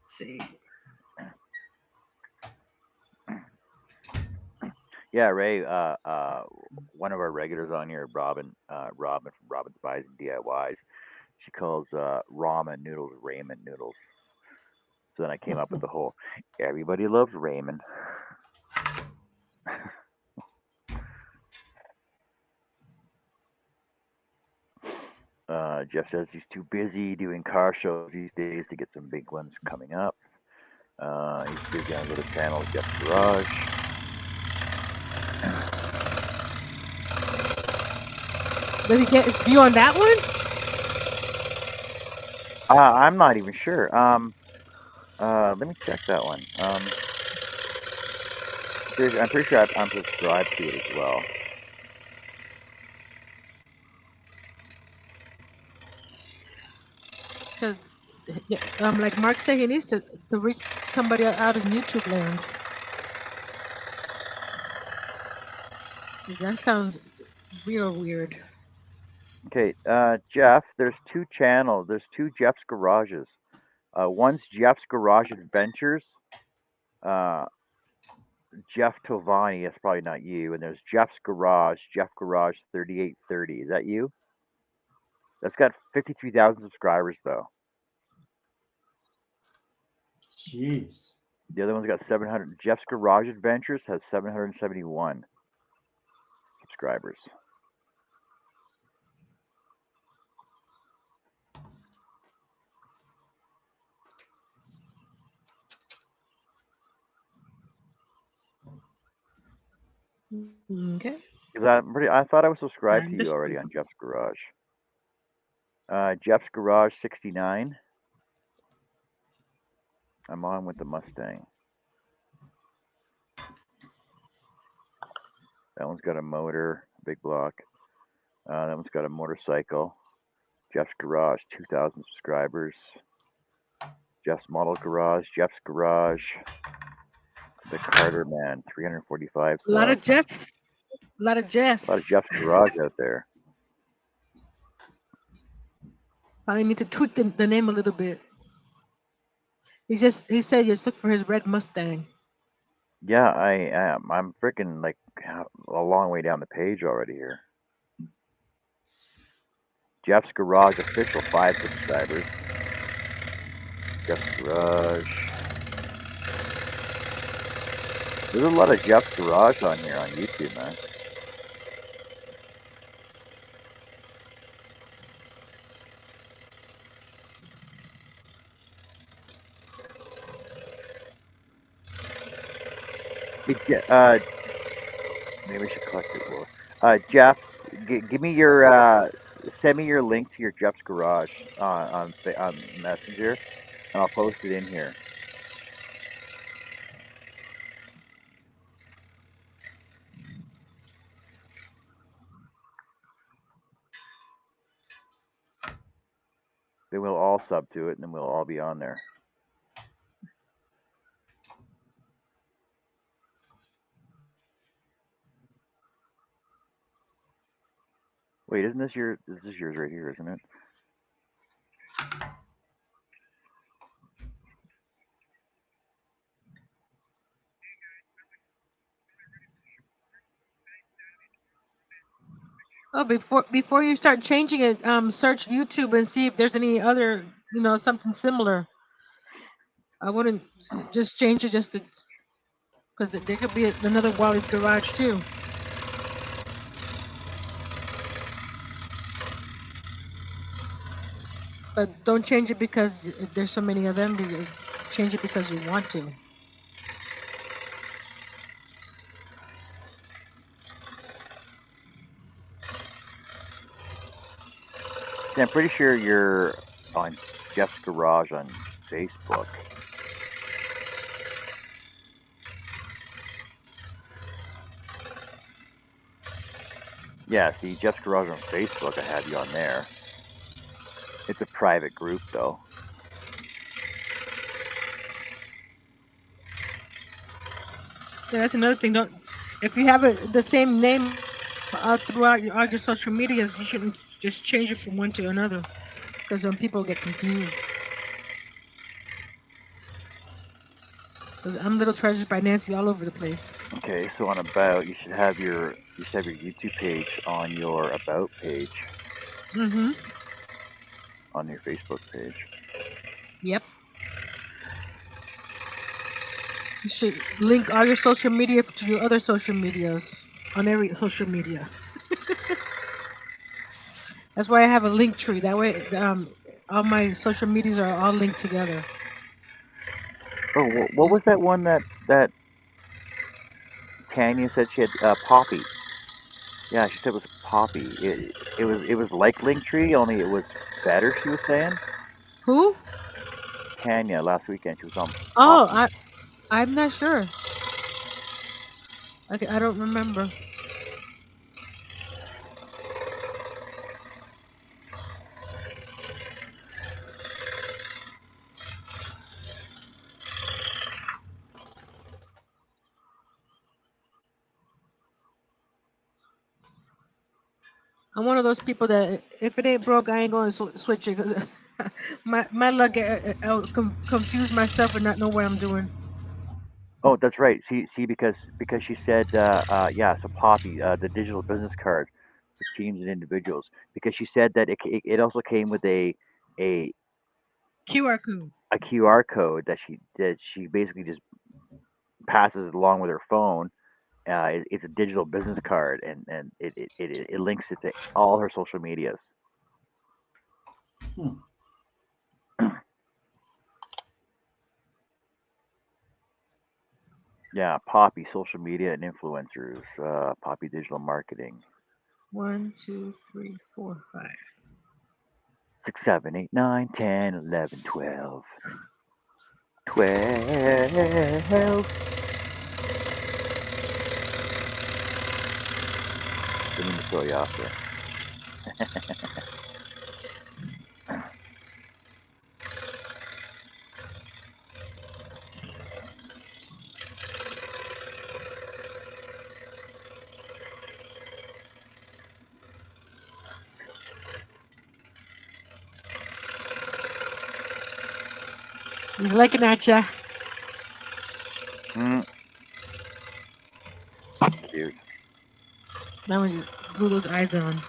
see. Yeah, Ray. One of our regulars on here, Robin from Robin's Buys and DIYs. She calls ramen noodles Raymond noodles. So then I came up with the whole everybody loves Raymond. Jeff says he's too busy doing car shows these days to get some big ones coming up. He's busy on a little channel, Jeff's Garage. Does he get his view on that one? I'm not even sure. Let me check that one. I'm pretty sure I'm subscribed to it as well. Because, like Mark said, he needs to reach somebody out in YouTube land. That sounds real weird. Okay, Jeff, there's two channels. There's two Jeff's Garages. One's Jeff's Garage Adventures. Jeff Tovani, that's probably not you. And there's Jeff's Garage, Jeff Garage 3830. Is that you? That's got 53,000 subscribers, though. Jeez. The other one's got 700. Jeff's Garage Adventures has 771 subscribers. Okay. Because I thought I was subscribed to you already on Jeff's Garage. Jeff's Garage 69. I'm on with the Mustang. That one's got a motor, big block. That one's got a motorcycle. Jeff's Garage, 2,000 subscribers. Jeff's Model Garage, Jeff's Garage. The Carter Man, 345. A lot of Jeffs. A lot of Jeffs. A lot of Jeff's Garage out there. I need to tweak the name a little bit. He said just look for his red Mustang. Yeah, I am. I'm freaking like a long way down the page already here. Jeff's Garage official, 5 subscribers. Jeff's Garage. There's a lot of Jeff's Garage on here on YouTube, man. Maybe we should collect it more. Jeff, give me your Send me your link to your Jeff's Garage on Messenger, and I'll post it in here. Then we'll all sub to it, and then we'll all be on there. Wait, isn't this your? This is yours right here, isn't it? Oh, before you start changing it, search YouTube and see if there's any other, something similar. I wouldn't just change it just to, because there could be another Wally's Garage too. But don't change it because there's so many of them. Change it because you want to. Yeah, I'm pretty sure you're on Jeff's Garage on Facebook. Yeah, see, Jeff's Garage on Facebook, I have you on there. It's a private group, though. Yeah, that's another thing. If you have the same name throughout all your social medias, you shouldn't just change it from one to another, because then people get confused. Because I'm Little Treasures by Nancy all over the place. Okay, so on About, you should have your YouTube page on your About page. Mm-hmm. On your Facebook page. Yep. You should link all your social media to your other social medias on every social media. That's why I have a link tree. That way, all my social medias are all linked together. Oh, what was that one that Tanya said she had? Poppy. Yeah, she said it was Poppy. It was like Linktree, only it was better. She was saying. Who? Tanya last weekend. She was on. Oh, Poppy. I'm not sure. I don't remember. I'm one of those people that if it ain't broke, I ain't going to switch it, because my luck, I'll confuse myself and not know what I'm doing. Oh, that's right. See, because she said, yeah. So Poppy, the digital business card for teams and individuals, because she said that it also came with a QR code. a QR code that she basically just passes along with her phone. It's a digital business card, and it links it to all her social medias. Yeah, Poppy social media and influencers. Poppy digital marketing. 1, 2, 3, 4, 5. 6, 7, 8, 9, 10, 11, 12. 12. Didn't mean to throw you off there. He's looking at ya. Cute. Now when you glue those eyes on.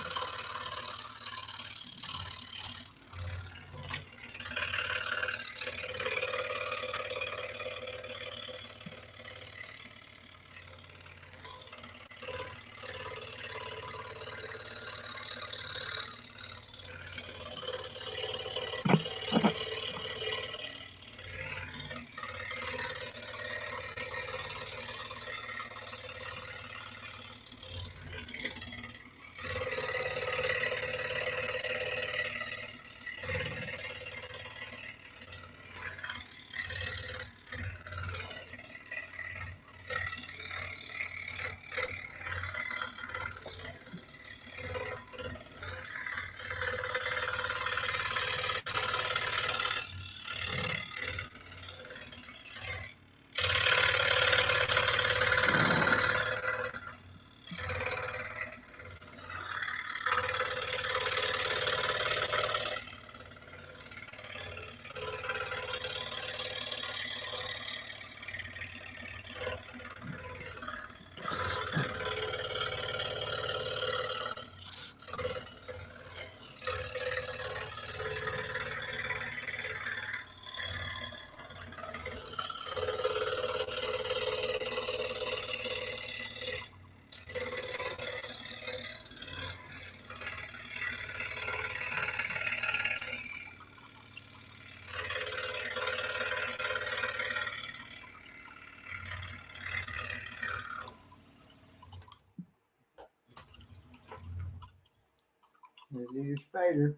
There's your spider.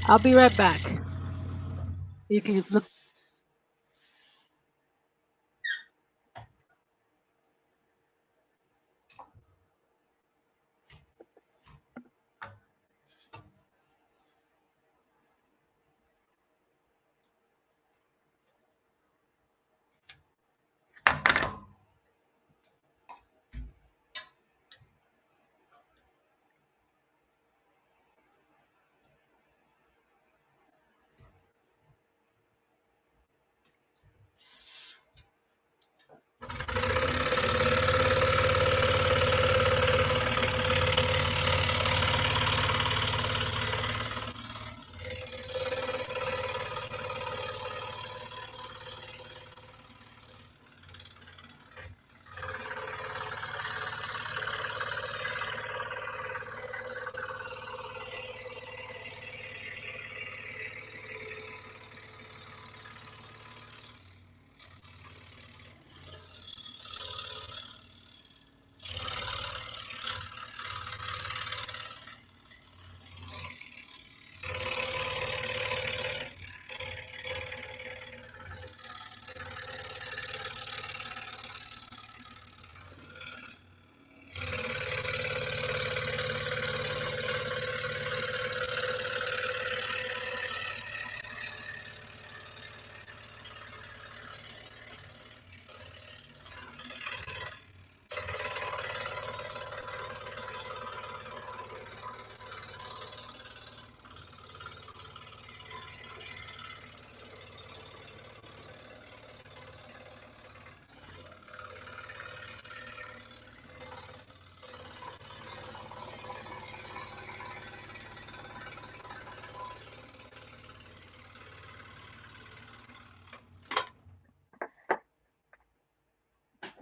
I'll be right back. You can look.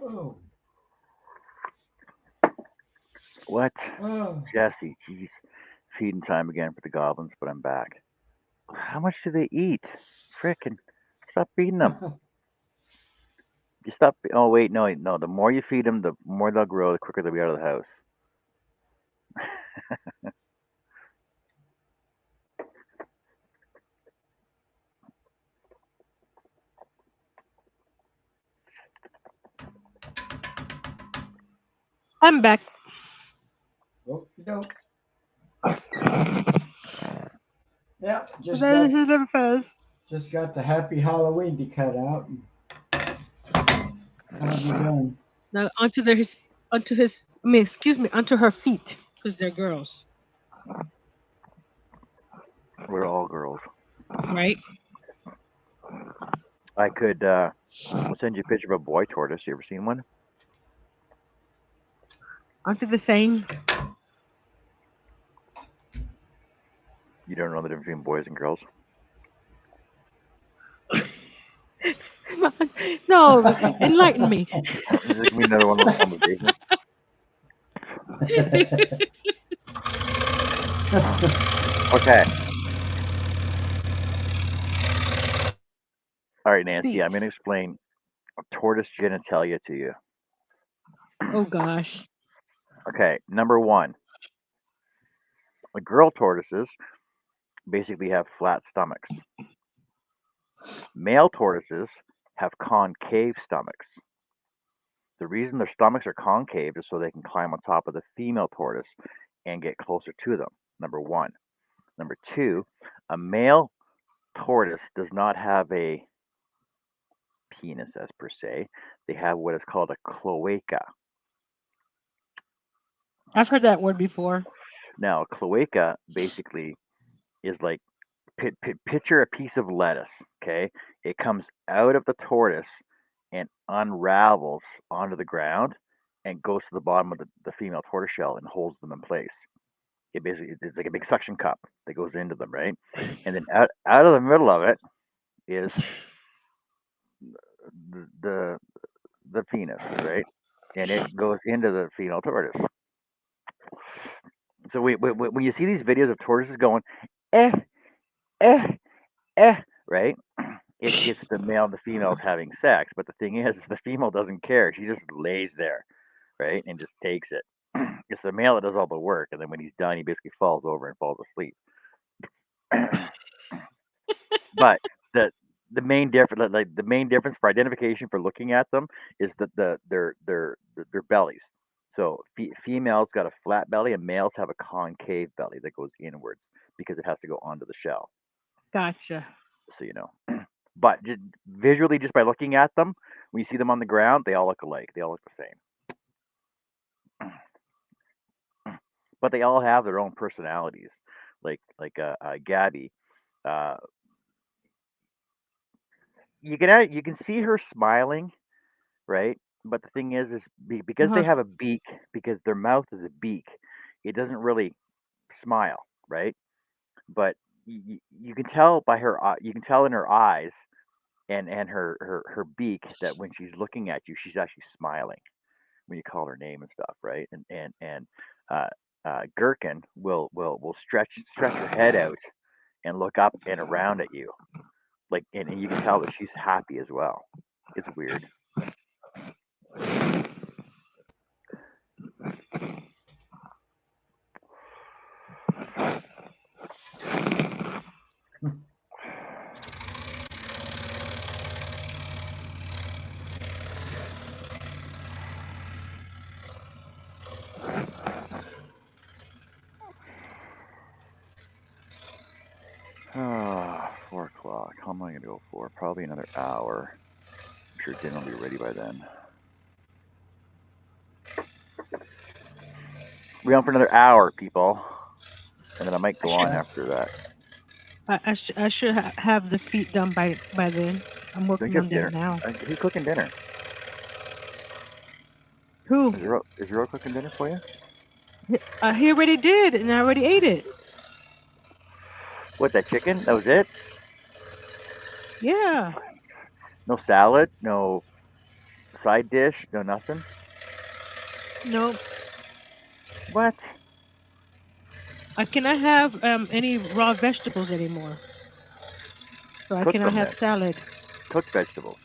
Oh. What? Oh. Jesse, jeez. Feeding time again for the goblins, but I'm back. How much do they eat? Frickin' stop feeding them. You stop. Oh wait, no, no. The more you feed them, the more they'll grow. The quicker they'll be out of the house. I'm back. Okie doke. Yeah, just There got is a fuzz. just got the Happy Halloween to cut out. I'll be done. Now onto her feet, because they're girls, We're all girls. right? I could send you a picture of a boy tortoise. You ever seen one? Onto the same. You don't know the difference between boys and girls? No, enlighten me. This is gonna be another one of those conversations. Okay. All right, Nancy. Feet. I'm gonna explain tortoise genitalia to you. Oh gosh. Okay. Number one, the girl tortoises basically have flat stomachs. Male tortoises have concave stomachs. The reason their stomachs are concave is so they can climb on top of the female tortoise and get closer to them. Number one. Number two, a male tortoise does not have a penis as per se. They have what is called a cloaca. I've heard that word before. Now, a cloaca basically is like picture a piece of lettuce. Okay, it comes out of the tortoise and unravels onto the ground and goes to the bottom of the female tortoise shell and holds them in place. It basically it's like a big suction cup that goes into them, right? And then out of the middle of it is the the penis, right? And it goes into the female tortoise. So when you see these videos of tortoises going, eh, eh, eh, right? it gets the male and the females having sex. But the thing is the female doesn't care. She just lays there, right, and just takes it. It's the male that does all the work, and then when he's done, he basically falls over and falls asleep. But the the main difference, like the main difference for identification for looking at them, is that their bellies. So females got a flat belly, and males have a concave belly that goes inwards because it has to go onto the shell. Gotcha. So you know. But visually, just by looking at them, when you see them on the ground, they all look alike. They all look the same. But they all have their own personalities. Like Gabby, uh, you can see her smiling, right? But the thing is because they Uh-huh. have a beak, because their mouth is a beak, it doesn't really smile, right? But you can tell by her, you can tell in her eyes and her beak that when she's looking at you, she's actually smiling when you call her name and stuff, right? And uh, Gherkin will stretch her head out and look up and around at you, like, and you can tell that she's happy as well. It's weird. Ah, 4 o'clock. How am I gonna go for? Probably another hour. I'm sure dinner will be ready by then. We're on for another hour, people, and then I might I go should on after that. I should have the feet done by then. I'm Don't working you on have that dinner? now. Who's cooking dinner? Who? Is Earl cooking dinner for you? He already did, and I already ate it. What, that chicken? That was it? Yeah. No salad? No side dish? No nothing? No, What? I cannot have any raw vegetables anymore. So I Cook cannot them have then. salad. Cooked vegetables.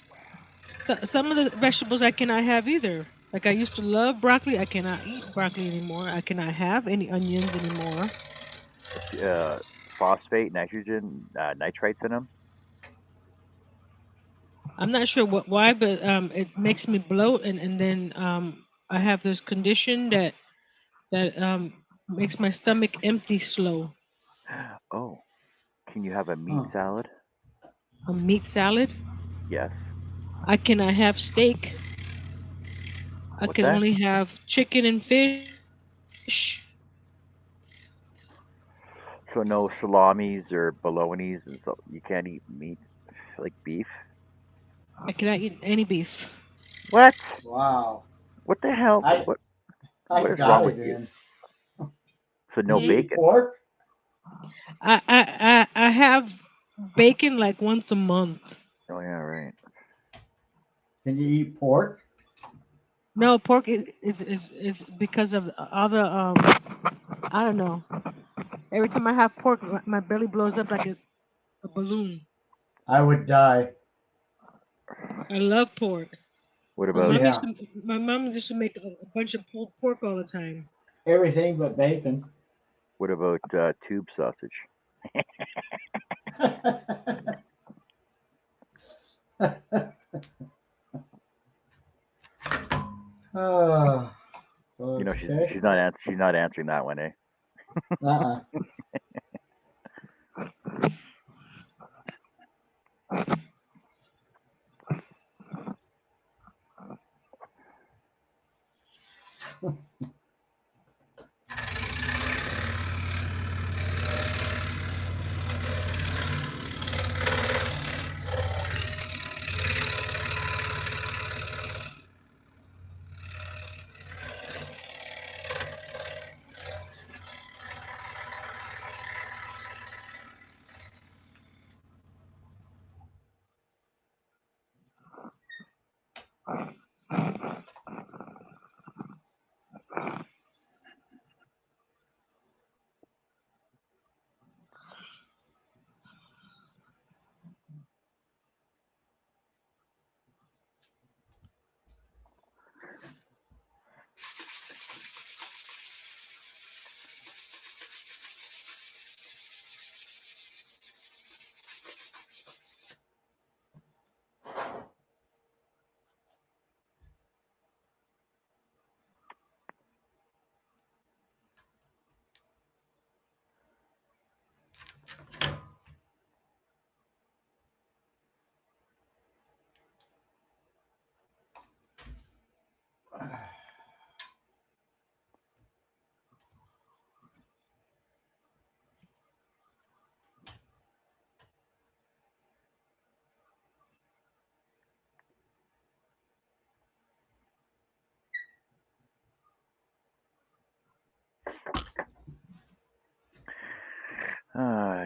So, some of the vegetables I cannot have either. Like I used to love broccoli, I cannot eat broccoli anymore. I cannot have any onions anymore. Phosphate, nitrogen, nitrites in them. I'm not sure why, but it makes me bloat, and then I have this condition that makes my stomach empty slow. Oh, can you have a meat Huh. salad? A meat salad, Yes. I cannot have steak. I What's can that? only have chicken and fish. So no salamis or bolognas, and so you can't eat meat like beef. I cannot eat any beef. What? Wow. What the hell? I What is got wrong with it you? in. So Can no you eat bacon. pork? I have bacon like once a month. Oh yeah, right. Can you eat pork? No, pork is because of other I don't know. Every time I have pork, my belly blows up like a balloon. I would die. I love pork. What My about mom used Yeah. to my mom used to make a bunch of pulled pork all the time. Everything but bacon. tube sausage? Oh, You know okay. she's not answering that one, eh? Uh-uh.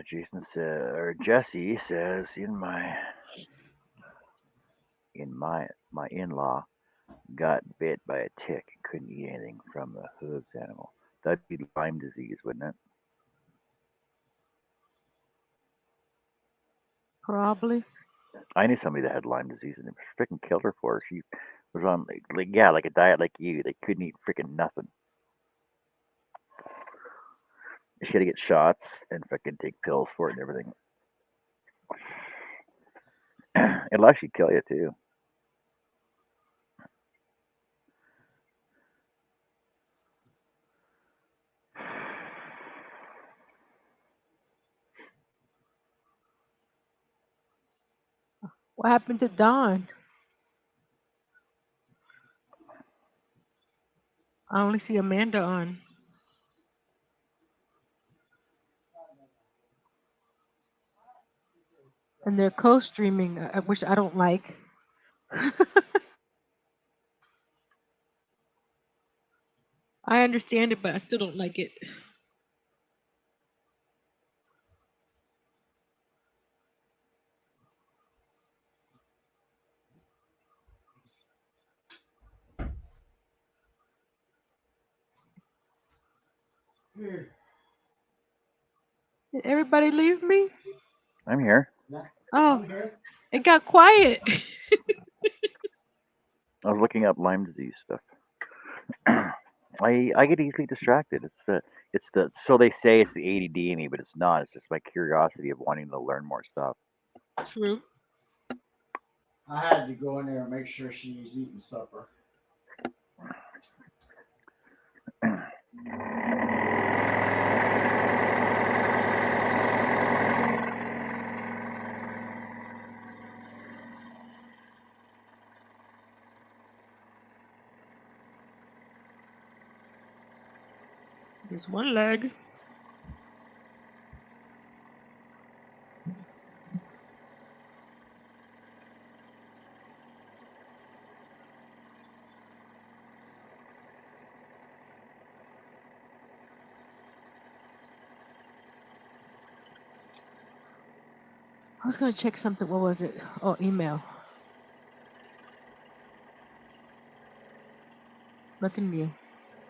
Jason said, or Jesse says, my in-law got bit by a tick and couldn't eat anything from the hooves animal. That'd be Lyme disease, wouldn't it? Probably. I knew somebody that had Lyme disease and it freaking killed her for it. She was on like a diet like you. They couldn't eat freaking nothing. She had to get shots and fucking take pills for it and everything. It'll actually kill you too. What happened to Dawn? I only see Amanda on. And they're co-streaming, which I don't like. I understand it, but I still don't like it. Did everybody leave me? I'm here. Oh, it got quiet. I was looking up Lyme disease stuff. I get easily distracted. It's the so they say it's the ADD in me, but it's not. It's just my curiosity of wanting to learn more stuff. True. I had to go in there and make sure she was eating supper. There's one leg. I was gonna check something. What was it? Oh, email. Nothing new.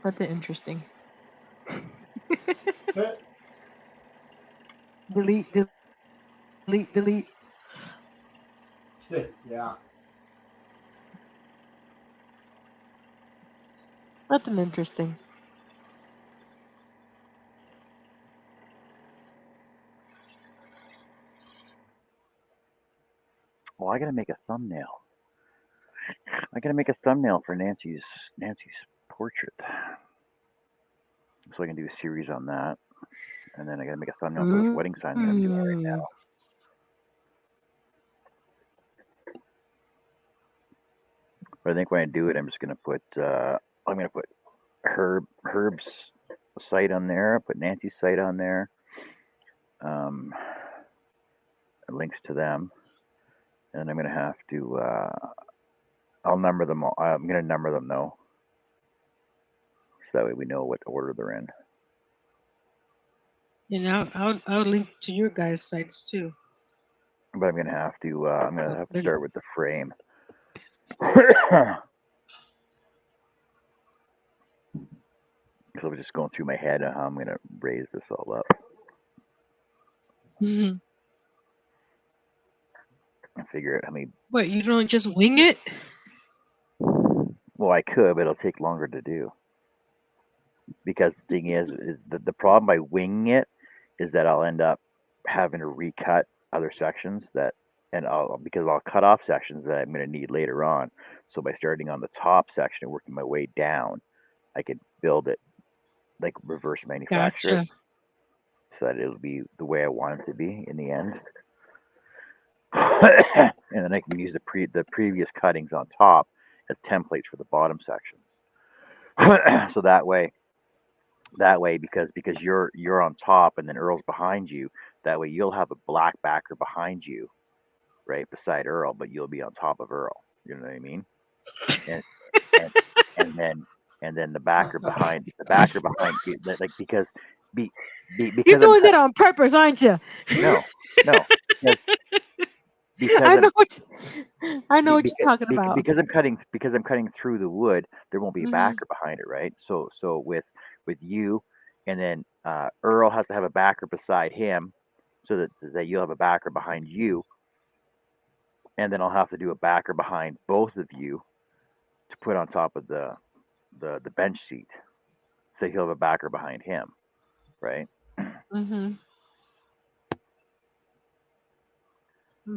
Nothing interesting. Delete, delete, delete. Yeah. Nothing interesting. Well, I gotta make a thumbnail. I gotta make a thumbnail for Nancy's portrait, so I can do a series on that. And then I gotta make a thumbnail for this wedding sign that I'm doing right now. But I think when I do it, I'm just gonna put Herb's site on there. I'll put Nancy's site on there. Links to them, and I'm gonna have to. I'll number them all. I'm gonna number them though, so that way we know what order they're in. And I'll link to your guys' sites too. But I'm gonna have to. I'm gonna have to start with the frame. So I was just going through my head on how I'm gonna raise this all up. Mm-hmm. And figure out how many. What, you don't just wing it? Well, I could, but it'll take longer to do. Because the thing is the problem by winging it is that I'll end up having to recut other sections because I'll cut off sections that I'm going to need later on. So by starting on the top section and working my way down, I could build it like reverse manufacture it, so that it'll be the way I want it to be in the end. And then I can use the previous cuttings on top as templates for the bottom sections. So that way because you're on top and then Earl's behind you, that way you'll have a black backer behind you, right beside Earl, but you'll be on top of Earl. You know what I mean? And then the backer behind you, like, because be, You're because I'm doing cut. that on purpose, aren't you? No, no, because because I I'm know I know what you're talking about. because I'm cutting through the wood. There won't be a Hmm. backer behind it, right? So with you, and then Earl has to have a backer beside him, so that you'll have a backer behind you, and then I'll have to do a backer behind both of you to put on top of the bench seat. So he'll have a backer behind him, right? Hmm.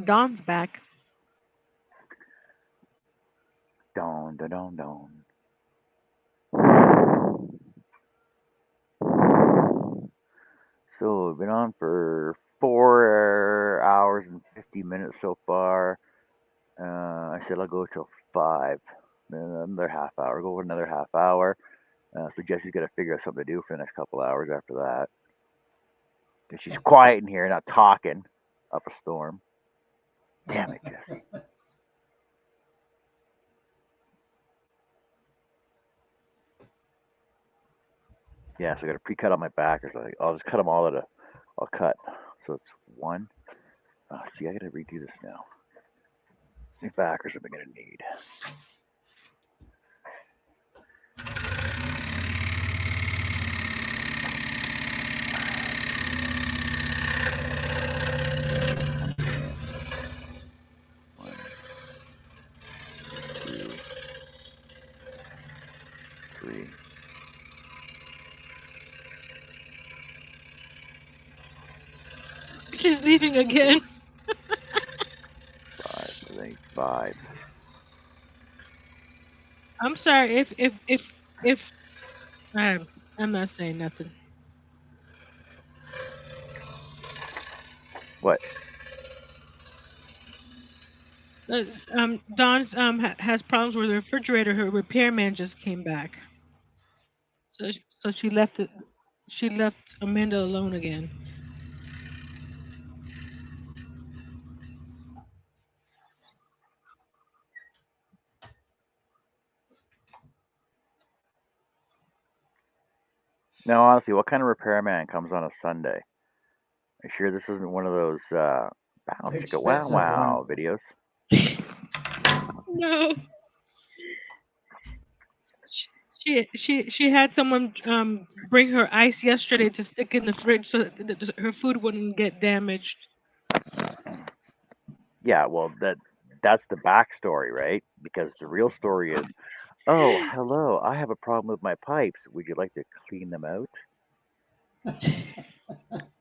Dawn's back. Don don don don. So we've been on for 4 hours and 50 minutes so far. I said I'll go till 5. Then another half hour. Go over another half hour. So Jesse's got to figure out something to do for the next couple hours after that. 'Cause she's quiet in here, not talking up a storm. Damn it, Jesse. Yeah, so I got to pre-cut on my backers. I'll just cut them all I'll cut. So it's one. See, I got to redo this now. How many backers am I going to need? One, two, three. She's leaving again. 5. So they need 5. I'm sorry if I'm not saying nothing. What? Dawn's has problems with her refrigerator. Her repairman just came back, so she left it. She left Amanda alone again. Now, honestly, what kind of repairman comes on a Sunday? Are you sure this isn't one of those bounce chicka wow Expensive one. wow videos? No, she had someone bring her ice yesterday to stick in the fridge so that her food wouldn't get damaged. Yeah, well, that's the backstory, right? Because the real story is, oh, hello, I have a problem with my pipes. Would you like to clean them out?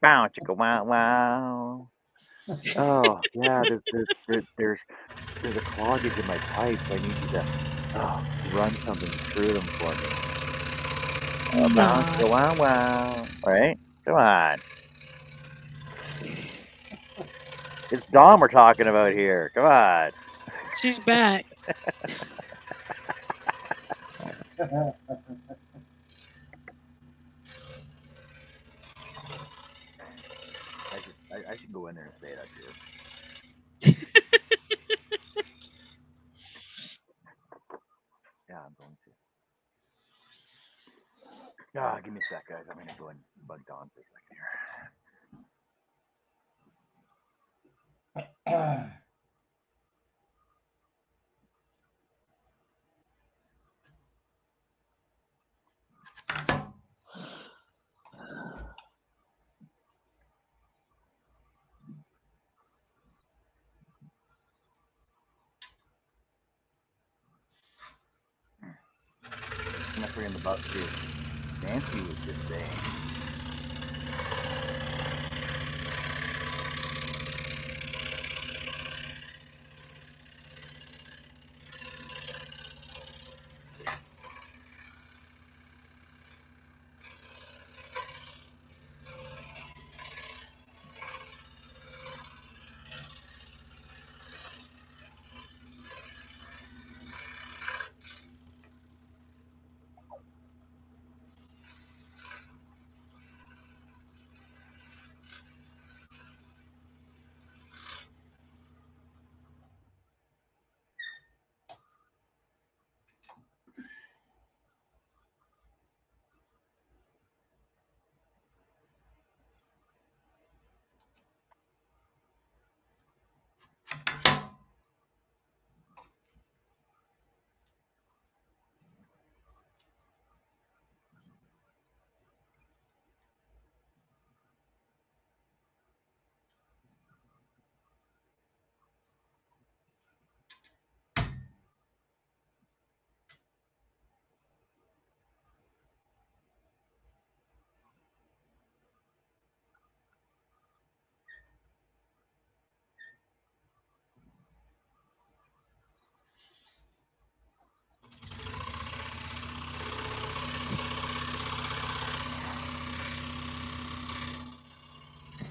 Bounce chicka wow wow. Oh, yeah, there's a cloggage in my pipes. I need you to run something through them for me. Bounce Nah, chicka wow wow. Right? Come on. It's Dom we're talking about here. Come on. she's back. I should go in there and say that too. Yeah, I'm going to. Give me a sec, guys. I'm gonna go and bug Don for a second here. I'm not forgetting about too. Nancy was just saying.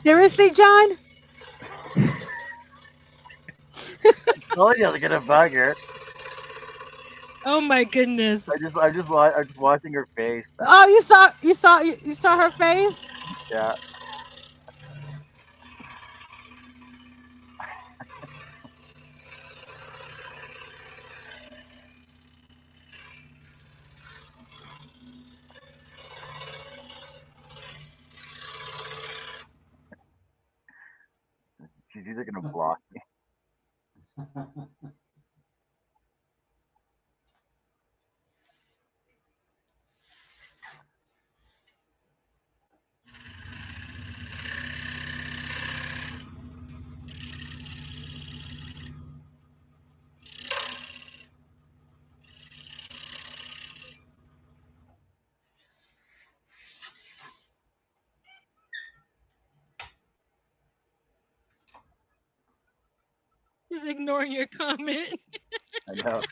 Seriously, John? Oh, yeah, look at a bugger. Oh my goodness. I'm just watching her face. Oh, you saw her face? Yeah. She's either gonna block me. Just ignoring your comment. I know.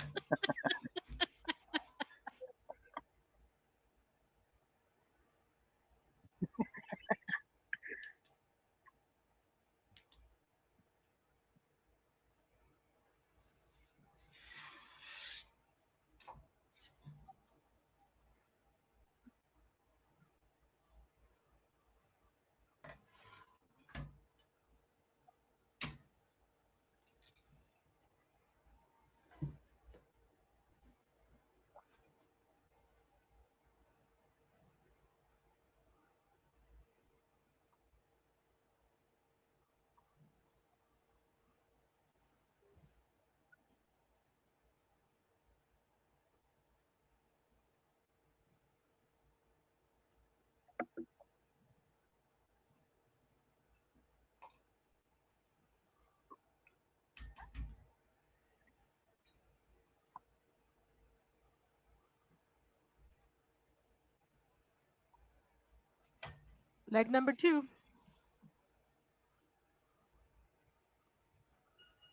Leg number 2.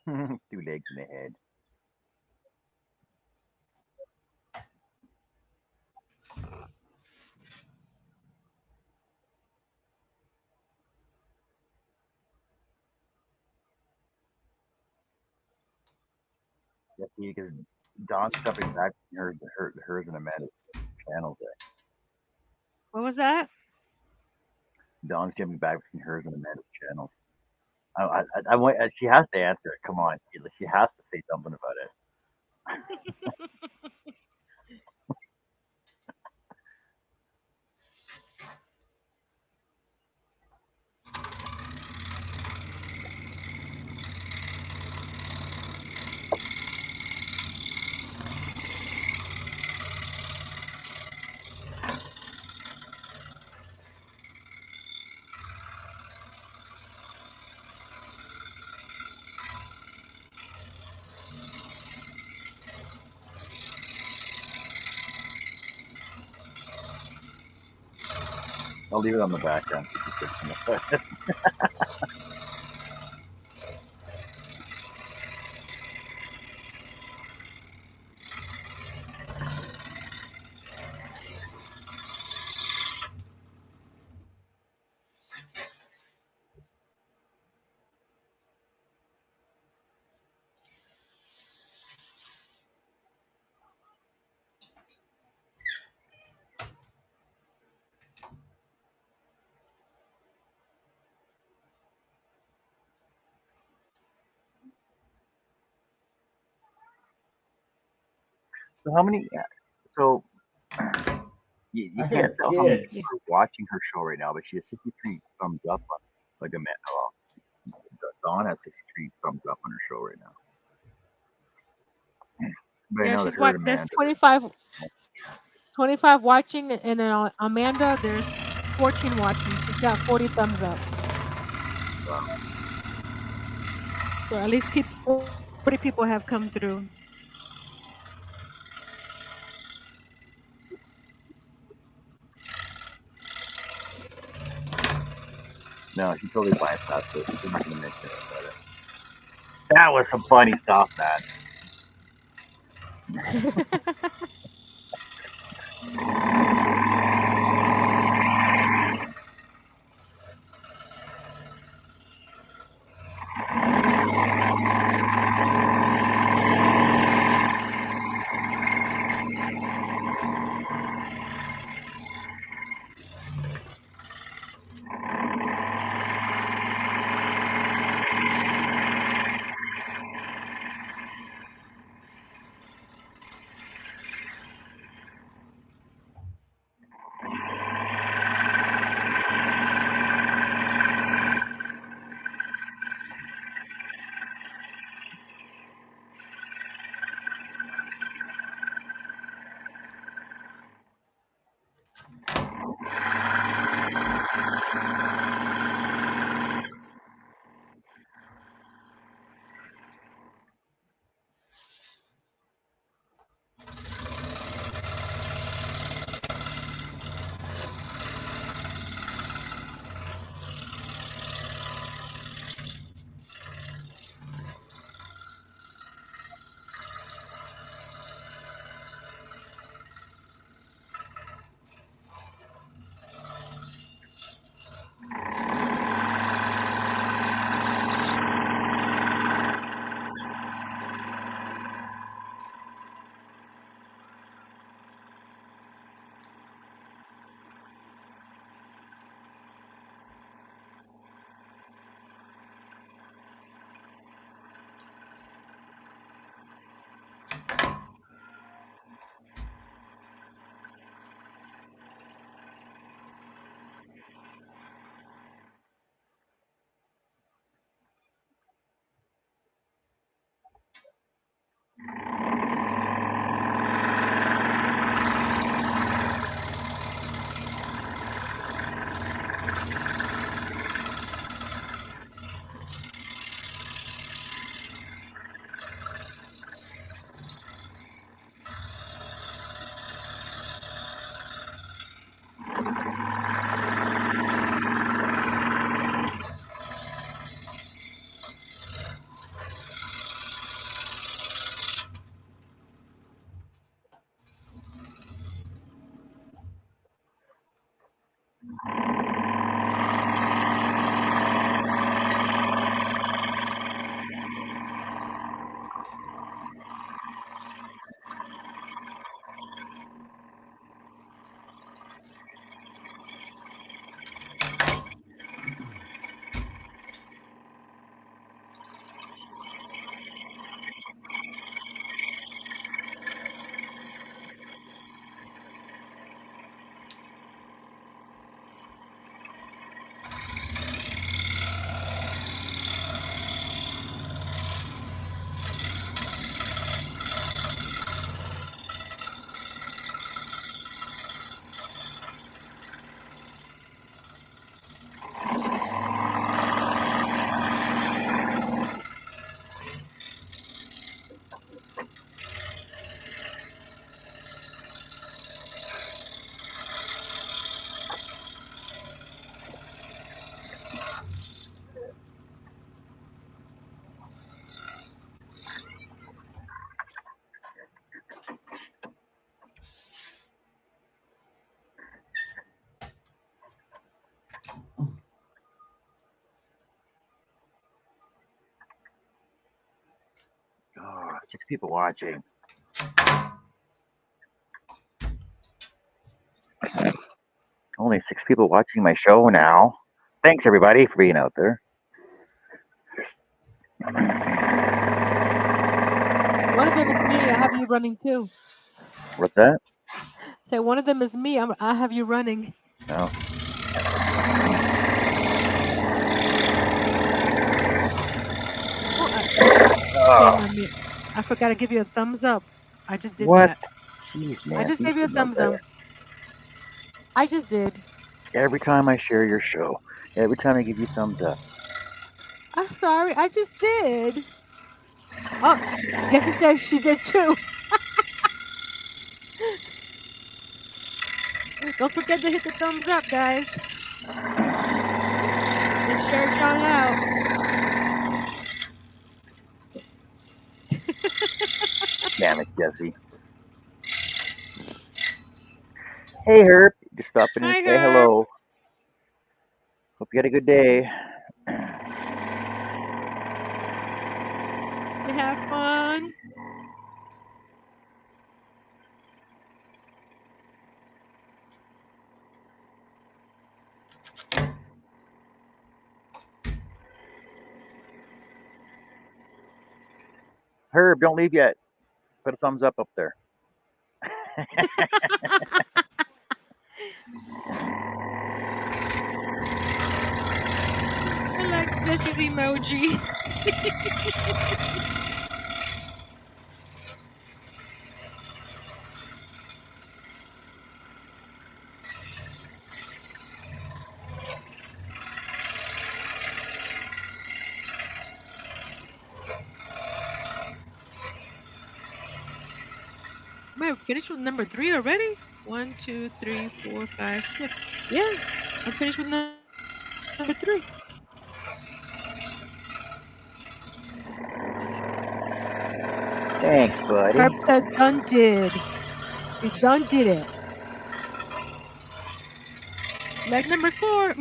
2 legs in the head. Yeah, because Dawn's jumping back between hers and Amanda's channels there. What was that? Dawn's jumping back between hers and Amanda's channels. I want. She has to answer it. Come on, she has to say something about it. I'll leave it on the background. So how many? So you I can't got tell how many kids. people are watching her show right now, but she has 63 thumbs up on like Amanda. Dawn has 63 thumbs up on her show right now. But I Yeah, know that she's her and what? There's Amanda. 25 watching, and then on Amanda, there's 14 watching. She's got 40 thumbs up. So at least 40 people have come through. No, she totally bypassed it. She's not gonna mention it about it. That was some funny stuff, man. 6 people watching. Only 6 people watching my show now. Thanks everybody for being out there. One of them is me. I have you running too. What's that? Say one of them is me. I have you running. No. Shame on me. I forgot to give you a thumbs up. I just did What? that. Jeez, I just Nancy, gave you a you know thumbs better. up. I just did. Every time I share your show, every time I give you thumbs up. I'm sorry. I just did. Oh, Jessie says she did too. Don't forget to hit the thumbs up, guys. And share John out. Damn it, Jesse. Hey, Herb. Just stop in and Hi, say Herb. hello. Hope you had a good day. You have fun. Herb, don't leave yet. Put a thumbs up there. I like Jessie's emoji. Man, finished with number 3 already? 1, 2, 3, 4, 5, 6. Yeah, I'm finished with number 3. Thanks, buddy. Herb said done did. He done did it. Leg number 3.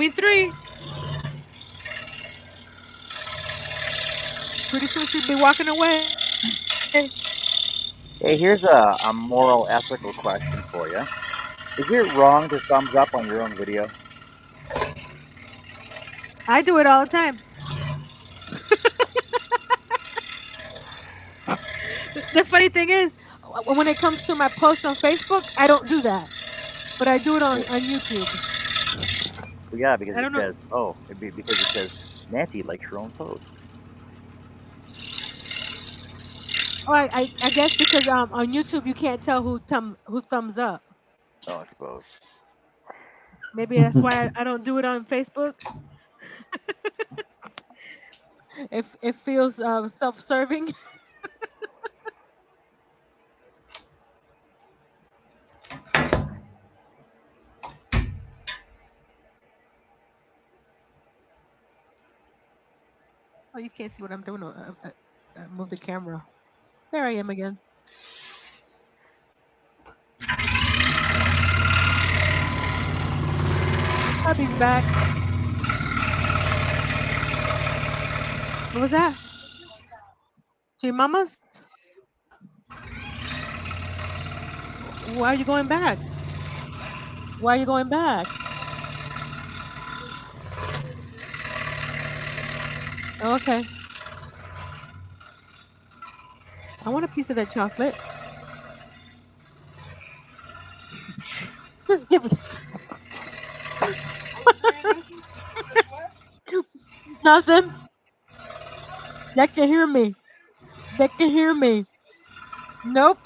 Pretty soon she'll be walking away. Hey, here's a moral, ethical question for you. Is it wrong to thumbs up on your own video? I do it all the time. The funny thing is, when it comes to my posts on Facebook, I don't do that. But I do it on YouTube. Well, yeah, because I it don't know. says, because it says Nancy likes her own post. Oh, I guess because on YouTube you can't tell who thumbs up. Oh, I suppose. Maybe that's why I don't do it on Facebook. If it feels self-serving. Oh, you can't see what I'm doing. Move the camera. There I am again. Hubby's back. What was that? To your mama's? Why are you going back? Why are you going back? Oh, okay. I want a piece of that chocolate. Just give it. Nothing. They can hear me. They can hear me. Nope.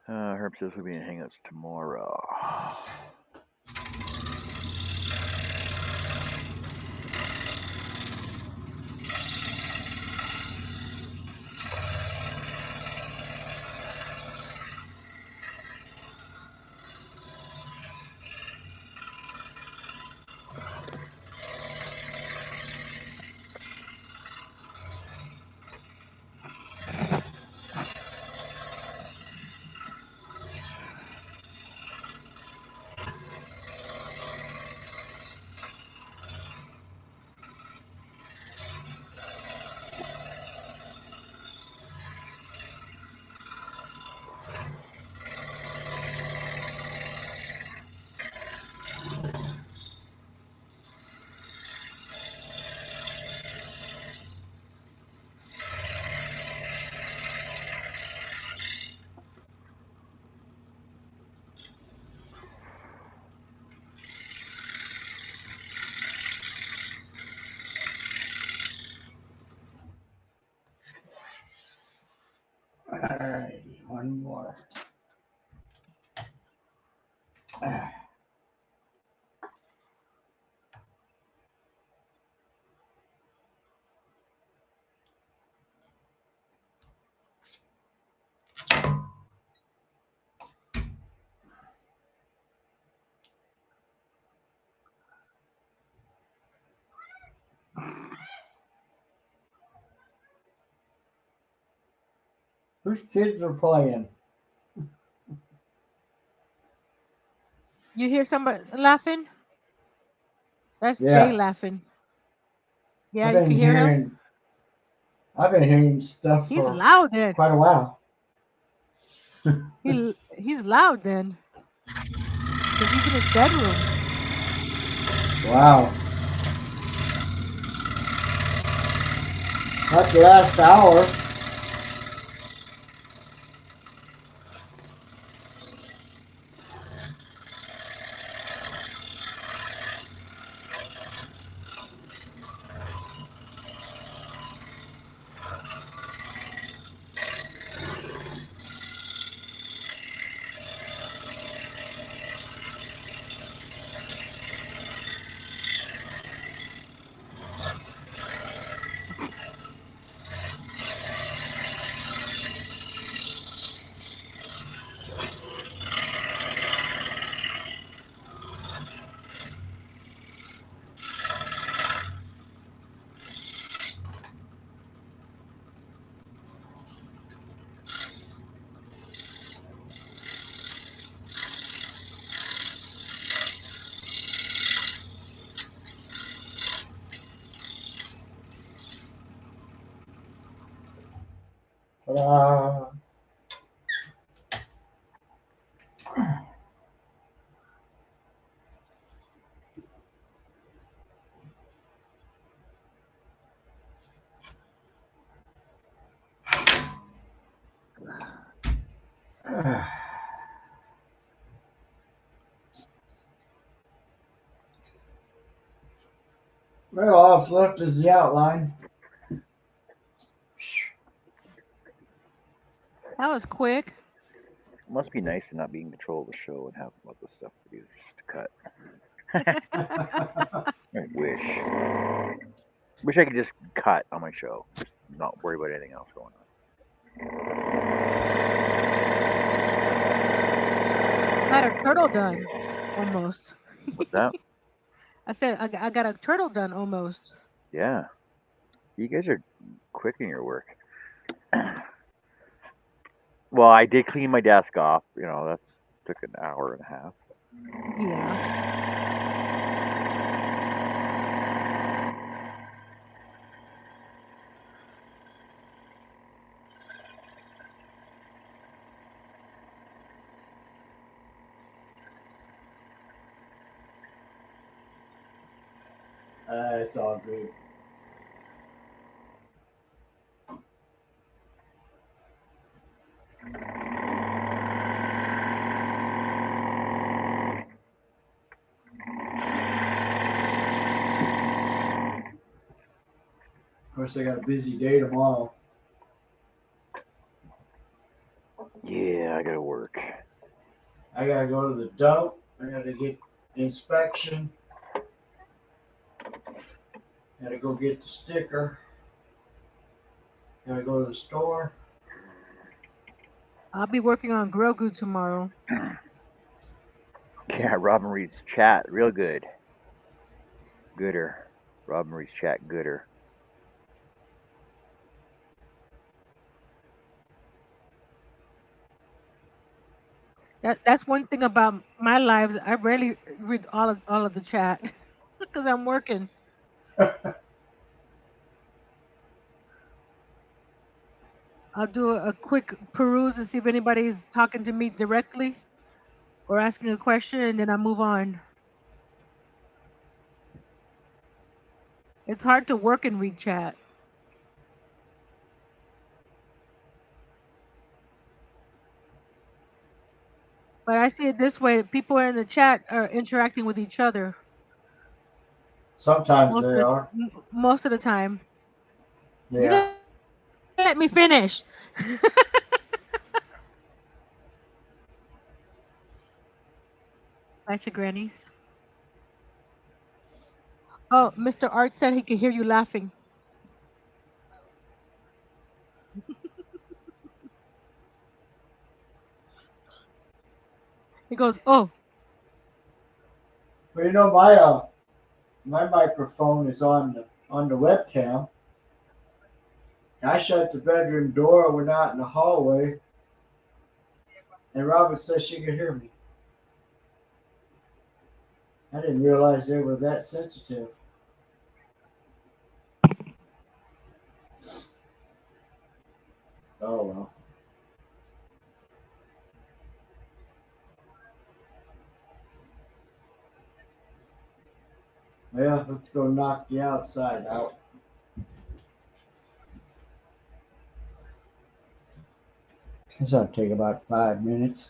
Herb says we'll be in hangouts tomorrow. Alrighty, one more. Whose kids are playing? You hear somebody laughing? That's Yeah. Jay laughing. Yeah, I've you been can hear him. hearing. I've been hearing stuff He's for loud then. quite a while. He's loud then. Because he's in his bedroom. Wow. Not the last hour. Ta-da. Well, all that's left is the outline. That was quick. It must be nice to not be in control of the show and have lots of stuff to do just to cut. I wish I could just cut on my show, just not worry about anything else going on. Got a turtle done. Almost. What's that? I said I got a turtle done almost. Yeah, you guys are quick in your work. Well, I did clean my desk off. That's took an hour and a half. Yeah. It's all good. course, I got a busy day tomorrow. Yeah, I gotta work. I gotta go to the dump. I gotta get inspection. Gotta go get the sticker. Gotta go to the store. I'll be working on Grogu tomorrow. Yeah, Robin reads chat real good. Gooder. Robin reads chat gooder. That's one thing about my lives. I rarely read all of the chat because I'm working. I'll do a quick peruse and see if anybody's talking to me directly or asking a question, and then I move on. It's hard to work and read chat. But I see it this way: people in the chat are interacting with each other Sometimes they are. most of the time. You Yeah. let me finish. Back to grannies. Oh, Mr. Art said he could hear you laughing. He goes, "Oh, Well, you know, my microphone is on the webcam. I shut the bedroom door, went out in the hallway, and Robin said she could hear me. I didn't realize they were that sensitive. Oh well. Yeah, let's go knock the outside out. This ought to take about 5 minutes.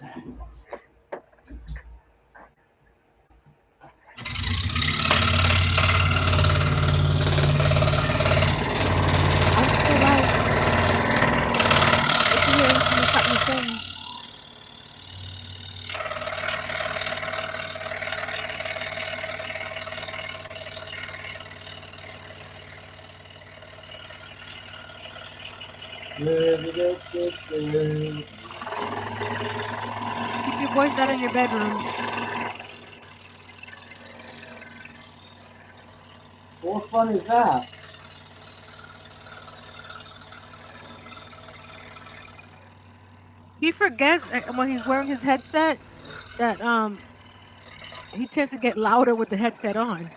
I'm still alive. I can hear everything that's happening. Keep your voice down in your bedroom. What fun is that? He forgets when he's wearing his headset that he tends to get louder with the headset on.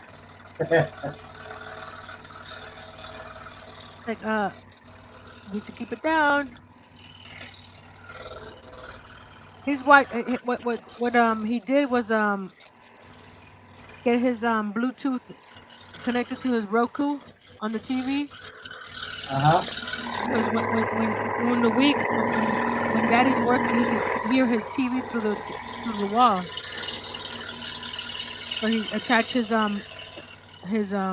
Like need to keep it down. His wife, what he did was get his Bluetooth connected to his Roku on the TV. Because when the week when Daddy's working, he can hear his TV through the wall. So he attached his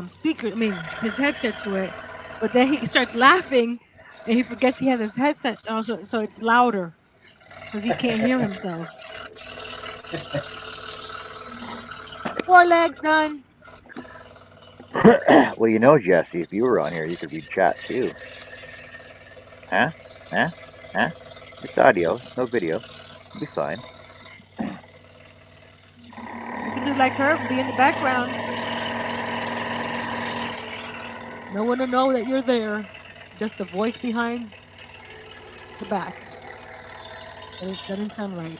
speaker, I mean his headset to it. But then he starts laughing, and he forgets he has his headset on, so it's louder because he can't hear himself. 4 legs done. Well, you know, Jesse, if you were on here, you could read chat too. Huh? Huh? Huh? It's audio, no video. It'll be fine. You can do like her, be in the background. No one will know that you're there. Just the voice behind the back. That doesn't sound right.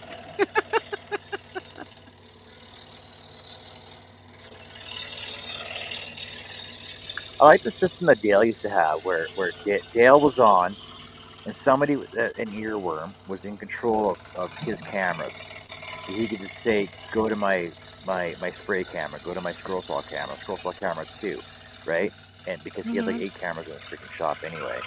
I like the system that Dale used to have, where Dale was on, and somebody, an earworm, was in control of his cameras. So he could just say, "Go to my spray camera, go to my scroll saw camera 2, right?" And because he has like 8 cameras in his freaking shop anyway,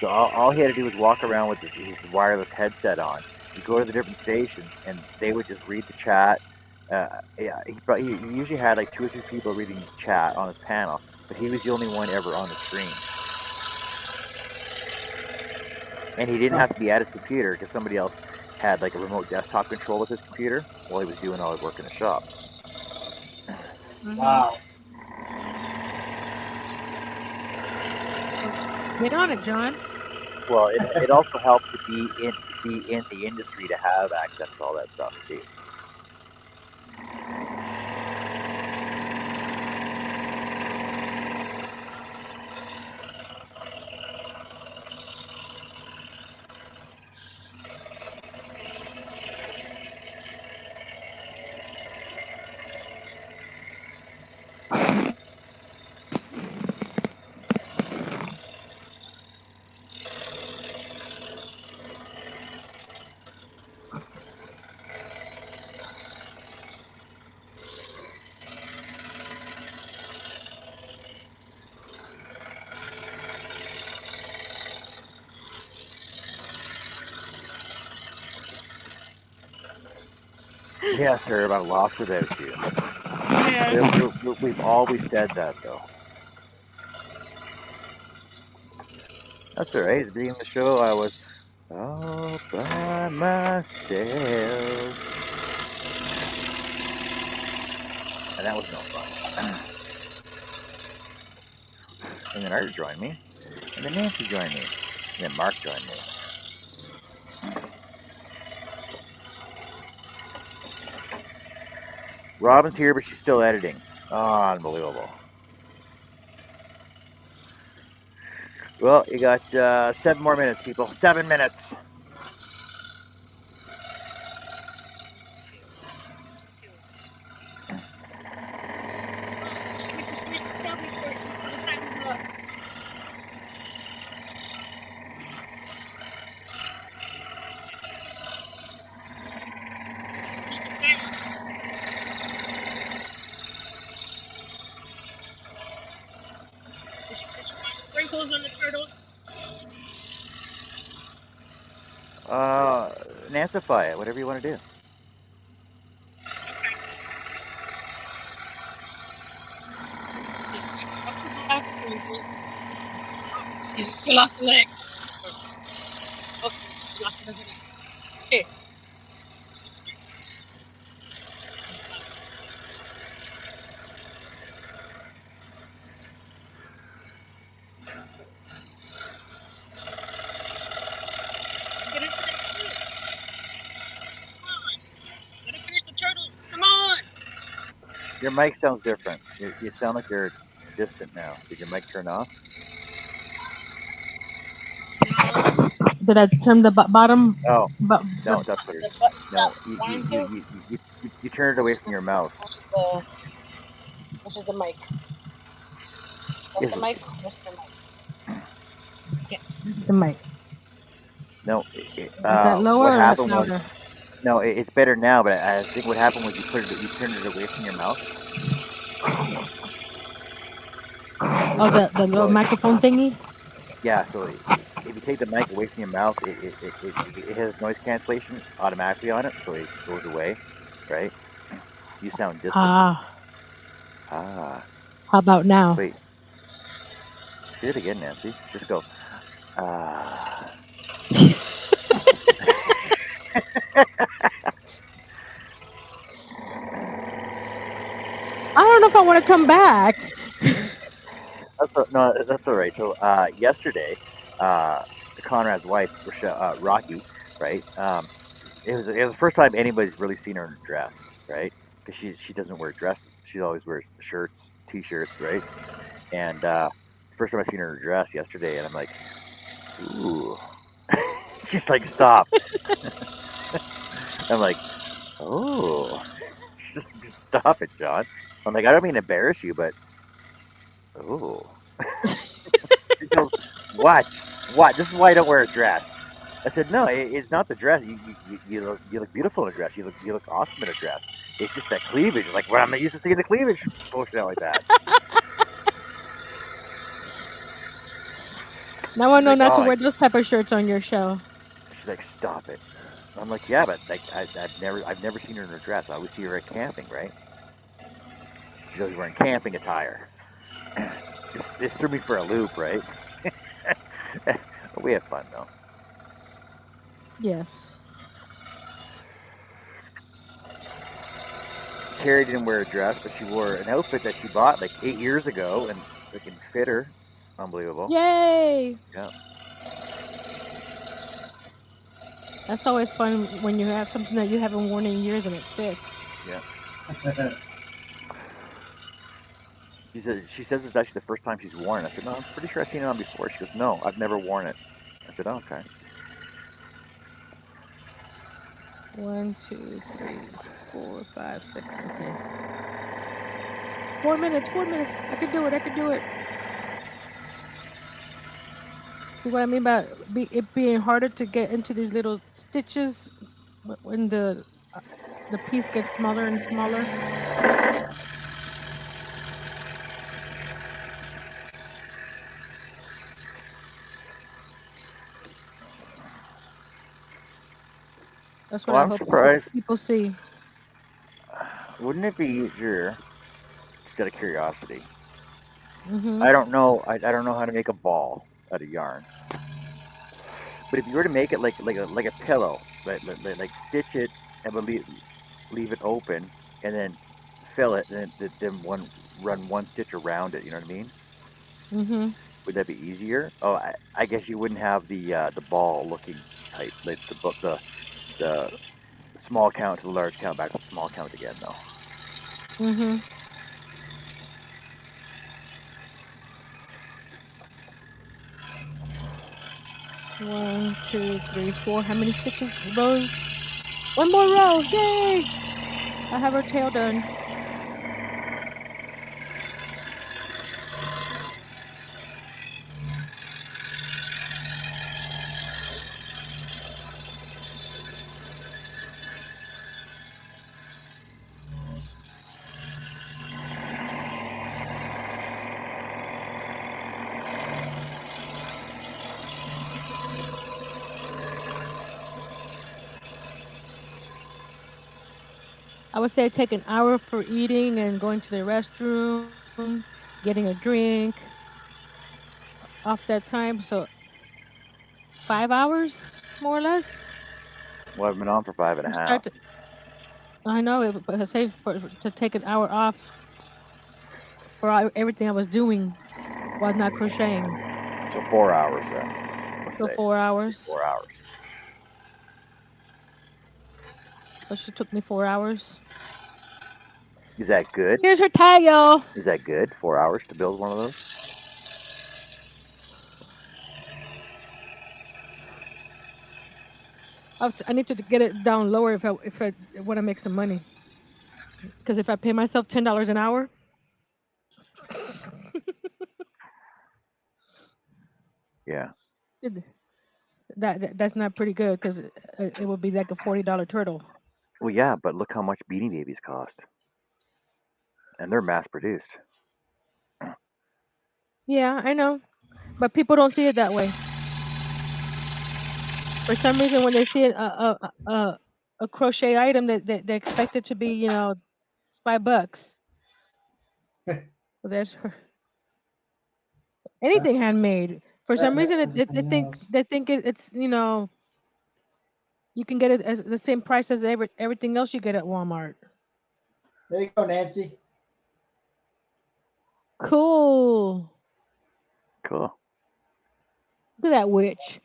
so all he had to do was walk around with his wireless headset on. You go to the different stations, and they would just read the chat. Yeah, he usually had like 2 or 3 people reading chat on his panel, but he was the only one ever on the screen. and he didn't have to be at his computer because somebody else had like a remote desktop control with his computer while he was doing all his work in the shop. Wow. Get on it, John. Well, it also helps to be in the industry to have access to all that stuff too. Yes, Herb, I'm lost without you. Yeah. We've always said that, though. That's all right. At the beginning of the show, I was all by myself, and that was no fun. And then Art joined me, and then Nancy joined me, and then Mark joined me. Robin's here, but she's still editing. Oh, unbelievable. Well, you got 7 more minutes, people. 7 minutes. Sprinkles on the turtle. Nancify it, whatever you want to do. You lost the leg. Okay, you lost the leg. Okay. Get it finished. Come on. Let it finish the turtle. Come on. Your mic sounds different. You sound like you're distant now. Did your mic turn off? Did I turn the bottom? Oh, But no, that's what it is. The button No, line too. you turn it away from your mouth. Which is the mic. That's Is the it- mic. This is the mic. this is the mic. No, Is that lower what or happened was louder? no, it's better now. But I think what happened was you turned it away from your mouth. Oh, the little microphone thingy. Yeah, so if you take the mic away from your mouth, it has noise cancellation automatically on it, so it goes away, right? You sound distant. How about now? Wait, say it again, Nancy. Just go. I don't know if I want to come back. That's all right. So yesterday, Conrad's wife, Rocky, right? It was the first time anybody's really seen her in a dress, right? Because she doesn't wear dresses. She always wears shirts, t-shirts, right? And first time I seen her in a dress yesterday, and I'm like, ooh. She's like, stop. I'm like, oh, just stop it, John. I'm like, I don't mean to embarrass you, but oh. She goes, what? What? This is why I don't wear a dress. I said, no, it's not the dress. You look beautiful in a dress. You look awesome in a dress. It's just that cleavage. Like, well, I'm not used to seeing the cleavage bullshit out like that. Now I know Like, not to oh, wear those type of shirts on your show. she's like, stop it. I'm like, yeah, but like, I've never seen her in a dress. I always see her at camping, right? She's always wearing camping attire. This threw me for a loop, right? We had fun though. Yes. Carrie didn't wear a dress, but she wore an outfit that she bought like 8 years ago, and it can fit her. Unbelievable. Yay! Yeah. That's always fun when you have something that you haven't worn in years and it fits. Yeah. She says it's actually the first time she's worn it. I said, no, I'm pretty sure I've seen it on before. She goes, no, I've never worn it. I said, oh, okay. 1, 2, 3, 4, 5, 6. Okay. 4 minutes. 4 minutes. I can do it. I can do it. See what I mean by it being harder to get into these little stitches when the piece gets smaller and smaller. That's what Well, I I'm hope surprised. people see. Wouldn't it be easier, just out of curiosity? Mhm. I don't know. I don't know how to make a ball out of yarn. But if you were to make it like a pillow, like stitch it and leave it open, and then fill it, and then run one stitch around it. You know what I mean? Mhm. Would that be easier? Oh, I guess you wouldn't have the ball looking type, like the small count to the large count back to the small count again, though. Mhm. 1, 2, 3, 4. How many stitches? Rows? One more row. Yay! I have her tail done. I would say take an hour for eating and going to the restroom, getting a drink off that time. So 5 hours, more or less. Well, I've been on for five and a From half. start to, I know it, but I say to take an hour off for everything I was doing while not crocheting. So 4 hours then. Let's So say 4 hours. 4 hours. So she took me 4 hours. Is that good? Here's her tail. Is that good? 4 hours to build one of those? I need to get it down lower if I want to make some money. Because if I pay myself $10 an hour, Yeah. it- that's not pretty good. Because it would be like a $40 turtle. Well, yeah, but look how much Beanie Babies cost, and they're mass produced. Yeah, I know, but people don't see it that way. For some reason, when they see a crochet item, they expect it to be $5. Well, there's anything handmade. For some reason, Everything else. they think it's you can get it as the same price as everything else you get at Walmart. There you go, Nancy. Cool. Cool. Look at that witch.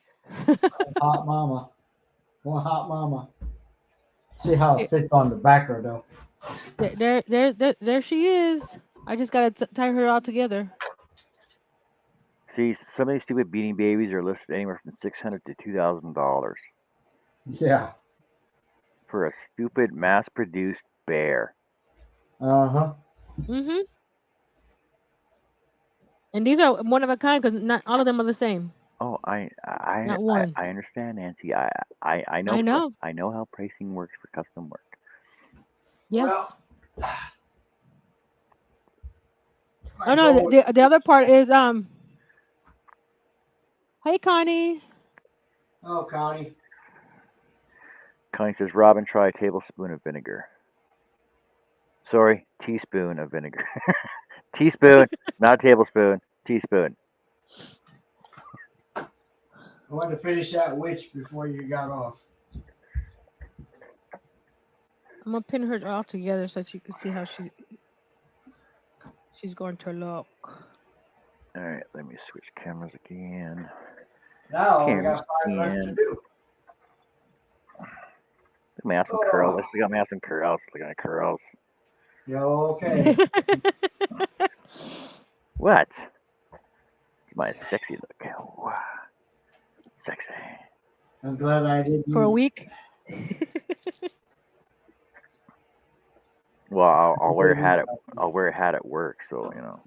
Hot mama. One hot mama. See how There, it fits on the backer though. there she is. I just gotta tie her all together. See, some of these stupid Beanie Babies are listed anywhere from $600 to $2,000 Yeah. for a stupid mass-produced bear. Uh-huh. Mhm. And these are one of a kind because not all of them are the same. Oh, Not one. I understand, Nancy. I know I know. I know how pricing works for custom work. Yes. Well, my Oh no. goal. The other part is Hey Connie. Oh, Connie. Connie says, Robin, try a tablespoon of vinegar. Sorry, teaspoon of vinegar. Teaspoon, not tablespoon. Teaspoon. I wanted to finish that witch before you got off. I'm gonna pin her all together so that you can see how she's going to look. All right, let me switch cameras again. Now we Cameras got 5 left to again. do. Let me add some curls. I still got me add some curls. Look at my curls. You okay? What? It's my sexy look. Wow. Sexy. I'm glad I didn't. For a week. Well, I'll wear a hat at work, so you know.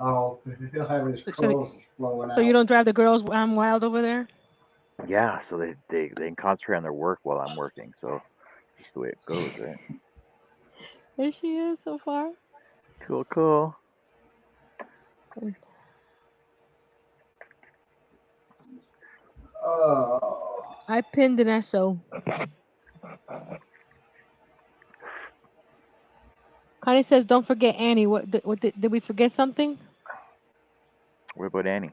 Oh, he'll have his clothes flowing out. So you don't drive the girls wild over there? Yeah, so they can concentrate on their work while I'm working. So that's the way it goes, right? There she is so far. Cool, cool. Oh. I pinned an SO. Connie says, "Don't forget Annie." What did we forget something? What about Annie?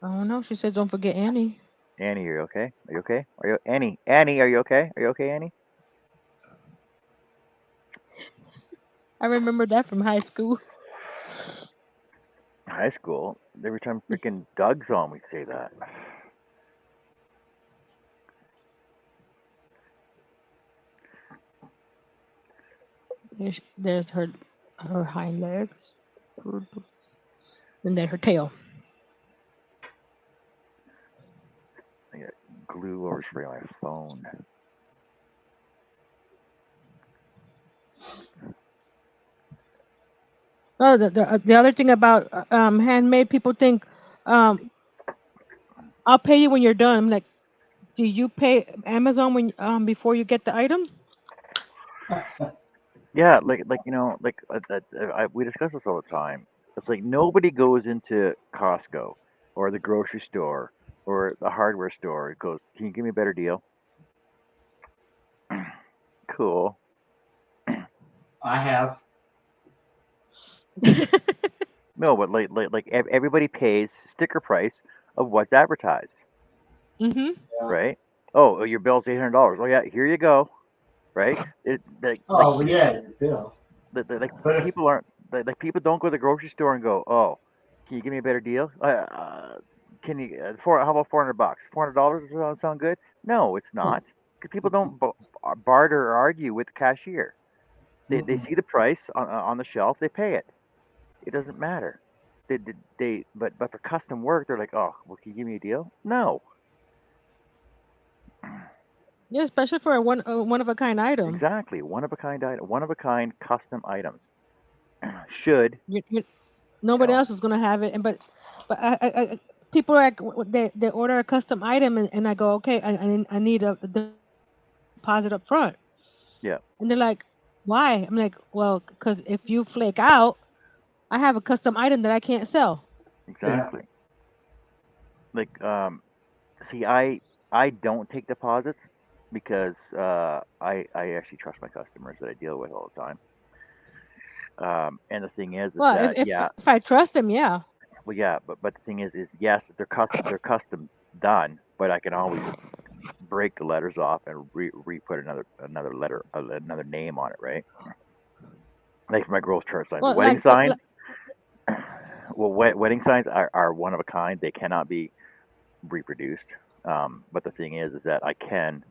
I don't know. She says, "Don't forget Annie." Annie, are you okay? Are you okay? Are you Annie? Annie, are you okay? Are you okay, Annie? I remember that from high school. High school. Every time freaking Doug's on, we'd say that. There's her hind legs, and then her tail. I got glue overspray on my phone. Oh, the other thing about handmade, people think, I'll pay you when you're done. I'm like, do you pay Amazon when before you get the item? Yeah, like you know, like we discuss this all the time. It's like nobody goes into Costco or the grocery store or the hardware store and goes, "Can you give me a better deal?" Cool. I have. No, but everybody pays sticker price of what's advertised, Mhm. Yeah. right? Oh, your bill's $800. Oh yeah, here you go, right? Oh, well, yeah, your bill. Like But if, people aren't like people don't go to the grocery store and go, "Oh, can you give me a better deal? Can you how about $400? $400 sound good?" No, it's not, because people don't barter or argue with the cashier. They see the price on the shelf, they pay it. It doesn't matter. But for custom work, they're like, "Oh, well, can you give me a deal?" No, Yeah, especially for a one of a kind item. exactly. One of a kind item, one of a kind custom items should Nobody know. else is gonna have it, and but people are like they order a custom item, and I go, okay, I need a deposit up front, Yeah, and they're like, why? I'm like, well, because if you flake out, I have a custom item that I can't sell. yeah. exactly. Like, see, I don't take deposits because I actually trust my customers that I deal with all the time. And the thing is Well, that yeah, if I trust them, yeah. well, yeah, but the thing is yes, they're custom done, but I can always break the letters off and re-put another letter, another name on it, right? Like for my growth chart signs, Well, wedding signs. Well, wedding signs are one of a kind. They cannot be reproduced. But the thing is that I can't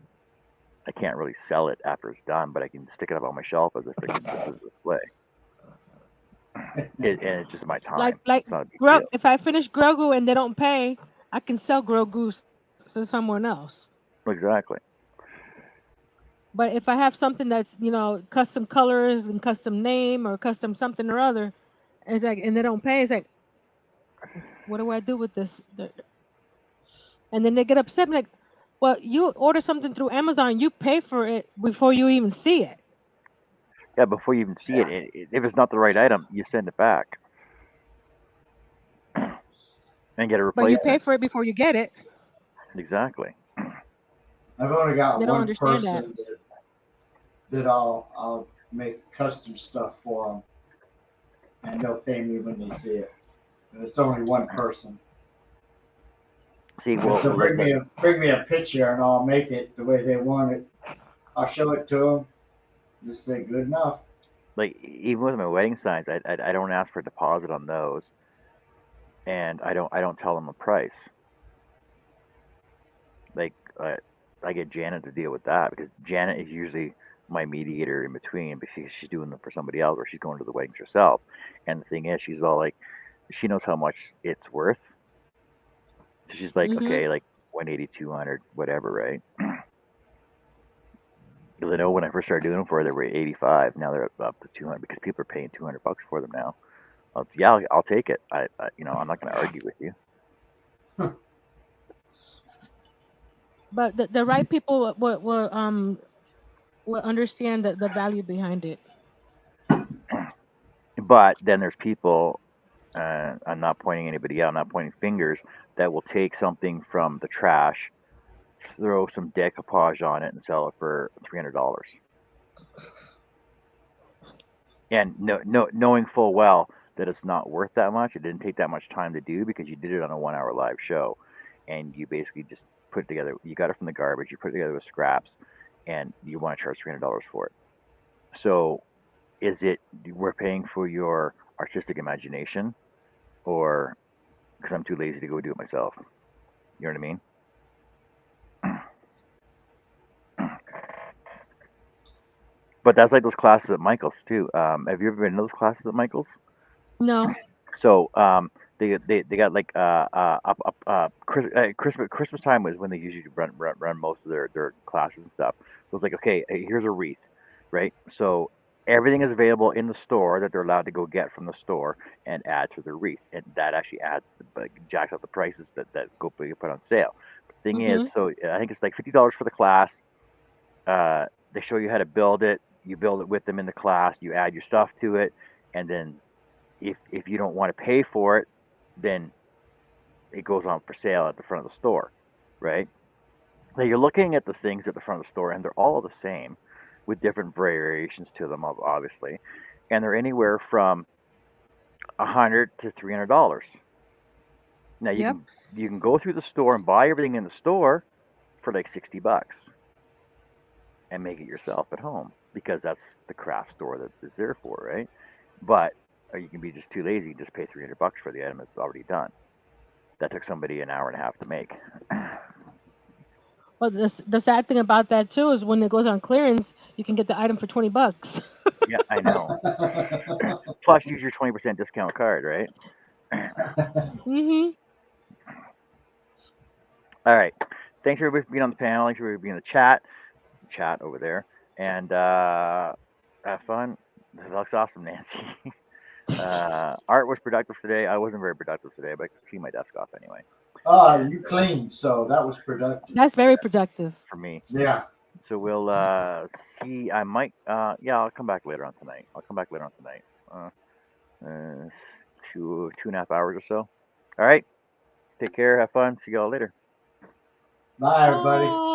really sell it after it's done, but I can stick it up on my shelf as a freaking just as a display. And it's just my time. like It's not a big deal. if I finish Grogu and they don't pay, I can sell Grogu to someone else. Exactly. But if I have something that's custom colors and custom name or custom something or other, it's like, and they don't pay, it's like, what do I do with this? And then they get upset, like, well, you order something through Amazon, you pay for it before you even see it. Yeah, before you even see Yeah. if it's not the right item, you send it back and get a But you pay replacement. for it before you get it. Exactly. I've only got They don't one understand that. person that I'll make custom stuff for them, and they'll pay me when they see it. And it's only one person. See, And well, so bring me a picture, and I'll make it the way they want it. I'll show it to them, Just say good enough. Like even with my wedding signs, I don't ask for a deposit on those, and I don't tell them a price. Like I get Janet to deal with that because Janet is usually my mediator in between, but she's doing them for somebody else or she's going to the weddings herself. And the thing is, she's all like, she knows how much it's worth. So she's like, Mhm. okay, like 180, 200, whatever, right? Because I know when I first started doing them for her, they were 85. Now they're up to 200 because people are paying $200 for them now. Yeah, I'll take it. I'm not going to argue with you. But the right people will understand the value behind it. But then there's people, I'm not pointing anybody out, I'm not pointing fingers, that will take something from the trash, throw some decoupage on it, and sell it for $300. And knowing full well that it's not worth that much, it didn't take that much time to do because you did it on a 1 hour live show, and you basically just put it together. You got it from the garbage, you put it together with scraps, and you want to charge $300 for it. So, is it we're paying for your artistic imagination, or because I'm too lazy to go do it myself? You know what I mean? But that's like those classes at Michael's too. Have you ever been to those classes at Michael's? No. So they got like Christmas time was when they usually run most of their classes and stuff. So it's like, okay, here's a wreath, right? So everything is available in the store that they're allowed to go get from the store and add to their wreath, and that actually adds jacks up the prices that go be put on sale. The thing is, Mhm. so I think it's like $50 for the class. They show you how to build it. You build it with them in the class. You add your stuff to it, and then if you don't want to pay for it, then it goes on for sale at the front of the store, right? Now you're looking at the things at the front of the store, and they're all the same, with different variations to them, obviously, and they're anywhere from $100 to $300. Now Yep. you can go through the store and buy everything in the store for like $60 and make it yourself at home because that's the craft store that is there for, right? But or you can be just too lazy and just pay $300 for the item that's already done. That took somebody an hour and a half to make. But the sad thing about that too is when it goes on clearance, you can get the item for $20. Yeah, I know. Plus, use your 20% discount card, right? Mhm. All right. Thanks everybody for being on the panel. Thanks everybody for being in the chat over there, and have fun. That looks awesome, Nancy. Art was productive today. I wasn't very productive today, but I could clean my desk off anyway. Oh, And you cleaned, so that was productive. That's very productive. for me, Yeah. so we'll see. I might. Yeah, I'll come back later on tonight. I'll come back later on tonight. Uh, 2.5 hours or so. All right. Take care. Have fun. See y'all later. Bye, everybody. Bye.